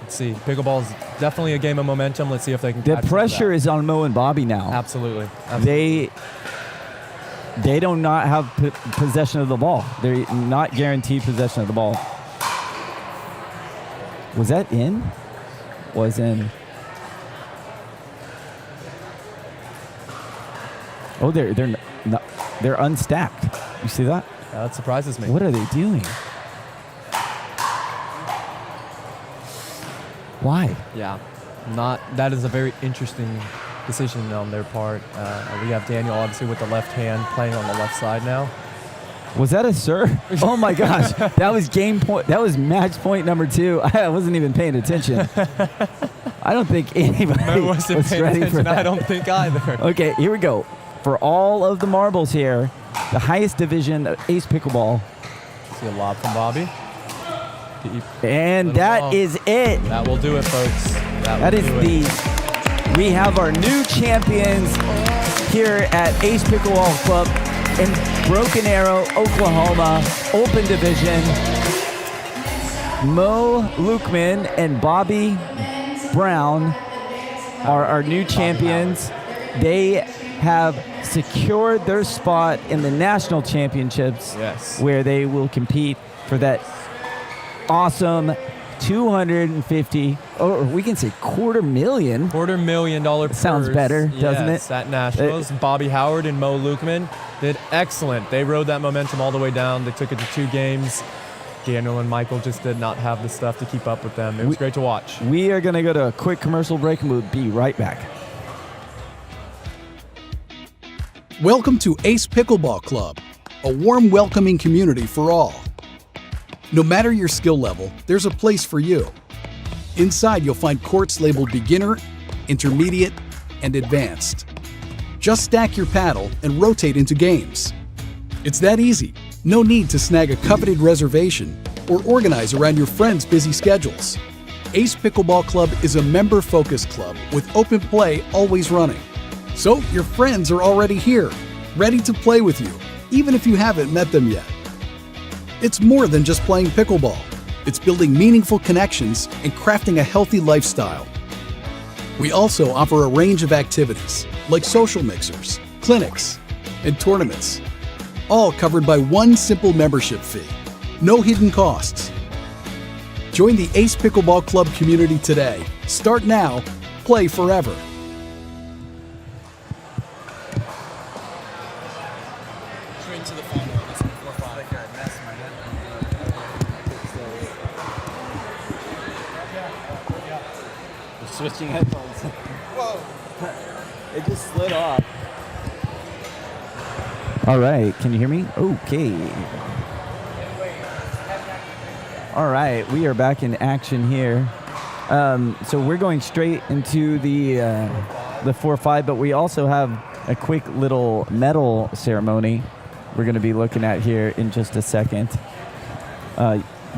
Let's see. Pickleball is definitely a game of momentum. Let's see if they can. The pressure is on Mo and Bobby now. Absolutely. They do not have possession of the ball. They're not guaranteed possession of the ball. Was that in? Was in. Oh, they're unstacked. You see that? That surprises me. What are they doing? Why? Yeah, that is a very interesting decision on their part. We have Daniel obviously with the left hand playing on the left side now. Was that a serve? Oh my gosh, that was game point. That was match point number 2. I wasn't even paying attention. I don't think anybody was ready for that. I don't think either. Okay, here we go. For all of the marbles here, the highest division of Ace Pickleball. See a lob from Bobby. And that is it. That will do it, folks. We have our new champions here at Ace Pickleball Club in Broken Arrow, Oklahoma, Open Division. Mo Lukman and Bobby Brown are our new champions. They have secured their spot in the national championships, where they will compete for that awesome $250, or we can say $250,000. $250,000 purse. Sounds better, doesn't it? At nationals, Bobby Howard and Mo Lukman did excellent. They rode that momentum all the way down. They took it to 2 games. Daniel and Michael just did not have the stuff to keep up with them. It was great to watch. We are going to go to a quick commercial break, and we'll be right back. Welcome to Ace Pickleball Club, a warm, welcoming community for all. No matter your skill level, there's a place for you. Inside, you'll find courts labeled beginner, intermediate, and advanced. Just stack your paddle and rotate into games. It's that easy. No need to snag a coveted reservation or organize around your friends' busy schedules. Ace Pickleball Club is a member-focused club with open play always running. So your friends are already here, ready to play with you, even if you haven't met them yet. It's more than just playing pickleball. It's building meaningful connections and crafting a healthy lifestyle. We also offer a range of activities like social mixers, clinics, and tournaments, all covered by one simple membership fee. No hidden costs. Join the Ace Pickleball Club community today. Start now, play forever. Switching headphones. Whoa. It just slid off. All right, can you hear me? Okay. All right, we are back in action here. So we're going straight into the 4-5, but we also have a quick little medal ceremony we're going to be looking at here in just a second.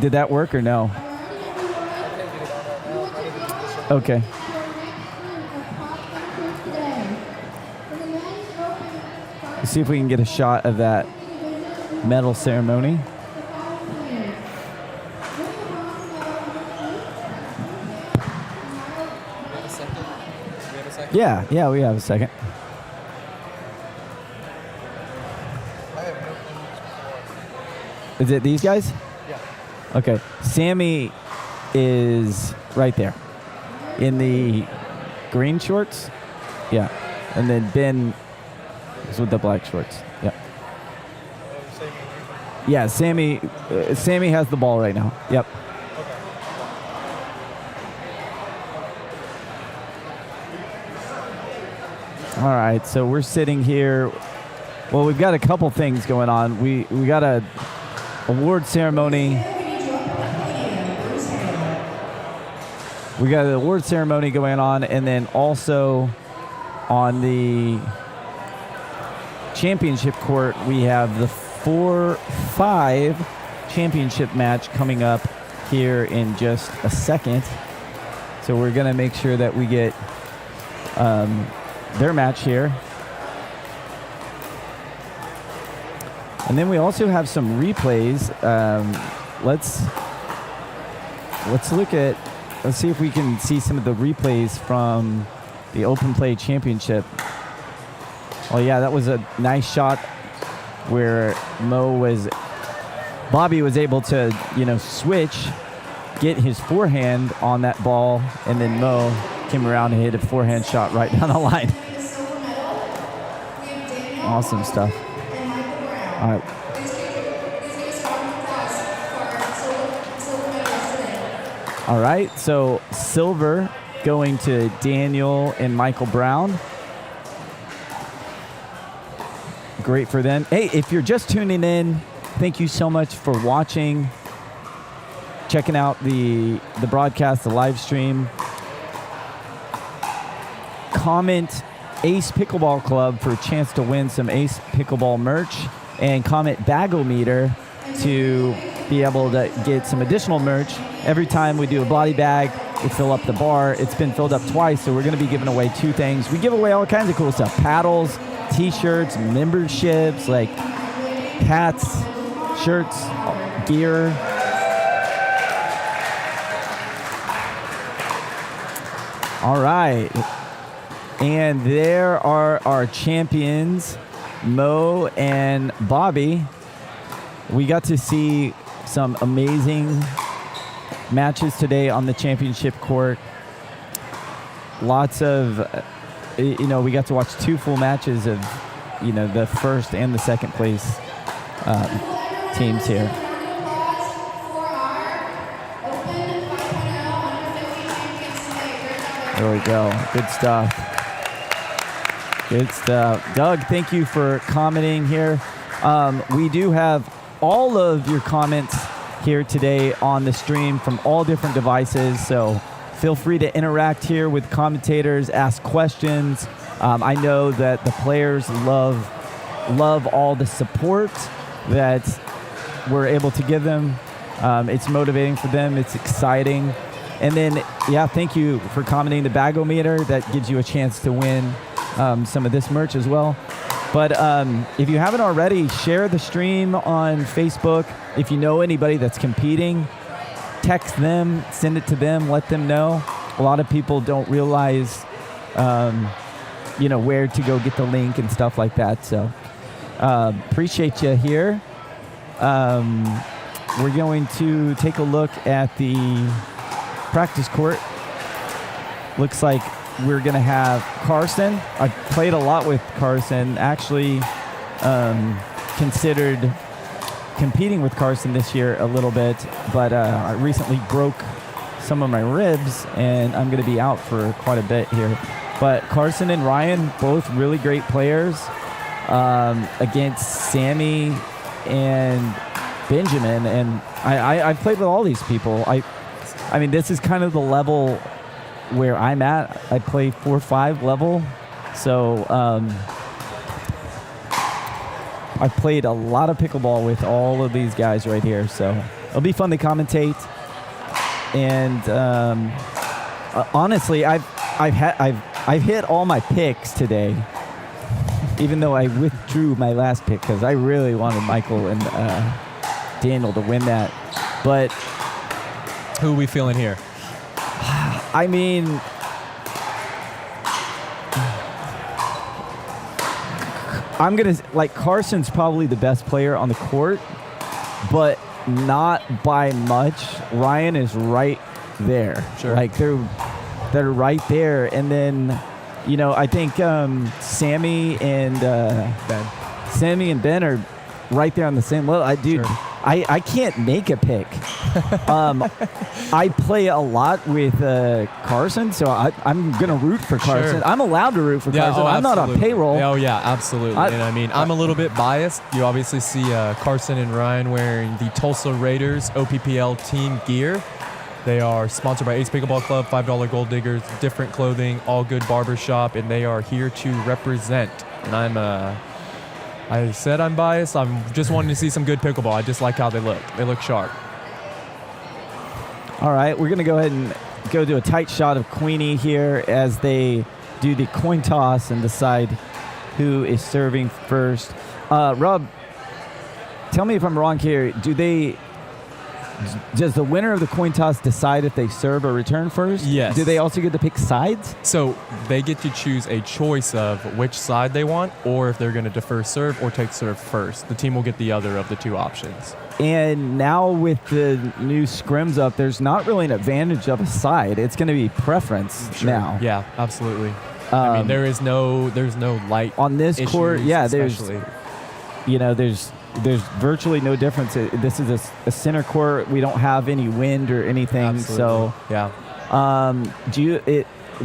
Did that work or no? Okay. Let's see if we can get a shot of that medal ceremony. Yeah, we have a second. Is it these guys? Yeah. Okay. Sammy is right there in the green shorts. Yeah. And then Ben is with the black shorts. Yeah. Yeah, Sammy has the ball right now. Yep. All right, so we're sitting here. Well, we've got a couple things going on. We got a award ceremony. We got an award ceremony going on, and then also on the championship court, we have the 4-5 championship match coming up here in just a second. So we're going to make sure that we get their match here. And then we also have some replays. Let's see if we can see some of the replays from the Open Play Championship. Oh yeah, that was a nice shot where Bobby was able to, switch, get his forehand on that ball, and then Mo came around and hit a forehand shot right down the line. Awesome stuff. All right. All right, so silver going to Daniel and Michael Brown. Great for them. Hey, if you're just tuning in, thank you so much for watching, checking out the broadcast, the live stream. Comment Ace Pickleball Club for a chance to win some Ace Pickleball merch, and comment Bagometer to be able to get some additional merch. Every time we do a body bag, we fill up the bar. It's been filled up twice, so we're going to be giving away 2 things. We give away all kinds of cool stuff: paddles, t-shirts, memberships, like hats, shirts, gear. All right. And there are our champions, Mo and Bobby. We got to see some amazing matches today on the championship court. Lots of, we got to watch 2 full matches of, the first and the second place teams here. There we go. Good stuff. Good stuff. Doug, thank you for commenting here. We do have all of your comments here today on the stream from all different devices, so feel free to interact here with commentators, ask questions. I know that the players love all the support that we're able to give them. It's motivating for them. It's exciting. And then, thank you for commenting the Bagometer. That gives you a chance to win some of this merch as well. But if you haven't already, share the stream on Facebook. If you know anybody that's competing, text them, send it to them, let them know. A lot of people don't realize, where to go get the link and stuff like that. So appreciate you here. We're going to take a look at the practice court. Looks like we're going to have Carson. I played a lot with Carson. Actually considered competing with Carson this year a little bit, but I recently broke some of my ribs, and I'm going to be out for quite a bit here. But Carson and Ryan, both really great players against Sammy and Benjamin. And I've played with all these people. I mean, this is kind of the level where I'm at. I play 4-5 level. So I've played a lot of pickleball with all of these guys right here. So it'll be fun to commentate. And honestly, I've hit all my picks today. even though I withdrew my last pick because I really wanted Michael and Daniel to win that. But who are we feeling here? I mean, I'm going to, like, Carson's probably the best player on the court, but not by much. Ryan is right there. Sure. Like, they're right there. And then, you know, I think Sammy and Ben are right there on the same level. Dude, Sure. I can't make a pick. I play a lot with Carson, so I'm going to root for Carson. Sure. I'm allowed to root for Carson. I'm not on payroll. Oh, yeah, absolutely. And I mean, I'm a little bit biased. You obviously see Carson and Ryan wearing the Tulsa Raiders OPPL team gear. They are sponsored by Ace Pickleball Club, $5 Gold Diggers, different clothing, all good barbershop, and they are here to represent. And I said I'm biased. I'm just wanting to see some good pickleball. I just like how they look. They look sharp. All right, we're going to go ahead and go to a tight shot of Queenie here as they do the coin toss and decide who is serving first. Rob, tell me if I'm wrong here. Does the winner of the coin toss decide if they serve or return first? Yes. Do they also get to pick sides? So they get to choose a choice of which side they want, or if they're going to defer serve or take serve first. The team will get the other of the two options. And now with the new scrims up, there's not really an advantage of a side. It's going to be preference now. Yeah, absolutely. I mean, there's no light on this court. Yeah, especially. There's virtually no difference. This is a center court. We don't have any wind or anything. Absolutely. So yeah.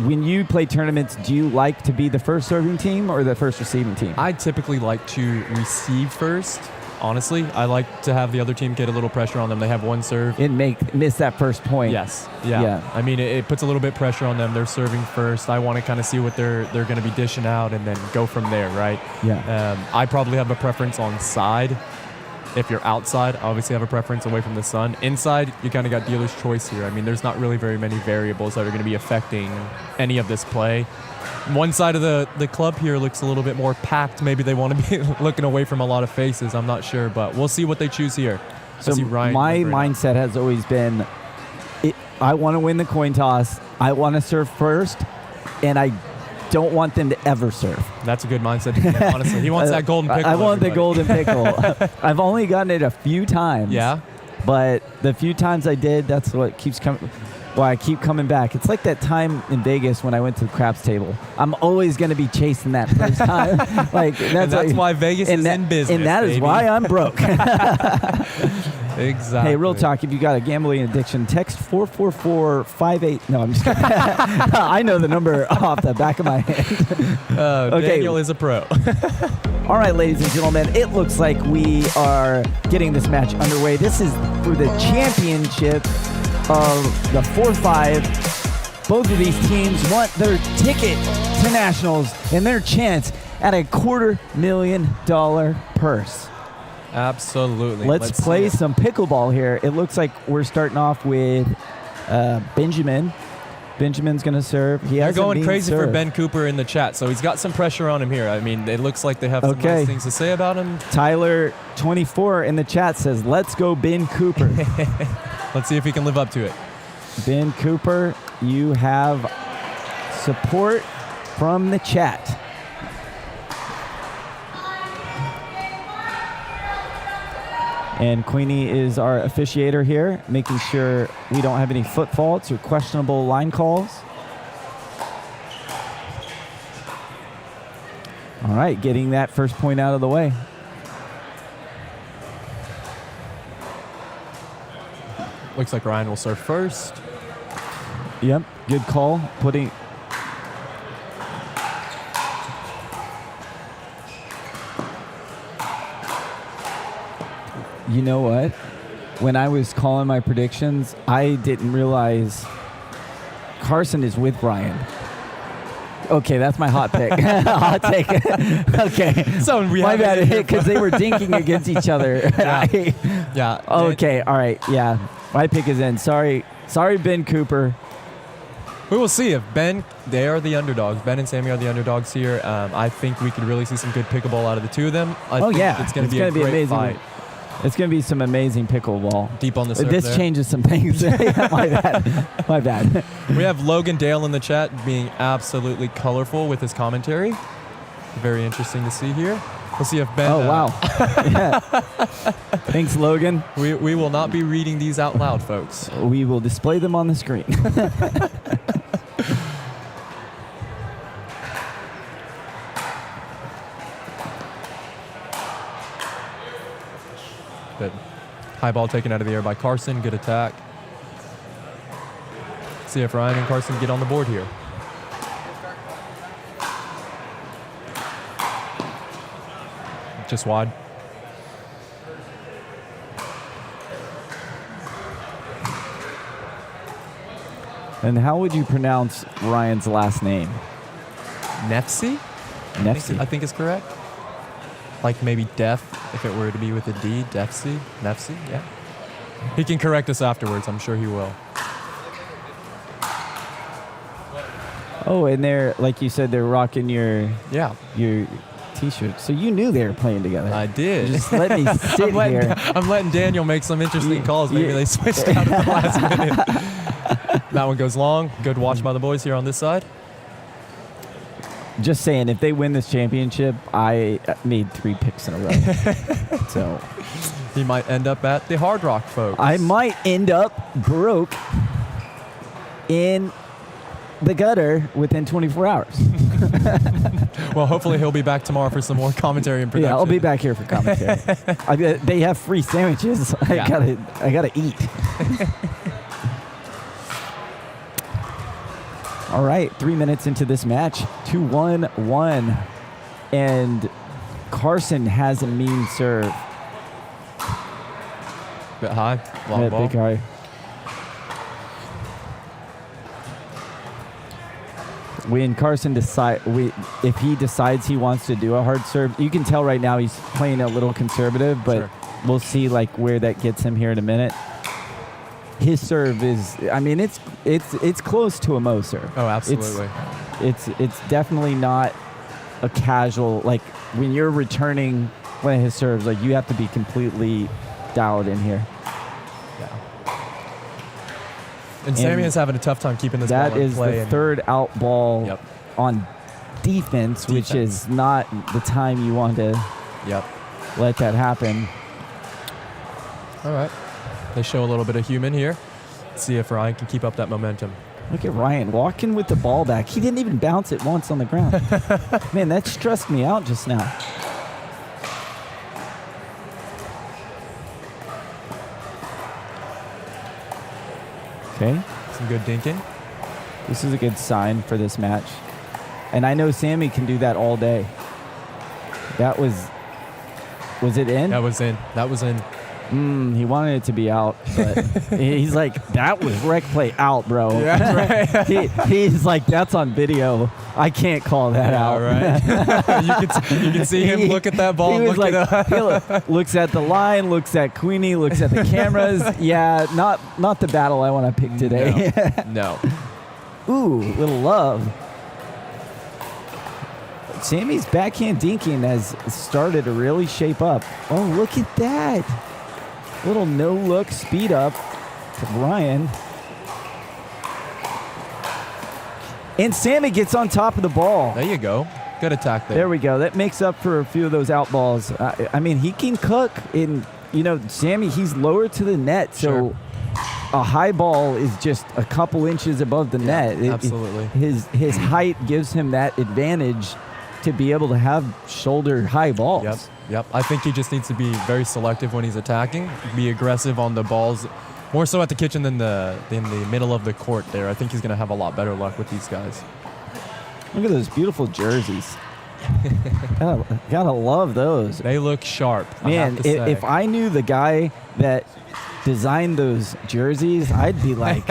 When you play tournaments, do you like to be the first serving team or the first receiving team? I typically like to receive first. Honestly, I like to have the other team get a little pressure on them. They have one serve. And miss that first point. Yes. Yeah. I mean, it puts a little bit pressure on them. They're serving first. I want to kind of see what they're going to be dishing out and then go from there, right? Yeah. I probably have a preference on side. If you're outside, I obviously have a preference away from the sun. Inside, you kind of got dealer's choice here. I mean, there's not really very many variables that are going to be affecting any of this play. One side of the club here looks a little bit more packed. Maybe they want to be looking away from a lot of faces. I'm not sure, but we'll see what they choose here. So my mindset has always been, I want to win the coin toss. I want to serve first, and I don't want them to ever serve. That's a good mindset, honestly. He wants that golden pickle. I want the golden pickle. I've only gotten it a few times. Yeah. But the few times I did, that's what keeps coming. Why I keep coming back. It's like that time in Vegas when I went to the craps table. I'm always going to be chasing that first time. That's why Vegas is in business. And that is why I'm broke. Exactly. Hey, real talk. If you got a gambling addiction, text 44458. No, I'm just kidding. I know the number off the back of my head. Okay. Daniel is a pro. All right, ladies and gentlemen, it looks like we are getting this match underway. This is for the championship of the 4-5. Both of these teams want their ticket to nationals and their chance at a $250,000 purse. Absolutely. Let's play some pickleball here. It looks like we're starting off with Benjamin. Benjamin's going to serve. They're going crazy for Ben Cooper in the chat, so he's got some pressure on him here. I mean, it looks like they have some nice things to say about him. Tyler, 24, in the chat says, let's go Ben Cooper. Let's see if he can live up to it. Ben Cooper, you have support from the chat. And Queenie is our officiator here, making sure we don't have any foot faults or questionable line calls. All right, getting that first point out of the way. Looks like Ryan will serve first. Yep, good call. You know what? When I was calling my predictions, I didn't realize Carson is with Ryan. Okay, that's my hot pick. Hot take. Okay. So my bad hit because they were dinking against each other. Yeah. Okay. All right. Yeah. My pick is in. Sorry, Ben Cooper. We will see if they are the underdogs. Ben and Sammy are the underdogs here. I think we could really see some good pickleball out of the two of them. I think it's going to be a great amazing fight. It's going to be some amazing pickleball. Deep on the serve This there. changes some things. My bad. My bad. We have Logan Dale in the chat being absolutely colorful with his commentary. Very interesting to see here. We'll see if Ben... Oh, wow. Yeah. Thanks, Logan. We will not be reading these out loud, folks. We will display them on the screen. Good. High ball taken out of the air by Carson. Good attack. See if Ryan and Carson get on the board here. Just wide. And how would you pronounce Ryan's last name? Nefsi? Nefsi. I think is correct. Like maybe Def, if it were to be with a D. Defsi? Nefsi? Yeah. He can correct us afterwards. I'm sure he will. Oh, and they're, like you said, they're rocking your T-shirt. So you knew they were playing together. I did. Just let me sit here. I'm letting Daniel make some interesting calls. Maybe they switched out at the last minute. That one goes long. Good watch by the boys here on this side. Just saying, if they win this championship, I made 3 picks in a row. So he might end up at the Hard Rock, folks. I might end up broke in the gutter within 24 hours. Well, hopefully he'll be back tomorrow for some more commentary and production. Yeah, I'll be back here for commentary. They have free sandwiches. I gotta eat. All right, 3 minutes into this match, 2-1-1, and Carson has a mean serve. Bit high, long ball. Big high. When Carson if he decides he wants to do a hard serve, you can tell right now he's playing a little conservative, but we'll see like where that gets him here in a minute. His serve is, I mean, it's close to a Mo serve. Oh, absolutely. It's definitely not a casual, like when you're returning one of his serves, like you have to be completely dialed in here. And Sammy is having a tough time keeping this ball in play. That is the third out ball on defense, which is not the time you want to let that happen. All right. They show a little bit of human here. Let's see if Ryan can keep up that momentum. Look at Ryan walking with the ball back. He didn't even bounce it once on the ground. Man, that stressed me out just now. Okay. Some good dinking. This is a good sign for this match. And I know Sammy can do that all day. That was it in? That was in. That was in. He wanted it to be out, but he's like, that was rec play out, bro. Yeah, right. He's like, that's on video. I can't call that out. Right. you can see him look at that ball. He was like, he looks at the line, looks at Queenie, looks at the cameras. Yeah, not the battle I want to pick today. No. Ooh, little love. Sammy's backhand dinking has started to really shape up. Oh, look at that. Little no-look speed up to Ryan. And Sammy gets on top of the ball. There you go. Good attack there. There we go. That makes up for a few of those out balls. I mean, he can cook. Sammy, he's lower to the net, so a high ball is just a couple inches above the net. Absolutely. His height gives him that advantage to be able to have shoulder high balls. Yep. I think he just needs to be very selective when he's attacking, be aggressive on the balls, more so at the kitchen than in the middle of the court there. I think he's going to have a lot better luck with these guys. Look at those beautiful jerseys. Gotta love those. They look sharp. Man, if I knew the guy that designed those jerseys, I'd be like,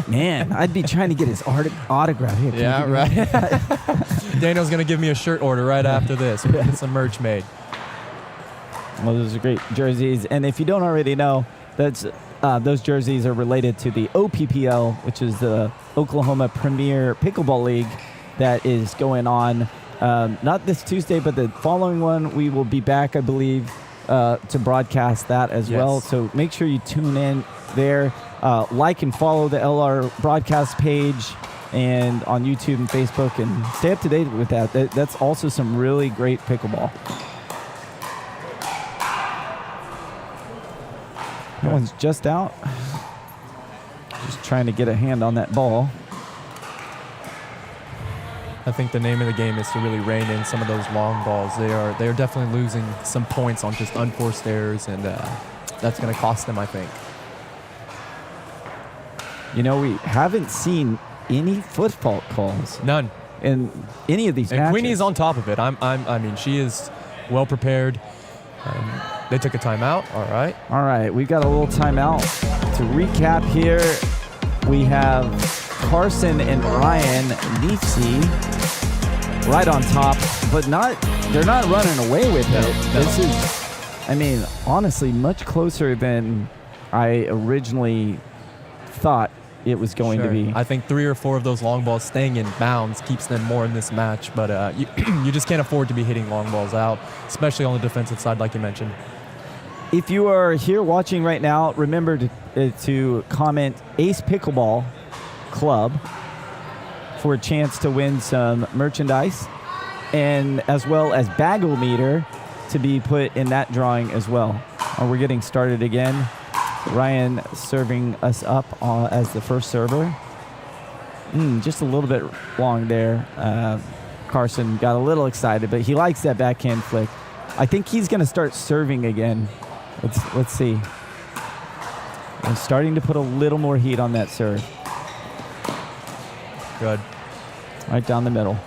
man, I'd be trying to get his autograph here. Yeah, right. Daniel's going to give me a shirt order right after this. We'll get some merch made. Well, those are great jerseys. And if you don't already know, that's those jerseys are related to the OPPL, which is the Oklahoma Premier Pickleball League that is going on not this Tuesday, but the following one. We will be back, I believe, to broadcast that as well. So make sure you tune in there. Like and follow the LR broadcast page and on YouTube and Facebook, and stay up to date with that. That's also some really great pickleball. That one's just out. Just trying to get a hand on that ball. I think the name of the game is to really rein in some of those long balls. They are definitely losing some points on just unforced errors, and that's going to cost them, I think. You know, we haven't seen any foot fault calls. None. In any of these and matches. Queenie's on top of it. I mean, she is well prepared. They took a timeout. All right. All right, we've got a little timeout. To recap here, we have Carson and Ryan Mysse right on top, but they're not running away with it. This is, I mean, honestly, much closer than I originally thought it was going to be. I think 3 or 4 of those long balls staying in bounds keeps them more in this match, but you just can't afford to be hitting long balls out, especially on the defensive side, like you mentioned. If you are here watching right now, remember to comment Ace Pickleball Club for a chance to win some merchandise, and as well as Bagometer to be put in that drawing as well. We're getting started again. Ryan serving us up as the first server. Just a little bit long there. Carson got a little excited, but he likes that backhand flick. I think he's going to start serving again. Let's see. I'm starting to put a little more heat on that serve. Good. Right down the middle.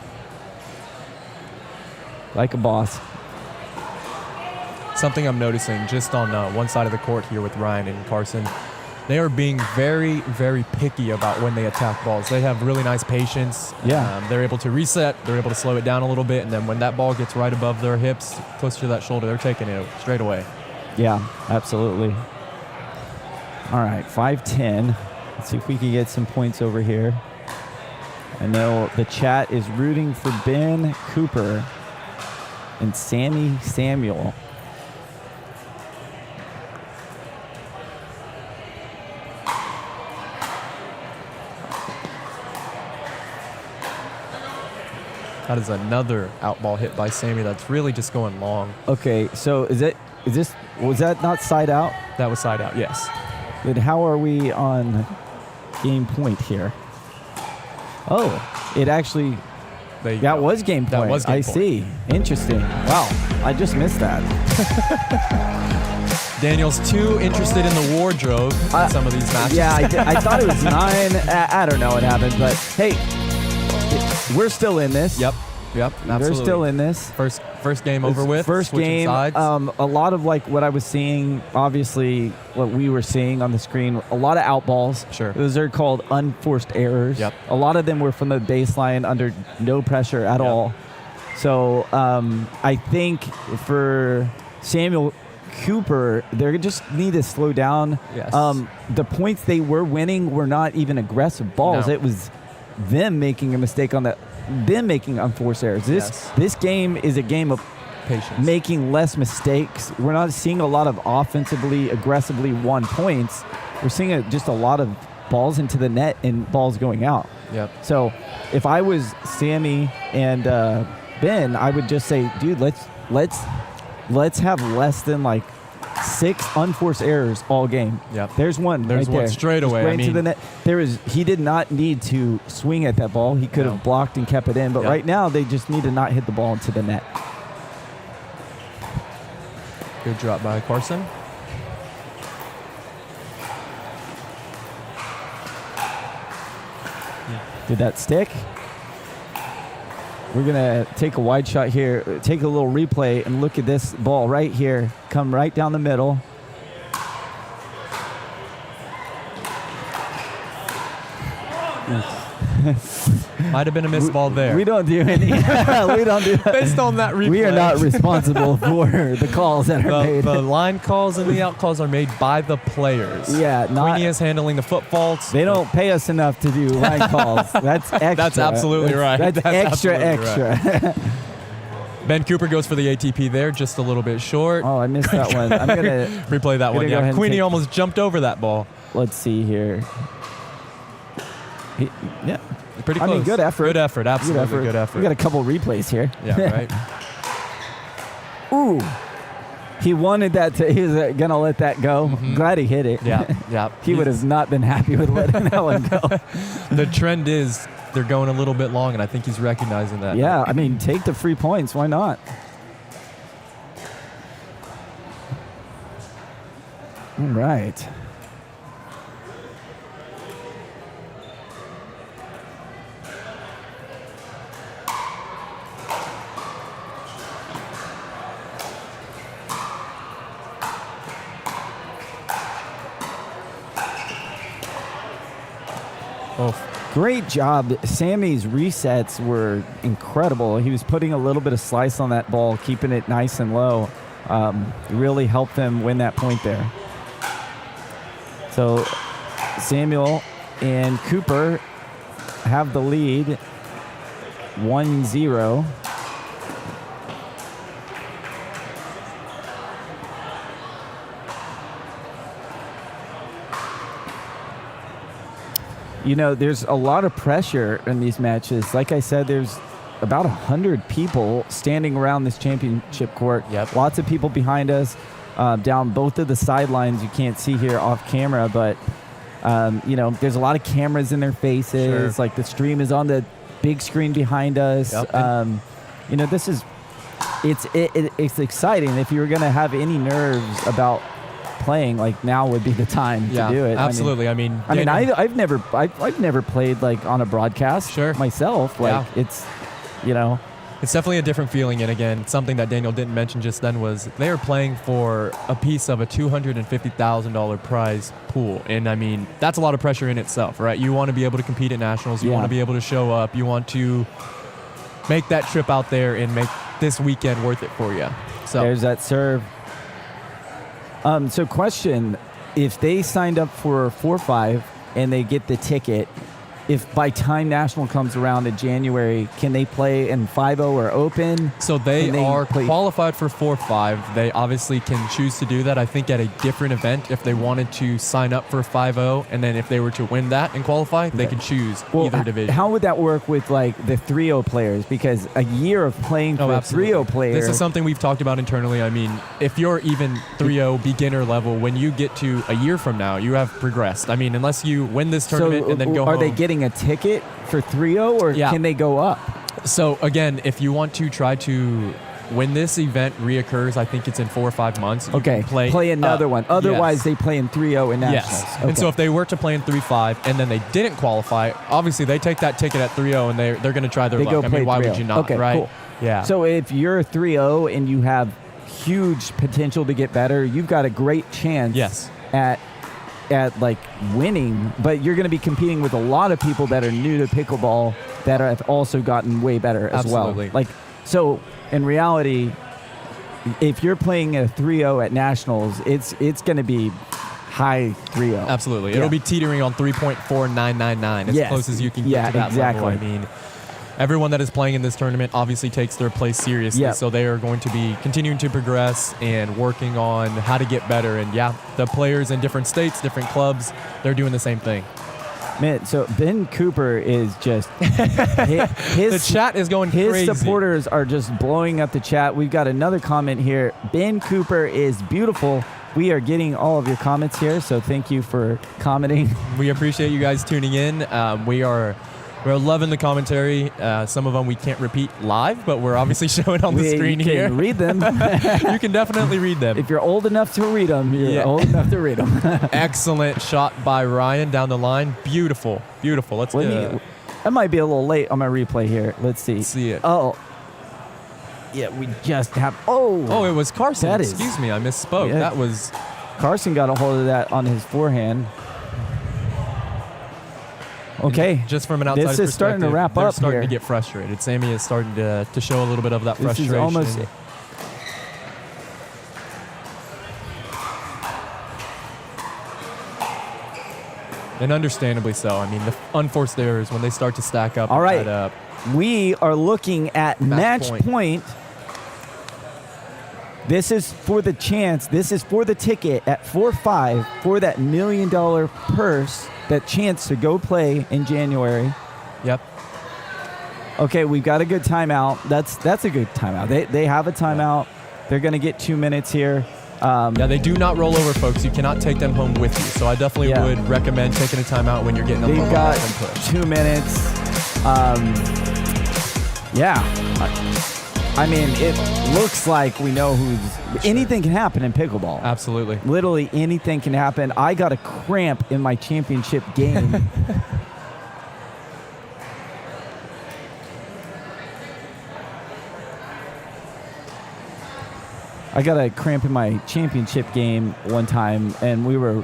Like a boss. Something I'm noticing just on one side of the court here with Ryan and Carson, they are being very, very picky about when they attack balls. They have really nice patience. Yeah. They're able to reset. They're able to slow it down a little bit. And then when that ball gets right above their hips, close to that shoulder, they're taking it straight away. Yeah, absolutely. All right, 5-10. Let's see if we can get some points over here. I know the chat is rooting for Ben Cooper and Sammy Samuel. That is another out ball hit by Sammy that's really just going long. Okay, so was that not side out? That was side out, yes. Then how are we on game point here? Oh, it actually, that was game point. That was game point. I see. Interesting. Wow, I just missed that. Daniel's too interested in the wardrobe in some of these matches. Yeah, I thought it was 9. I don't know what happened, but hey, we're still in this. Yep, absolutely. They're still in this. First game over with. First game. Sides. A lot of like what I was seeing, obviously what we were seeing on the screen, a lot of out balls. Sure. Those are called unforced errors. Yep. A lot of them were from the baseline under no pressure at all. So I think for Samuel Cooper, they just need to slow down. Yes. The points they were winning were not even aggressive balls. No. It was them making a mistake on that, them making unforced errors. This game is a game of patience, making less mistakes. We're not seeing a lot of offensively, aggressively won points. We're seeing just a lot of balls into the net and balls going out. Yep. So if I was Sammy and Ben, I would just say, dude, let's have less than like 6 unforced errors all game. Yep. There's one. There's right one there. straight Just away. right to the net. He did not need to swing at that ball. He could have blocked and kept it in. But Yep. right now, they just need to not hit the ball into the net. Good drop by Carson. Did that stick? We're going to take a wide shot here, take a little replay, and look at this ball right here. Come right down the middle. Might have been a miss ball there. We don't do any. We don't do. Based on that replay. We are not responsible for the calls that are made. The line calls and the out calls are made by the players. Yeah, Queenie is handling the foot faults. They don't pay us enough to do line calls. That's extra. That's absolutely right. That's extra. Right. Ben Cooper goes for the ATP there, just a little bit short. Oh, I missed that one. I'm gonna replay that one. Yeah, Queenie almost jumped over that ball. Let's see here. Yeah. Pretty close. I mean, good effort. Good effort. Absolutely good effort. We got a couple replays here. Yeah, right. Ooh. He wanted that he was going to let that go. Glad he hit it. Yeah. He would have not been happy with letting that one go. The trend is they're going a little bit long, and I think he's recognizing that. Yeah, I mean, take the free points. Why not? All right. Oh, great job. Sammy's resets were incredible. He was putting a little bit of slice on that ball, keeping it nice and low. Really helped them win that point there. So Samuel and Cooper have the lead 1-0. You know, there's a lot of pressure in these matches. Like I said, there's about 100 people standing around this championship court. Yep. Lots of people behind us, down both of the sidelines. You can't see here off camera, but you know, there's a lot of cameras in their faces. Sure. Like the stream is on the big screen behind us. Yep. You know, this is it's exciting. If you were going to have any nerves about playing, like, now would be the time to do it. Absolutely. I mean, I've never played like on a broadcast myself. Like it's, you know, it's definitely a different feeling. And again, something that Daniel didn't mention just then was they are playing for a piece of a $250,000 prize pool. And I mean, that's a lot of pressure in itself, right? You want to be able to compete at nationals. You want to be able to show up. You want to make that trip out there and make this weekend worth it for you. So there's that serve. So question, if they signed up for 4-5 and they get the ticket, if by time National comes around in January, can they play in 5-0 or open? So they are qualified for 4-5. They obviously can choose to do that, I think, at a different event if they wanted to sign up for 5-0. And then if they were to win that and qualify, they can choose either division. How would that work with like the 3-0 players? Because a year of playing for a 3-0 player. This is something we've talked about internally. I mean, if you're even 3-0 beginner level, when you get to a year from now, you have progressed. I mean, unless you win this tournament and then go home. Are they getting a ticket for 3-0 or can they go up? So again, if you want to try to, when this event reoccurs, I think it's in 4 or 5 months. Okay, play another one. Otherwise, they play in 3-0 in nationals. Yes. Okay. And so if they were to play in 3-5 and then they didn't qualify, obviously they take that ticket at 3-0 and they're going to try their luck. I mean, why would you not, right? Cool. Yeah. So if you're 3-0 and you have huge potential to get better, you've got a great chance at like winning, but you're going to be competing with a lot of people that are new to pickleball that have also gotten way better as Absolutely. well. Like, so in reality, if you're playing a 3-0 at nationals, it's going to be high 3-0. Absolutely. It'll be teetering on 3.4999 as close as you can get to that level. I mean, everyone that is playing in this tournament obviously takes their place seriously, so they are going to be continuing to progress and working on how to get better. And the players in different states, different clubs, they're doing the same thing. Man, so Ben Cooper is just the chat is going crazy. His supporters are just blowing up the chat. We've got another comment here. Ben Cooper is beautiful. We are getting all of your comments here, so thank you for commenting. We appreciate you guys tuning in. We're loving the commentary. Some of them we can't repeat live, but we're obviously showing on the screen here. You can read them. You can definitely read them. If you're old enough to read them, you're old enough to read them. Excellent shot by Ryan down the line. Beautiful. Beautiful. Let's go. I might be a little late on my replay here. Let's see. Let's see it. Oh. Yeah, we just have... Oh, it was Carson. That is, excuse me, I misspoke. Yeah. That was... Carson got a hold of that on his forehand. Okay. Just from an outside This is starting to wrap they're up starting here. to get frustrated. Sammy is starting to show a little bit of that This frustration. is almost. And understandably so. I mean, the unforced errors, when they start to stack up. All right. add up. We are looking at match point. This is for the chance. This is for the ticket at 4-5 for that $1 million purse, that chance to go play in January. Yep. Okay, we've got a good timeout. That's a good timeout. They have a timeout. They're going to get 2 minutes here. Yeah, they do not roll over, folks. You cannot take them home with you. So I definitely would recommend taking a timeout when you're getting them. They've got 2 minutes. Yeah. I mean, it looks like we know who's. Anything can happen in pickleball. Absolutely. Literally anything can happen. I got a cramp in my championship game. I got a cramp in my championship game one time, and we were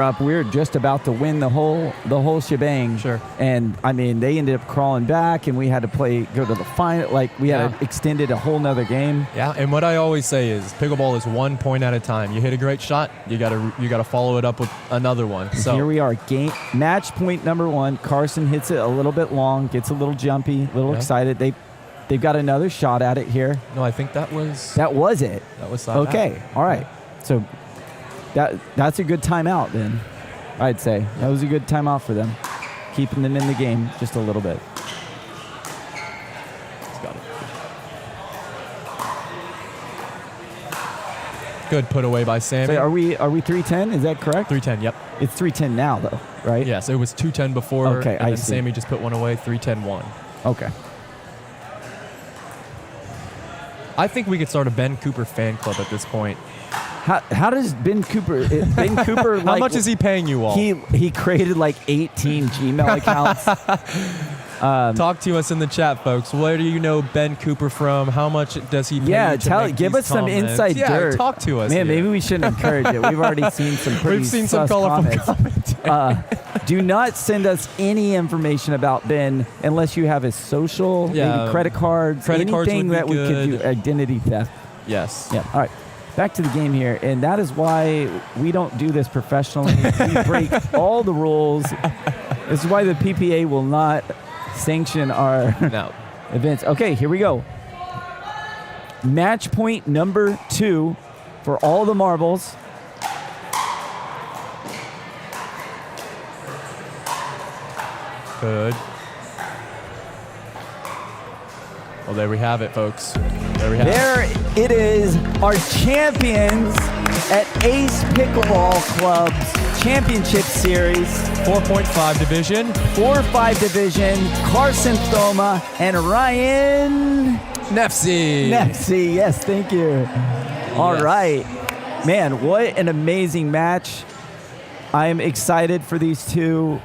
up. We were just about to win the whole shebang. Sure. And I mean, they ended up crawling back, and we had to go to the final. Like we had to extend it a whole nother game. Yeah. And what I always say is, pickleball is 1 point at a time. You hit a great shot, you gotta follow it up with another one. So here we are, match point number 1. Carson hits it a little bit long, gets a little jumpy, a little excited. They've got another shot at it here. No, I think that was it. That was okay. All right. So that's a good timeout then. I'd say that was a good timeout for them, keeping them in the game just a little bit. Got it. Good put away by Sammy. So are we 310? Is that correct? 310. Yep. It's 310 now though, right? Yes, it was 210 before. Okay, and I then see. Sammy just put one away. 310-1. Okay. I think we could start a Ben Cooper fan club at this point. How does Ben Cooper? Ben Cooper. How much is he paying you all? He created like 18 Gmail accounts. Talk to us in the chat, folks. Where do you know Ben Cooper from? How much does he pay you to make give these us some comments? inside dirt. Talk to us. Man, here. maybe we shouldn't encourage it. We've already seen some pretty We've seen some sus colorful comments. Do not send us any information about Ben unless you have his social, maybe credit cards, anything that we could do. Identity theft. Yes. Yeah. All right. Back to the game here, and that is why we don't do this professionally. We break all the rules. This is why the PPA will not sanction our events. Okay, here we go. Match point number 2 for all the marbles. Good. Well, there we have it, folks. There we have There it is, our champions at Ace Pickleball Club's Championship Series. 4.5 division. 4-5 division. Carson Thoma and Ryan Nefsey. Nefsey, yes, thank you. All right. Man, what an amazing match. I am excited for these two.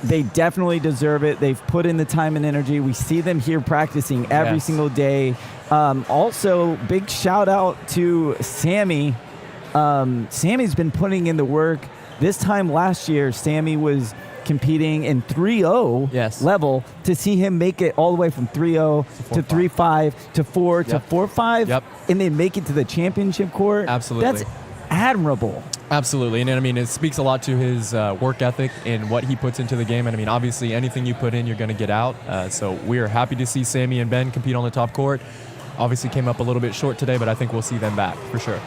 They definitely deserve it. They've put in the time and energy. We see them here practicing every single day. Also, big shout out to Sammy. Sammy's been putting in the work. This time last year, Sammy was competing in 3-0 level. To see him make it all the way from 3-0 to 3-5 to 4 to 4-5 and then make it to the championship court. Absolutely. That's admirable. Absolutely. And I mean, it speaks a lot to his work ethic and what he puts into the game. And I mean, obviously, anything you put in, you're going to get out. So we are happy to see Sammy and Ben compete on the top court. Obviously came up a little bit short today, but I think we'll see them back for sure.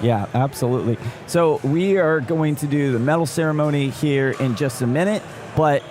Yeah, absolutely. So we are going to do the medal ceremony here in just a minute. But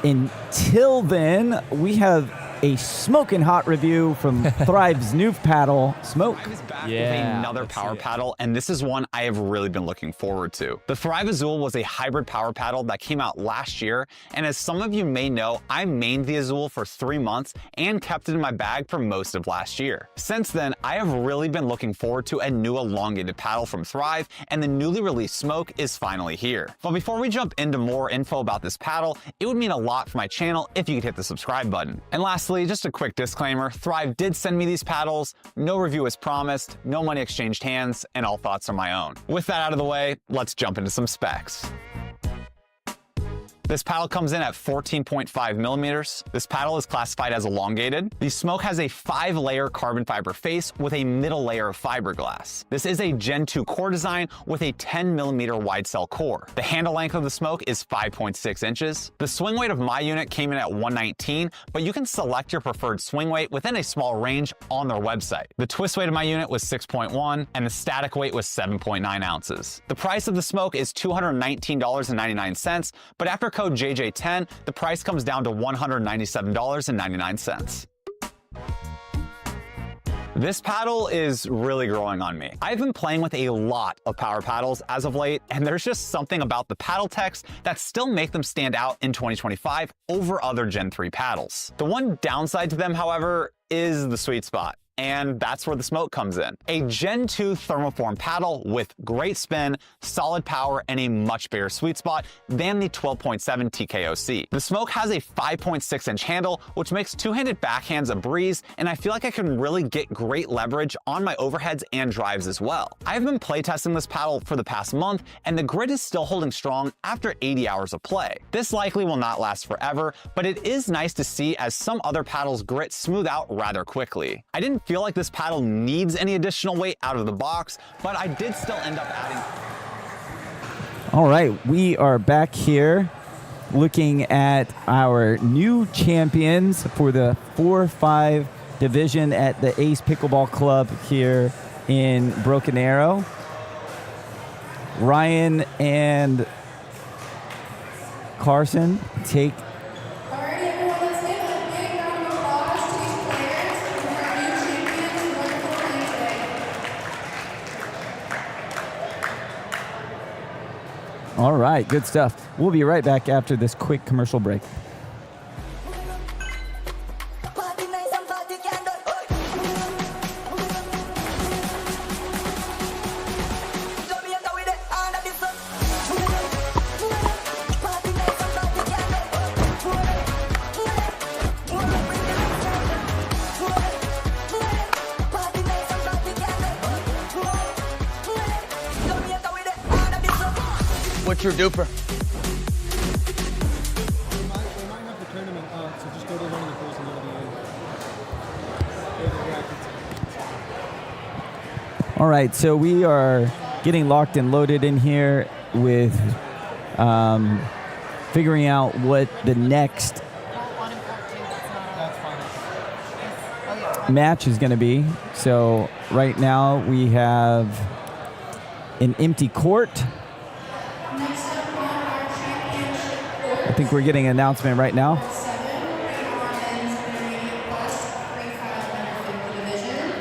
until then, we have a smoking hot review from Thrive's new paddle, Smoke. With another power paddle, and this is one I have really been looking forward to. The Thrive Azul was a hybrid power paddle that came out last year, and as some of you may know, I mained the Azul for 3 months and kept it in my bag for most of last year. Since then, I have really been looking forward to a new elongated paddle from Thrive, and the newly released Smoke is finally here. But before we jump into more info about this paddle, it would mean a lot for my channel if you could hit the subscribe button. And lastly, just a quick disclaimer, Thrive did send me these paddles, no review is promised, no money exchanged hands, and all thoughts are my own. With that out of the way, let's jump into some specs. This paddle comes in at 14.5 millimeters. This paddle is classified as elongated. The Smoke has a 5-layer carbon fiber face with a middle layer of fiberglass. This is a Gen 2 core design with a 10 millimeter wide cell core. The handle length of the Smoke is 5.6 inches. The swing weight of my unit came in at 119, but you can select your preferred swing weight within a small range on their website. The twist weight of my unit was 6.1, and the static weight was 7.9 ounces. The price of the Smoke is $219.99, but after code JJ10, the price comes down to $197.99. This paddle is really growing on me. I've been playing with a lot of power paddles as of late, and there's just something about the paddle techs that still make them stand out in 2025 over other Gen 3 paddles. The one downside to them, however, is the sweet spot. And that's where the Smoke comes in. A Gen 2 thermoform paddle with great spin, solid power, and a much bigger sweet spot than the 12.7 TKOC. The Smoke has a 5.6-inch handle, which makes two-handed backhands a breeze, and I feel like I can really get great leverage on my overheads and drives as well. I've been playtesting this paddle for the past month, and the grit is still holding strong after 80 hours of play. This likely will not last forever, but it is nice to see as some other paddles' grit smooth out rather quickly. I didn't feel like this paddle needs any additional weight out of the box, but I did still end up adding. All right, we are back here looking at our new champions for the 4-5 division at the Ace Pickleball Club here in Broken Arrow. Ryan and Carson take All right, good stuff. We'll be right back after this quick commercial break. What's your duper? We might have the tournament up, so just go to one of the pools and go to the end. All right, so we are getting locked and loaded in here with figuring out what the next match is going to be. So right now we have an empty court. I think we're getting an announcement right now.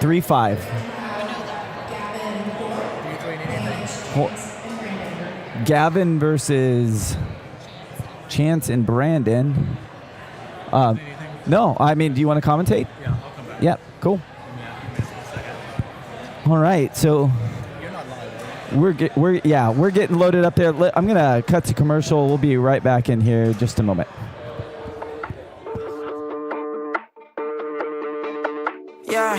3-5. Gavin versus Chance and Brandon. No, I mean, do you want to commentate? Yeah, I'll come back. Yep, cool. All right, so we're getting loaded up there. I'm gonna cut to commercial. We'll be right back in here in just a moment. Yeah.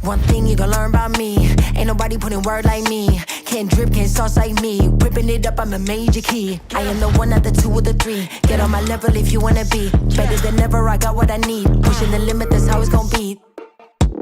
One thing you gon' learn about me, ain't nobody putting word like me. Can't drip, can't sauce like me. Whipping it up, I'm a major key. I am the one, not the 2 or the 3. Get on my level if you wanna be. Better than ever, I got what I need. Pushing the limit, that's how it's gon' be.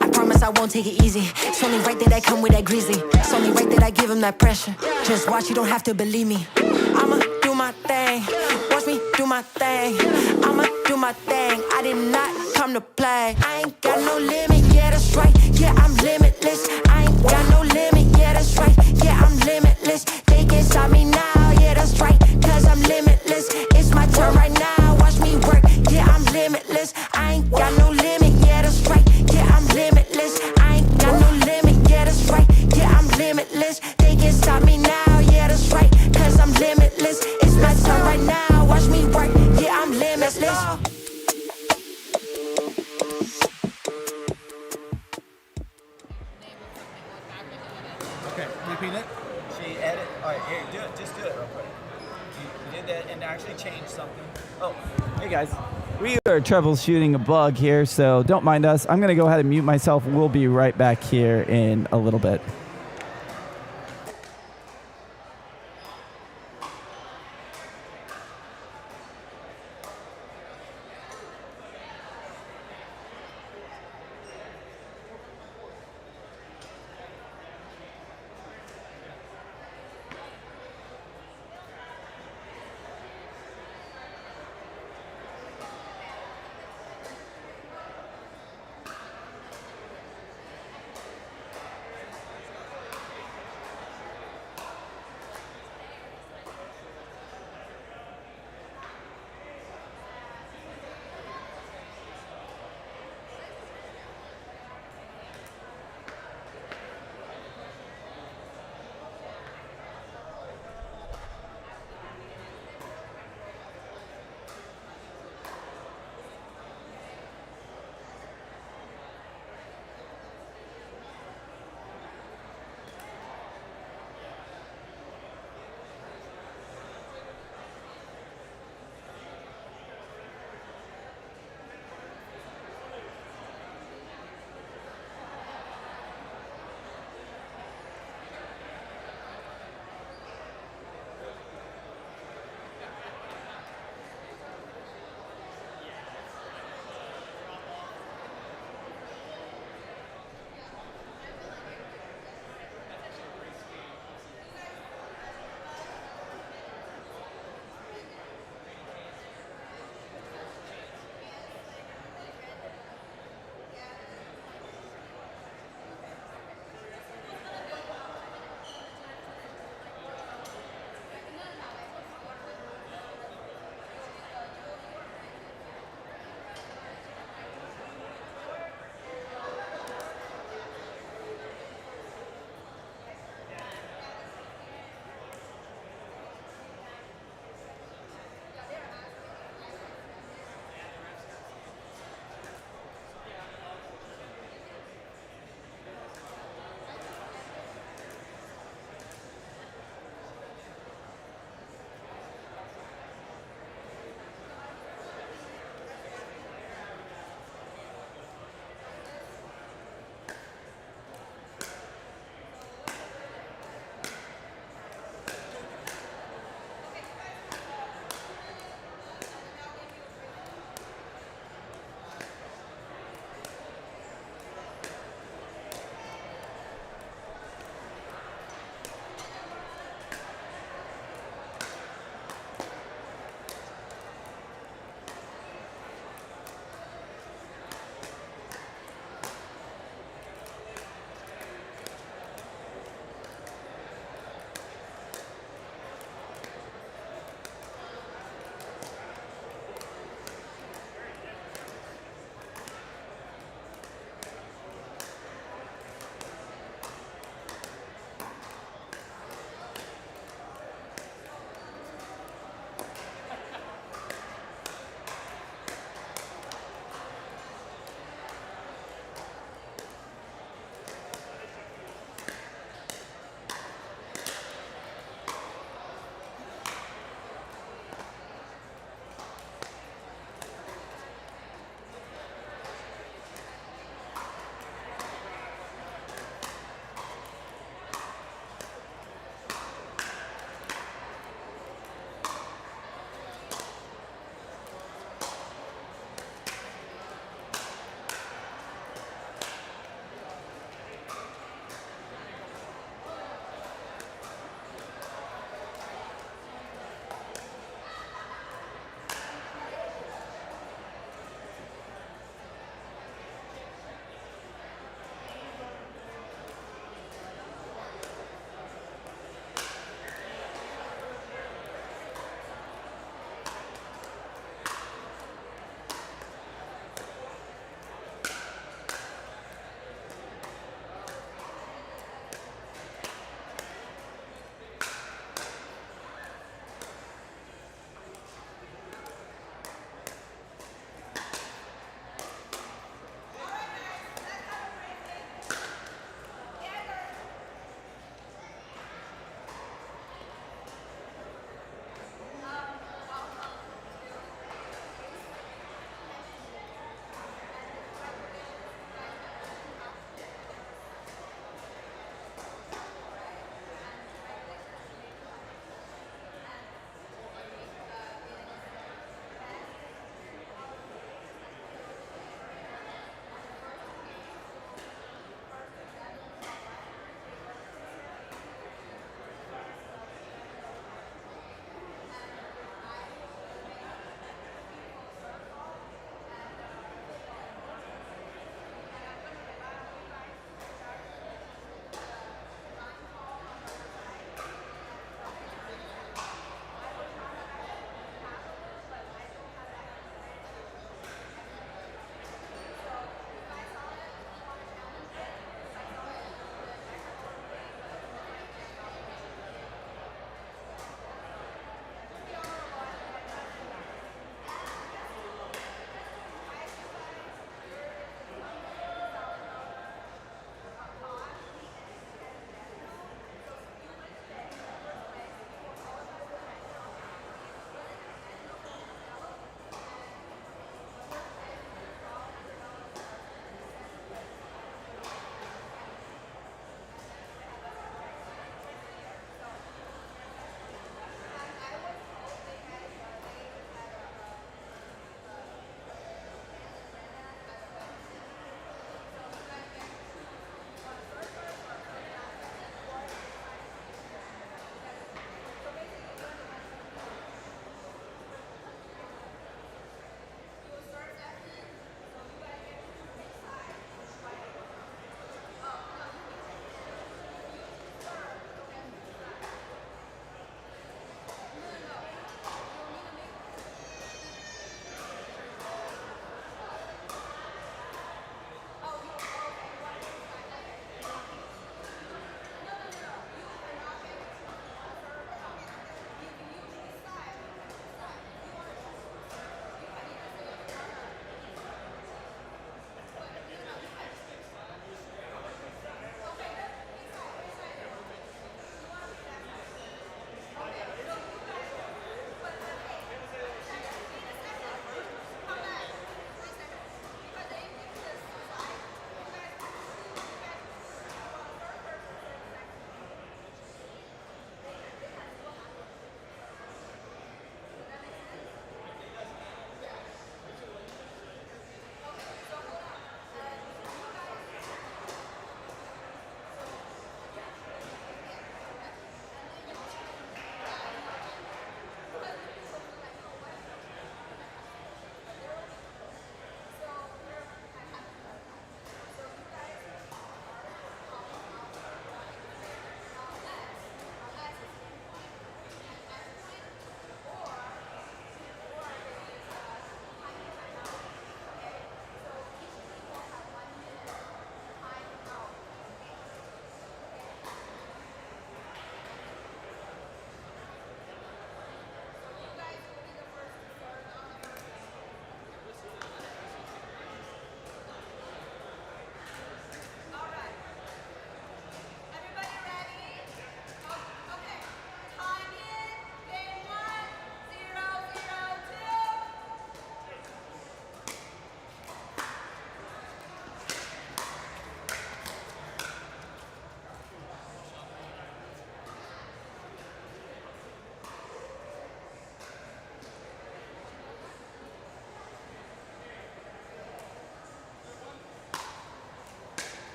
I promise I won't take it easy. It's only right that I come with that greasy. It's only right that I give him that pressure. Just watch, you don't have to believe me. I'ma do my thing. Watch me do my thing. I'ma do my thing. I did not come to play. I ain't got no limit, yeah, that's right. Yeah, I'm limitless. I ain't got no limit, yeah, that's right. Yeah, I'm limitless. They can't stop me now, yeah, that's right. Cause I'm limitless. It's my turn right now. Watch me work, yeah, I'm limitless. I ain't got no limit, yeah, that's right. Yeah, I'm limitless. I ain't got no limit, yeah, that's right. Yeah, I'm limitless. They can't stop me now, yeah, that's right. Cause I'm limitless. It's my turn right now. Watch me work, yeah, I'm limitless. Okay, repeat it. She edit. All right, here, do it. Just do it real quick. You did that and actually changed something. Oh, Hey guys, we are troubleshooting a bug here, so don't mind us. I'm gonna go ahead and mute myself. We'll be right back here in a little bit.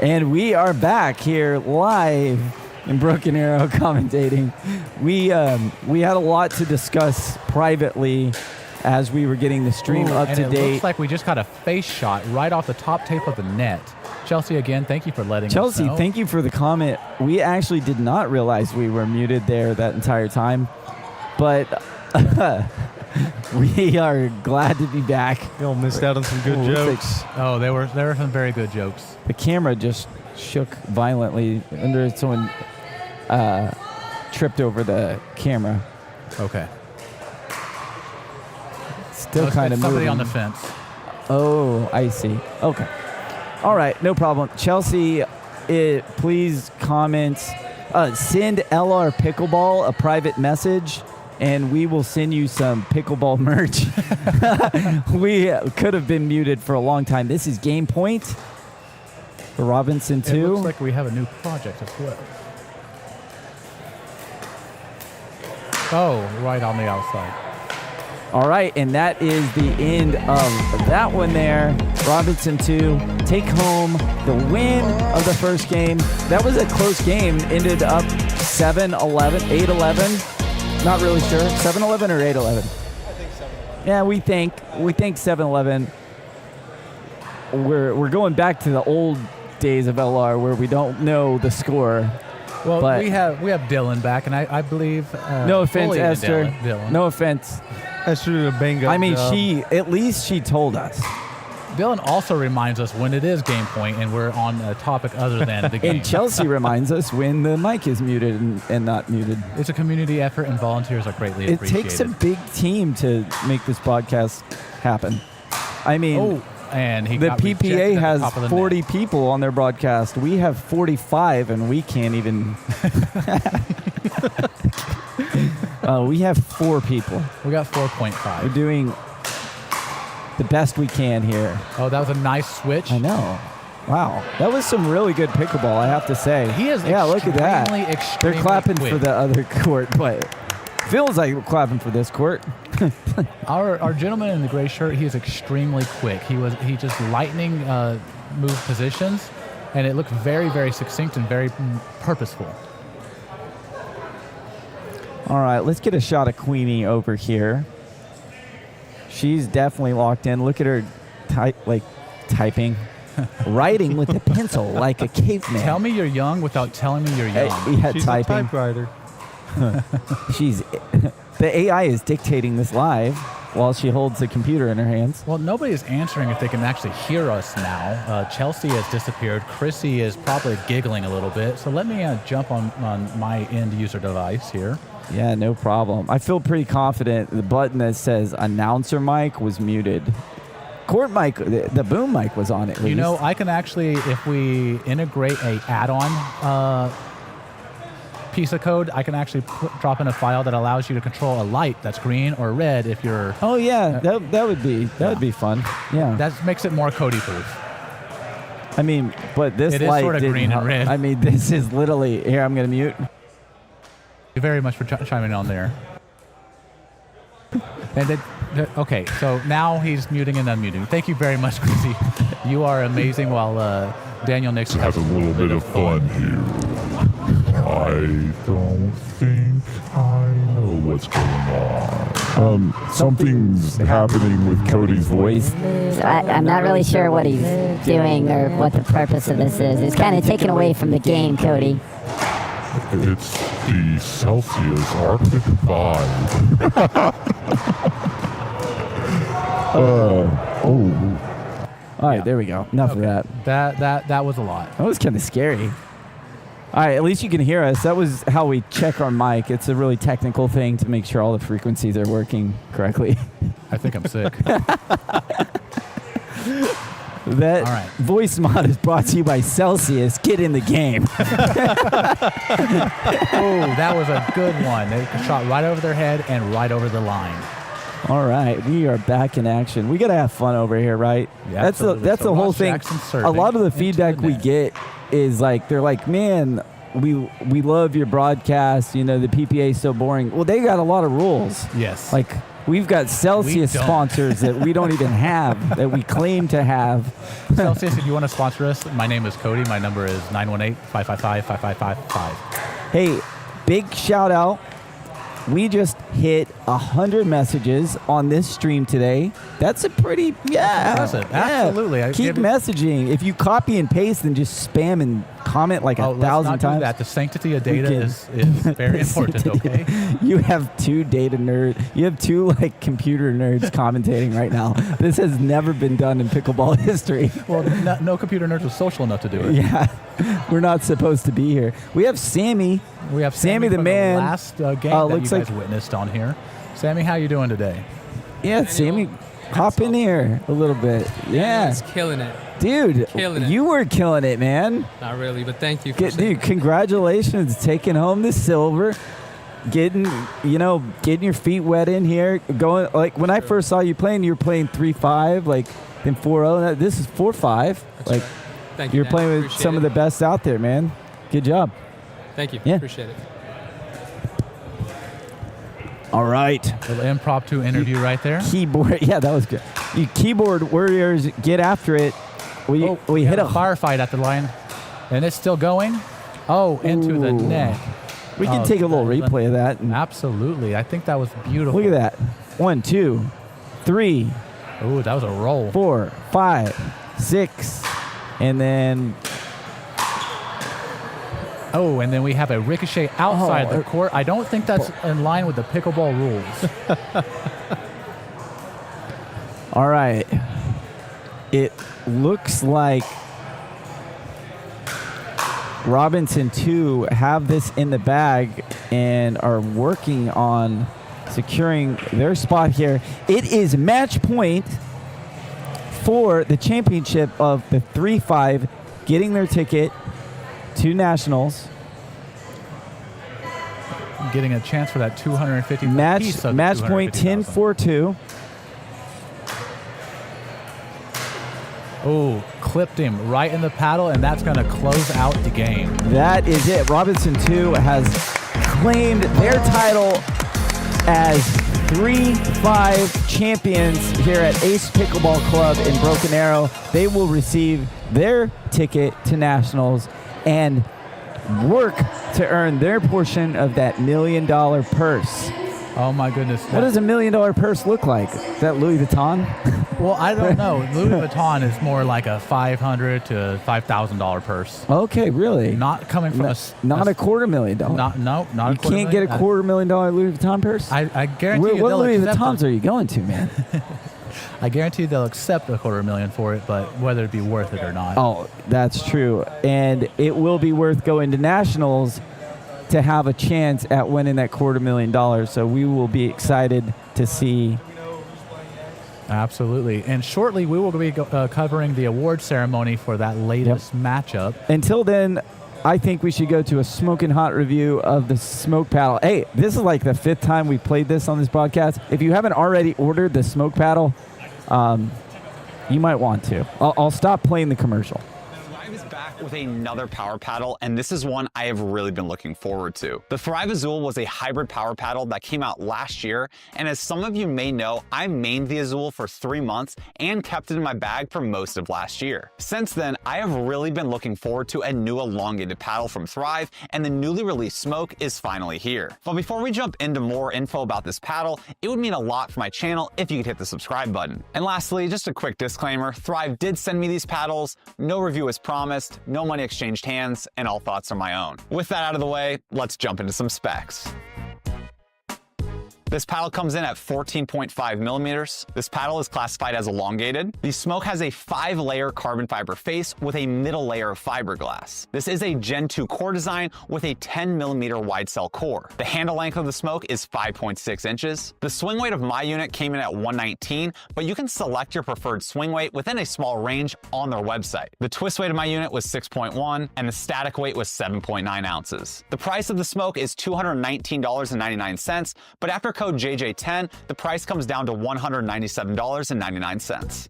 And we are back here live in Broken Arrow commentating. We had a lot to discuss privately as we were getting the stream up to it date. Looks like we just got a face shot right off the top tape of the net. Chelsea, again, thank you for letting us know. Chelsea, thank you for the comment. We actually did not realize we were muted there that entire time, but we are glad to be back. Y'all missed out on some good jokes. Oh, there were some very good jokes. The camera just shook violently under someone tripped over the camera. Okay. Still kind of moving. Somebody on the fence. Oh, I see. Okay. All right, no problem. Chelsea, please comment. Send Elare Pickleball a private message, and we will send you some pickleball merch. We could have been muted for a long time. This is Game Point for Robinson 2. It looks like we have a new project as well. Oh, right on the outside. All right, and that is the end of that one there. Robinson 2 take home the win of the first game. That was a close game. Ended up 7-11, 8-11. Not really sure. 7-11 or 8-11? I think 7-11. Yeah, we think 7-11. We're going back to the old days of LR where we don't know the score. Well, but we have Dylan back, and I believe. No offense, bullying Esther. Dylan. No offense. Esther did a bang up I mean, job. at least she told us. Dylan also reminds us when it is game point and we're on a topic other than the game. And Chelsea reminds us when the mic is muted and not muted. It's a community effort, and volunteers are greatly It appreciated. takes a big team to make this podcast happen. I mean, and the got rejected PPA at the has top of the 40 people on their broadcast. We have 45, and we can't even. We have 4 people. We got 4.5. We're doing the best we can here. Oh, that was a nice switch. I know. Wow, that was some really good pickleball, I have to say. He is look at that. extremely They're clapping quick. for the other court, but feels like clapping for this court. Our gentleman in the gray shirt, he is extremely quick. He just lightning moved positions, and it looked very, very succinct and very purposeful. All right, let's get a shot of Queenie over here. She's definitely locked in. Look at her typing, writing with a pencil like a caveman. Tell me you're young without telling me you're young. Yeah, She's typing. a typewriter. The AI is dictating this live while she holds the computer in her hands. Well, nobody is answering if they can actually hear us now. Chelsea has disappeared. Chrissy is probably giggling a little bit. So let me jump on my end user device here. Yeah, no problem. I feel pretty confident the button that says announcer mic was muted. Court mic, the boom mic was on at least. You know, I can actually, if we integrate a add-on piece of code, I can actually drop in a file that allows you to control a light that's green or red if you're... Oh, yeah, that would be fun. Yeah. That makes it more Cody-proof. I mean, but this it is light sort of didn't green and red. I mean, this is literally... Here, I'm going to mute. Thank you very much for chiming on there. And okay, so now he's muting and unmuting. Thank you very much, Chrissy. You are amazing. While Daniel Nix have a little bit of fun here. I don't think I know what's going on. Something's happening with Cody's voice. I'm not really sure what he's doing or what the purpose of this is. It's kind of taken away from the game, Cody. It's the Celsius Arctic Vibe. All right, there we go. Enough of that. That was a lot. That was kind of scary. All right, at least you can hear us. That was how we check our mic. It's a really technical thing to make sure all the frequencies are working correctly. I think I'm sick. That voice mod is brought to you by Celsius. Get in the game. Oh, that was a good one. They shot right over their head and right over the line. All right, we are back in action. We got to have fun over here, right? Yeah, that's the whole thing. A lot of the feedback we get is like, they're like, man, we love your broadcast. You know, the PPA is so boring. Well, they got a lot of rules. Yes. Like, we've got Celsius sponsors that we don't even have, that we claim to have. Celsius, if you want to sponsor us, my name is Cody. My number is 918-555-5555. Hey, big shout out. We just hit 100 messages on this stream today. That's a pretty, That's impressive. Absolutely. Keep messaging. If you copy and paste and just spam and comment like 1,000 let's not times. do that. The sanctity of data is very important, okay? You have two data nerds. You have two like computer nerds commentating right now. This has never been done in pickleball history. Well, no computer nerds was social enough to do it. Yeah, we're not supposed to be here. We have Sammy. We have Sammy the from man. The last game that you looks guys like witnessed on here. Sammy, how you doing today? Yeah, Sammy, hop in here a little bit. Yeah, it's killing it. Dude, Killing it. you were killing it, man. Not really, but thank you. For Dude, congratulations, taking home the silver, getting your feet wet in here. Going like when I first saw you playing, you were playing 3-5, like then 4-0. This is 4-5. Like, thank you. You're playing with Appreciate some of the best out there, man. Good job. Thank you. Yeah. Appreciate it. All right. Little impromptu interview right there. Keyboard, yeah, that was good. You keyboard warriors, get after it. We hit a firefight at the line, and it's still going. Oh, into the net. We can take a little replay of that. Absolutely. I think that was beautiful. Look at that. 1, 2, 3. Ooh, that was a roll. 4, 5, 6, and then. Oh, and then we have a ricochet outside the court. I don't think that's in line with the pickleball rules. All right. It looks like Robinson 2 have this in the bag and are working on securing their spot here. It is match point for the championship of the 3-5, getting their ticket to nationals. Getting a chance for that 250 match piece of match point 10-4-2. Oh, clipped him right in the paddle, and that's going to close out the game. That is it. Robinson 2 has claimed their title as 3-5 champions here at Ace Pickleball Club in Broken Arrow. They will receive their ticket to nationals and work to earn their portion of that $1 million purse. Oh my goodness. What does $1 million purse look like? Is that Louis Vuitton? Well, I don't know. Louis Vuitton is more like a $500 to $5,000 purse. Okay, really? Not coming from not a $250,000. Not You can't get a $250,000 Louis Vuitton purse? I guarantee you what they'll Louis accept Vuittons it. are you going to, man? I guarantee they'll accept a $250,000 for it, but whether it be worth it or not. Oh, that's true. And it will be worth going to nationals to have a chance at winning that $250,000. So we will be excited to see. Absolutely. And shortly, we will be covering the award ceremony for that latest matchup. Until then, I think we should go to a smoking hot review of the smoke paddle. Hey, this is like the 5th time we played this on this broadcast. If you haven't already ordered the smoke paddle, you might want to. I'll stop playing the commercial. With another power paddle, and this is one I have really been looking forward to. The Thrive Azul was a hybrid power paddle that came out last year, and as some of you may know, I mained the Azul for 3 months and kept it in my bag for most of last year. Since then, I have really been looking forward to a new elongated paddle from Thrive, and the newly released Smoke is finally here. But before we jump into more info about this paddle, it would mean a lot for my channel if you could hit the subscribe button. And lastly, just a quick disclaimer, Thrive did send me these paddles, no review is promised, no money exchanged hands, and all thoughts are my own. With that out of the way, let's jump into some specs. This paddle comes in at 14.5 millimeters. This paddle is classified as elongated. The Smoke has a 5-layer carbon fiber face with a middle layer of fiberglass. This is a Gen 2 core design with a 10 millimeter wide cell core. The handle length of the Smoke is 5.6 inches. The swing weight of my unit came in at 119, but you can select your preferred swing weight within a small range on their website. The twist weight of my unit was 6.1, and the static weight was 7.9 ounces. The price of the Smoke is $219.99, but after code JJ10, the price comes down to $197.99.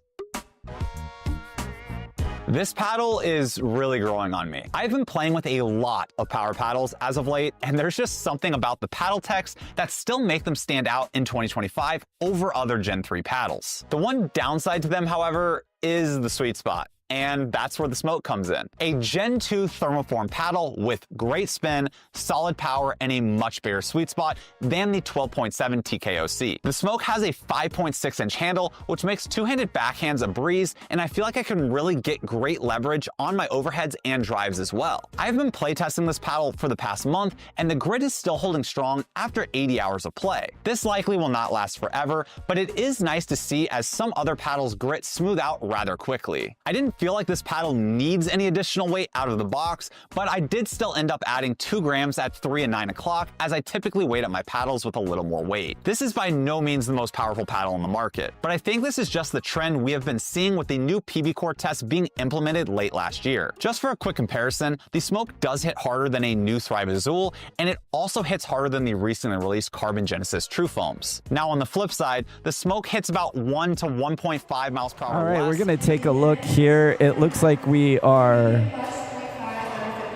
This paddle is really growing on me. I've been playing with a lot of power paddles as of late, and there's just something about the paddle techs that still make them stand out in 2025 over other Gen 3 paddles. The one downside to them, however, is the sweet spot. And that's where the smoke comes in. A Gen 2 thermoform paddle with great spin, solid power, and a much bigger sweet spot than the 12.7 TKOC. The smoke has a 5.6-inch handle, which makes two-handed backhands a breeze, and I feel like I can really get great leverage on my overheads and drives as well. I've been playtesting this paddle for the past month, and the grit is still holding strong after 80 hours of play. This likely will not last forever, but it is nice to see as some other paddles grit smooth out rather quickly. I didn't feel like this paddle needs any additional weight out of the box, but I did still end up adding 2 grams at 3 and 9 o'clock, as I typically weight up my paddles with a little more weight. This is by no means the most powerful paddle on the market, but I think this is just the trend we have been seeing with the new PB Core test being implemented late last year. Just for a quick comparison, the smoke does hit harder than a new Thrive Azul, and it also hits harder than the recently released Carbon Genesis True Foams. Now on the flip side, the smoke hits about 1 to 1.5 miles per hour. All right, less. we're gonna take a look here. It looks like we are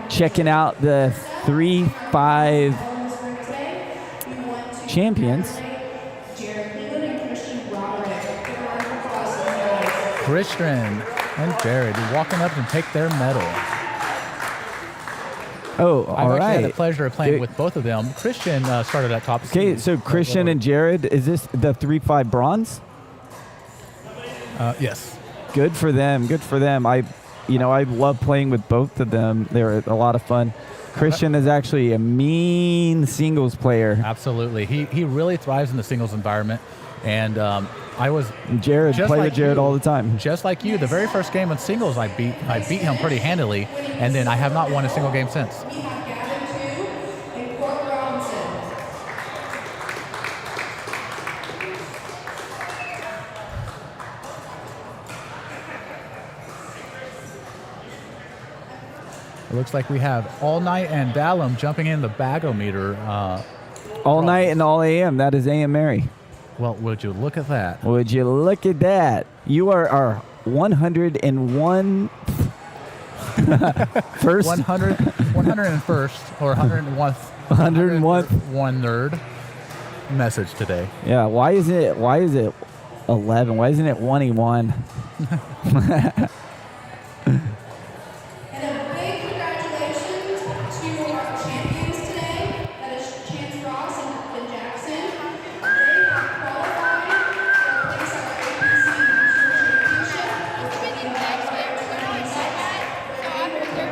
checking out the 3-5 champions. Christian and Jared walking up and take their medal. Oh, all I've actually had right. the pleasure of playing with both of them. Christian started at top. Okay, so Christian and Jared, is this the 3-5 bronze? Yes. Good for them. Good for them. I love playing with both of them. They're a lot of fun. Christian is actually a mean singles player. Absolutely. He really thrives in the singles environment. And Jared, play with Jared all the time. Just like you, the very first game in singles, I beat him pretty handily, and then I have not won a single game since. It looks like we have All Night and Dallum jumping in the bagometer. All night and all AM. That is AM Mary. Well, would you look at that? Would you look at that? You are our 101 first 101st or 101th one nerd message today. Yeah, why is it 11? Why isn't it 1E1?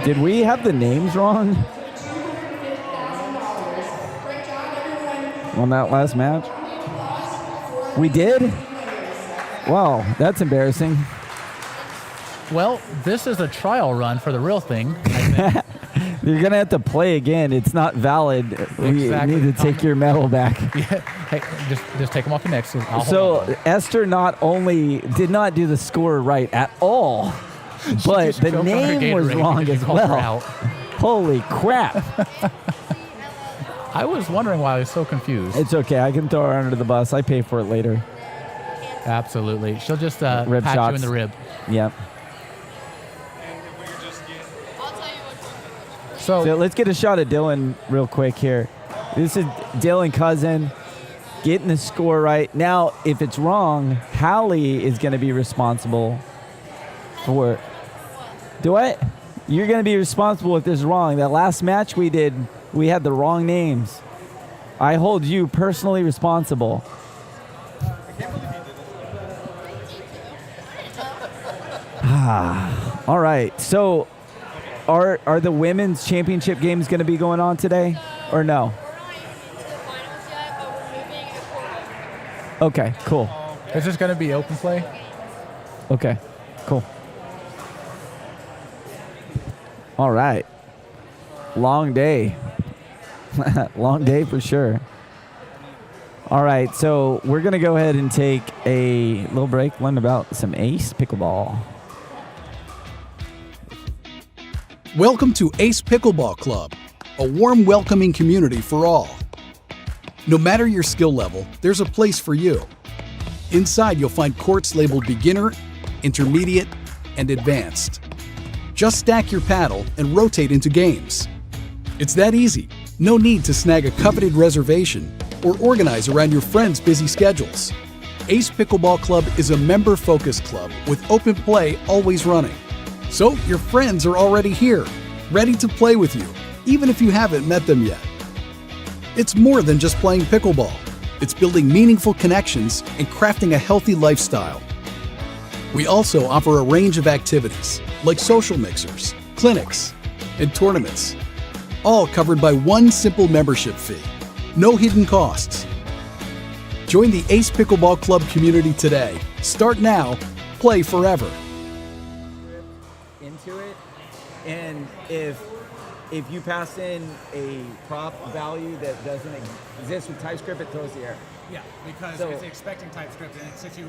Did we have the names wrong on that last match? We did? Wow, that's embarrassing. Well, this is a trial run for the real thing. You're going to have to play again. It's not valid. Exactly. You need to take your medal back. Yeah. Hey, just take them off your neck. So Esther not only did not do the score right at all, but the name was wrong as well. Holy crap. I was wondering why I was so confused. It's okay. I can throw her under the bus. I pay for it later. Absolutely. She'll just rib pat shots. you in the rib. Yep. So let's get a shot at Dylan real quick here. This is Dylan Cousin getting the score right. Now, if it's wrong, Hallie is going to be responsible for... Do what? You're going to be responsible if this is wrong. That last match we did, we had the wrong names. I hold you personally responsible. All right. So are the women's championship games going to be going on today or no? Okay, cool. Is this going to be open play? Okay, cool. All right. Long day. Long day for sure. All right, so we're going to go ahead and take a little break, learn about some Ace Pickleball. Welcome to Ace Pickleball Club, a warm, welcoming community for all. No matter your skill level, there's a place for you. Inside, you'll find courts labeled beginner, intermediate, and advanced. Just stack your paddle and rotate into games. It's that easy. No need to snag a coveted reservation or organize around your friends' busy schedules. Ace Pickleball Club is a member-focused club with open play always running. So your friends are already here, ready to play with you, even if you haven't met them yet. It's more than just playing pickleball. It's building meaningful connections and crafting a healthy lifestyle. We also offer a range of activities like social mixers, clinics, and tournaments, all covered by one simple membership fee. No hidden costs. Join the Ace Pickleball Club community today. Start now, play forever. Into it, and if you pass in a prop value that doesn't exist with TypeScript, it throws the error. Yeah, because So- it's expecting TypeScript, and since you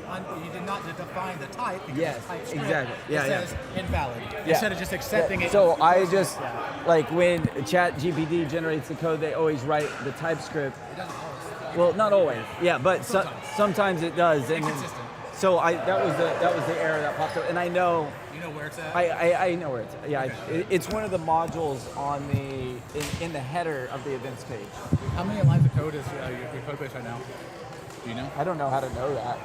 did not define the type, because Yes, it's TypeScript, exactly. Yeah, it yeah. says invalid. Yeah. Instead of just accepting it. So I just, like when ChatGPT generates the code, they always write the TypeScript. It doesn't always. Well, not always. Yeah, but sometimes it does. And Inconsistent. so that was the error that popped up, and I know. You know where it's at? I know where it's at. Yeah, it's one of the modules on in the header of the events page. How many lines of code is your code base right now? Do you know? I don't know how to know that.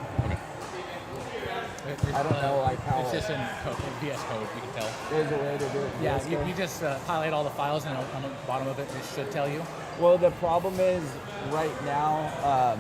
I don't know like how. It's just in VS Code, you can tell. There's a way to do it. in Yeah, VS you Code. just highlight all the files, and on the bottom of it, it should tell you. Well, the problem is right now.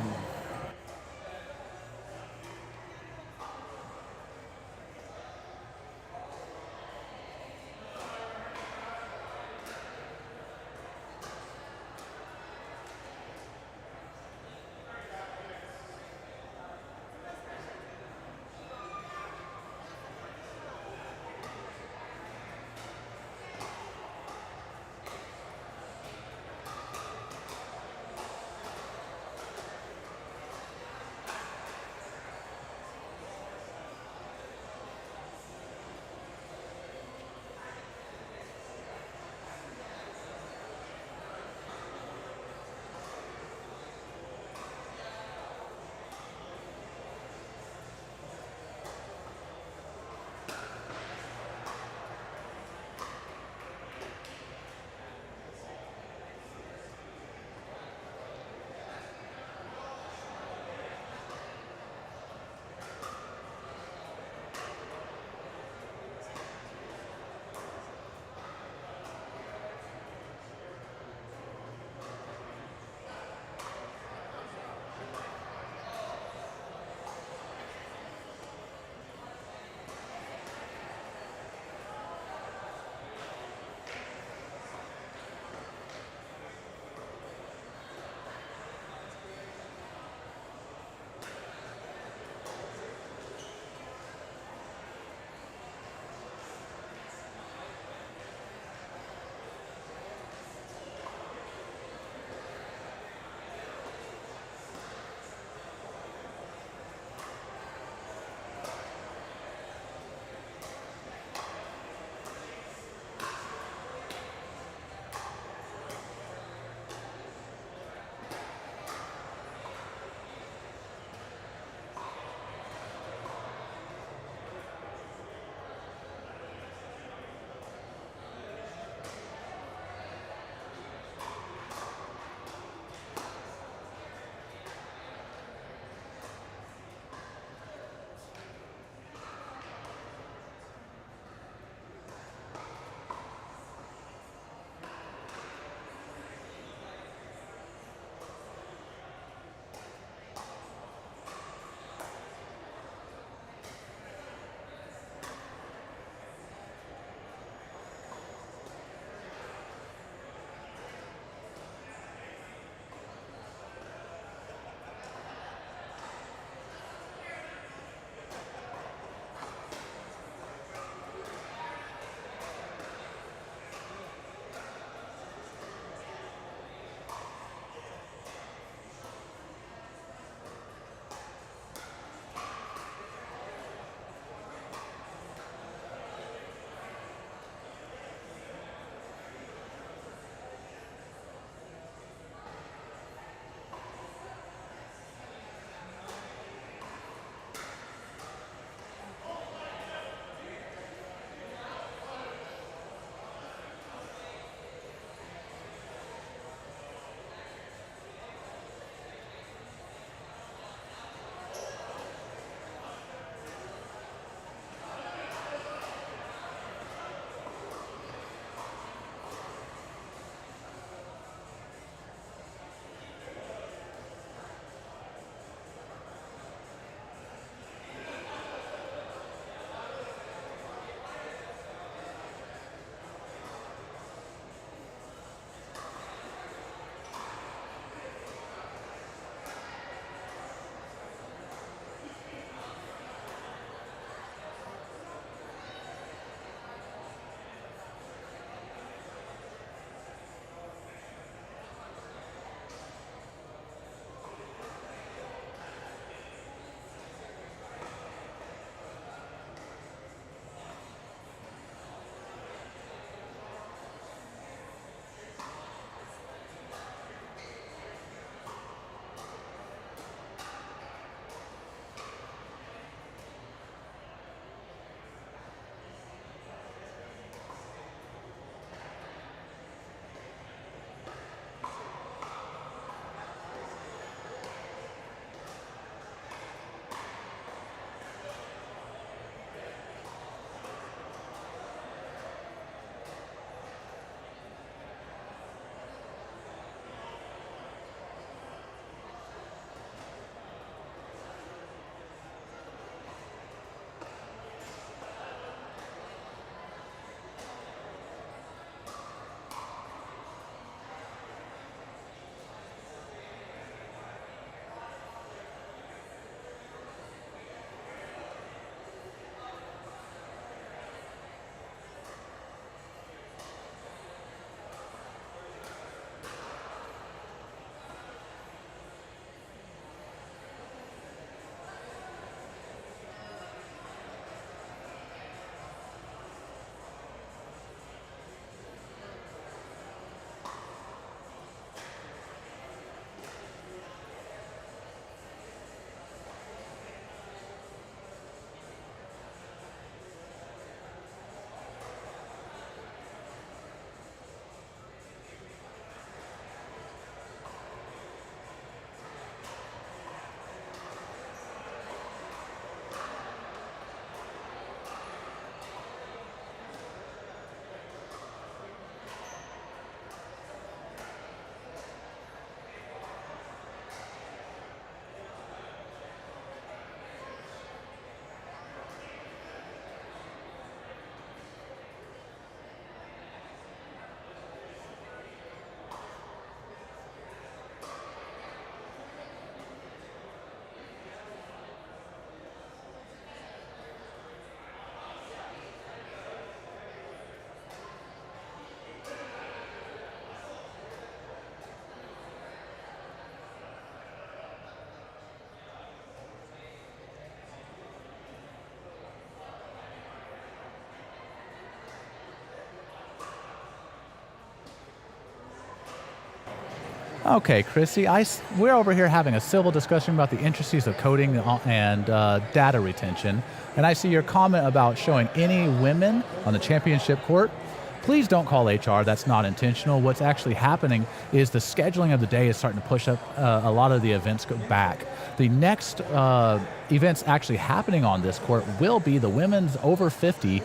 Okay, Chrissy, we're over here having a civil discussion about the intricacies of coding and data retention, and I see your comment about showing any women on the championship court. Please don't call HR. That's not intentional. What's actually happening is the scheduling of the day is starting to push up a lot of the events go back. The next events actually happening on this court will be the women's over 50,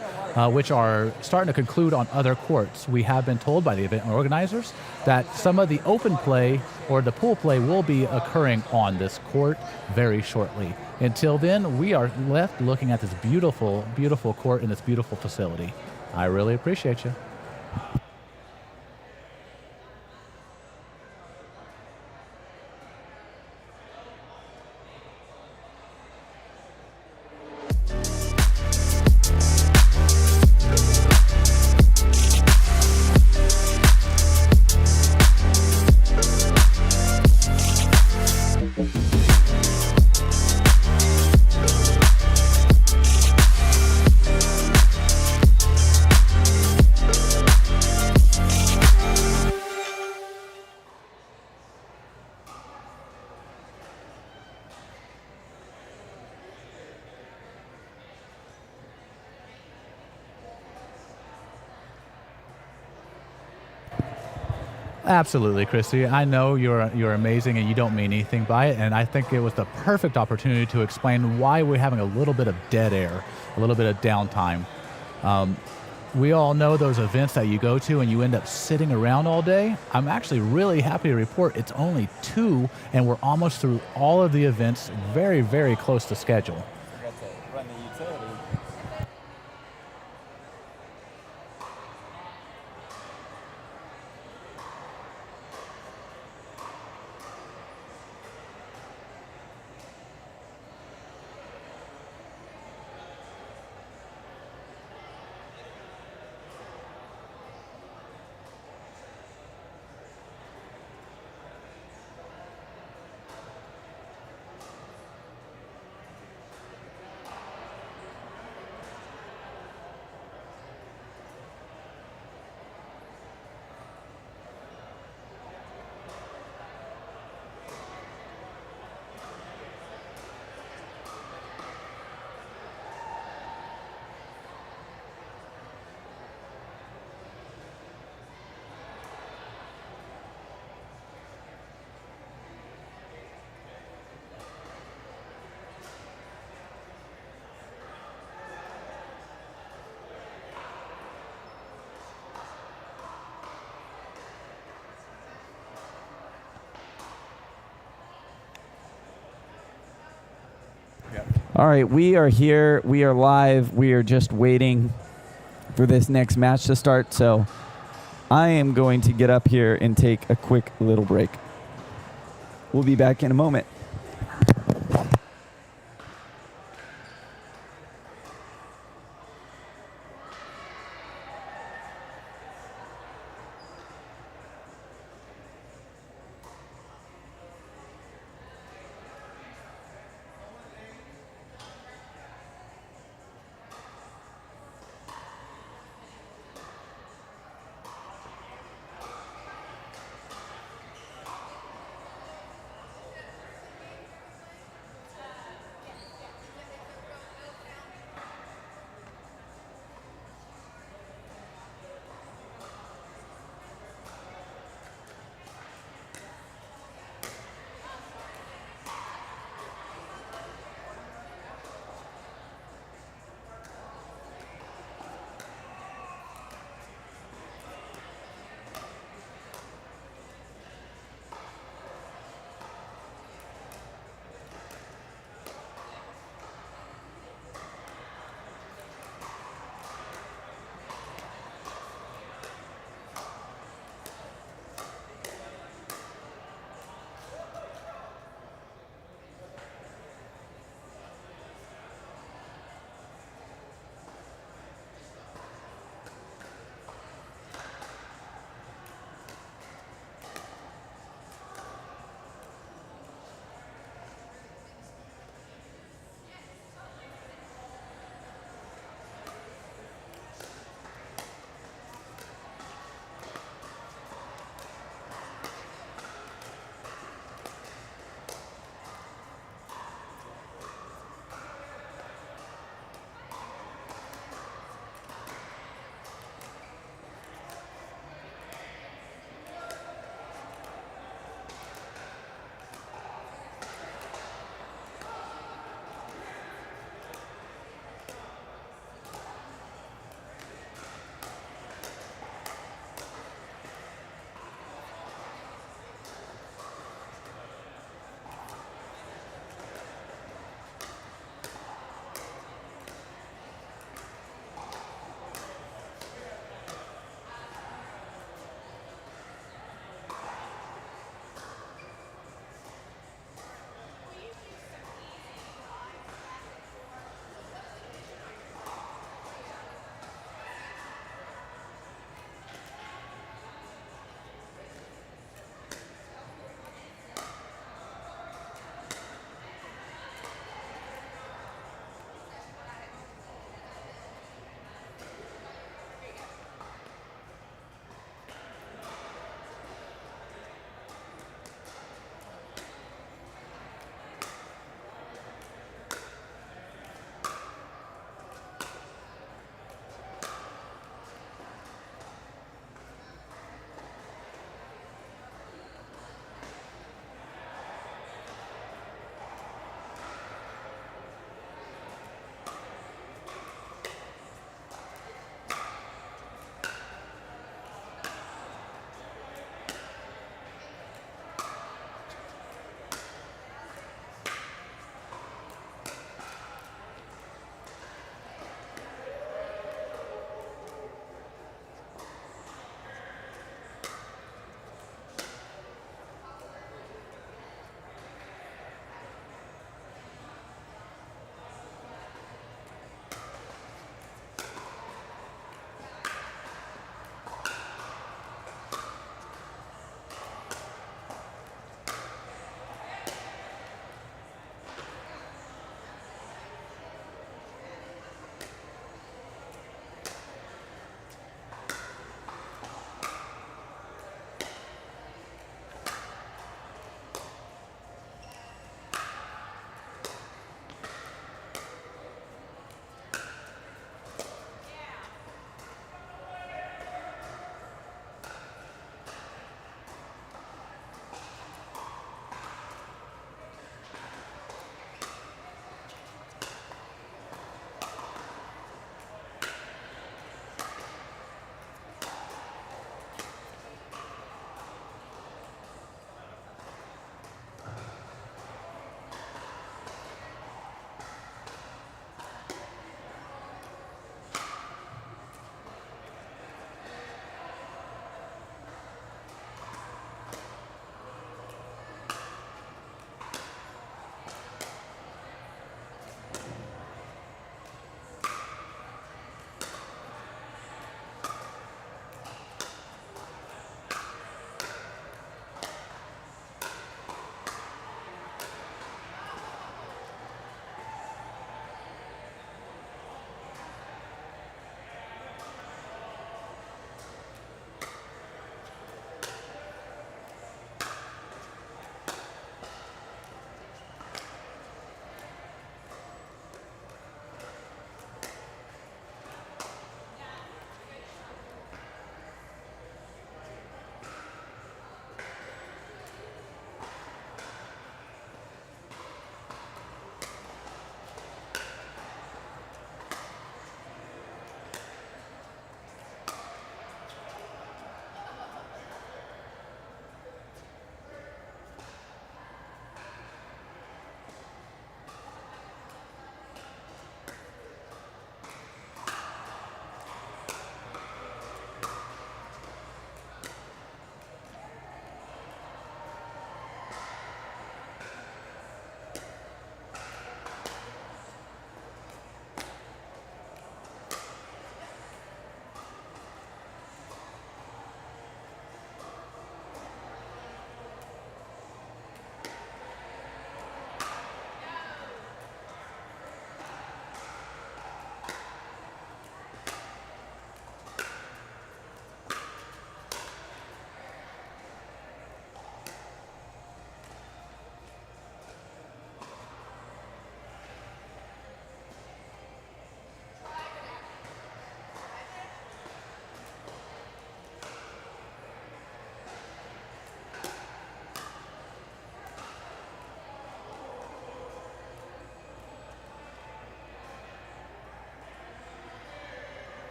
which are starting to conclude on other courts. We have been told by the event organizers that some of the open play or the pool play will be occurring on this court very shortly. Until then, we are left looking at this beautiful, beautiful court in this beautiful facility. I really appreciate you. Absolutely, Christy. I know you're amazing and you don't mean anything by it, and I think it was the perfect opportunity to explain why we're having a little bit of dead air, a little bit of downtime. We all know those events that you go to and you end up sitting around all day. I'm actually really happy to report it's only 2, and we're almost through all of the events, very, very close to schedule. Forgot to run the utility. All right, we are here. We are live. We are just waiting for this next match to start. So I am going to get up here and take a quick little break. We'll be back in a moment.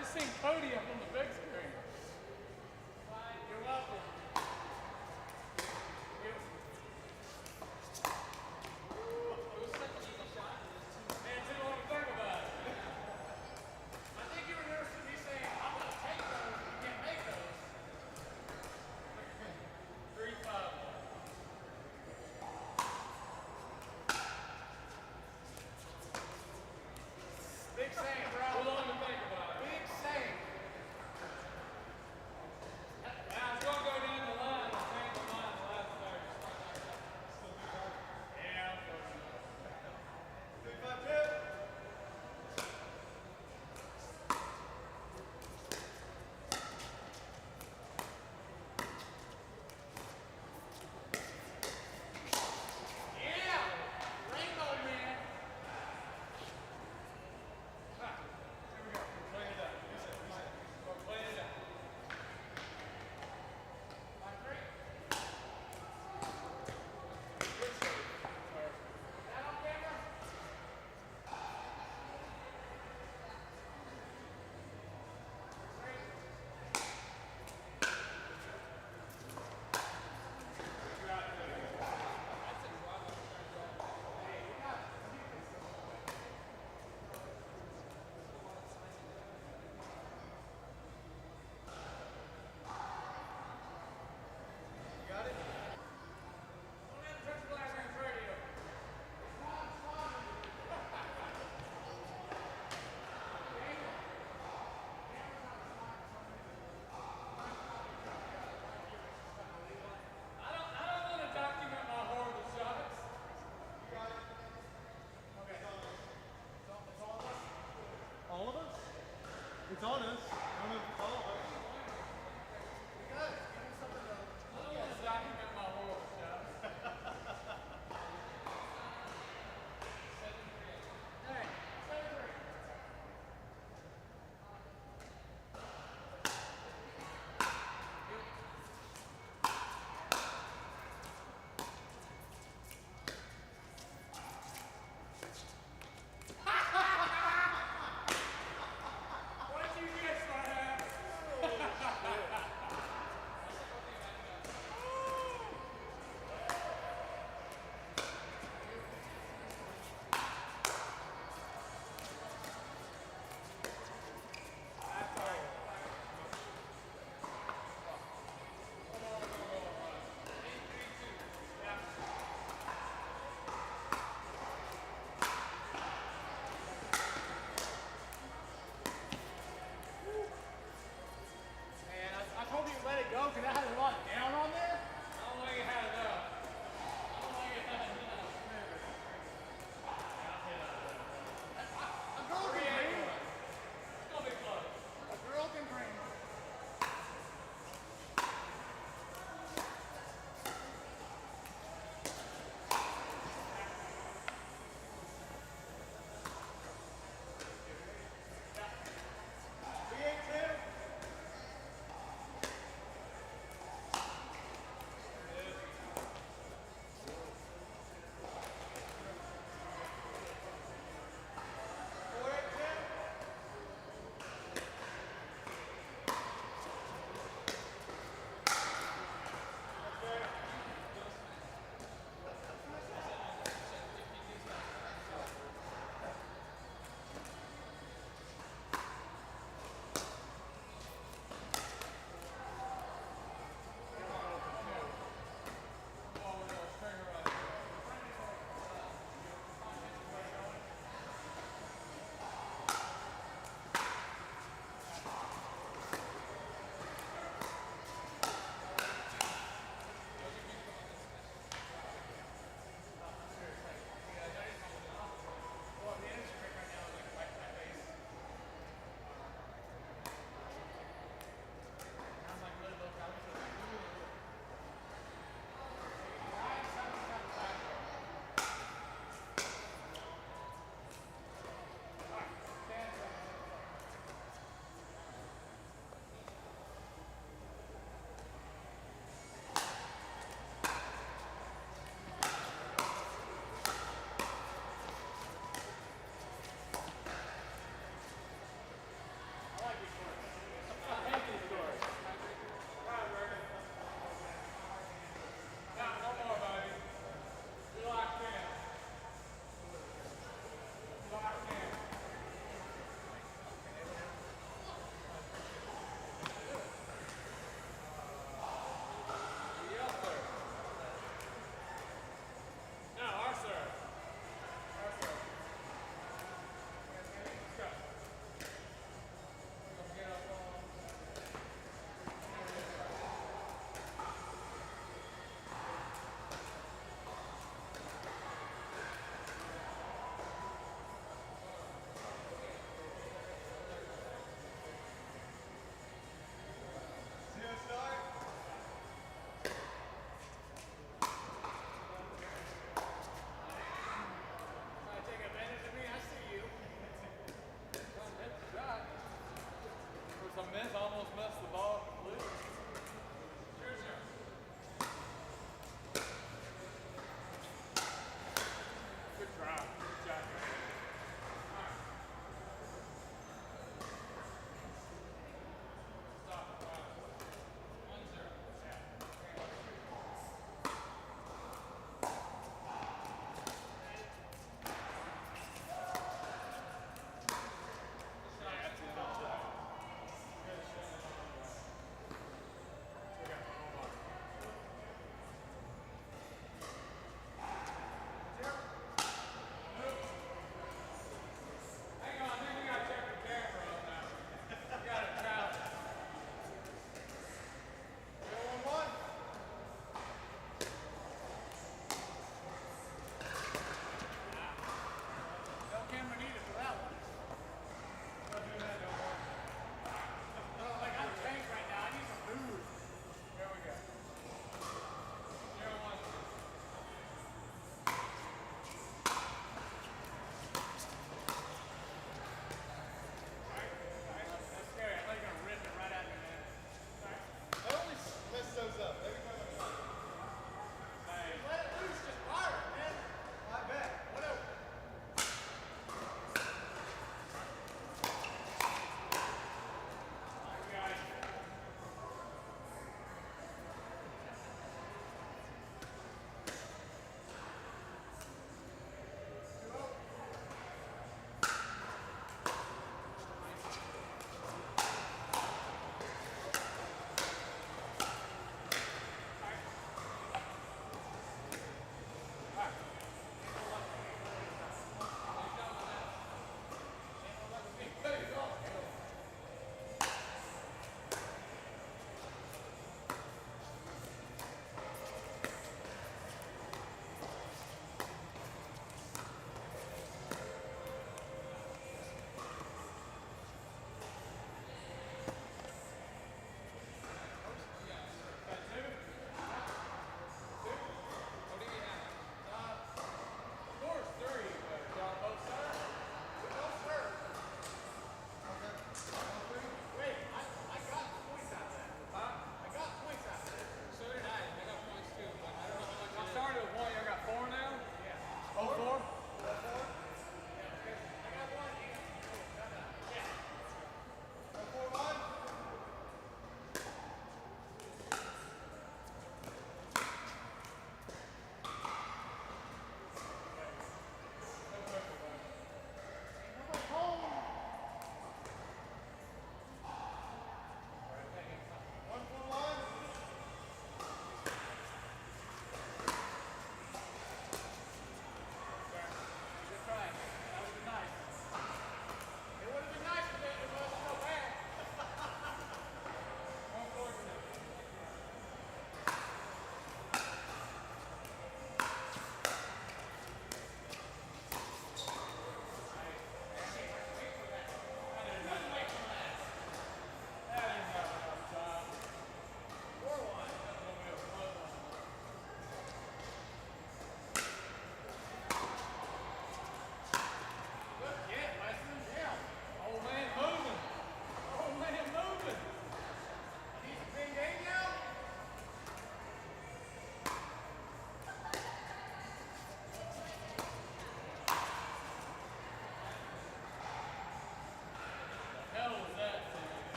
just seen Cody up on the big screen. You're welcome. It was such an easy shot. Man, it took a long time about it. I think you were nervous with me saying, I'm going to take those, but you can't make those. 3-5. Big save, bro. Hold on to think about it. Big save. Now it's going to go down the line. I'll change the line the last third. Still too hard? Yeah, I'm 3-5-2. All of us? It's on us. I don't know if it's all of us. Good. Give me something to... I don't want to document my horrible shots. 7-3. All right. 7-3. What'd you get, Smartass?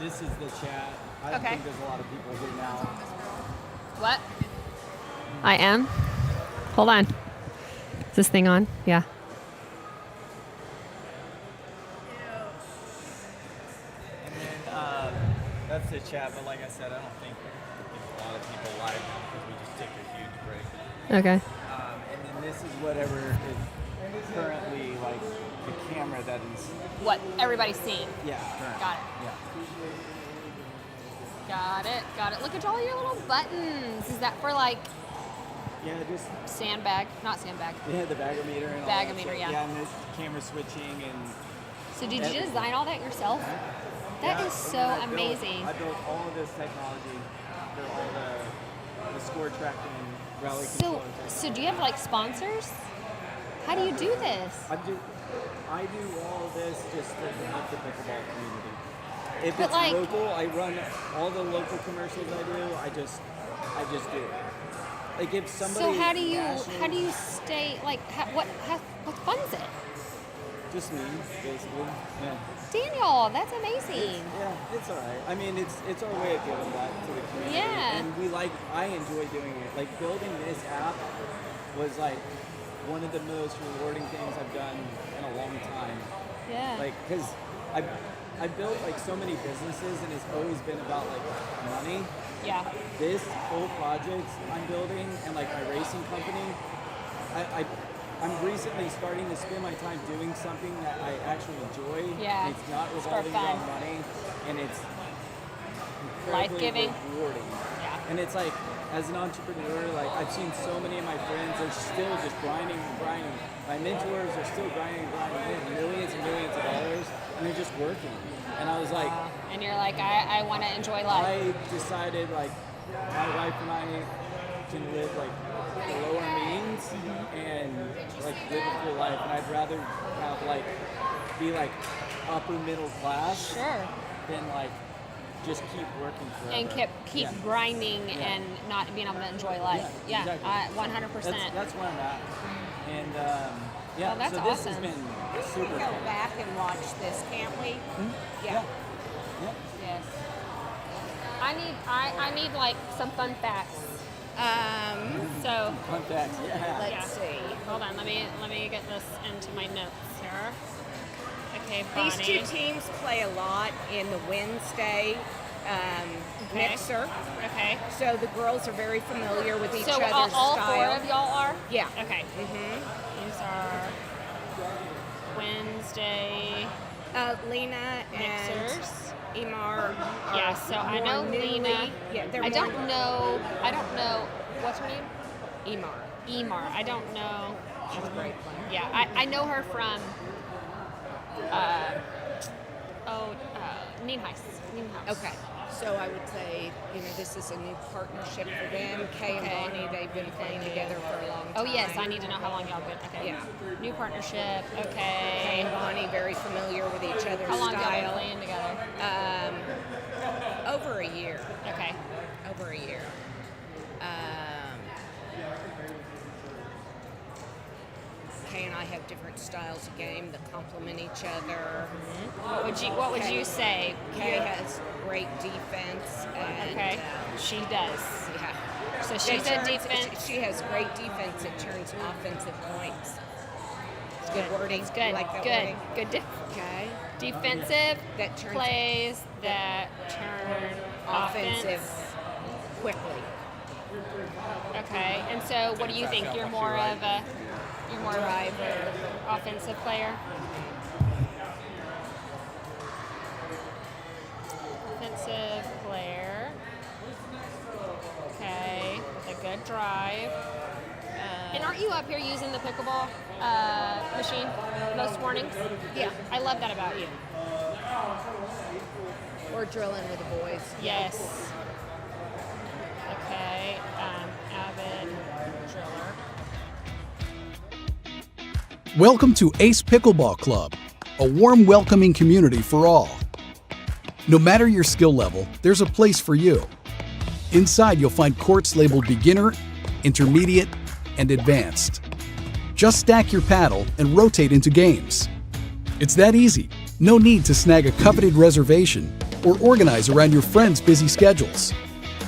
This is the chat. I Okay. think there's a lot of people here now. What? I am. Hold on. Is this thing on? Yeah. And then that's the chat, but like I said, I don't think there's a lot of people live because we just took a huge break. Okay. And then this is whatever is currently like the camera that is. What everybody's seeing. Yeah. Got it. Yeah. Got it. Got it. Look at all your little buttons. Is that for like Yeah, just sandbag? Not sandbag. yeah, the bagometer and all Bagometer, that stuff. yeah. Yeah, and this camera switching and. So did you design all that yourself? That Yeah, is so and then amazing. I built all of this technology for all the score tracking and rally control. So do you have like sponsors? How do you do this? I do all of this just to promote the pickleball community. If But it's like- local, I run all the local commercials I do. I just do it. Like if somebody. So how do you national- stay like what funds it? Just me, basically. Yeah. Daniel, that's amazing. Yeah, it's alright. I mean, it's our way of giving back to the community. Yeah. And I enjoy doing it. Like building this app was like one of the most rewarding things I've done in a long time. Yeah. Like, cause I built like so many businesses and it's always been about like money. Yeah. This whole project I'm building and like my racing company, I'm recently starting to spend my time doing something that I actually enjoy. Yeah. And it's not It's for revolving fun. around money, and it's incredibly Life-giving. rewarding. Yeah. And it's like, as an entrepreneur, like I've seen so many of my friends are still just grinding and grinding. My mentors are still grinding and grinding. They have millions and millions of dollars, and they're just working. And I was like, And you're like, I want to enjoy life. I decided like my wife and I can live like the lower means and like live a full life, and I'd rather have like be like upper middle class than like just keep working forever. And keep Yeah. grinding Yeah. and not being able to enjoy life. Yeah, exactly. 100%. That's where I'm at. And yeah, Oh, that's so this has awesome. been We super can go fun. back and watch this, can't we? Yeah. Yes. I need like some fun facts. So Fun facts. Yeah. Let's see. Hold on, let me get this into my notes here. Okay, These Bonnie. two teams play a lot in the Wednesday mixer. Okay. So the girls are very familiar with each So other's all style. four of y'all are? Yeah. Okay. These are Wednesday Lena mixers. and Emar. Yeah, so I know Lena. Yeah, they're I don't know what's her name? Emar. Emar. I don't know. She's a great player. Yeah, I know her from Nienhuis. Okay. So I would say, this is a new partnership for them. Kay and Bonnie, they've been playing together for a long time. Oh yes, I need to know how long y'all been. Okay. Yeah. New partnership. Kay Okay. and Bonnie, very familiar with each other's How long y'all been style. playing together? Over a year. Okay. Over a year. Kay and I have different styles of game that complement each other. What would you say? Kay has great defense. And, Okay. She does. Yeah. So she's a defense. She has great defense that turns offensive points. It's good wording. It's good. Like that Good. wording? Good. Okay. Defensive That turns plays that turn offensive offense. quickly. Okay. And so, what do you think? You're more of a driver, offensive player. Offensive player. Okay, with a good drive. And aren't you up here using the pickleball machine most mornings? Yeah, I love that about you. Or drilling with the boys. Yes. Okay, avid driller. Welcome to Ace Pickleball Club, a warm, welcoming community for all. No matter your skill level, there's a place for you. Inside, you'll find courts labeled beginner, intermediate, and advanced. Just stack your paddle and rotate into games. It's that easy. No need to snag a coveted reservation. or organize around your friends' busy schedules.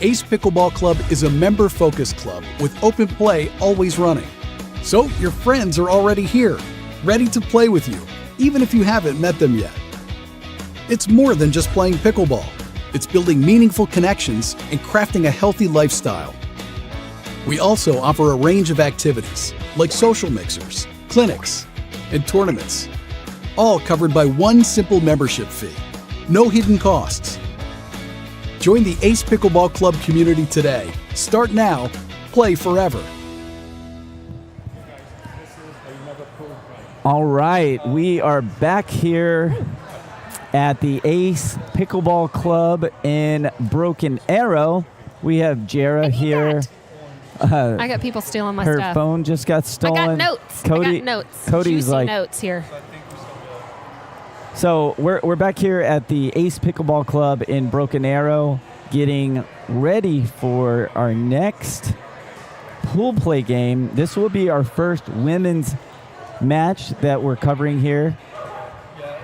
Ace Pickleball Club is a member-focused club with open play always running. So your friends are already here, ready to play with you, even if you haven't met them yet. It's more than just playing pickleball. It's building meaningful connections and crafting a healthy lifestyle. We also offer a range of activities like social mixers, clinics, and tournaments, all covered by one simple membership fee. No hidden costs. Join the Ace Pickleball Club community today. Start now, play forever. All right, we are back here at the Ace Pickleball Club in Broken Arrow. We have Jera here. I got people stealing my her stuff. Her phone just got stolen. I got notes. Cody, I got notes. Cody's Juicy like notes here. So we're back here at the Ace Pickleball Club in Broken Arrow, getting ready for our next pool play game. This will be our first women's match that we're covering here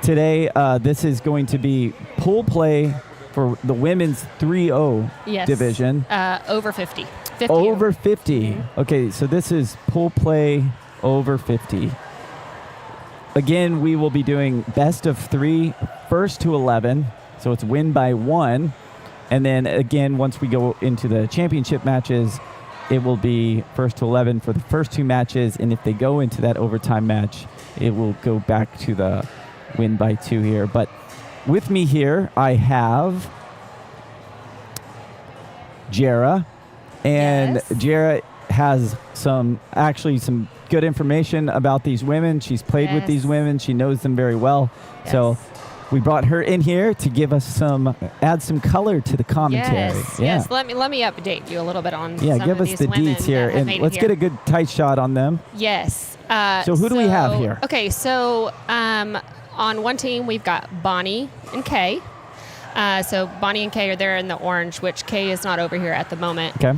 today. This is going to be pool play for the women's 3-0 division. Over 50. Over 50. Okay, so this is pool play over 50. Again, we will be doing best of 3, first to 11. So it's win by 1. And then again, once we go into the championship matches, it will be first to 11 for the first 2 matches. And if they go into that overtime match, it will go back to the win by 2 here. But with me here, I have Jera. And Jera has some good information about these women. She's played with these women. She knows them very well. Yes. So we brought her in here to give us add some color to the commentary. Yes. Let me update you a little bit on give of us these the women deets here, and let's get a good tight shot on them. Yes. So who do we have here? Okay, so on one team we've got Bonnie and Kay. So Bonnie and Kay are there in the orange, which Kay is not over here at the moment. Okay.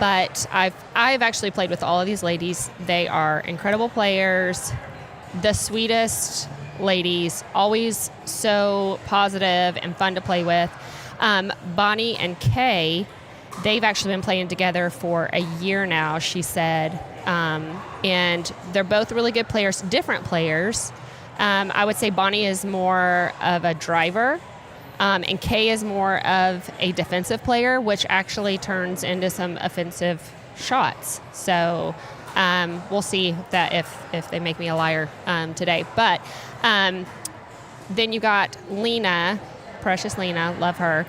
But I've actually played with all of these ladies. They are incredible players, the sweetest ladies, always so positive and fun to play with. Bonnie and Kay, they've actually been playing together for a year now, she said. And they're both really good players, different players. I would say Bonnie is more of a driver. And Kay is more of a defensive player, which actually turns into some offensive shots. So we'll see that if they make me a liar today. But then you got Lena, precious Lena, love her,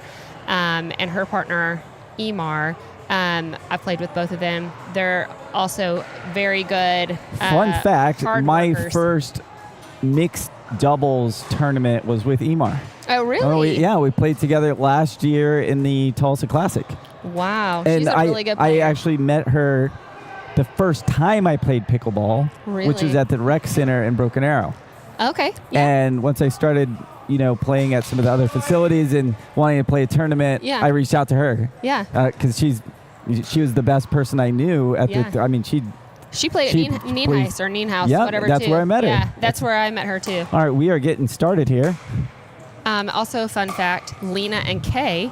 and her partner, Emar. I've played with both of them. They're also very good. Fun fact, my workers. first mixed doubles tournament was with Emar. Oh, really? We played together last year in the Tulsa Classic. Wow, and she's a really good player. I actually met her the first time I played pickleball, which was Really? at the rec center in Broken Arrow. Okay. And once I started, playing at some of the other facilities and wanting to play a tournament, Yeah. I reached out to her. Yeah. Because she was the best person I knew at Yeah. She played at Nienhuis or Nienhuis, yeah, whatever. that's too. where I met her. Yeah, that's where I met her too. All right, we are getting started here. Also, a fun fact: Lena and Kay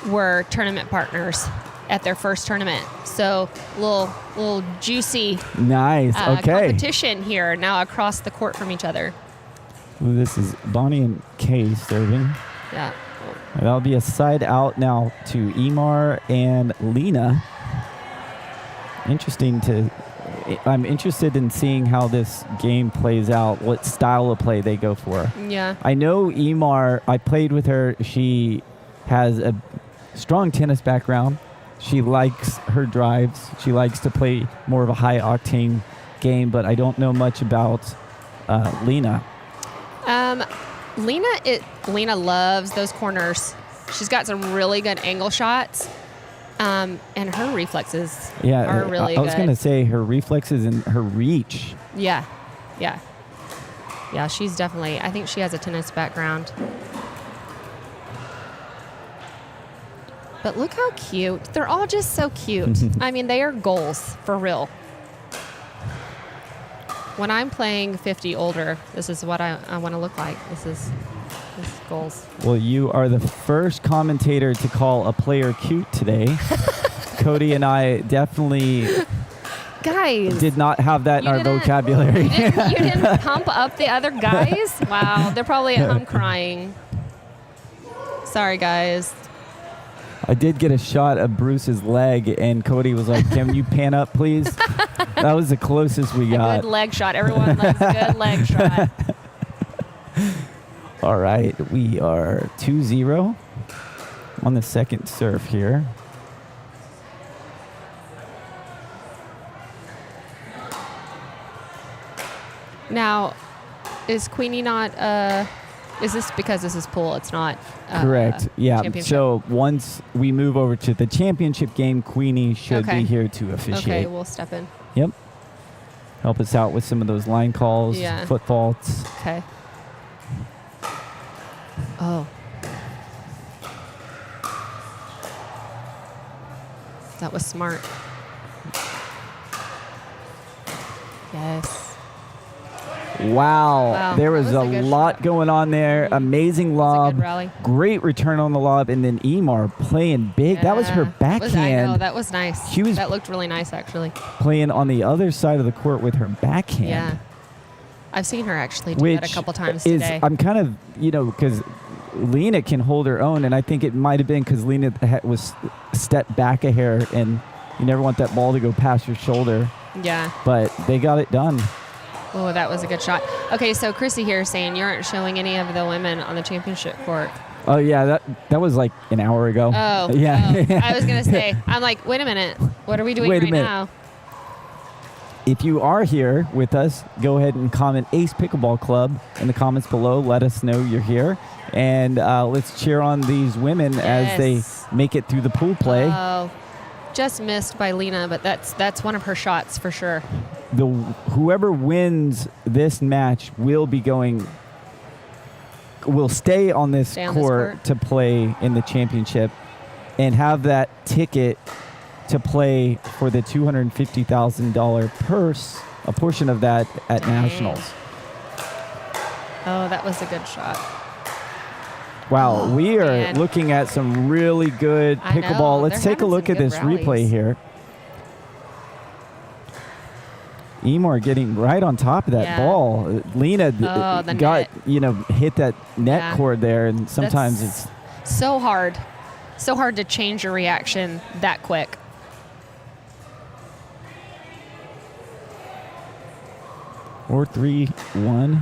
were tournament partners at their first tournament. So, little juicy, Nice. Okay. competition here now across the court from each other. Well, this is Bonnie and Kay serving. Yeah. That'll be a side out now to Emar and Lena. I'm interested in seeing how this game plays out, what style of play they go for. Yeah. I know Emar, I played with her. She has a strong tennis background. She likes her drives. She likes to play more of a high octane game, but I don't know much about Lena. Lena loves those corners. She's got some really good angle shots. And her reflexes are really good. I was going to say her reflexes and her reach. Yeah. She's definitely, I think she has a tennis background. But look how cute. They're all just so cute. I mean, they are goals, for real. When I'm playing 50 older, this is what I want to look like. This is This goals. Well, you are the first commentator to call a player cute today. Cody and I definitely guys did not have that in our vocabulary. You didn't pump up the other guys? Wow, they're probably at home crying. Sorry, guys. I did get a shot of Bruce's leg, and Cody was like, "Can you pan up, please?" That was the closest we got. Good leg shot. Everyone loves good leg shot. All right, we are 2-0 on the second serve here. Now, is Queenie not? Is this because this is pool? It's not. Correct. Yeah. Championship? So once we move over to the championship game, Queenie should be here to officiate. Okay, we'll step in. Yep. Help us out with some of those line calls, foot faults. Okay. Oh. That was smart. Yes. Wow. There was a lot going on there. Amazing lob. Good rally. Great return on the lob. And then Emar playing big. That was her backhand. I know, that was nice. She was that looked really nice, actually. playing on the other side of the court with her backhand. Yeah. I've seen her actually do that a couple times today. I'm kind of, because Lena can hold her own, and I think it might have been because Lena was stepped back a hair, and you never want that ball to go past your shoulder. Yeah. But they got it done. Oh, that was a good shot. Okay, so Chrissy here is saying you aren't showing any of the women on the championship court. Oh, yeah, that was like an hour ago. Oh, yeah. Oh. I was going to say, I'm like, wait a minute. What are we doing right now? If you are here with us, go ahead and comment Ace Pickleball Club in the comments below. Let us know you're here. And let's cheer on these women as they make it through the pool play. Oh, just missed by Lena, but that's one of her shots for sure. Whoever wins this match will stay on this court to play in the championship and have that ticket to play for the $250,000 purse, a portion of that at Nationals. Oh, that was a good shot. Wow, we are looking at some really good pickleball. Let's take a look at this replay here. Emor getting right on top of that ball. Lena got, hit that net cord there, and sometimes it's so hard to change your reaction that quick. Or 3-1.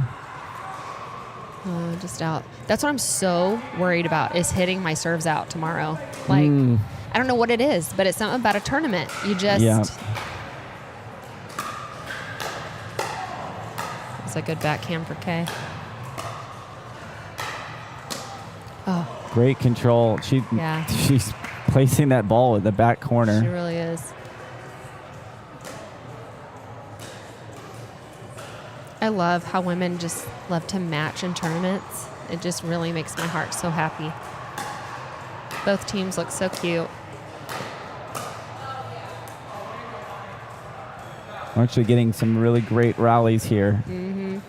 Just out. That's what I'm so worried about, is hitting my serves out tomorrow. Like, I don't know what it is, but it's something about a tournament. You just... Yeah. It's a good backhand for Kay. Oh. Great control. She's placing that ball in the back corner. She really is. I love how women just love to match in tournaments. It just really makes my heart so happy. Both teams look so cute. We're actually getting some really great rallies here. Mm-hmm.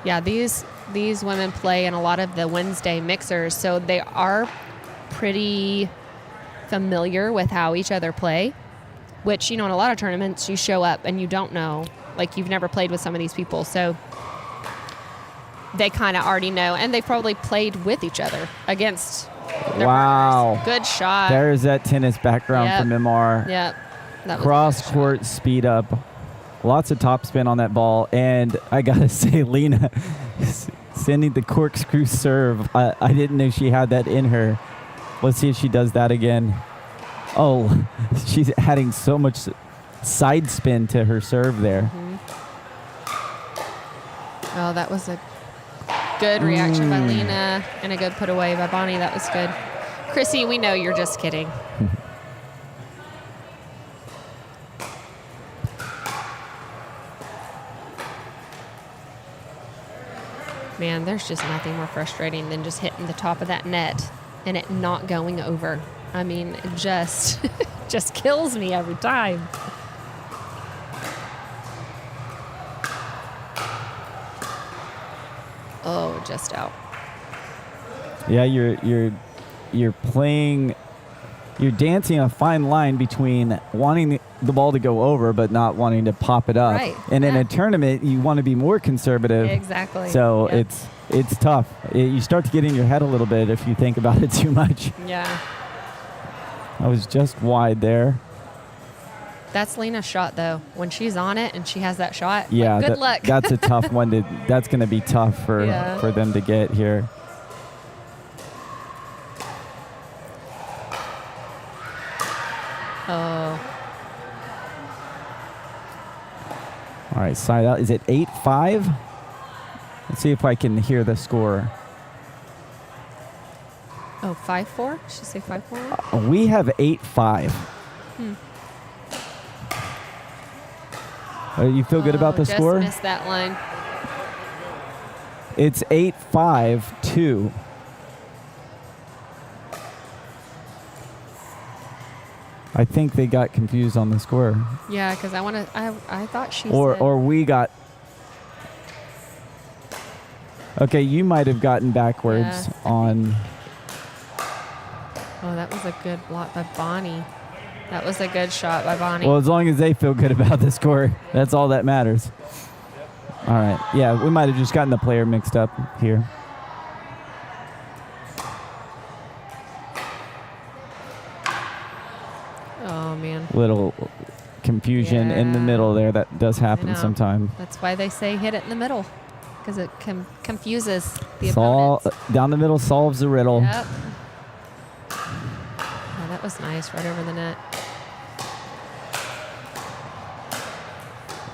Yeah, these women play in a lot of the Wednesday mixers, so they are pretty familiar with how each other play, which, in a lot of tournaments you show up and you don't know, like you've never played with some of these people, so they kind of already know, and they probably played with each other against their partners. Good shot. There's that tennis background from MR. Yep. Cross court speed up. Lots of topspin on that ball, and I gotta say, Lena sending the corkscrew serve. I didn't know she had that in her. Let's see if she does that again. Oh, she's adding so much side spin to her serve there. Mm-hmm. Oh, that was a good reaction by Lena and a good put away by Bonnie. That was good. Chrissy, we know you're just kidding. Man, there's just nothing more frustrating than just hitting the top of that net and it not going over. I mean, it just kills me every time. Oh, just out. Yeah, you're playing. You're dancing a fine line between wanting the ball to go over but not wanting to pop it up. Right. And in a tournament, you want to be more conservative. Exactly. So Yep. it's tough. You start to get in your head a little bit if you think about it too much. Yeah. I was just wide there. That's Lena's shot, though. When she's on it and she has that shot, Yeah, good luck. That's a tough one. That's going to be tough for them to get here. Oh. All right, side out. Is it 8-5? Let's see if I can hear the score. Oh, 5-4? Did she say 5-4? We have 8-5. You feel good about the score? Just missed that line. It's 8-5-2. I think they got confused on the score. Yeah, because I thought she said. Or we got. Okay, you might have gotten backwards on. Oh, that was a good block by Bonnie. That was a good shot by Bonnie. Well, as long as they feel good about the score, that's all that matters. All right. Yeah, we might have just gotten the player mixed up here. Oh, man. Little confusion in the middle there. That does happen sometimes. That's why they say hit it in the middle, because it confuses the opponent. Down the middle solves the riddle. Yep. Oh, that was nice, right over the net.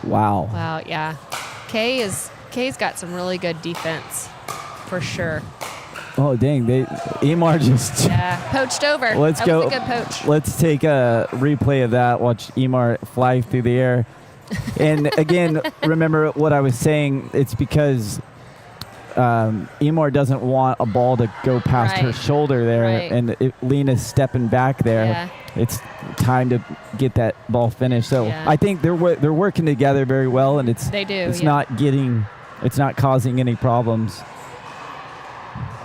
Wow. Wow, yeah. Kay's got some really good defense, for sure. Oh, dang. Emar just... Yeah, poached over. Let's that go. was a good poach. Let's take a replay of that. Watch Emar fly through the air. And again, remember what I was saying. It's because Emar doesn't want a ball to go past her shoulder there. Right. And Lena's stepping back there. Yeah. It's time to get that ball finished. So I think they're working together very well, and it's it's not causing any problems.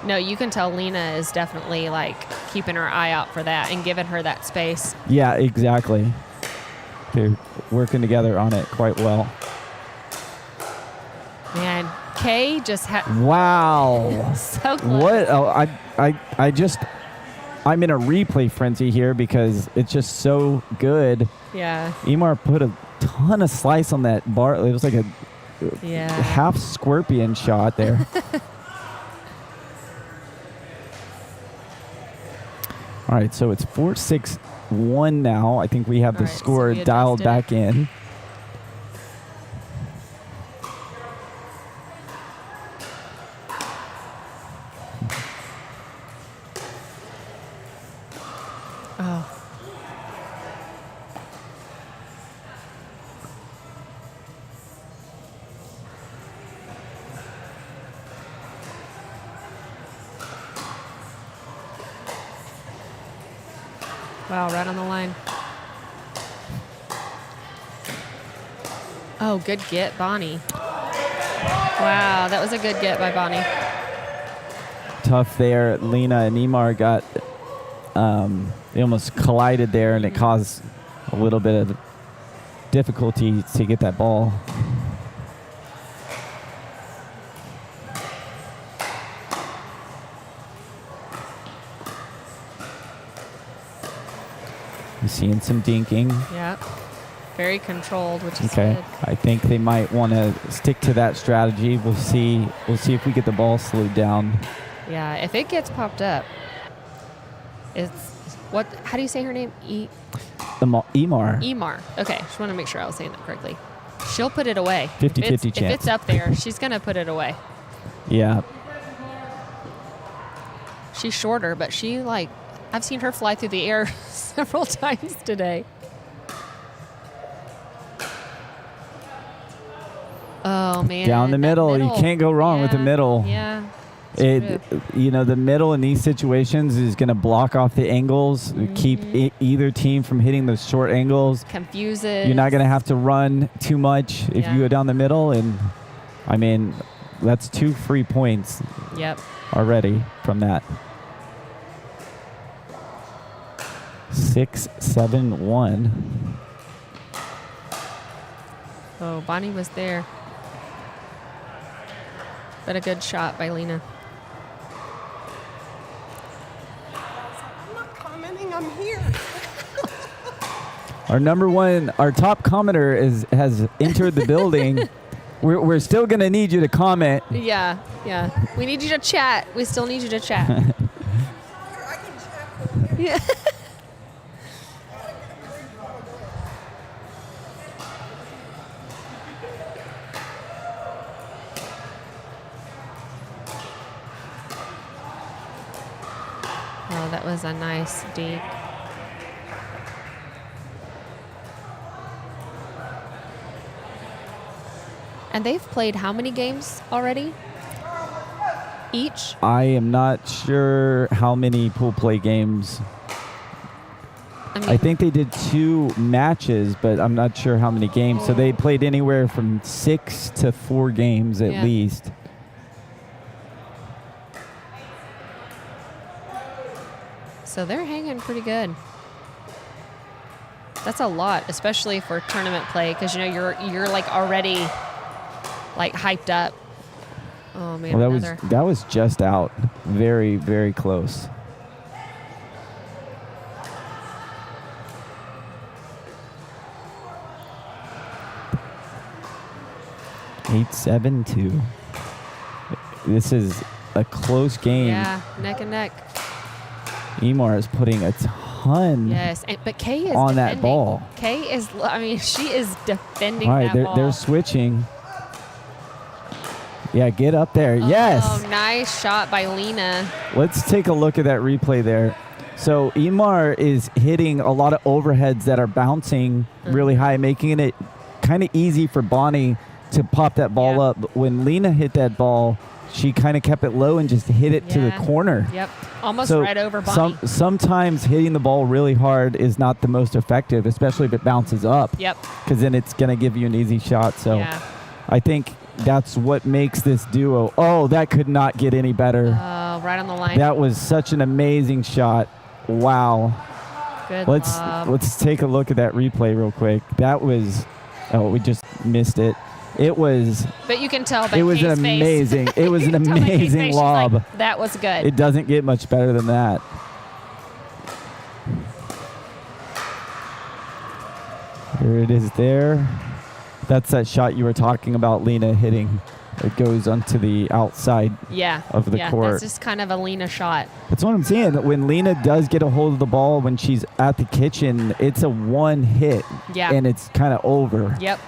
No, you can tell Lena is definitely like keeping her eye out for that and giving her that space. Yeah, exactly. They're working together on it quite well. Man, Kay just had. Wow. So close. What? Oh, I'm in a replay frenzy here because it's just so good. Yeah. Emar put a ton of slice on that bar. It was like a half scorpion shot there. All right, so it's 4-6-1 now. I think we have the score dialed back in. Oh. Wow, right on the line. Oh, good get, Bonnie. Wow, that was a good get by Bonnie. Tough there. Lena and Emar got, they almost collided there, and it caused a little bit of difficulty to get that ball. You're seeing some dinking. Yep. Very controlled, which is Okay. good. I think they might want to stick to that strategy. We'll see if we get the ball slowed down. Yeah, if it gets popped up, it's what? How do you say her name? Emar. Emar. Okay, just want to make sure I was saying that correctly. She'll put it away. 50-50 If chance. it's up there, she's gonna put it away. Yeah. She's shorter, but I've seen her fly through the air several times today. Oh man! Down the middle. You can't go wrong with the middle. Yeah. The middle in these situations is going to block off the angles, keep either team from hitting those short angles. Confuses. You're not going to have to run too much if you go down the middle. And I mean, that's 2 free points. Yep. Already from that. 6-7-1. Oh, Bonnie was there. But a good shot by Lena. I'm not commenting, I'm here. Our top commenter has entered the building. We're still going to need you to comment. Yeah. We need you to chat. We still need you to chat. Yeah. Oh, that was a nice deep. And they've played how many games already? Each? I am not sure how many pool play games. I think they did 2 matches, but I'm not sure how many games. So they played anywhere from 6 to 4 games at least. So they're hanging pretty good. That's a lot, especially for tournament play, because you're like already like hyped up. Oh man, Well, that was just out. Very, very close. Eight, 7-2. This is a close game. Yeah, neck and neck. Emar is putting a ton but Kay is on defending. that ball. Kay is, she is defending All right, that ball. they're switching. Yeah, get up there. Yes. Oh, nice shot by Lena. Let's take a look at that replay there. So Emar is hitting a lot of overheads that are bouncing really high, making it kind of easy for Bonnie to pop that ball up. But when Lena hit that ball, she kind of kept it low and just hit it to the corner. Yep, almost So right over Bonnie. Sometimes hitting the ball really hard is not the most effective, especially if it bounces up. Yep. Because then it's going to give you an easy shot. So I think that's what makes this duo. Oh, that could not get any better. Right on the line. That was such an amazing shot. Wow. Good Let's take a look at that replay real quick. That was, we just missed it. It was. But you can tell by it was Kay's an amazing. face. It was an amazing lob. Like, that was good. It doesn't get much better than that. Here it is there. That's that shot you were talking about, Lena hitting. It goes onto the outside of the court. That's just kind of a Lena shot. That's what I'm saying. When Lena does get a hold of the ball when she's at the kitchen, it's a one hit. Yeah. And it's kind of over. Yep.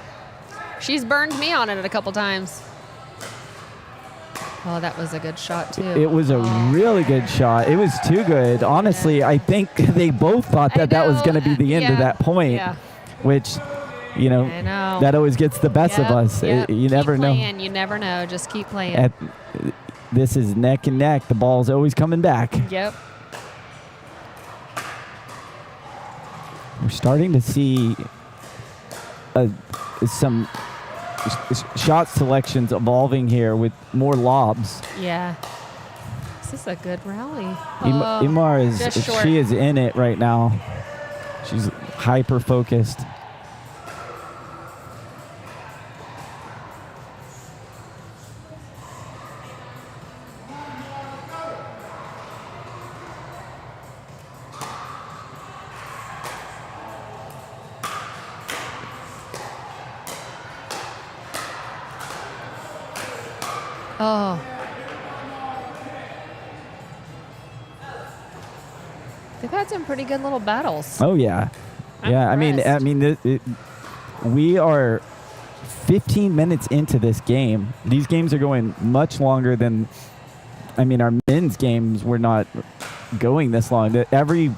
She's burned me on it a couple times. Oh, that was a good shot, too. It was a really good shot. It was too good. Honestly, I think they both thought that was going to be the end of that point, which, that always gets the best of us. You never know. You never know. Just keep playing. This is neck and neck. The ball's always coming back. Yep. We're starting to see some shot selections evolving here with more lobs. Yeah. This is a good rally. Emar she is in it right now. She's hyper focused. Oh. They've had some pretty good little battles. Oh yeah. We are 15 minutes into this game. These games are going much longer than our men's games were not going this long. Every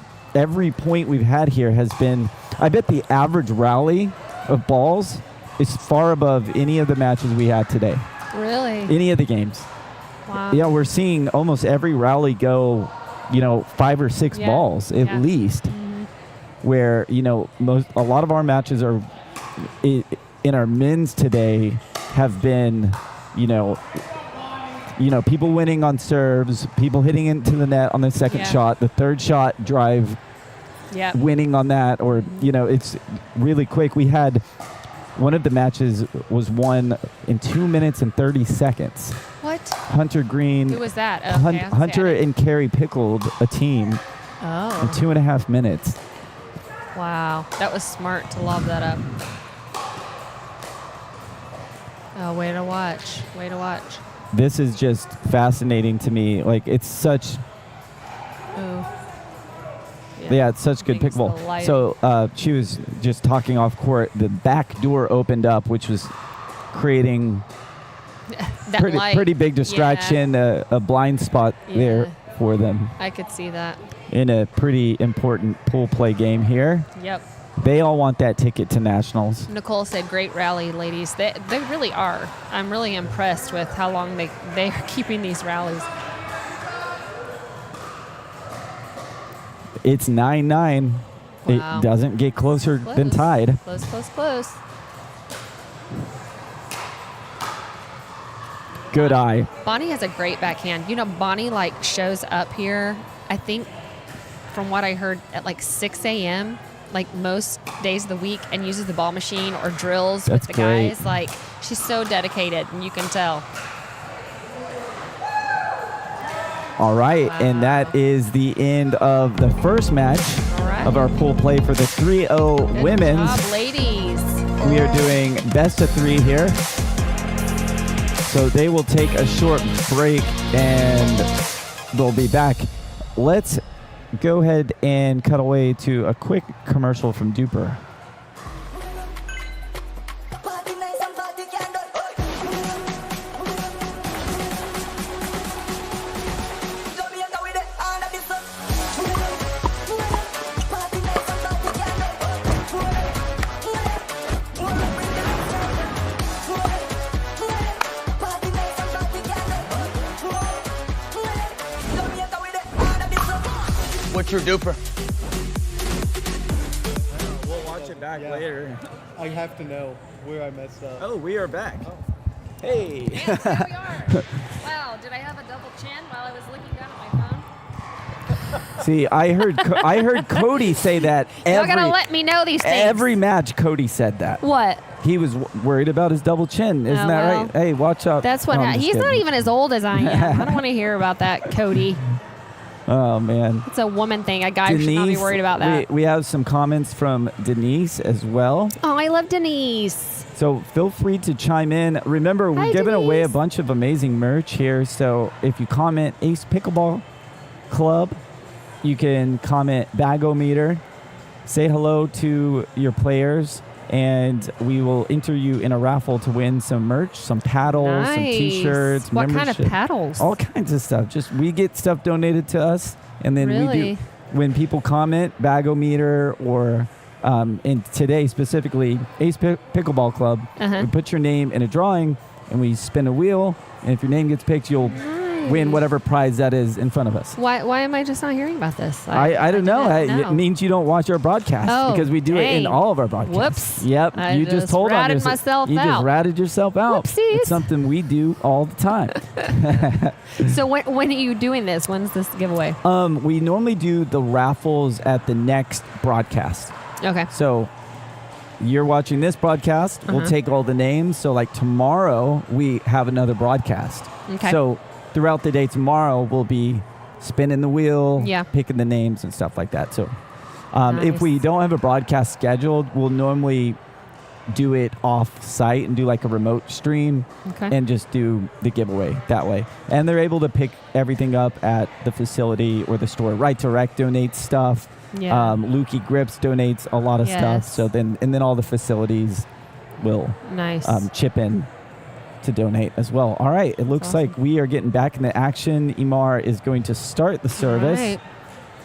point we've had here has been, I bet the average rally of balls is far above any of the matches we had today. Really? Any of the games. Wow. Yeah, we're seeing almost every rally go, 5 or 6 balls at least. Mm-hmm. Where, a lot of our matches are in our men's today have been, people winning on serves, people hitting into the net on the second shot, the third shot drive, winning on that, or it's really quick. We had one of the matches was won in 2 minutes and 30 seconds. What? Hunter Green. Who was that? Okay, Hunter and Carrie pickled a team in 2.5 minutes. Wow, that was smart to lob that up. Oh, way to watch. Way to watch. This is just fascinating to me. Like, it's such... Ooh. Yeah, it's such good pickleball. So she was just talking off court. The back door opened up, which was creating pretty big distraction, a blind spot there for them. I could see that. In a pretty important pool play game here. Yep. They all want that ticket to nationals. Nicole said, great rally, ladies. They really are. I'm really impressed with how long they're keeping these rallies. It's 9-9. Wow. It doesn't get closer than tied. Close. Good eye. Bonnie has a great backhand. Bonnie shows up here, I think, from what I heard, at 6 a.m., most days of the week, and uses the ball machine or drills with the guys. She's so dedicated, and you can tell. All right, and that is the end of the first match of our pool play for the 3-0 women's. Good job, ladies. We are doing best of 3 here. So they will take a short break, and they'll be back. Let's go ahead and cut away to a quick commercial from Duper. What's your duper? We'll watch it back later. I have to know where I messed up. Oh, we are back. Hey. Yes, here we are. Wow, did I have a double chin while I was looking down at my phone? See, I heard Cody say that Y'all gotta let me know these things. Every match, Cody said that. What? He was worried about his double chin. Isn't that right? Hey, watch out. That's what. He's not even as old as I am. I don't want to hear about that, Cody. Oh, man. It's a woman thing. A guy should not be worried about that. We have some comments from Denise as well. Oh, I love Denise. So feel free to chime in. Remember, we're giving away a bunch of amazing merch here. So if you comment Ace Pickleball Club, you can comment Bagometer, say hello to your players, and we will enter you in a raffle to win some merch, some paddles, some T-shirts, What membership. kind of paddles? All kinds of stuff. Just we get stuff donated to us, and then we do. When people comment Bagometer or and today specifically Ace Pickleball Club, we put your name in a drawing, and we spin a wheel, and if your name gets picked, you'll win whatever prize that is in front of us. Why am I just not hearing about this? I don't know. It means you don't watch our broadcast because we do it in all of our broadcasts. Whoops. Yep. I just told ratted myself out. You just ratted yourself out. Whoopsies. It's something we do all the time. So when are you doing this? When's this giveaway? We normally do the raffles at the next broadcast. Okay. So you're watching this broadcast. We'll take all the names. So like tomorrow we have another broadcast. Okay. So throughout the day tomorrow, we'll be spinning the wheel, Yeah. picking the names and stuff like that. So Nice. if we don't have a broadcast scheduled, we'll normally do it off-site and do like a remote stream and just do the giveaway that way. And they're able to pick everything up at the facility or the store. Right to Rec donates stuff. Yeah. Lukey Grips donates a lot of stuff. Yes. So then all the facilities will Nice. chip in to donate as well. All right. It looks like we are getting back into action. Imar is going to start the service. Right.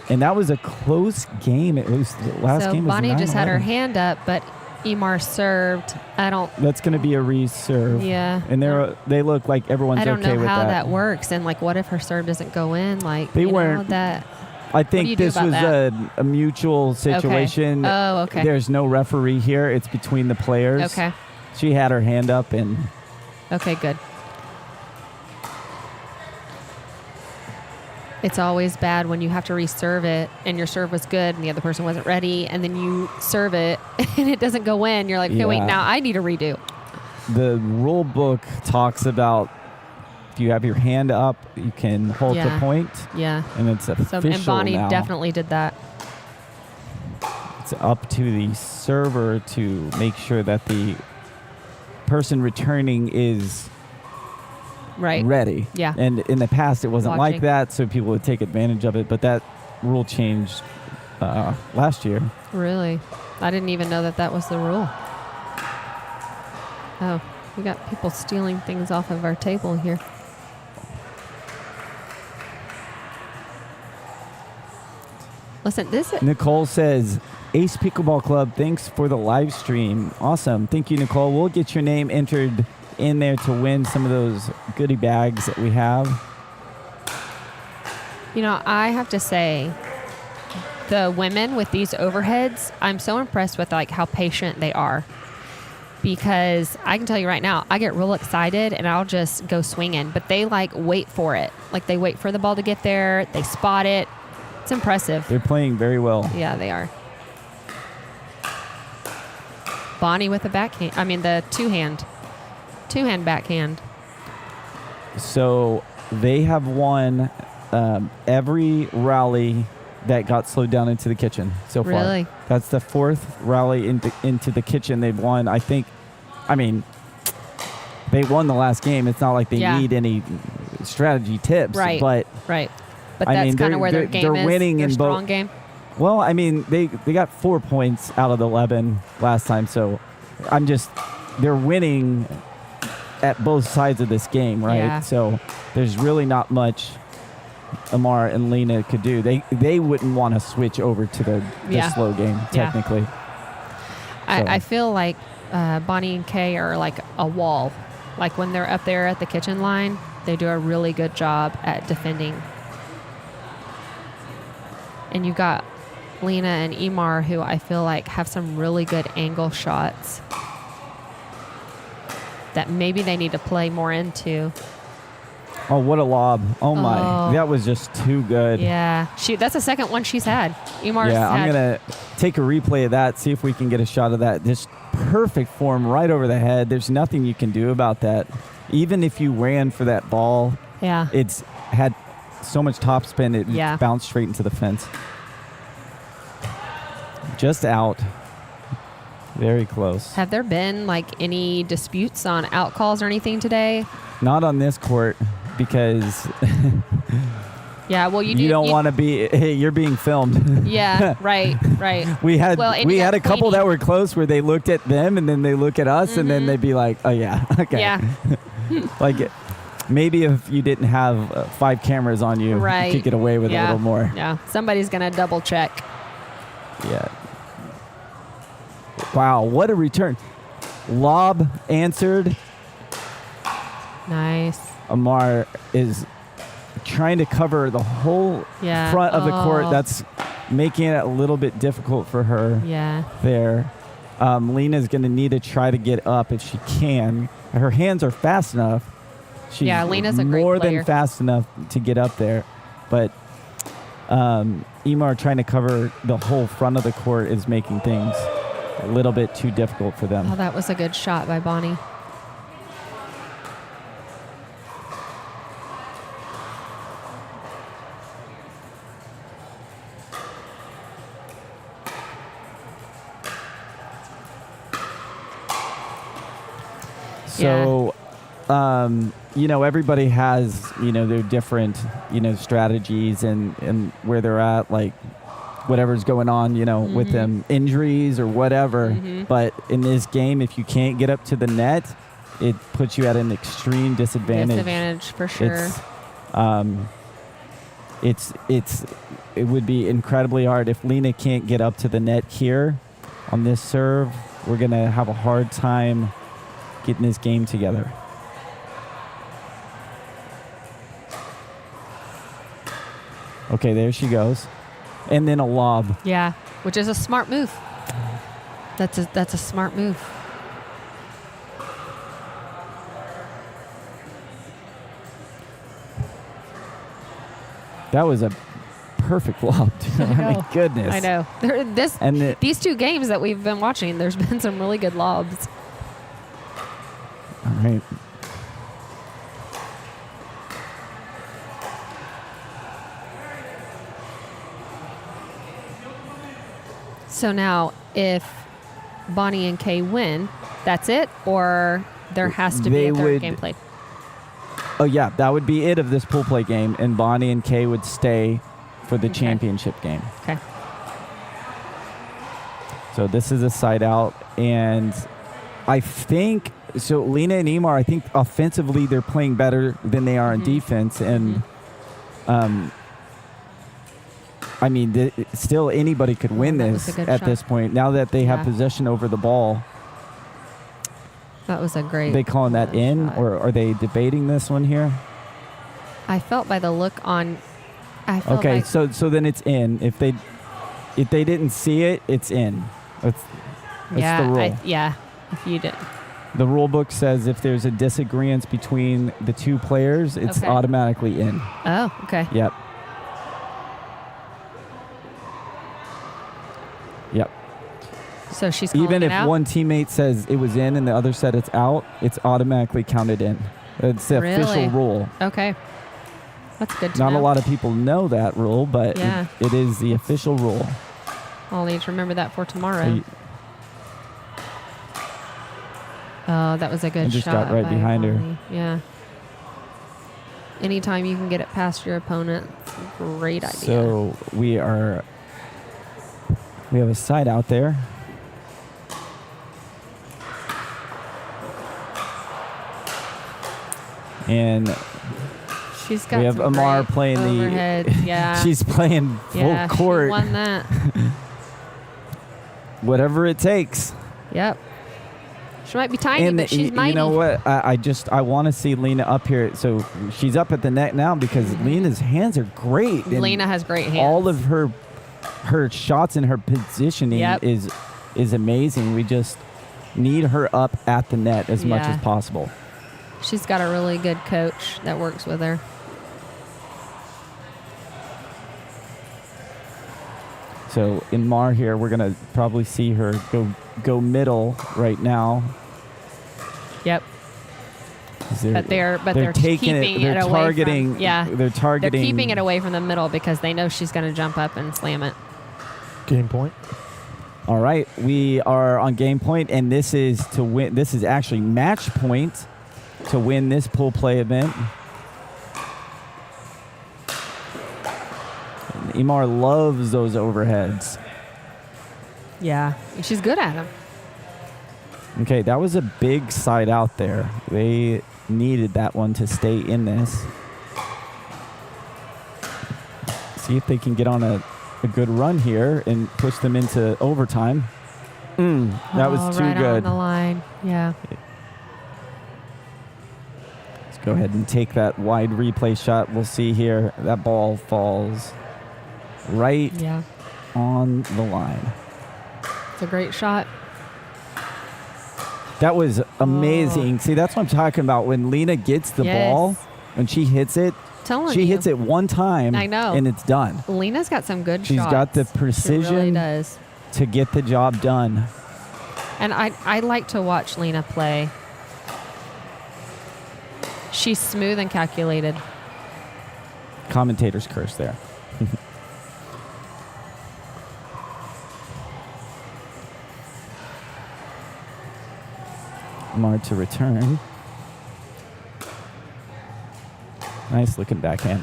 And that was a close game. It was the last so game was Bonnie just had her 9-11. hand up, but Imar served. I don't. That's going to be a reserve. Yeah. And they look like everyone's I don't okay know with how that. that works, and like, what if her serve doesn't go in? Like, They you know, weren't- that. I What do you think do this about was that? a mutual situation. Oh, okay. There's no referee here. It's between the players. Okay. She had her hand up and Okay, good. It's always bad when you have to reserve it and your serve was good and the other person wasn't ready, and then you serve it and it doesn't go in. You're like, okay, wait, Yeah. now I need a redo. The rule book talks about if you have your hand up, you can hold the point. Yeah. And it's official And Bonnie now. definitely did that. It's up to the server to make sure that the person returning is ready. Yeah. And in the past, it wasn't like Watching. that, so people would take advantage of it. But that rule changed last year. Really? I didn't even know that was the rule. Oh, we got people stealing things off of our table here. Listen, Nicole says, Ace Pickleball Club, thanks for the live stream. Awesome. Thank you, Nicole. We'll get your name entered in there to win some of those goodie bags that we have. You know, I have to say, the women with these overheads, I'm so impressed with like how patient they are. Because I can tell you right now, I get real excited and I'll just go swinging. But they like wait for it. Like they wait for the ball to get there. They spot it. It's impressive. They're playing very well. Yeah, they are. Bonnie with the backhand. I mean, the two-hand backhand. So they have won every rally that got slowed down into the kitchen so far. Really? That's the fourth rally into the kitchen they've won. They won the last game. It's not like they need any strategy tips. Right. But But that's kind of where their game they're is. winning their in strong both. game. Well, I mean, they got 4 points out of the 11 last time, so they're winning at both sides of this game, right? Yeah. So there's really not much Amar and Lena could do. They wouldn't want to switch over to the slow game, technically. Yeah. I feel like Bonnie and Kay are like a wall. Like when they're up there at the kitchen line, they do a really good job at defending. And you've got Lena and Emar, who I feel like have some really good angle shots that maybe they need to play more into. Oh, what a lob. Oh, my. Oh. That was just too good. Yeah. That's the second one she's had. Emar's Yeah, I'm had. going to take a replay of that, see if we can get a shot of that. Just perfect form right over the head. There's nothing you can do about that. Even if you ran for that ball, Yeah. it's had so much top spin, it Yeah. bounced straight into the fence. Just out. Very close. Have there been like any disputes on out calls or anything today? Not on this court because Yeah, well, you don't want to be. Hey, you're being filmed. Yeah, right. We had Well, a couple that were close where they looked at them and then they look at us and then they'd be like, oh yeah, okay. Yeah. Like maybe if you didn't have 5 cameras on you, Right. you could get away with a little more. Yeah, somebody's gonna double check. Yeah. Wow, what a return. Lob answered. Nice. Amar is trying to cover the whole Yeah. front of the court. Oh. That's making it a little bit difficult for her Yeah. there. Lena's going to need to try to get up if she can. Her hands are fast enough. She's Lena's a great more player. than fast enough to get up there. But Emar trying to cover the whole front of the court is making things a little bit too difficult for them. Oh, that was a good shot by Bonnie. So, everybody has, their different, strategies and where they're at, like whatever's going on, with them, injuries or whatever. But in this game, if you can't get up to the net, it puts you at an extreme disadvantage. Disadvantage for sure. It would be incredibly hard if Lena can't get up to the net here on this serve. We're going to have a hard time getting this game together. Okay, there she goes. And then a lob. Yeah, which is a smart move. That's a smart move. That was a perfect lob. Dude. I know. My goodness. I know. These two games that we've been watching, there's been some really good lobs. All right. So now, if Bonnie and Kay win, that's it, or there has to be a third game played? Oh, yeah. That would be it of this pool play game, and Bonnie and Kay would stay for the championship game. Okay. So this is a side out, and I think so. Lena and Emar, I think offensively they're playing better than they are on defense, and I mean, still anybody could win this at this point. Now that they have possession over the ball, that was a great. Are they calling that in, or are they debating this one here? I felt by the look on. Okay, so then it's in. If they didn't see it, it's in. That's the rule. If you did. The rule book says if there's a disagreement between the two players, it's automatically in. Oh, okay. Yep. Yep. So she's calling even it if out? one teammate says it was in and the other said it's out, it's automatically counted in. It's the official rule. Okay. That's good to Not know. a lot of people know that rule, but it is the official rule. I'll need to remember that for tomorrow. Oh, that was a good I shot. just got right by behind her. Bonnie. Yeah. Anytime you can get it past your opponent, it's a great idea. So we have a side out there. And she's got we have some Amar great playing overheads. the Yeah. she's playing full court. She won that. Whatever it takes. Yep. She might be tiny, And but she's mighty. you know what? I want to see Lena up here. So she's up at the net now because Lena's hands are great. And Lena has great hands. all of her shots and her positioning is amazing. We just need her up at the net as much as possible. She's got a really good coach that works with her. So in Mar here, we're gonna probably see her go middle right now. Yep. But they're taking keeping they're it away targeting. from, yeah. They're targeting. They're keeping it away from the middle because they know she's going to jump up and slam it. Game point. All right, we are on game point, and this is to win. This is actually match point to win this pool play event. And Emar loves those overheads. Yeah, she's good at them. Okay, that was a big side out there. They needed that one to stay in this. See if they can get on a good run here and push them into overtime. That was too right good. on the line. Yeah. Let's go ahead and take that wide replay shot. We'll see here. That ball falls right on the line. It's a great shot. That was amazing. See, that's what I'm talking about. When Lena gets the ball, when she hits it, she hits it one time, I know. and it's done. Lena's got some good She's shots. got the precision She really does. to get the job done. And I like to watch Lena play. She's smooth and calculated. Commentator's curse there. Mar to return. Nice looking backhand.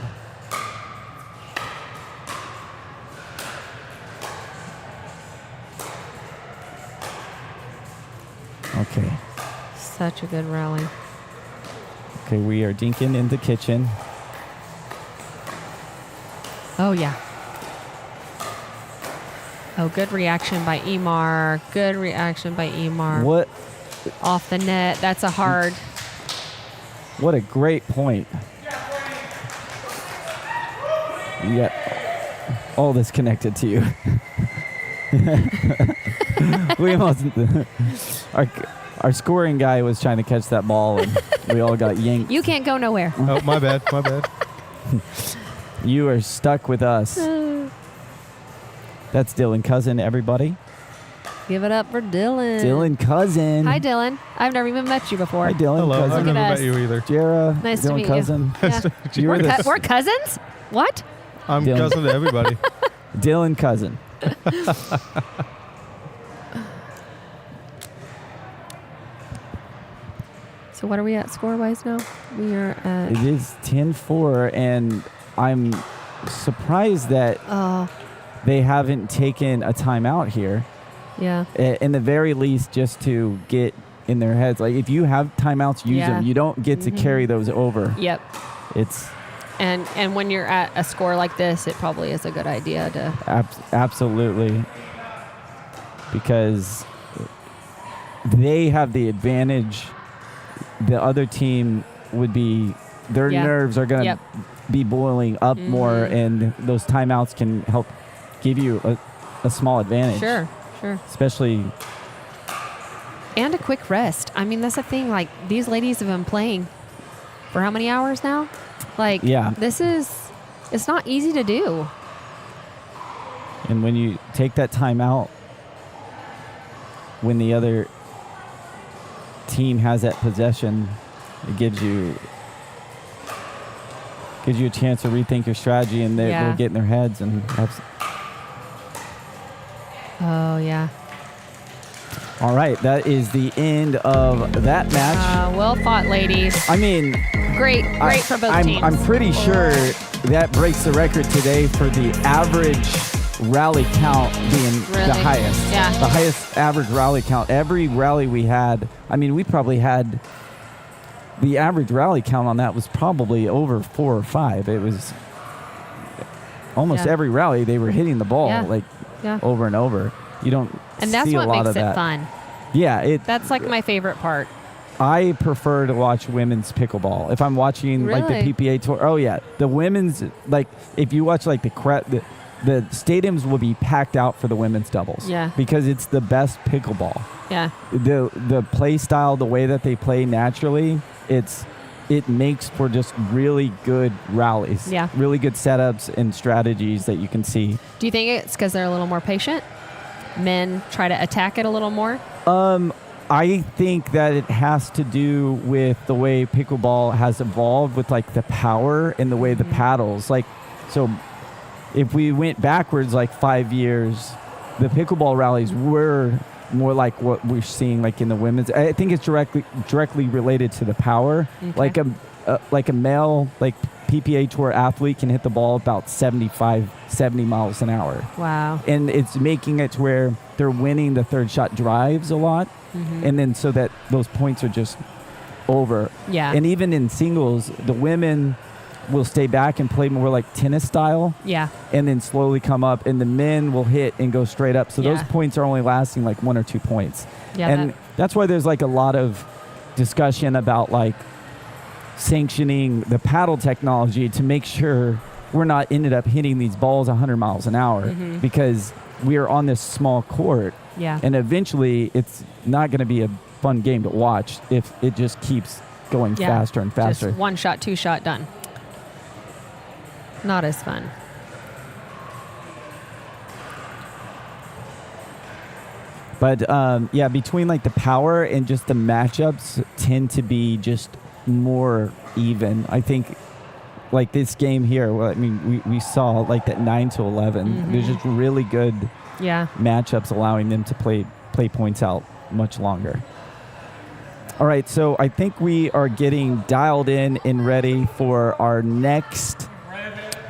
Okay. Such a good rally. Okay, we are dinking in the kitchen. Oh, yeah. Oh, good reaction by Emar. Good reaction by Emar. What? Off the net. That's a hard. What a great point. Yeah. All this connected to you. We almost, our scoring guy was trying to catch that ball and we all got yanked. You can't go nowhere. Oh, my bad. My bad. You are stuck with us. That's Dylan Cousin, everybody. Give it up for Dylan. Dylan Cousin. Hi, Dylan. I've never even met you before. Hi, Dylan. Hello. Cousin. I've never at met us. you either. Jara. Nice to Dylan meet Cousin. you. Yeah. You were the- We're cousins? What? I'm Dylan. cousin to everybody. Dylan Cousin. So what are we at score-wise now? We are at... It is 10-4, and I'm surprised that they haven't taken a timeout here. Yeah. In the very least, just to get in their heads. Like, if you have timeouts, use them. You don't get to carry those over. Yep. It's... And when you're at a score like this, it probably is a good idea to... Absolutely. Because they have the advantage. The other team would be... Their nerves are going to be boiling up more, and those timeouts can help give you a small advantage. Sure. Especially... And a quick rest. I mean, that's the thing. Like, these ladies have been playing for how many hours now? Like, this is, it's not easy to do. And when you take that timeout, when the other team has that possession, it gives you a chance to rethink your strategy, and they'll get in their heads. And oh, yeah. All right, that is the end of that match. Well fought, ladies. I mean, great for both teams. I'm pretty sure that breaks the record today for the average rally count being the highest. Yeah. The highest average rally count. Every rally we had, I mean, we probably had the average rally count on that was probably over 4 or 5. It was almost every rally they were hitting the ball over and over. You don't and that's see what a lot makes of it that. fun. Yeah, that's like my favorite part. I prefer to watch women's pickleball. If I'm watching like the PPA tour, oh yeah, the women's, like if you watch like the stadiums will be packed out for the women's doubles. Yeah. Because it's the best pickleball. Yeah. The play style, the way that they play naturally, it makes for just really good rallies. Yeah. Really good setups and strategies that you can see. Do you think it's because they're a little more patient? Men try to attack it a little more? I think that it has to do with the way pickleball has evolved with like the power and the way the paddles. Like, so if we went backwards like 5 years, the pickleball rallies were more like what we're seeing like in the women's. I think it's directly related to the power. Okay. Like a male like PPA Tour athlete can hit the ball about 70 miles an hour. Wow. And it's making it to where they're winning the third shot drives a lot. And then so that those points are just over. Yeah. And even in singles, the women will stay back and play more like tennis style. Yeah. And then slowly come up, and the men will hit and go straight up. So those points are only lasting like 1 or 2 points. Yeah, and that's why there's like a lot of discussion about like sanctioning the paddle technology to make sure we're not ended up hitting these balls 100 miles an hour because we are on this small court. Yeah. And eventually it's not going to be a fun game to watch if it just keeps going faster and faster. Just 1 shot, 2 shot, done. Not as fun. But between like the power and just the matchups tend to be just more even. I think like this game here, well, I mean, we saw like that 9-11. There's just really good matchups allowing them to play points out much longer. All right, so I think we are getting dialed in and ready for our next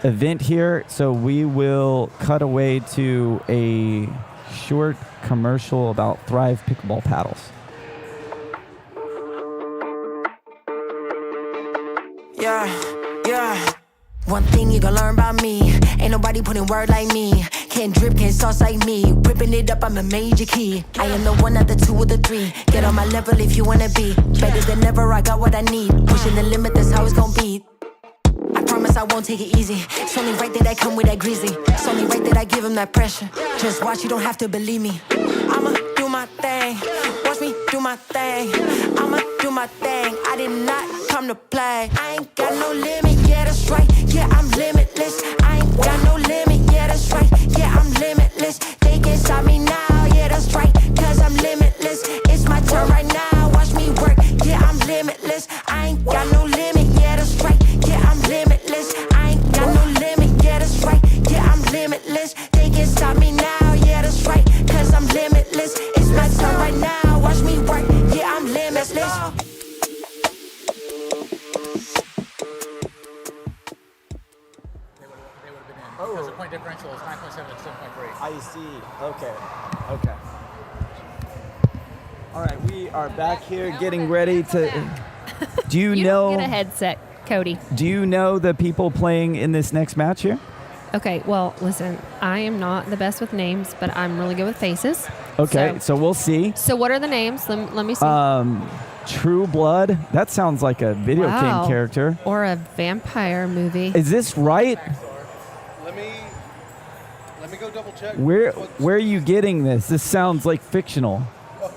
event here. So we will cut away to a short commercial about Thrive Pickleball Paddles. Yeah. One thing you gon' learn about me, ain't nobody putting word like me. Can't drip, can't sauce like me. Whipping it up, I'm a major key. I am the 1, not the 2 or the 3. Get on my level if you wanna be better than ever. I got what I need. Pushing the limit, that's how it's gon' be. I promise I won't take it easy. It's only right that I come with that greasy. It's only right that I give him that pressure. Just watch, you don't have to believe me. I'ma do my thing. Watch me do my my thing. I'ma do my thing. I did not come to play. I ain't got no limit, yeah, that's right. Yeah, I'm limitless. I ain't got no limit, yeah, that's right. Yeah, I'm limitless. They can't stop me now, yeah, that's right. Cause I'm limitless. It's my turn right now. Watch me work, yeah, I'm limitless. I ain't got no limit, yeah, that's right. Yeah, I'm limitless. I ain't got no limit, yeah, that's right. Yeah, I'm limitless. They can't stop me now, yeah, that's right. Cause I'm limitless. It's my turn right now. Watch me work, yeah, I'm limitless. Because the point differential is 9.7 to 7.3. I see. Okay. All right, we are back here getting ready to. Do you You know? don't get a headset, Cody. Do you know the people playing in this next match here? Okay, well, listen, I am not the best with names, but I'm really good with faces. Okay, so we'll see. So what are the names? Let me see. True Blood. That sounds like a video Wow. game character. Or a vampire movie. Is this right? Let me go double check. Where are you getting this? This sounds like fictional.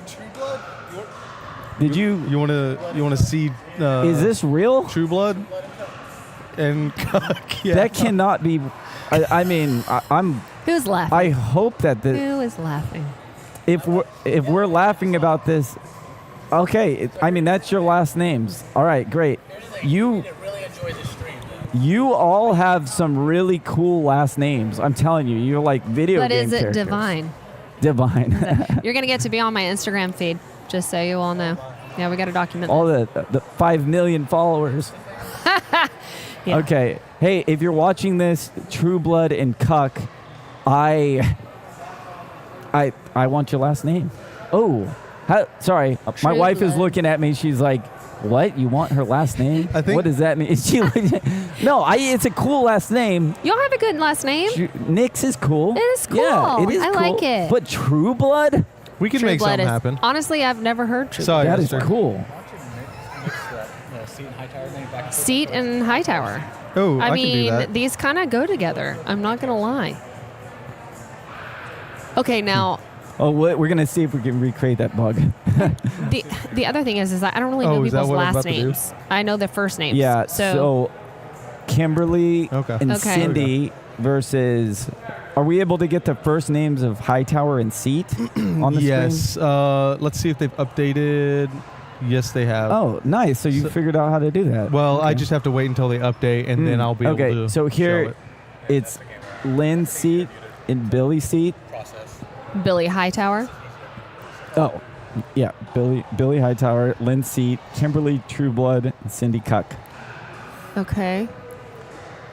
True Blood? Did you want to see? Is this real? True Blood. And yeah. That cannot be. I mean, I'm. Who's laughing? I hope that the. Who is laughing? If we're laughing about this, okay. I mean, that's your last names. All right, great. You all have some really cool last names. I'm telling you, you're like video But game is it characters. Divine? Divine. You're going to get to be on my Instagram feed, just so you all know. Yeah, we got to document All the 5 million followers. Yeah. Okay. Hey, if you're watching this, True Blood and Cuck, I want your last name. Oh, sorry. My True wife is Blood. looking at me. She's like, "What? You want her last name? I think- What does that mean?" Is she no, it's a cool last name. Y'all have a good last name. Nix is cool. It is cool. Yeah, it is I cool. like it. But True Blood? We can True make Blood something is- happen. Honestly, I've never heard True Sorry, Blood. That is Esther. cool. Seat and Hightower name back and forth. Seat and Hightower. Oh, I I can do mean, that. these kind of go together. I'm not going to lie. Okay, now Oh, we're gonna see if we can recreate that bug. the other thing is that I don't really know Oh, is that people's what I'm last about to do? names. I know their first names. Yeah. So, So, Kimberly and Okay. Cindy versus. Are we able to get the first names of Hightower and Seat on the Yes. screen? Let's see if they've updated. Yes, they have. Oh, nice. So you figured out how to do that. Well, I Okay. just have to wait until they update, and then I'll be able to. Okay. So show here, it. it's Lynn Seat and Billy Seat. Billy Hightower. Oh, yeah. Billy Hightower, Lynn Seat, Kimberly Trueblood, and Cindy Cuck. Okay.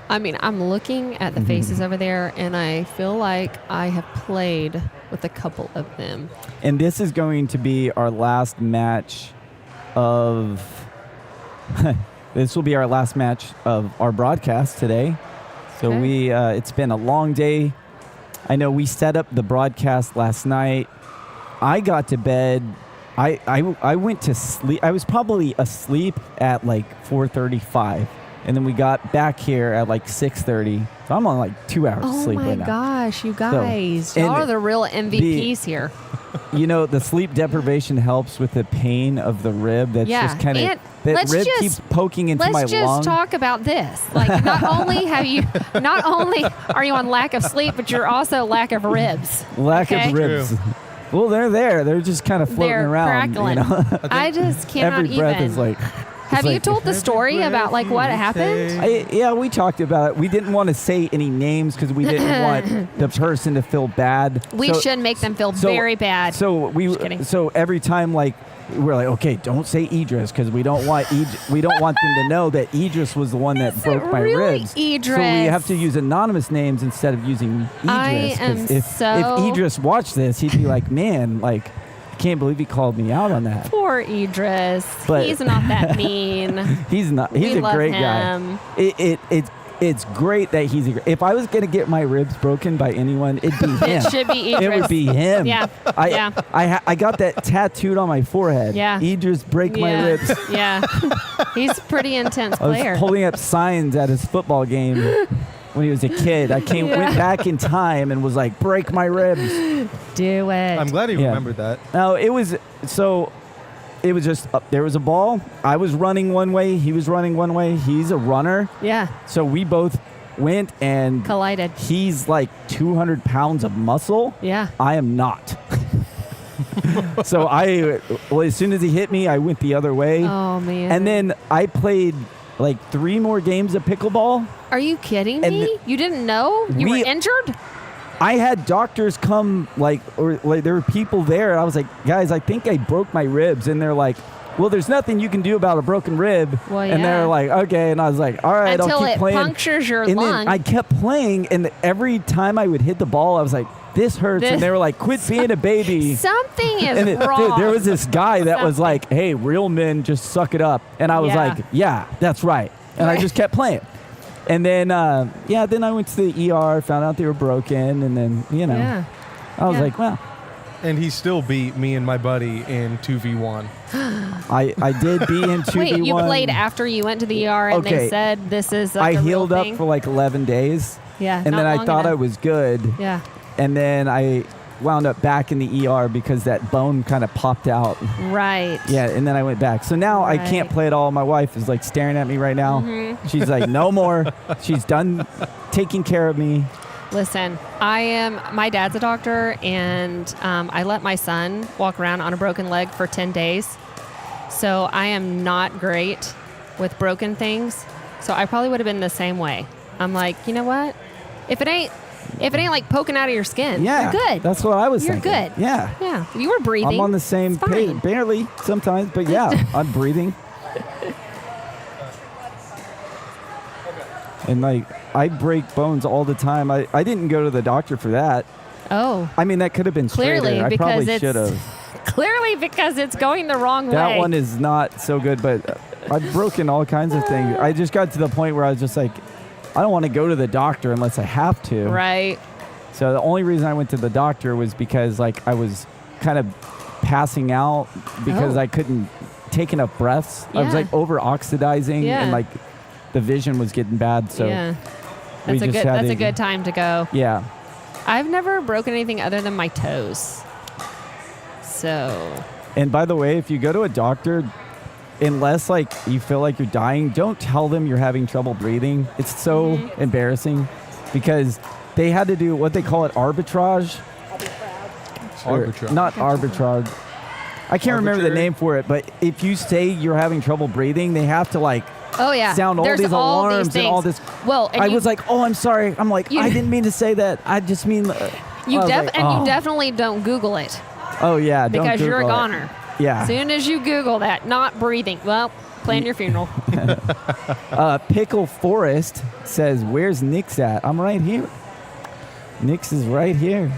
I mean, I'm looking at the faces over there, and I feel like I have played with a couple of them. And this is going to be our last match of. This will be our last match of our broadcast today. So Okay. it's been a long day. I know we set up the broadcast last night. I got to bed. I went to sleep. I was probably asleep at like 4:35, and then we got back here at like 6:30. So I'm on like 2 hours of Oh sleep my right now. gosh, you guys. and Y'all are the real MVPs here. You know, the sleep deprivation helps with the pain of the rib. That's Yeah, just kind of and that let's rib just- keeps poking into my Let's just lung. talk about this. Like, not only are you on lack of sleep, but you're also lack of ribs. Lack okay? of ribs. Well, they're there. They're just kind of floating They're around. crackling. You know? I just cannot Every breath even. is like. Have you like- told the story about like what happened? Yeah, we talked about it. We didn't want to say any names because we didn't want the person to feel bad. We So- should make them feel very bad. So kidding. so every time like we're like, okay, don't say Idris because we don't want we don't want them to know that Idris was the one that broke my really ribs. So we Idris? have to use anonymous names instead of using Idris. I 'cause am if so- Idris watched this, he'd be like, man, like I can't believe he called me out on that. Poor Idris. But- He's not that mean. He's not. He's We a love great him. guy. It's great that he's. If I was gonna get my ribs broken by anyone, it'd be him. It should be It Idris. would be him. Yeah. Yeah. I got that tattooed on my forehead. Yeah. Idris, break my Yeah. ribs. Yeah. He's a pretty intense I was player. holding up signs at his football game when he was a kid. I went back in time and was like, break my ribs. Do it. I'm glad he Yeah. remembered that. No, it was so. it was just there was a ball. I was running one way. He was running one way. He's a runner. Yeah. So we both went and collided. He's like 200 pounds of muscle. Yeah. I am not. So as soon as he hit me, I went the other way. Oh, man. And then I played like 3 more games of pickleball. Are you kidding me? You didn't know? You were injured? I had doctors come, or there were people there. And I was like, guys, I think I broke my ribs. And they're like, well, there's nothing you can do about a broken rib. Well, And they're like, okay. And I was like, all right, Until I'll keep it playing. punctures your and lung. then I kept playing. And every time I would hit the ball, I was like, this hurts. And they were like, quit being a baby. Something is And wrong. dude, there was this guy that was like, hey, real men just suck it up. And I was Yeah. like, yeah, that's right. And I just kept playing. And then, then I went to the ER, found out they were broken. And then, Yeah. I was like, well. And he still beat me and my buddy in 2v1. I did be in 2v1. Wait, you played after you went to the ER and they said this is like I a real healed up thing? for like 11 days. Yeah, And not then I long thought I enough. was good. Yeah. And then I wound up back in the ER because that bone kind of popped out. Right. Yeah, and then I went back. So now I can't Right. play at all. My wife is like staring at me right now. Mhm. She's like, no more. She's done taking care of me. Listen, my dad's a doctor, and I let my son walk around on a broken leg for 10 days. So I am not great with broken things. So I probably would have been the same way. I'm like, you know what? If it ain't like poking out of your skin, Yeah, you're good. that's what I was You're thinking. good. Yeah. Yeah. You were breathing. I'm on the same It's page. fine. Barely sometimes, but yeah, I'm breathing. And like, I break bones all the time. I didn't go to the doctor for that. Oh. I mean, that could have been Clearly, straighter. I because probably it's should have. clearly because it's going the wrong way. That one is not so good, but I've broken all kinds of things. I just got to the point where I was just like, I don't want to go to the doctor unless I have to. Right. So the only reason I went to the doctor was because like I was kind of passing out because Oh. I couldn't take enough breaths. I was Yeah. like over oxidizing Yeah. and like the vision was getting bad. So yeah. we That's a just good had that's to- a good time to go. Yeah. I've never broken anything other than my toes. So And by the way, if you go to a doctor, unless like you feel like you're dying, don't tell them you're having trouble breathing. It's so embarrassing because they had to do what they call it arbitrage. Or- Arbitrage. Not arbitrage. I can't remember the Arbitrary? name for it, but if you say you're having trouble breathing, they have to like oh yeah. sound all There's these all alarms these and all things. this. Well, and I you- was like, oh, I'm sorry. I'm like, You- I didn't mean to say that. I just mean. You I was like, you oh. definitely don't Google it Oh yeah, don't because you're a Google it. goner. Yeah. As soon as you Google that, not breathing, well, plan your funeral. Pickle Forest says, "Where's Nick's at?" I'm right here. Nick's is right here.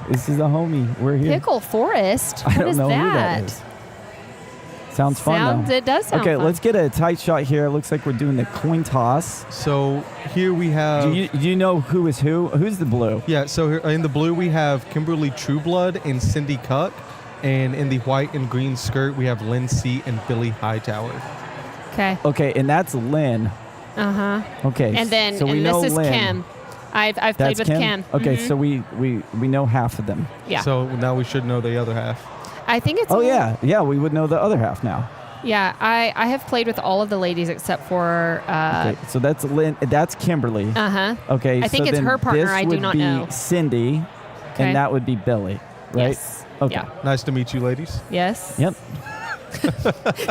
This is the homie. We're here. Pickle Forest. I What don't is know that? who that is. Sounds fun though. It does sound Okay, fun. let's get a tight shot here. It looks like we're doing the coin toss. So here we have. Do you know who is who? Who's the blue? Yeah, so here, in the blue we have Kimberly Trueblood and Cindy Cuck. And in the white and green skirt, we have Lindsay and Billy Hightower. Okay. Okay, and that's Lynn. Uh huh. Okay. And then so we and know this is Lynn. Kim. I've played That's with Kim. Kim. Okay, Mhm. so we know half of them. Yeah. So now we should know the other half. I think it's Oh yeah, we would know the other half now. Yeah, I have played with all of the ladies except for Okay, so that's Lynn. That's Kimberly. Uh-huh. Okay, I think so it's then her partner, this I do would not be know. Cindy, Okay. and that would be Billy, right? Yes. Okay. Yeah. Nice to meet you, ladies. Yes. Yep.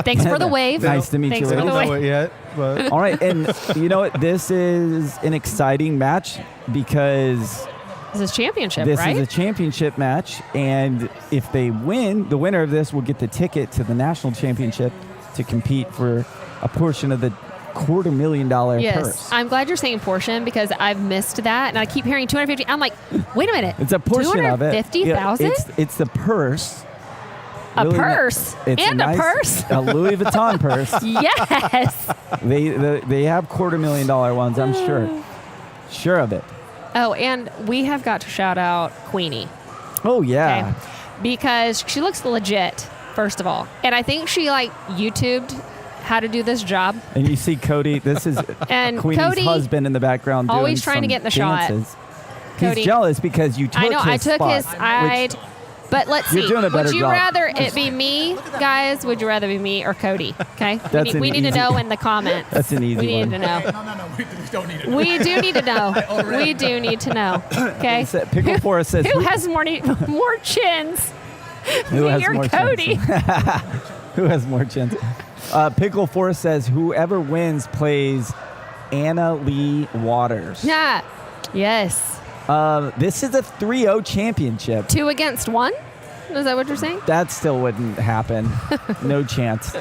Thanks for the wave. Nice to meet Thanks you. for ladies. the Don't know wave. it yet, but All right, and you know what? This is an exciting match because This is championship, this right? is a championship match, and if they win, the winner of this will get the ticket to the national championship to compete for a portion of the $250,000 yes. purse. I'm glad you're saying portion because I've missed that, and I keep hearing 250. I'm like, wait a minute. It's a portion of it. 250,000? Yeah, it's the purse. A Really purse it's and a nice- purse. A Louis Vuitton purse. Yes. They have $250,000 ones, I'm sure. Sure of it. Oh, and we have got to shout out Queenie. Oh yeah. Okay. Because she looks legit, first of all. And I think she like YouTubed how to do this job. And you see Cody, this is And Queenie's Cody husband in the background always doing trying to some get in the shot. dances. Cody. He's jealous because you took I know, his I took spot, his But let's You're see. doing a better Would you job. rather it be me, guys? Would you rather be me or Cody? Okay. That's we an need to easy- know in the comments. That's an easy We need one. to know. No, we don't need to know. We do need to know. already We do need to know. Okay. Pickle Forest says Who has more chins? Who Me has or more Cody? Who has more chins? Pickle Forest says whoever wins plays Anna Lee Waters. Yeah. Yes. This is a 3-0 championship. 2 against 1? Is that what you're saying? That still wouldn't happen. No chance.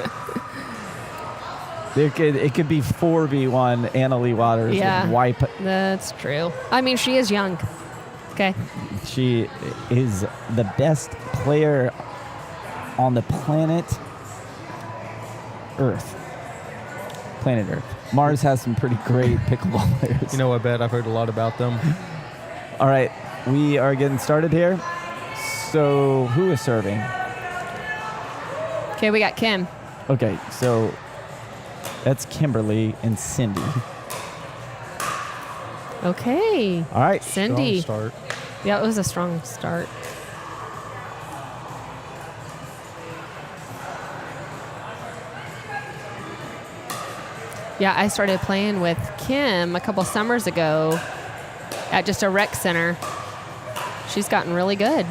It could be 4v1. Anna Lee Waters Yeah. would wipe. That's true. I mean, she is young. Okay. She is the best player on the planet Earth. Planet Earth. Mars has some pretty great pickleball players. You know, I bet I've heard a lot about them. All right, we are getting started here. So who is serving? Okay, we got Kim. Okay, so that's Kimberly and Cindy. Okay. All right. Cindy. Strong start. Yeah, it was a strong start. Yeah, I started playing with Kim a couple summers ago at just a rec center. She's gotten really good.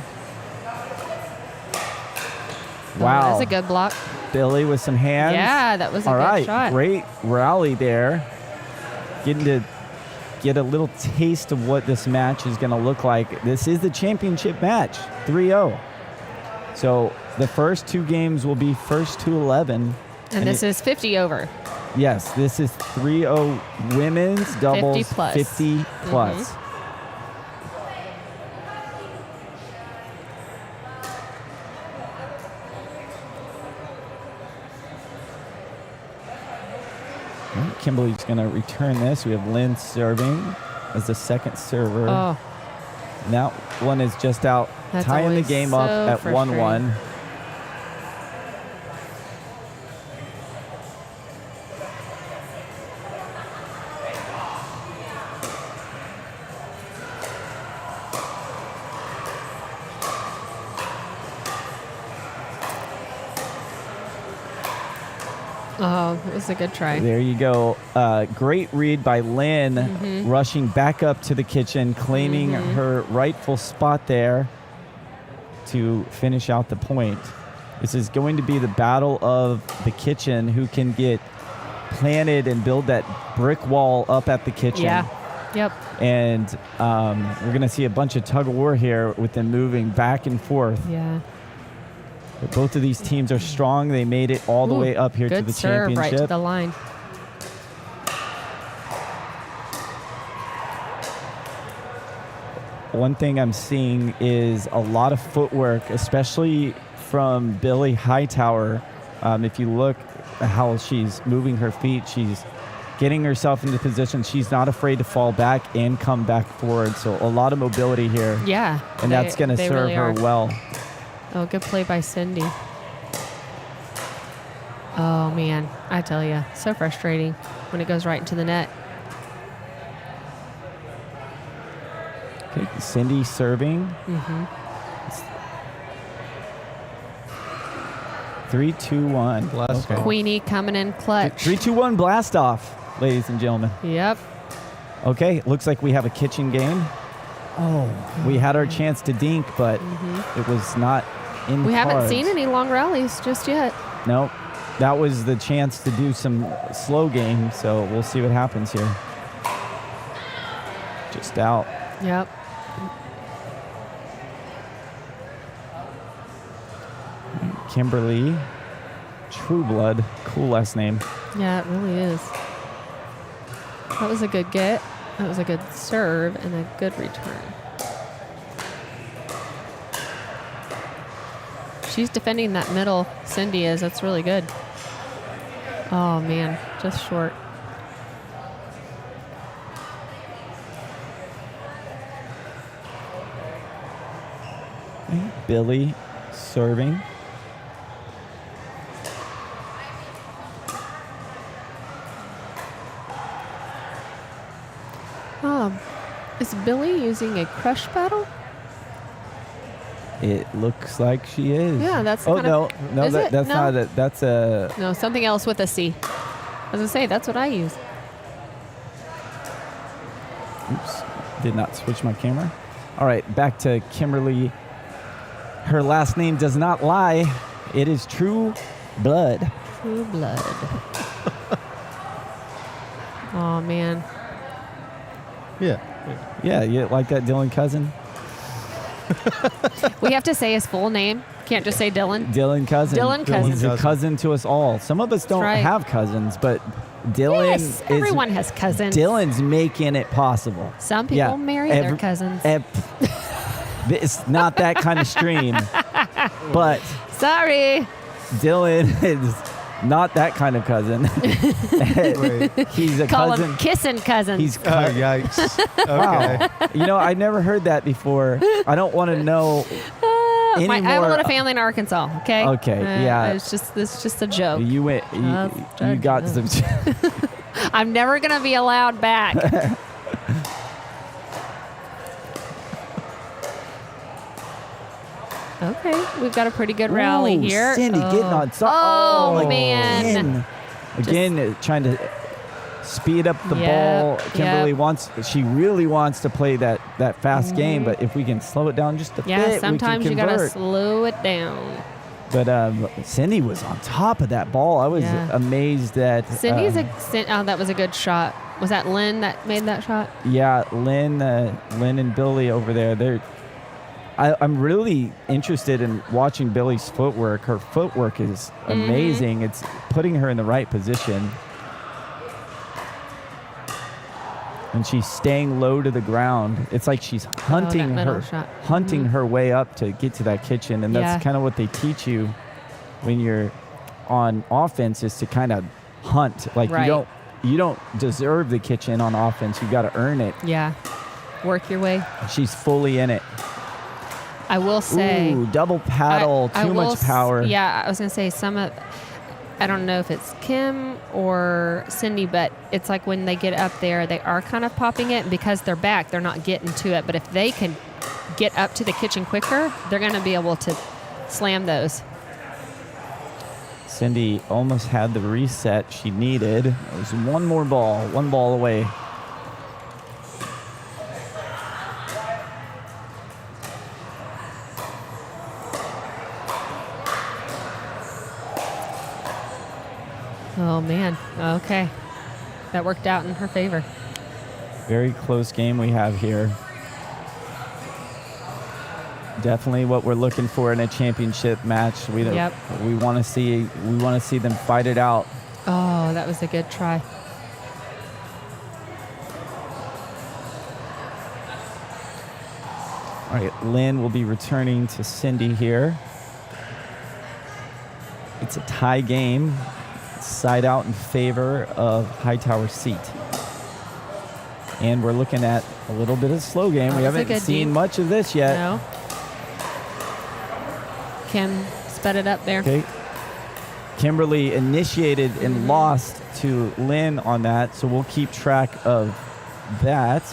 Wow. That was a good block. Billy with some hands. Yeah, that was a All good right, shot. great rally there. Getting to get a little taste of what this match is going to look like. This is the championship match, 3-0. So the first 2 games will be first to 11. And this is 50 over. Yes, this is 3-0 women's doubles 50 plus. 50 plus. Kimberly's going to return this. We have Lynn serving as the second server. Oh. And that one is just out, That's tying the always game so up at frustrating. 1-1. Oh, it was a good try. There you go. Great read by Lynn, Mhm. rushing back up to the kitchen, claiming Mhm. her rightful spot there to finish out the point. This is going to be the battle of the kitchen, who can get planted and build that brick wall up at the kitchen. Yeah. Yep. And we're going to see a bunch of tug of war here with them moving back and forth. Yeah. But both of these teams are strong. They made it all the Ooh, way up here to good the serve championship. right to the line. One thing I'm seeing is a lot of footwork, especially from Billy Hightower. If you look at how she's moving her feet, she's getting herself into position. She's not afraid to fall back and come back forward. So a lot of mobility here. Yeah. And that's going to they serve really her are. well. Oh, good play by Cindy. Oh, man. I tell you, so frustrating when it goes right into the net. Okay, Cindy serving. Mm-hmm. 3-2-1. Blast off. Queenie coming in clutch. 3-2-1 blast off, ladies and gentlemen. Yep. Okay, looks like we have a kitchen game. Oh, we had our chance to dink, but it was not in the We haven't cards. seen any long rallies just yet. Nope. That was the chance to do some slow game, so we'll see what happens here. Just out. Yep. Kimberly Trueblood. Cool last name. Yeah, it really is. That was a good get. That was a good serve and a good return. She's defending that middle. Cindy is. That's really good. Oh, man. Just short. Billy serving. Is Billy using a crush paddle? It looks like she is. Yeah, that's Oh, kinda- no, Is it? that's No? not it. That's a. No, something else with a C. I was gonna say that's what I use. Oops, did not switch my camera. All right, back to Kimberly. Her last name does not lie. It is True Blood. True Blood. Oh man. Yeah. Yeah, you like that Dylan cousin? We have to say his full name. Can't just say Dylan. Dylan cousin. Dylan cousin. He's a cousin to us all. Some of us don't right. have cousins, but Dylan Yes, is. everyone has cousins. Dylan's making it possible. Some people marry their cousins. It's not that kind of stream, but Sorry. Dylan is not that kind of cousin. He's a Call cousin. him kissing cousins. He's yikes. Wow. I never heard that before. I don't want to know I have a anymore. lot of family in Arkansas. Okay. Okay, yeah. It's just a joke. You went. You got some. I'm never gonna be allowed back. Okay, we've got a pretty good rally Ooh, here. Cindy getting on top. Oh, man. Again, trying to speed up the Yep, ball. Kimberly yep. she really wants to play that fast game, but if we can slow it down just a Yeah, bit, sometimes we you can gotta convert. slow it down. But Cindy was on top of that ball. I was Yeah. amazed that. Cindy's that was a good shot. Was that Lynn that made that shot? Yeah, Lynn and Billy over there. I'm really interested in watching Billy's footwork. Her footwork is amazing. It's putting her in the right position. And she's staying low to the ground. It's like she's hunting her way up to get to that kitchen. And that's kind of what they teach you when you're on offense, is to kind of hunt. Like you don't deserve the kitchen on offense. You got to earn it. Yeah. Work your way. She's fully in it. I will say. Ooh, double paddle, too much power. Yeah, I was going to say I don't know if it's Kim or Cindy, but it's like when they get up there, they are kind of popping it. And because they're back, they're not getting to it. But if they can get up to the kitchen quicker, they're going to be able to slam those. Cindy almost had the reset she needed. It was one ball away. Oh, man. Okay. That worked out in her favor. Very close game we have here. Definitely what we're looking for in a championship match. We want to see them fight it out. Oh, that was a good try. All right, Lynn will be returning to Cindy here. It's a tie game. Side out in favor of Hightower Seat. And we're looking at a little bit of slow game. We haven't seen much of this yet. No. Kim sped it up there. Okay. Kimberly initiated and lost to Lynn on that, so we'll keep track of that.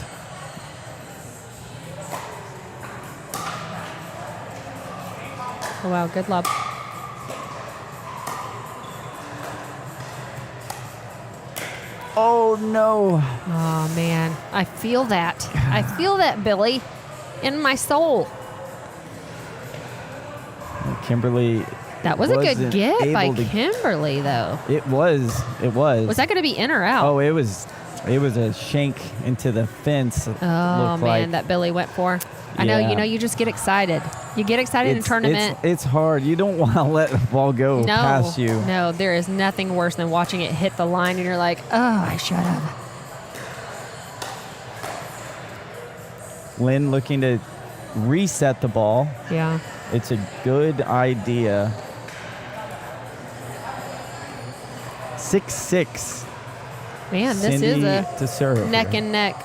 Oh, wow. Good lob. Oh, no. Oh, man. I feel that. I feel that, Billy, in my soul. Kimberly. That was a good get by able to- Kimberly, though. It was. Was that going to be in or out? Oh, it was a shank into the fence. Oh, man, that Billy went for. I know, you just get excited. You get excited in a tournament. It's hard. You don't want to let the ball go past you. No, there is nothing worse than watching it hit the line and you're like, oh, I should have. Lynn looking to reset the ball. Yeah. It's a good idea. 6-6. Man, this Cindy is a to serve neck here. and neck.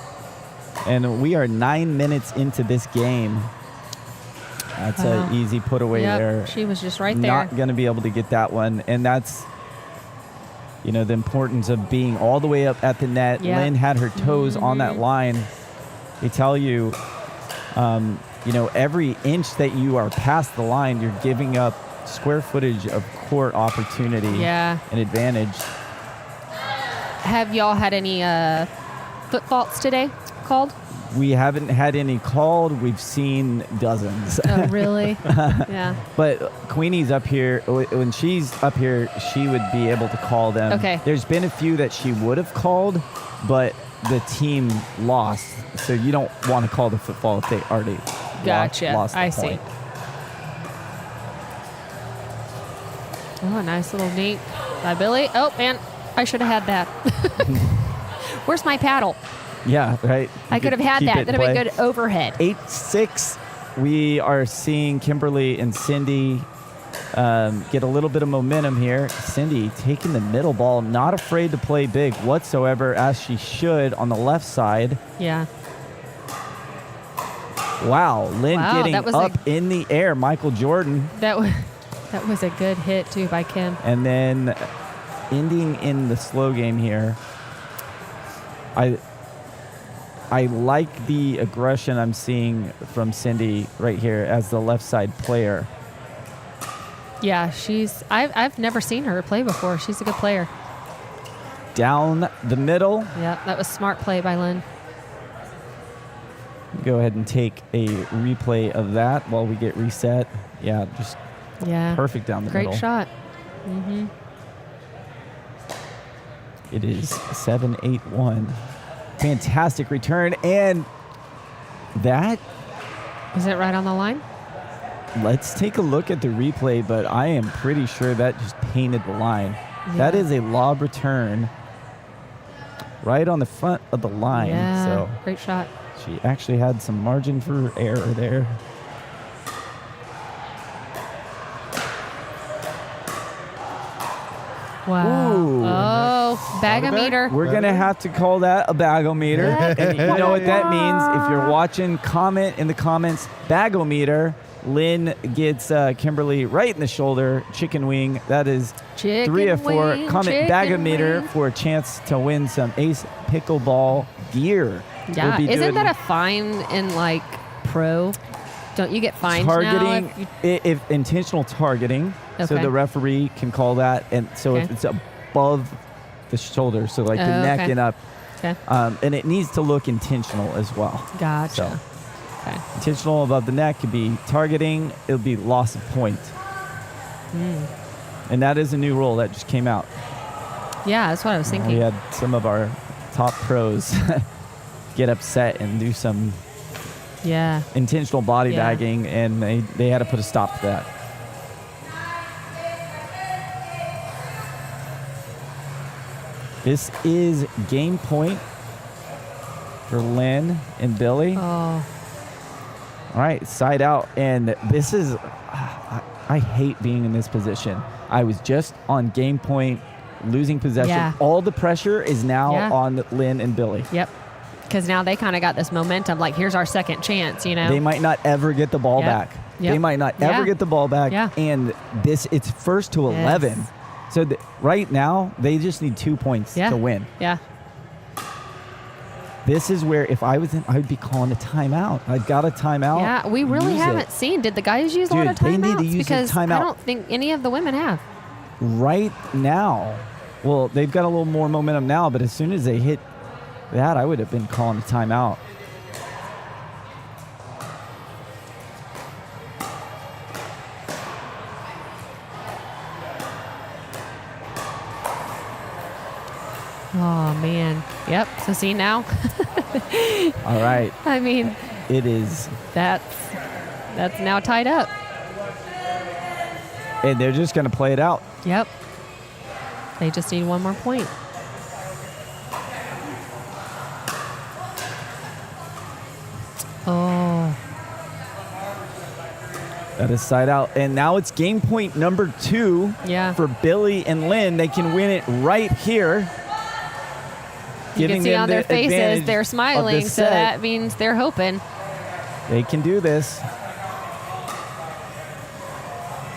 And we are 9 minutes into this game. That's an easy put away there. She was just right there. Not going to be able to get that one. And that's, the importance of being all the way up at the net. Yep. Lynn had her toes on that line. They tell you every inch that you are past the line, you're giving up square footage of court opportunity and advantage. Have y'all had any foot faults today called? We haven't had any called. We've seen dozens. Oh, really? Yeah. But Queenie's up here. When she's up here, she would be able to call them. Okay. There's been a few that she would have called, but the team lost. So you don't want to call the football if they already lost the point. Oh, nice little neat by Billy. Oh, man, I should have had that. Where's my paddle? Yeah, right. I could have had that. That'd have been good overhead. 8-6. We are seeing Kimberly and Cindy get a little bit of momentum here. Cindy taking the middle ball, not afraid to play big whatsoever, as she should on the left side. Yeah. Wow, Lynn getting that was up in the air. Michael Jordan. That was a good hit, too, by Kim. And then ending in the slow game here. I like the aggression I'm seeing from Cindy right here as the left side player. Yeah, I've never seen her play before. She's a good player. Down the middle. Yeah, that was smart play by Lynn. Go ahead and take a replay of that while we get reset. Yeah, just perfect down the middle. Great shot. Mm-hmm. It is 7-8-1. Fantastic return, and that... Is it right on the line? Let's take a look at the replay, but I am pretty sure that just painted the line. Yeah. That is a lob return right on the front of the line. Yeah, so great shot. She actually had some margin for error there. Wow. Ooh. Oh, bag-o-meter. We're going to have to call that a bag-o-meter. And you know what that means. If you're watching, comment in the comments, bag-o-meter. Lynn gets Kimberly right in the shoulder. Chicken wing. That is 3 of 4. Comment bag-o-meter for a chance to win some Ace Pickleball gear. Yeah. Isn't that a fine in, like, pro? Don't you get fined targeting, now? If intentional targeting. So Okay. the referee can call that. And so if it's above the shoulder, so like the neck and up. Okay. And it needs to look intentional as well. Gotcha. So, intentional above the neck could be targeting. It'll be loss of point. And that is a new rule that just came out. Yeah, that's what I was thinking. We had some of our top pros get upset and do some intentional body bagging, and they had to put a stop to that. This is game point for Lynn and Billy. Oh. All right, side out. And this is, I hate being in this position. I was just on game point, losing possession. Yeah. All the pressure is now on Lynn and Billy. Yep. Because now they kind of got this momentum. Like, here's our second chance, you know? They might not ever get the ball back. Yep. They might not ever get the ball back. Yeah. And it's first to 11. So right now, they just need 2 points to win. Yeah. This is where if I was in, I would be calling a timeout. I've got a timeout. Yeah, we really haven't seen. Did the guys use a lot of timeouts? They need to use because a timeout. I don't think any of the women have. Right now. Well, they've got a little more momentum now, but as soon as they hit that, I would have been calling a timeout. Oh, man. Yep. So see now? All right. I mean, it is. That's now tied up. And they're just going to play it out. Yep. They just need one more point. Oh. That is side out. And now it's game point number 2 for Billy and Lynn. They can win it right here. You can see on their faces, they're smiling, so set. that means they're hoping. They can do this.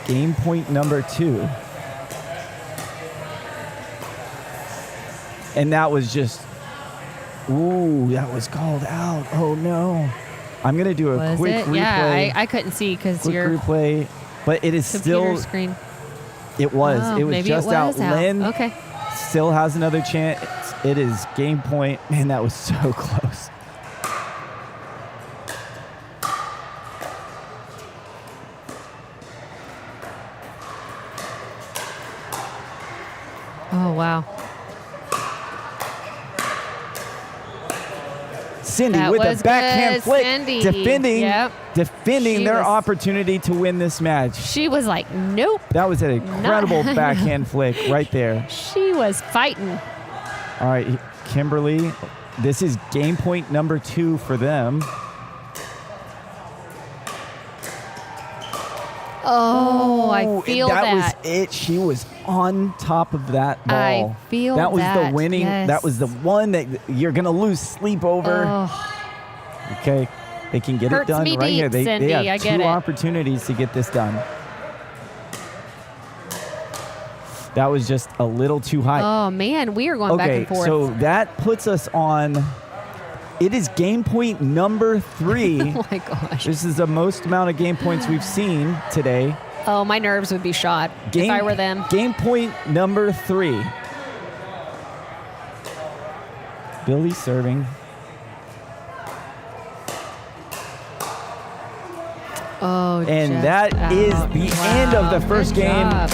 Game point number 2. And that was just, ooh, that was called out. Oh, no. I'm going to do a Was quick it? replay. Yeah, I couldn't see because Quick your replay, but it is computer still. screen. It was. Oh, it was maybe just it was out. Lynn Okay. still has another chance. It is game point. Man, that was so close. Oh, wow. Cindy That with was a backhand good, flick, Cindy. defending Yep. She their was- opportunity to win this match. She was like, nope. That was an incredible backhand flick right there. She was fighting. All right, Kimberly, this is game point number 2 for them. Oh, I feel that. That was it. She was on top of that ball. I feel that was that, the winning. yes. That was the one that you're gonna lose sleep over. Oh. Okay, they can get Hurts it done me right here. deep, Cindy, they I have get 2 it. opportunities to get this done. That was just a little too high. Oh, man. We are going back and forth. So that puts us on. It is game point number 3. Oh, my gosh. This is the most amount of game points we've seen today. Oh, my nerves would be shot if I were them. Game point number 3. Billy serving. Oh, And just that is out. the Wow, end of the first good game. job.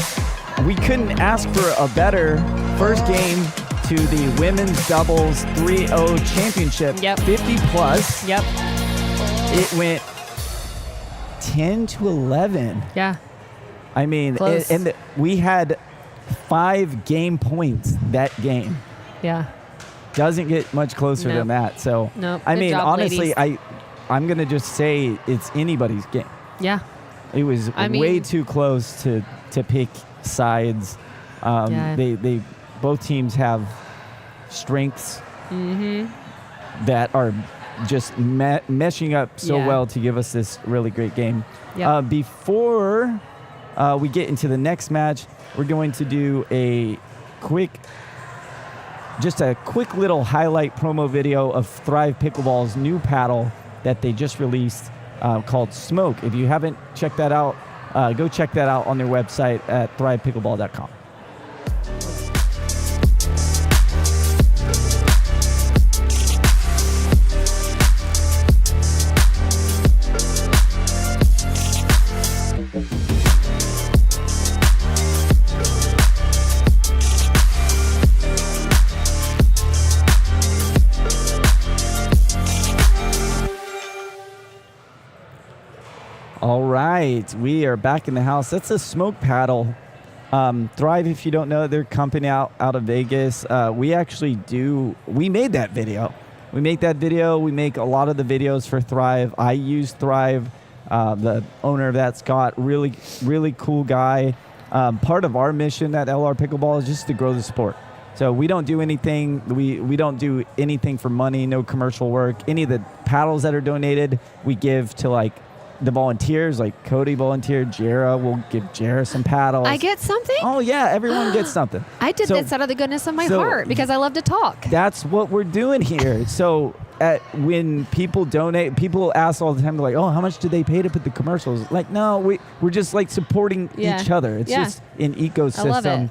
We couldn't ask for a better first game to the women's doubles 3-0 championship. Yep. 50 plus. Yep. It went 10 to 11. Yeah. I mean, Close. and we had 5 game points that game. Yeah. Doesn't get much closer Nope. than that. So, Nope. I Good mean, job, honestly, ladies. I'm going to just say it's anybody's game. Yeah. It was I way mean- too close to pick sides. Yeah. They both teams have strengths Mm-hmm. that are just meshing up so Yeah. well to give us this really great game. Yep. Before we get into the next match, we're going to do a quick little highlight promo video of Thrive Pickleball's new paddle that they just released called Smoke. If you haven't checked that out, go check that out on their website at thrivepickleball.com. All right, we are back in the house. That's a Smoke paddle. Thrive, if you don't know, they're a company out of Vegas. We made that video. We make that video. We make a lot of the videos for Thrive. I use Thrive. The owner of that, Scott, really, really cool guy. Part of our mission at LR Pickleball is just to grow the sport. So we don't do anything. We don't do anything for money. No commercial work. Any of the paddles that are donated, we give to like the volunteers. Like Cody volunteered. Jara will give Jara some paddles. I get something? Oh yeah, everyone gets something. I did this out of the goodness of my heart because I love to talk. That's what we're doing here. So when people donate, people ask all the time, they're like, oh, how much do they pay to put the commercials? Like, no, we're just like supporting Yeah. each other. It's Yeah. just an ecosystem. I love it.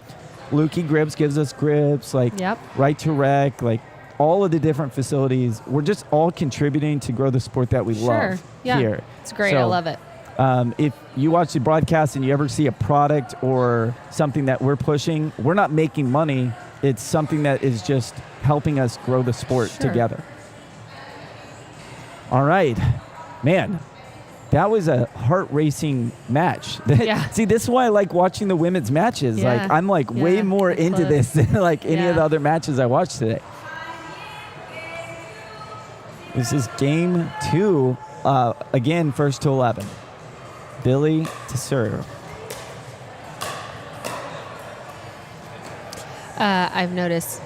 Lukey Grips gives us grips, like Yep. Right to Rec, like all of the different facilities. We're just all contributing to grow the sport that we Sure. love Yeah. here. It's great. I love it. If you watch the broadcast and you ever see a product or something that we're pushing, we're not making money. It's something that is just helping us grow the sport Sure. together. All right, man, that was a heart-racing match. Yeah. See, this is why I like watching the women's matches. Yeah. Like, I'm like way Yeah, more it's into close. this than like any of the Yeah. other matches I watched today. This is game 2. Again, first to 11. Billy to serve. I've noticed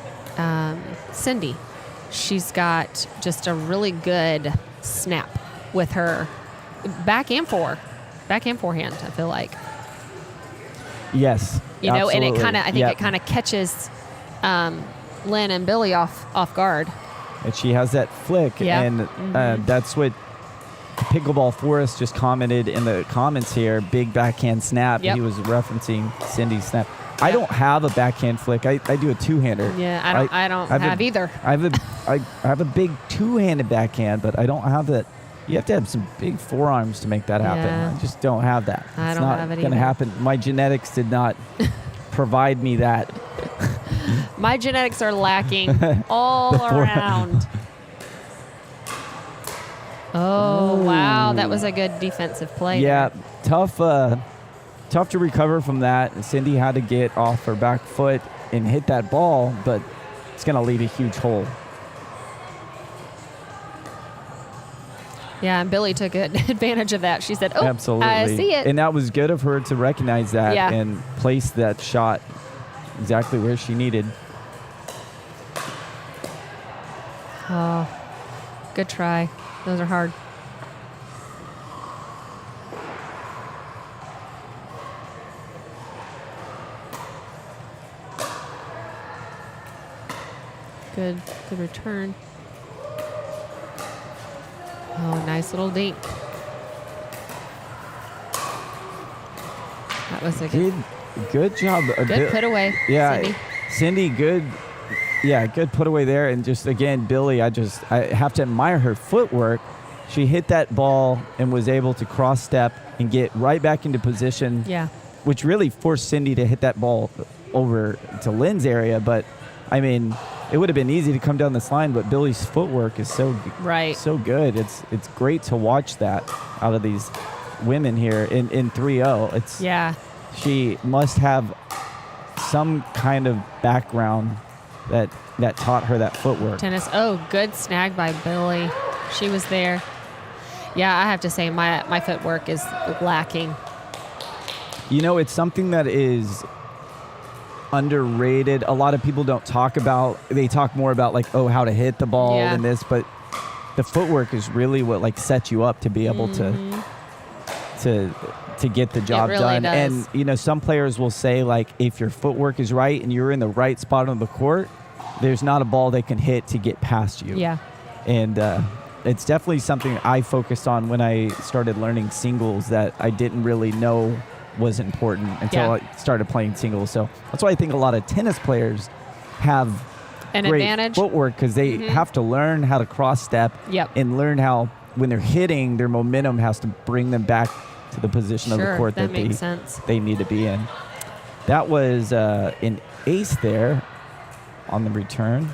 Cindy. She's got just a really good snap with her back and forehand. I feel like, Yes. and it absolutely. kind of, I think Yep. it kind of catches Lynn and Billy off guard. And she has that flick, Yeah. and Mhm. that's what Pickleball Forest just commented in the comments here, big backhand snap. Yep. He was referencing Cindy's snap. I don't have a backhand flick. I do a two-hander. Yeah, I don't have either. I have a big two-handed backhand, but I don't have that. You have to have some big forearms to make that happen. Yeah. I just don't have that. I it's don't not have it gonna either. happen. My genetics did not provide me that. My genetics are lacking all around. Oh, wow. That was a good defensive play. Yeah, there. tough to recover from that. Cindy had to get off her back foot and hit that ball, but it's going to leave a huge hole. Yeah, and Billy took advantage of that. She said, oh, Absolutely. I see it. And that was good of her to recognize that Yeah. and place that shot exactly where she needed. Oh, good try. Those are hard. Good return. Oh, nice little dink. That was a Good job. Good put away, Yeah, Cindy, good. Yeah, good put away there. And just again, Billy, I have to admire her footwork. She hit that ball and was able to cross step and get right back into position. Yeah. Which really forced Cindy to hit that ball over to Lynn's area. But I mean, it would have been easy to come down this line, but Billy's footwork is so good. It's great to watch that out of these women here in 3-0. She must have some kind of background that taught her that footwork. Tennis. Oh, good snag by Billy. She was there. Yeah, I have to say my footwork is lacking. You know, it's something that is underrated. A lot of people don't talk about. They talk more about like, oh, how to hit the ball and this, but the footwork is really what like sets you up to be able to get the job really done. does. And you know, some players will say like, if your footwork is right and you're in the right spot on the court, there's not a ball they can hit to get past you. Yeah. And it's definitely something I focused on when I started learning singles that I didn't really know was important until I started playing singles. So that's why I think a lot of tennis players have an great advantage footwork, because they have to learn how to cross step and learn how when they're hitting, their momentum has to bring them back to the position of the court that makes sense. they need to be in. That was an ace there on the return.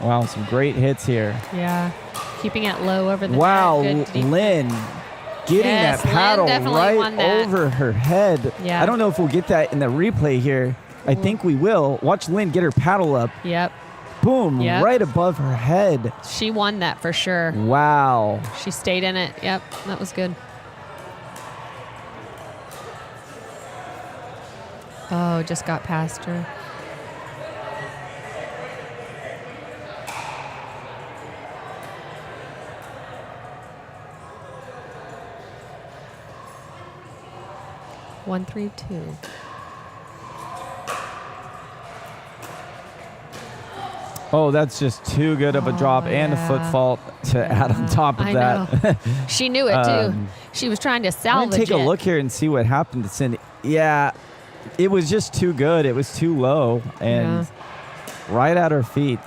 Wow, some great hits here. Yeah. Keeping it low over the Wow, net. Good Lynn getting Yes, that Lynn paddle definitely right won that. over her head. Yeah. I don't know if we'll get that in the replay here. I think we will. Watch Lynn get her paddle up. Yep. Boom, Yep. right above her head. She won that for sure. Wow. She stayed in it. Yep, that was good. Oh, just got past her. One, 3, 2. Oh, that's just too good of a drop and a foot fault to add on top of I that. know. She knew it too. Um, She was trying to I'm salvage gonna take it. a look here and see what happened to Cindy. Yeah, it was just too good. It was too low and right at her feet.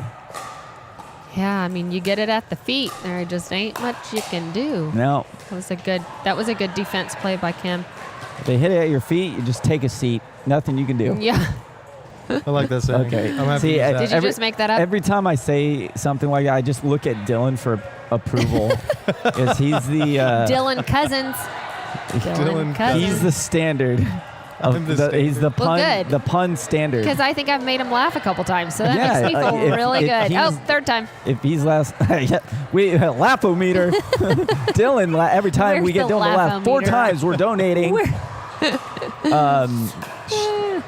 Yeah, I mean, you get it at the feet. There just ain't much you can do. No. That was a good defense play by Kim. If they hit it at your feet, you just take a seat. Nothing you can do. Yeah. I like that saying. Okay. I'm happy See, with that. Did you just make that up? Every time I say something like that, I just look at Dylan for approval. Because he's the Dylan Cousins. Dylan Cousins. He's the standard. He's the pun. Well, good. The pun standard. Because I think I've made him laugh a couple times, so that Yeah, makes me feel if- really if good. Oh, he's- third time. If he's last, we laugh-o-meter. Dylan, every time we Where's get the Dylan to laugh 4 laugh-o-meter? times, we're donating.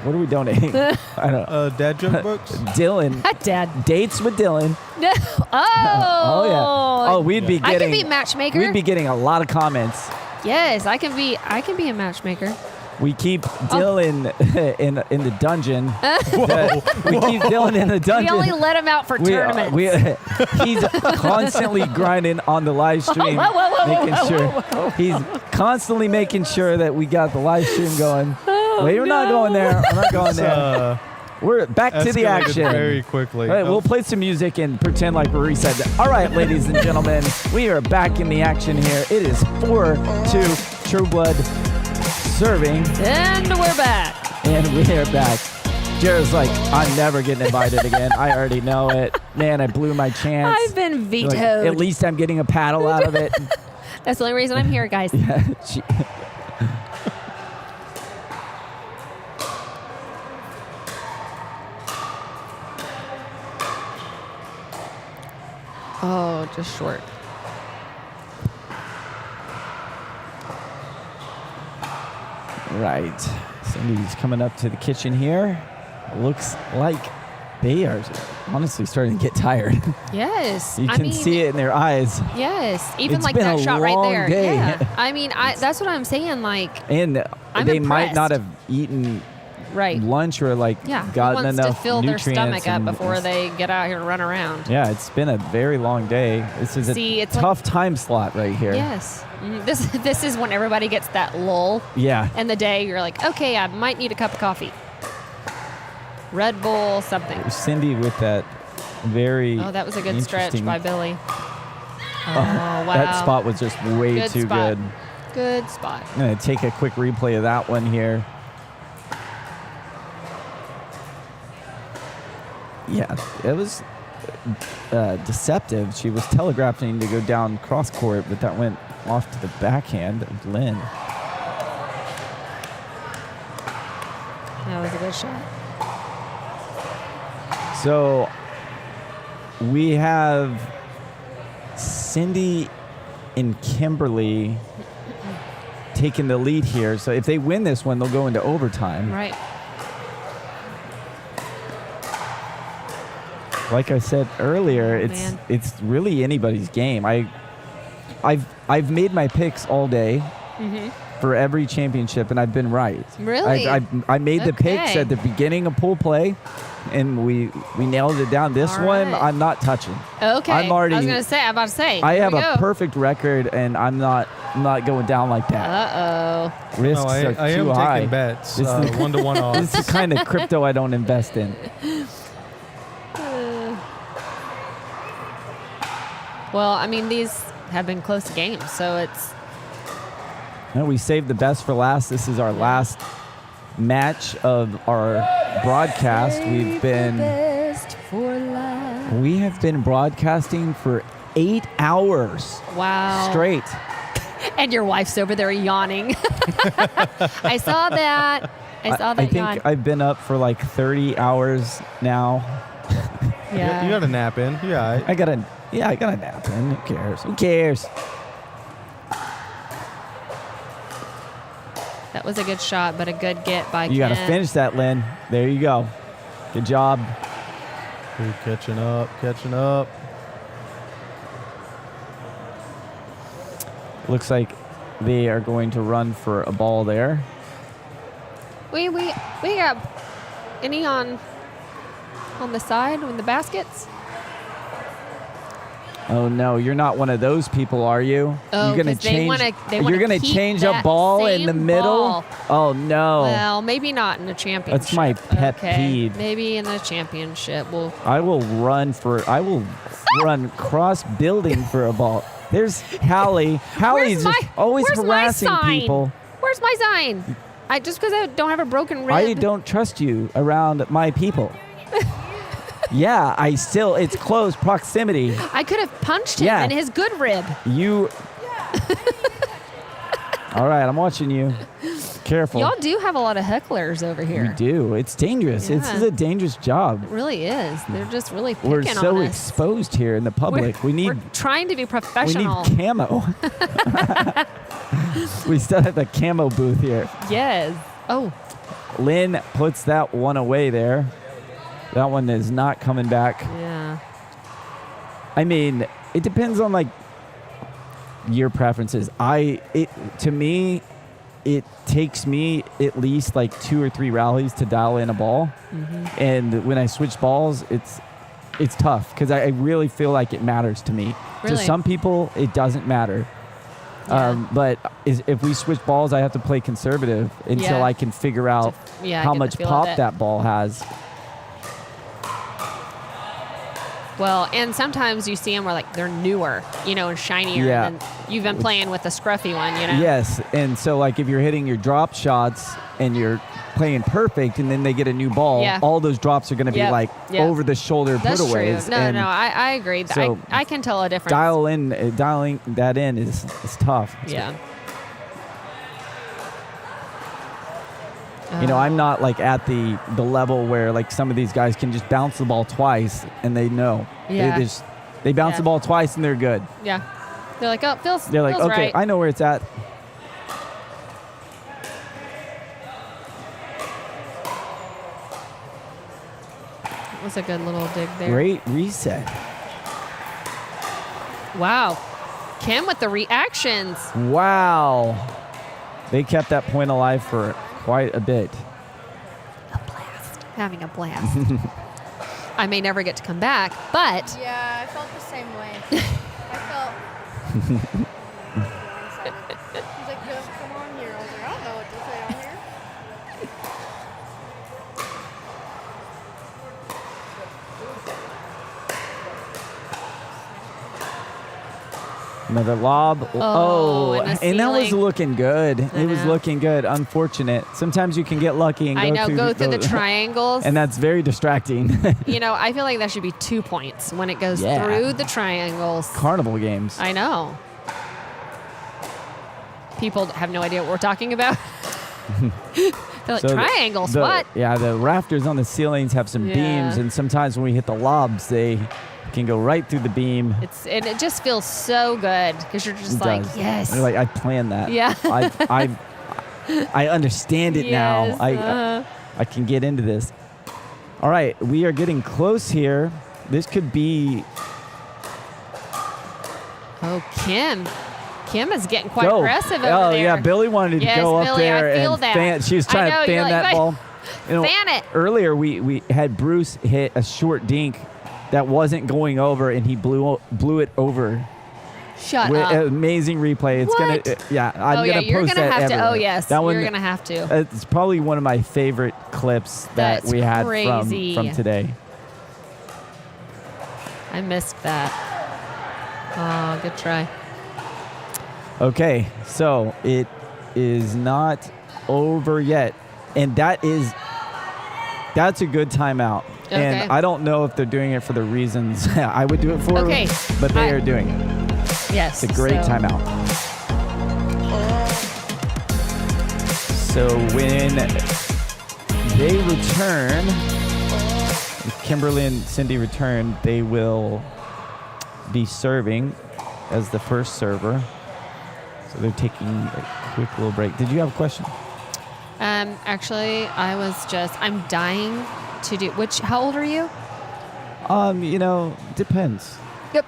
What are we donating? I don't know. Dad joke books. Dylan. Dad. Dates with Dylan. Oh. Oh yeah. Oh, we'd be I getting. could be matchmaker. We'd be getting a lot of comments. Yes, I can be a matchmaker. We keep Dylan in the dungeon. We keep Dylan in the dungeon. We only let him out for tournaments. He's constantly grinding on the live stream, he's constantly making sure that we got the live stream going. Wait, we're not going there. I'm not going there. We're back to the action. Very quickly. All right, we'll play some music and pretend like we're reset. All right, ladies and gentlemen, we are back in the action here. It is 4-2 True Blood serving. And we're back. And we are back. Jared's like, I'm never getting invited again. I already know it. Man, I blew my chance. I've been vetoed. Like, at least I'm getting a paddle out of it. That's the only reason I'm here, guys. Oh, just short. Right. Cindy's coming up to the kitchen here. Looks like they are honestly starting to get tired. Yes. You can see it in their eyes. Yes. Even It's like been that a shot right long there. day. Yeah. I mean, that's what I'm saying. Like, And I'm they might not impressed. have eaten Right. lunch or like yeah, who gotten wants enough to fill their nutrients stomach up and- before they get out here and run around. Yeah, it's been a very long day. This is See, a it's like- tough time slot right here. Yes. This is when everybody gets that lull. Yeah. In the day, you're like, okay, I might need a cup of coffee. Red Bull, something. Cindy with that very Oh, that was a good stretch interesting- by Billy. Oh, wow. That spot was just way Good too spot. good. Good spot. I'm going to take a quick replay of that one here. Yeah, it was deceptive. She was telegraphing to go down cross court, but that went off to the backhand of Lynn. That was a good shot. So we have Cindy and Kimberly taking the lead here. So if they win this one, they'll go into overtime. Right. Like I said earlier, man. it's really anybody's game. I've made my picks all day for every championship, and I've been right. Really? I made the picks Okay. at the beginning of pool play, and we nailed it down. This All one, right. I'm not touching. Okay. I'm already. I was about to say. I Here have we a go. perfect record, and I'm not going down like that. Uh-oh. Risks No, are I too am high. taking bets, This is- 1-to-1 odds. This is the kind of crypto I don't invest in. Well, I mean, these have been close games, so it's No, we saved the best for last. This is our last match of our broadcast. We have been broadcasting for 8 hours wow. straight. And your wife's over there yawning. I saw that. I saw that I think yawn. I've been up for like 30 hours now. Yeah. You got a nap in. Yeah. I got a nap in. Who cares? Who cares? That was a good shot, but a good get by You got to Kent. finish that, Lynn. There you go. Good job. You're catching up. Looks like they are going to run for a ball there. We got any on the side in the baskets? Oh no, you're not one of those people, are you? Oh, you're gonna 'cause they change. wanna You're gonna keep change a that ball in the same middle. ball. Oh no. Well, maybe not in the championship. That's my pet okay. peeve. Maybe in the championship. Well, I will run cross building for a ball. There's Hallie. Hallie's just always where's my harassing sign? people. Where's my sign? Just because I don't have a broken rib. I don't trust you around my people. Yeah, it's close proximity. I could have punched him Yeah. in his good rib. You. All right, I'm watching you. Careful. Y'all do have a lot of hecklers over here. We do. It's dangerous. This Yeah. is a dangerous job. It really is. They're just really picking We're on so us. exposed here in the public. We're trying to be professional. We need camo. We still have the camo booth here. Yes. Oh. Lynn puts that one away there. That one is not coming back. Yeah. I mean, it depends on like your preferences. To me, it takes me at least like 2 or 3 rallies to dial in a ball. Mm-hmm. And when I switch balls, it's tough because I really feel like it matters to me. Really? To some people, it doesn't matter. Yeah. But if we switch balls, I have to play conservative until I can figure out how get the much feel of pop it. that ball has. Well, and sometimes you see them where like they're newer, and shinier. Yeah. And you've been playing with the scruffy one, Yes, and so like if you're hitting your drop shots and you're playing perfect, and then they get a new ball, all those drops are going to be like over the shoulder That's putaways. true. No, I agree. So I can tell a difference. Dialing that in is tough. Yeah. I'm not like at the level where like some of these guys can just bounce the ball twice and they know. Yeah. They bounce the ball twice and they're good. Yeah. They're like, oh, feels. They're like, feels okay, right. I know where it's at. That was a good little dig there. Great reset. Wow. Kim with the reactions. Wow. They kept that point alive for quite a bit. Having a blast. I may never get to come back, but Yeah, I felt the same way. I felt. He's like, "Just come on here." I was like, I don't know what to say on here. Another lob. and that was ceiling. looking good. I It was know. looking good. Unfortunate. Sometimes you can get lucky and go through the triangles. and that's very distracting. I feel like that should be 2 points when it goes Yeah. through the triangles. Carnival games. I know. People have no idea what we're talking about. They're like, So triangles, what? Yeah, the rafters on the ceilings have some Yeah. beams, and sometimes when we hit the lobs, they can go right through the beam. And it just feels so good because you're just It like, does. yes. You're like, I planned that. Yeah. I understand it Yes, now. I can get into this. All right, we are getting close here. This could be. Oh, Kim. Kim is getting quite Go. aggressive over Oh, there. yeah, Billy wanted to Yes, go up Billy, there I feel and that. fan. She was trying I know, to you're fan like, that ball. fan it. Earlier, we had Bruce hit a short dink that wasn't going over, and he blew it over. Shut With up. amazing replay. It's What? gonna, I'm Oh, yeah, gonna you're post gonna that have to. everywhere. Oh, yes, that one, you're gonna have to. It's probably one of my favorite clips that That's we had crazy. from today. I missed that. Oh, good try. Okay, so it is not over yet, and that's a good timeout. Okay. And I don't know if they're doing it for the reasons I would do it for, Okay. but they are doing it. Yes. It's a great so- timeout. So when they return, if Kimberly and Cindy return, they will be serving as the first server. So they're taking a quick little break. Did you have a question? Actually, I'm dying to do, how old are you? Depends. Yep.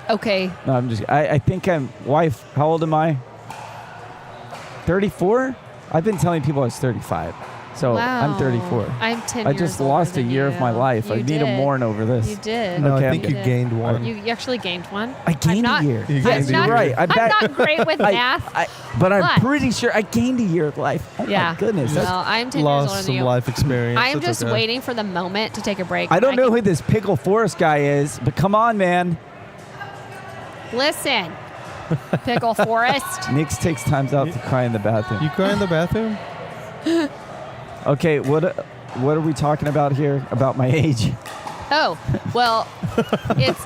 Okay. No, I think wife, how old am I? 34? I've been telling people I was 35. So I'm Wow. 34. I'm 10 I years just older lost a than year of you. my life. I You need to did. mourn over this. You did. No, Okay, I think you gained one. You actually gained one. I gained a year. You Yes, gained a you're year. right. I'm not great with math. But I'm But- pretty sure I gained a year of life. Oh Yeah. my goodness. Well, I'm 10 years Lost older than some you. life experience. I'm It's just okay. waiting for the moment to take a break. I don't know who this Pickle Forest guy is, but come on, man. Listen, Pickle Forest. Nix takes times out to cry in the bathroom. You cry in the bathroom? Okay, what are we talking about here? About my age? Oh, well, it's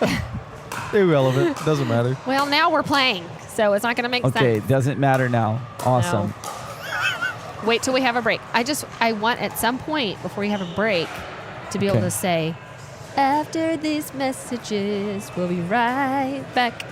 Irrelevant. Doesn't matter. well. Now we're playing, so it's not going to make Okay, sense. doesn't matter now. Awesome. Wait till we have a break. I want at some point before we have a break to be able Okay. to say, after these messages, we'll be right back.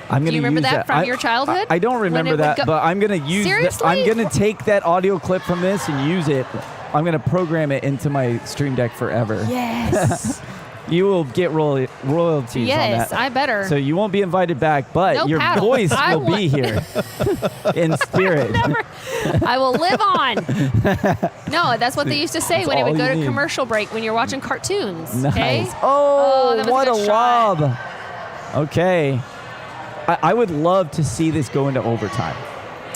I'm Do gonna you remember use that from your childhood? I don't When remember it would that, go- but I'm gonna use. Seriously? I'm gonna take that audio clip from this and use it. I'm gonna program it into my Stream Deck forever. Yes. You will get royalties on Yes, that. I better. So you won't be invited back, but No your paddle. voice I will be here in spirit. I will live on. No, that's what they used to say That's when it all would go you to need. commercial break when you're watching cartoons. Nice. Okay? Oh, that was what a a good shot. lob. Okay. I would love to see this go into overtime.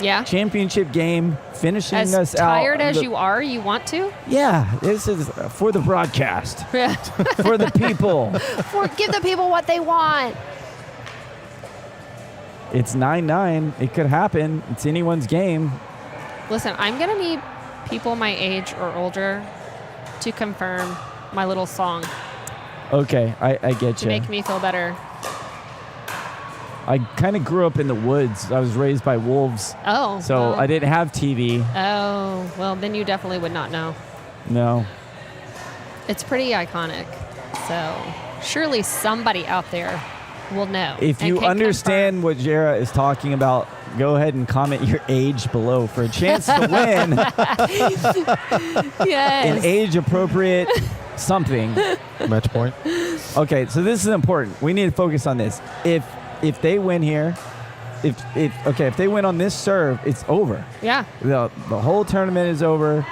Yeah. Championship game, finishing As us out. tired as you are, you want to? Yeah, this is for the broadcast, for the people. Give the people what they want. It's 9-9. It could happen. It's anyone's game. Listen, I'm going to need people my age or older to confirm my little song Okay, I get to you. make me feel better. I kind of grew up in the woods. I was raised by wolves. Oh. So well. I didn't have TV. Oh, well, then you definitely would not know. No. It's pretty iconic. So surely somebody out there will know. If and you can understand what Jara is talking about, go ahead and comment your age below for a chance to win Yes. an age-appropriate something. Match point. Okay, so this is important. We need to focus on this. If they win here, if they win on this serve, it's over. Yeah. The whole tournament is over.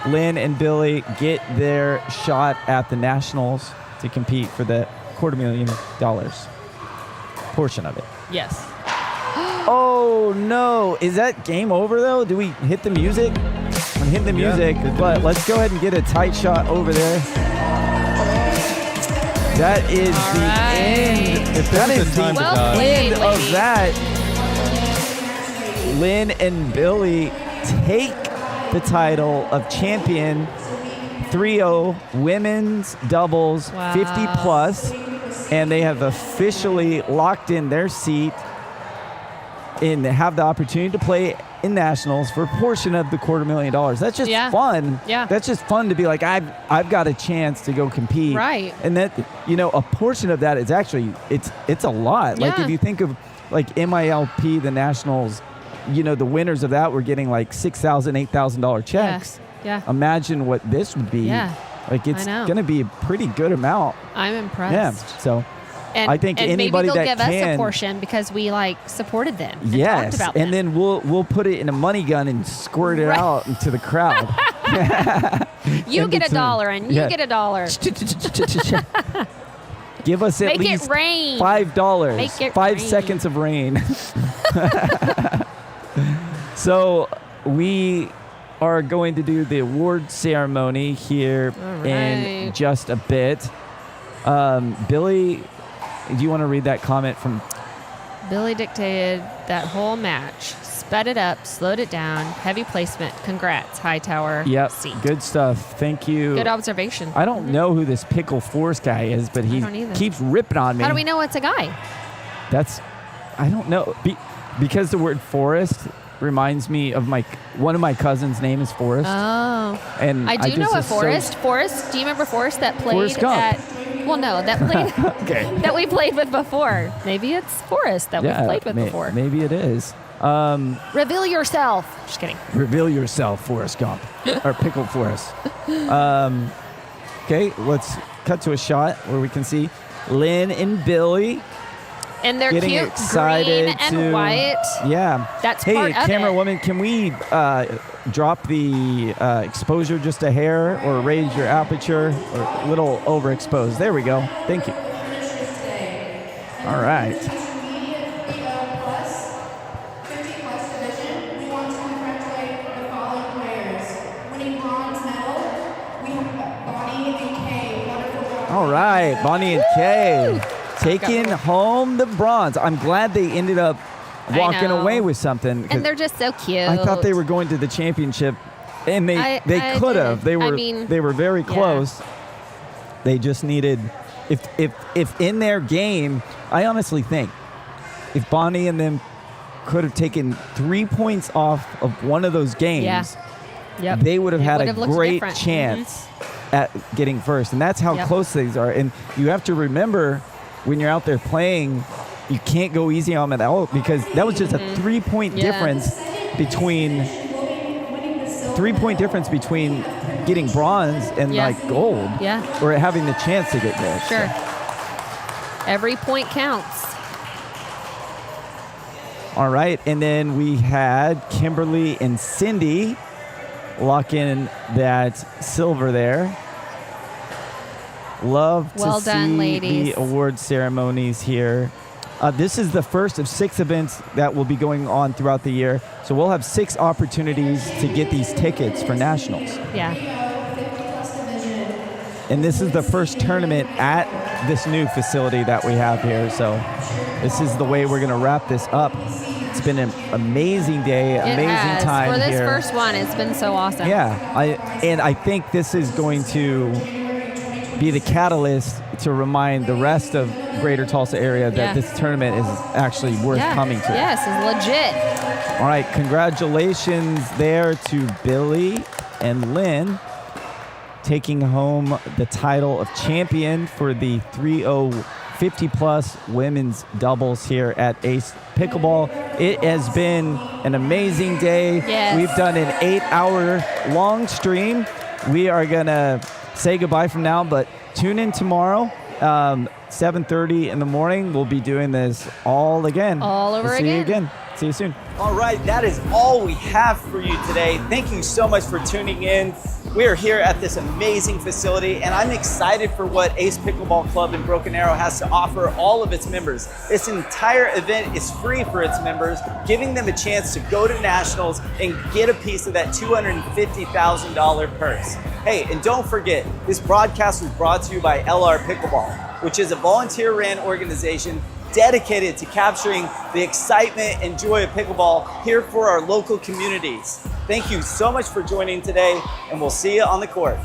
Lynn and Billy get their shot at the Nationals to compete for the $250,000 portion of it. Yes. Oh no! Is that game over though? Do we hit the music? I'm hitting the music, but let's go ahead and get a tight shot over there. That is the end. That is the end of that. Lynn and Billy take the title of champion 3-0 women's doubles 50 plus, and they have officially locked in their seat and have the opportunity to play in nationals for a portion of the $250,000. That's just fun. Yeah. That's just fun to be like, I've got a chance to go compete. Right. And that, a portion of that is actually, it's a lot. Like Yeah. if you think of like MILP, the nationals, the winners of that were getting like $6,000, $8,000 checks. Yeah. Imagine what this would be. Yeah. Like it's I know. going to be a pretty good amount. I'm impressed. Yeah. So And, I think and anybody maybe they'll that give us a can, portion because we supported them. And yes, talked about and them. then we'll put it in a money gun and squirt it out into the crowd. You In get between. $1 and you get $1. Give us at Make it least rain. $5. Make it 5 rain. seconds of rain. So we are going to do the award ceremony here in right. just a bit. Billy, do you want to read that comment from? Billy dictated that whole match. Sped it up, slowed it down, heavy placement. Congrats, Hightower. Yep, Seat. good stuff. Thank you. Good observation. I don't know who this Pickle Force guy is, but he don't either. keeps ripping on me. How do we know it's a guy? I don't know. Because the word forest reminds me of one of my cousins' name is Forrest. Oh. And I do just know a associate- Forrest. Do you remember Forrest that played Forrest Gump. that played Okay. that we played with before? Maybe it's Forrest that Yeah, we played with before. Maybe it is. Reveal yourself. Just kidding. Reveal yourself, Forrest Gump. Or Pickle Forrest. Okay, let's cut to a shot where we can see Lynn and Billy. And they're getting cute, excited green and to, white. Yeah. That's hey, part of camera it. woman, can we drop the exposure just a hair or raise your aperture or a little overexposed? There we go. Thank you. All right. All right, Bonnie and Kay taking home the bronze. I'm glad they ended up walking know. away with something. 'cause And they're just so cute. I thought they were going to the championship, and they could have. They were very close. They just needed, if in their game, I honestly think if Bonnie and them could have taken 3 points off of one of those games, Yep. they would have It had would a have looked great different. chance at getting first. And that's how Yep. close these are. And you have to remember when you're out there playing, you can't go easy on them at all because that was just a 3-point Yeah. difference between getting bronze and Yeah. like gold. Yeah. Or having the chance to get gold. Sure. Every point counts. All right, and then we had Kimberly and Cindy lock in that silver there. Love to Well done, see ladies. the award ceremonies here. This is the first of 6 events that will be going on throughout the year. So we'll have 6 opportunities to get these tickets for nationals. Yeah. And this is the first tournament at this new facility that we have here. So this is the way we're going to wrap this up. It's been an amazing day, amazing has. time For this here. first one, it's been so awesome. Yeah, I think this is going to be the catalyst to remind the rest of Greater Tulsa area that Yeah. this tournament is actually worth Yeah. coming to. Yes, it's legit. All right, congratulations there to Billy and Lynn, taking home the title of champion for the 3-0-50 plus women's doubles here at Ace Pickleball. It has been an amazing day. Yes. We've done an 8-hour long stream. We are gonna say goodbye from now, but tune in tomorrow, 7:30 in the morning. We'll be doing this all again. All over We'll see you again. again. See you soon. All right, that is all we have for you today. Thank you so much for tuning in. We are here at this amazing facility, and I'm excited for what Ace Pickleball Club in Broken Arrow has to offer all of its members. This entire event is free for its members, giving them a chance to go to nationals and get a piece of that $250,000 purse. Hey, and don't forget, this broadcast was brought to you by Elare Pickleball, which is a volunteer-ran organization dedicated to capturing the excitement and joy of pickleball here for our local communities. Thank you so much for joining today, and we'll see you on the court.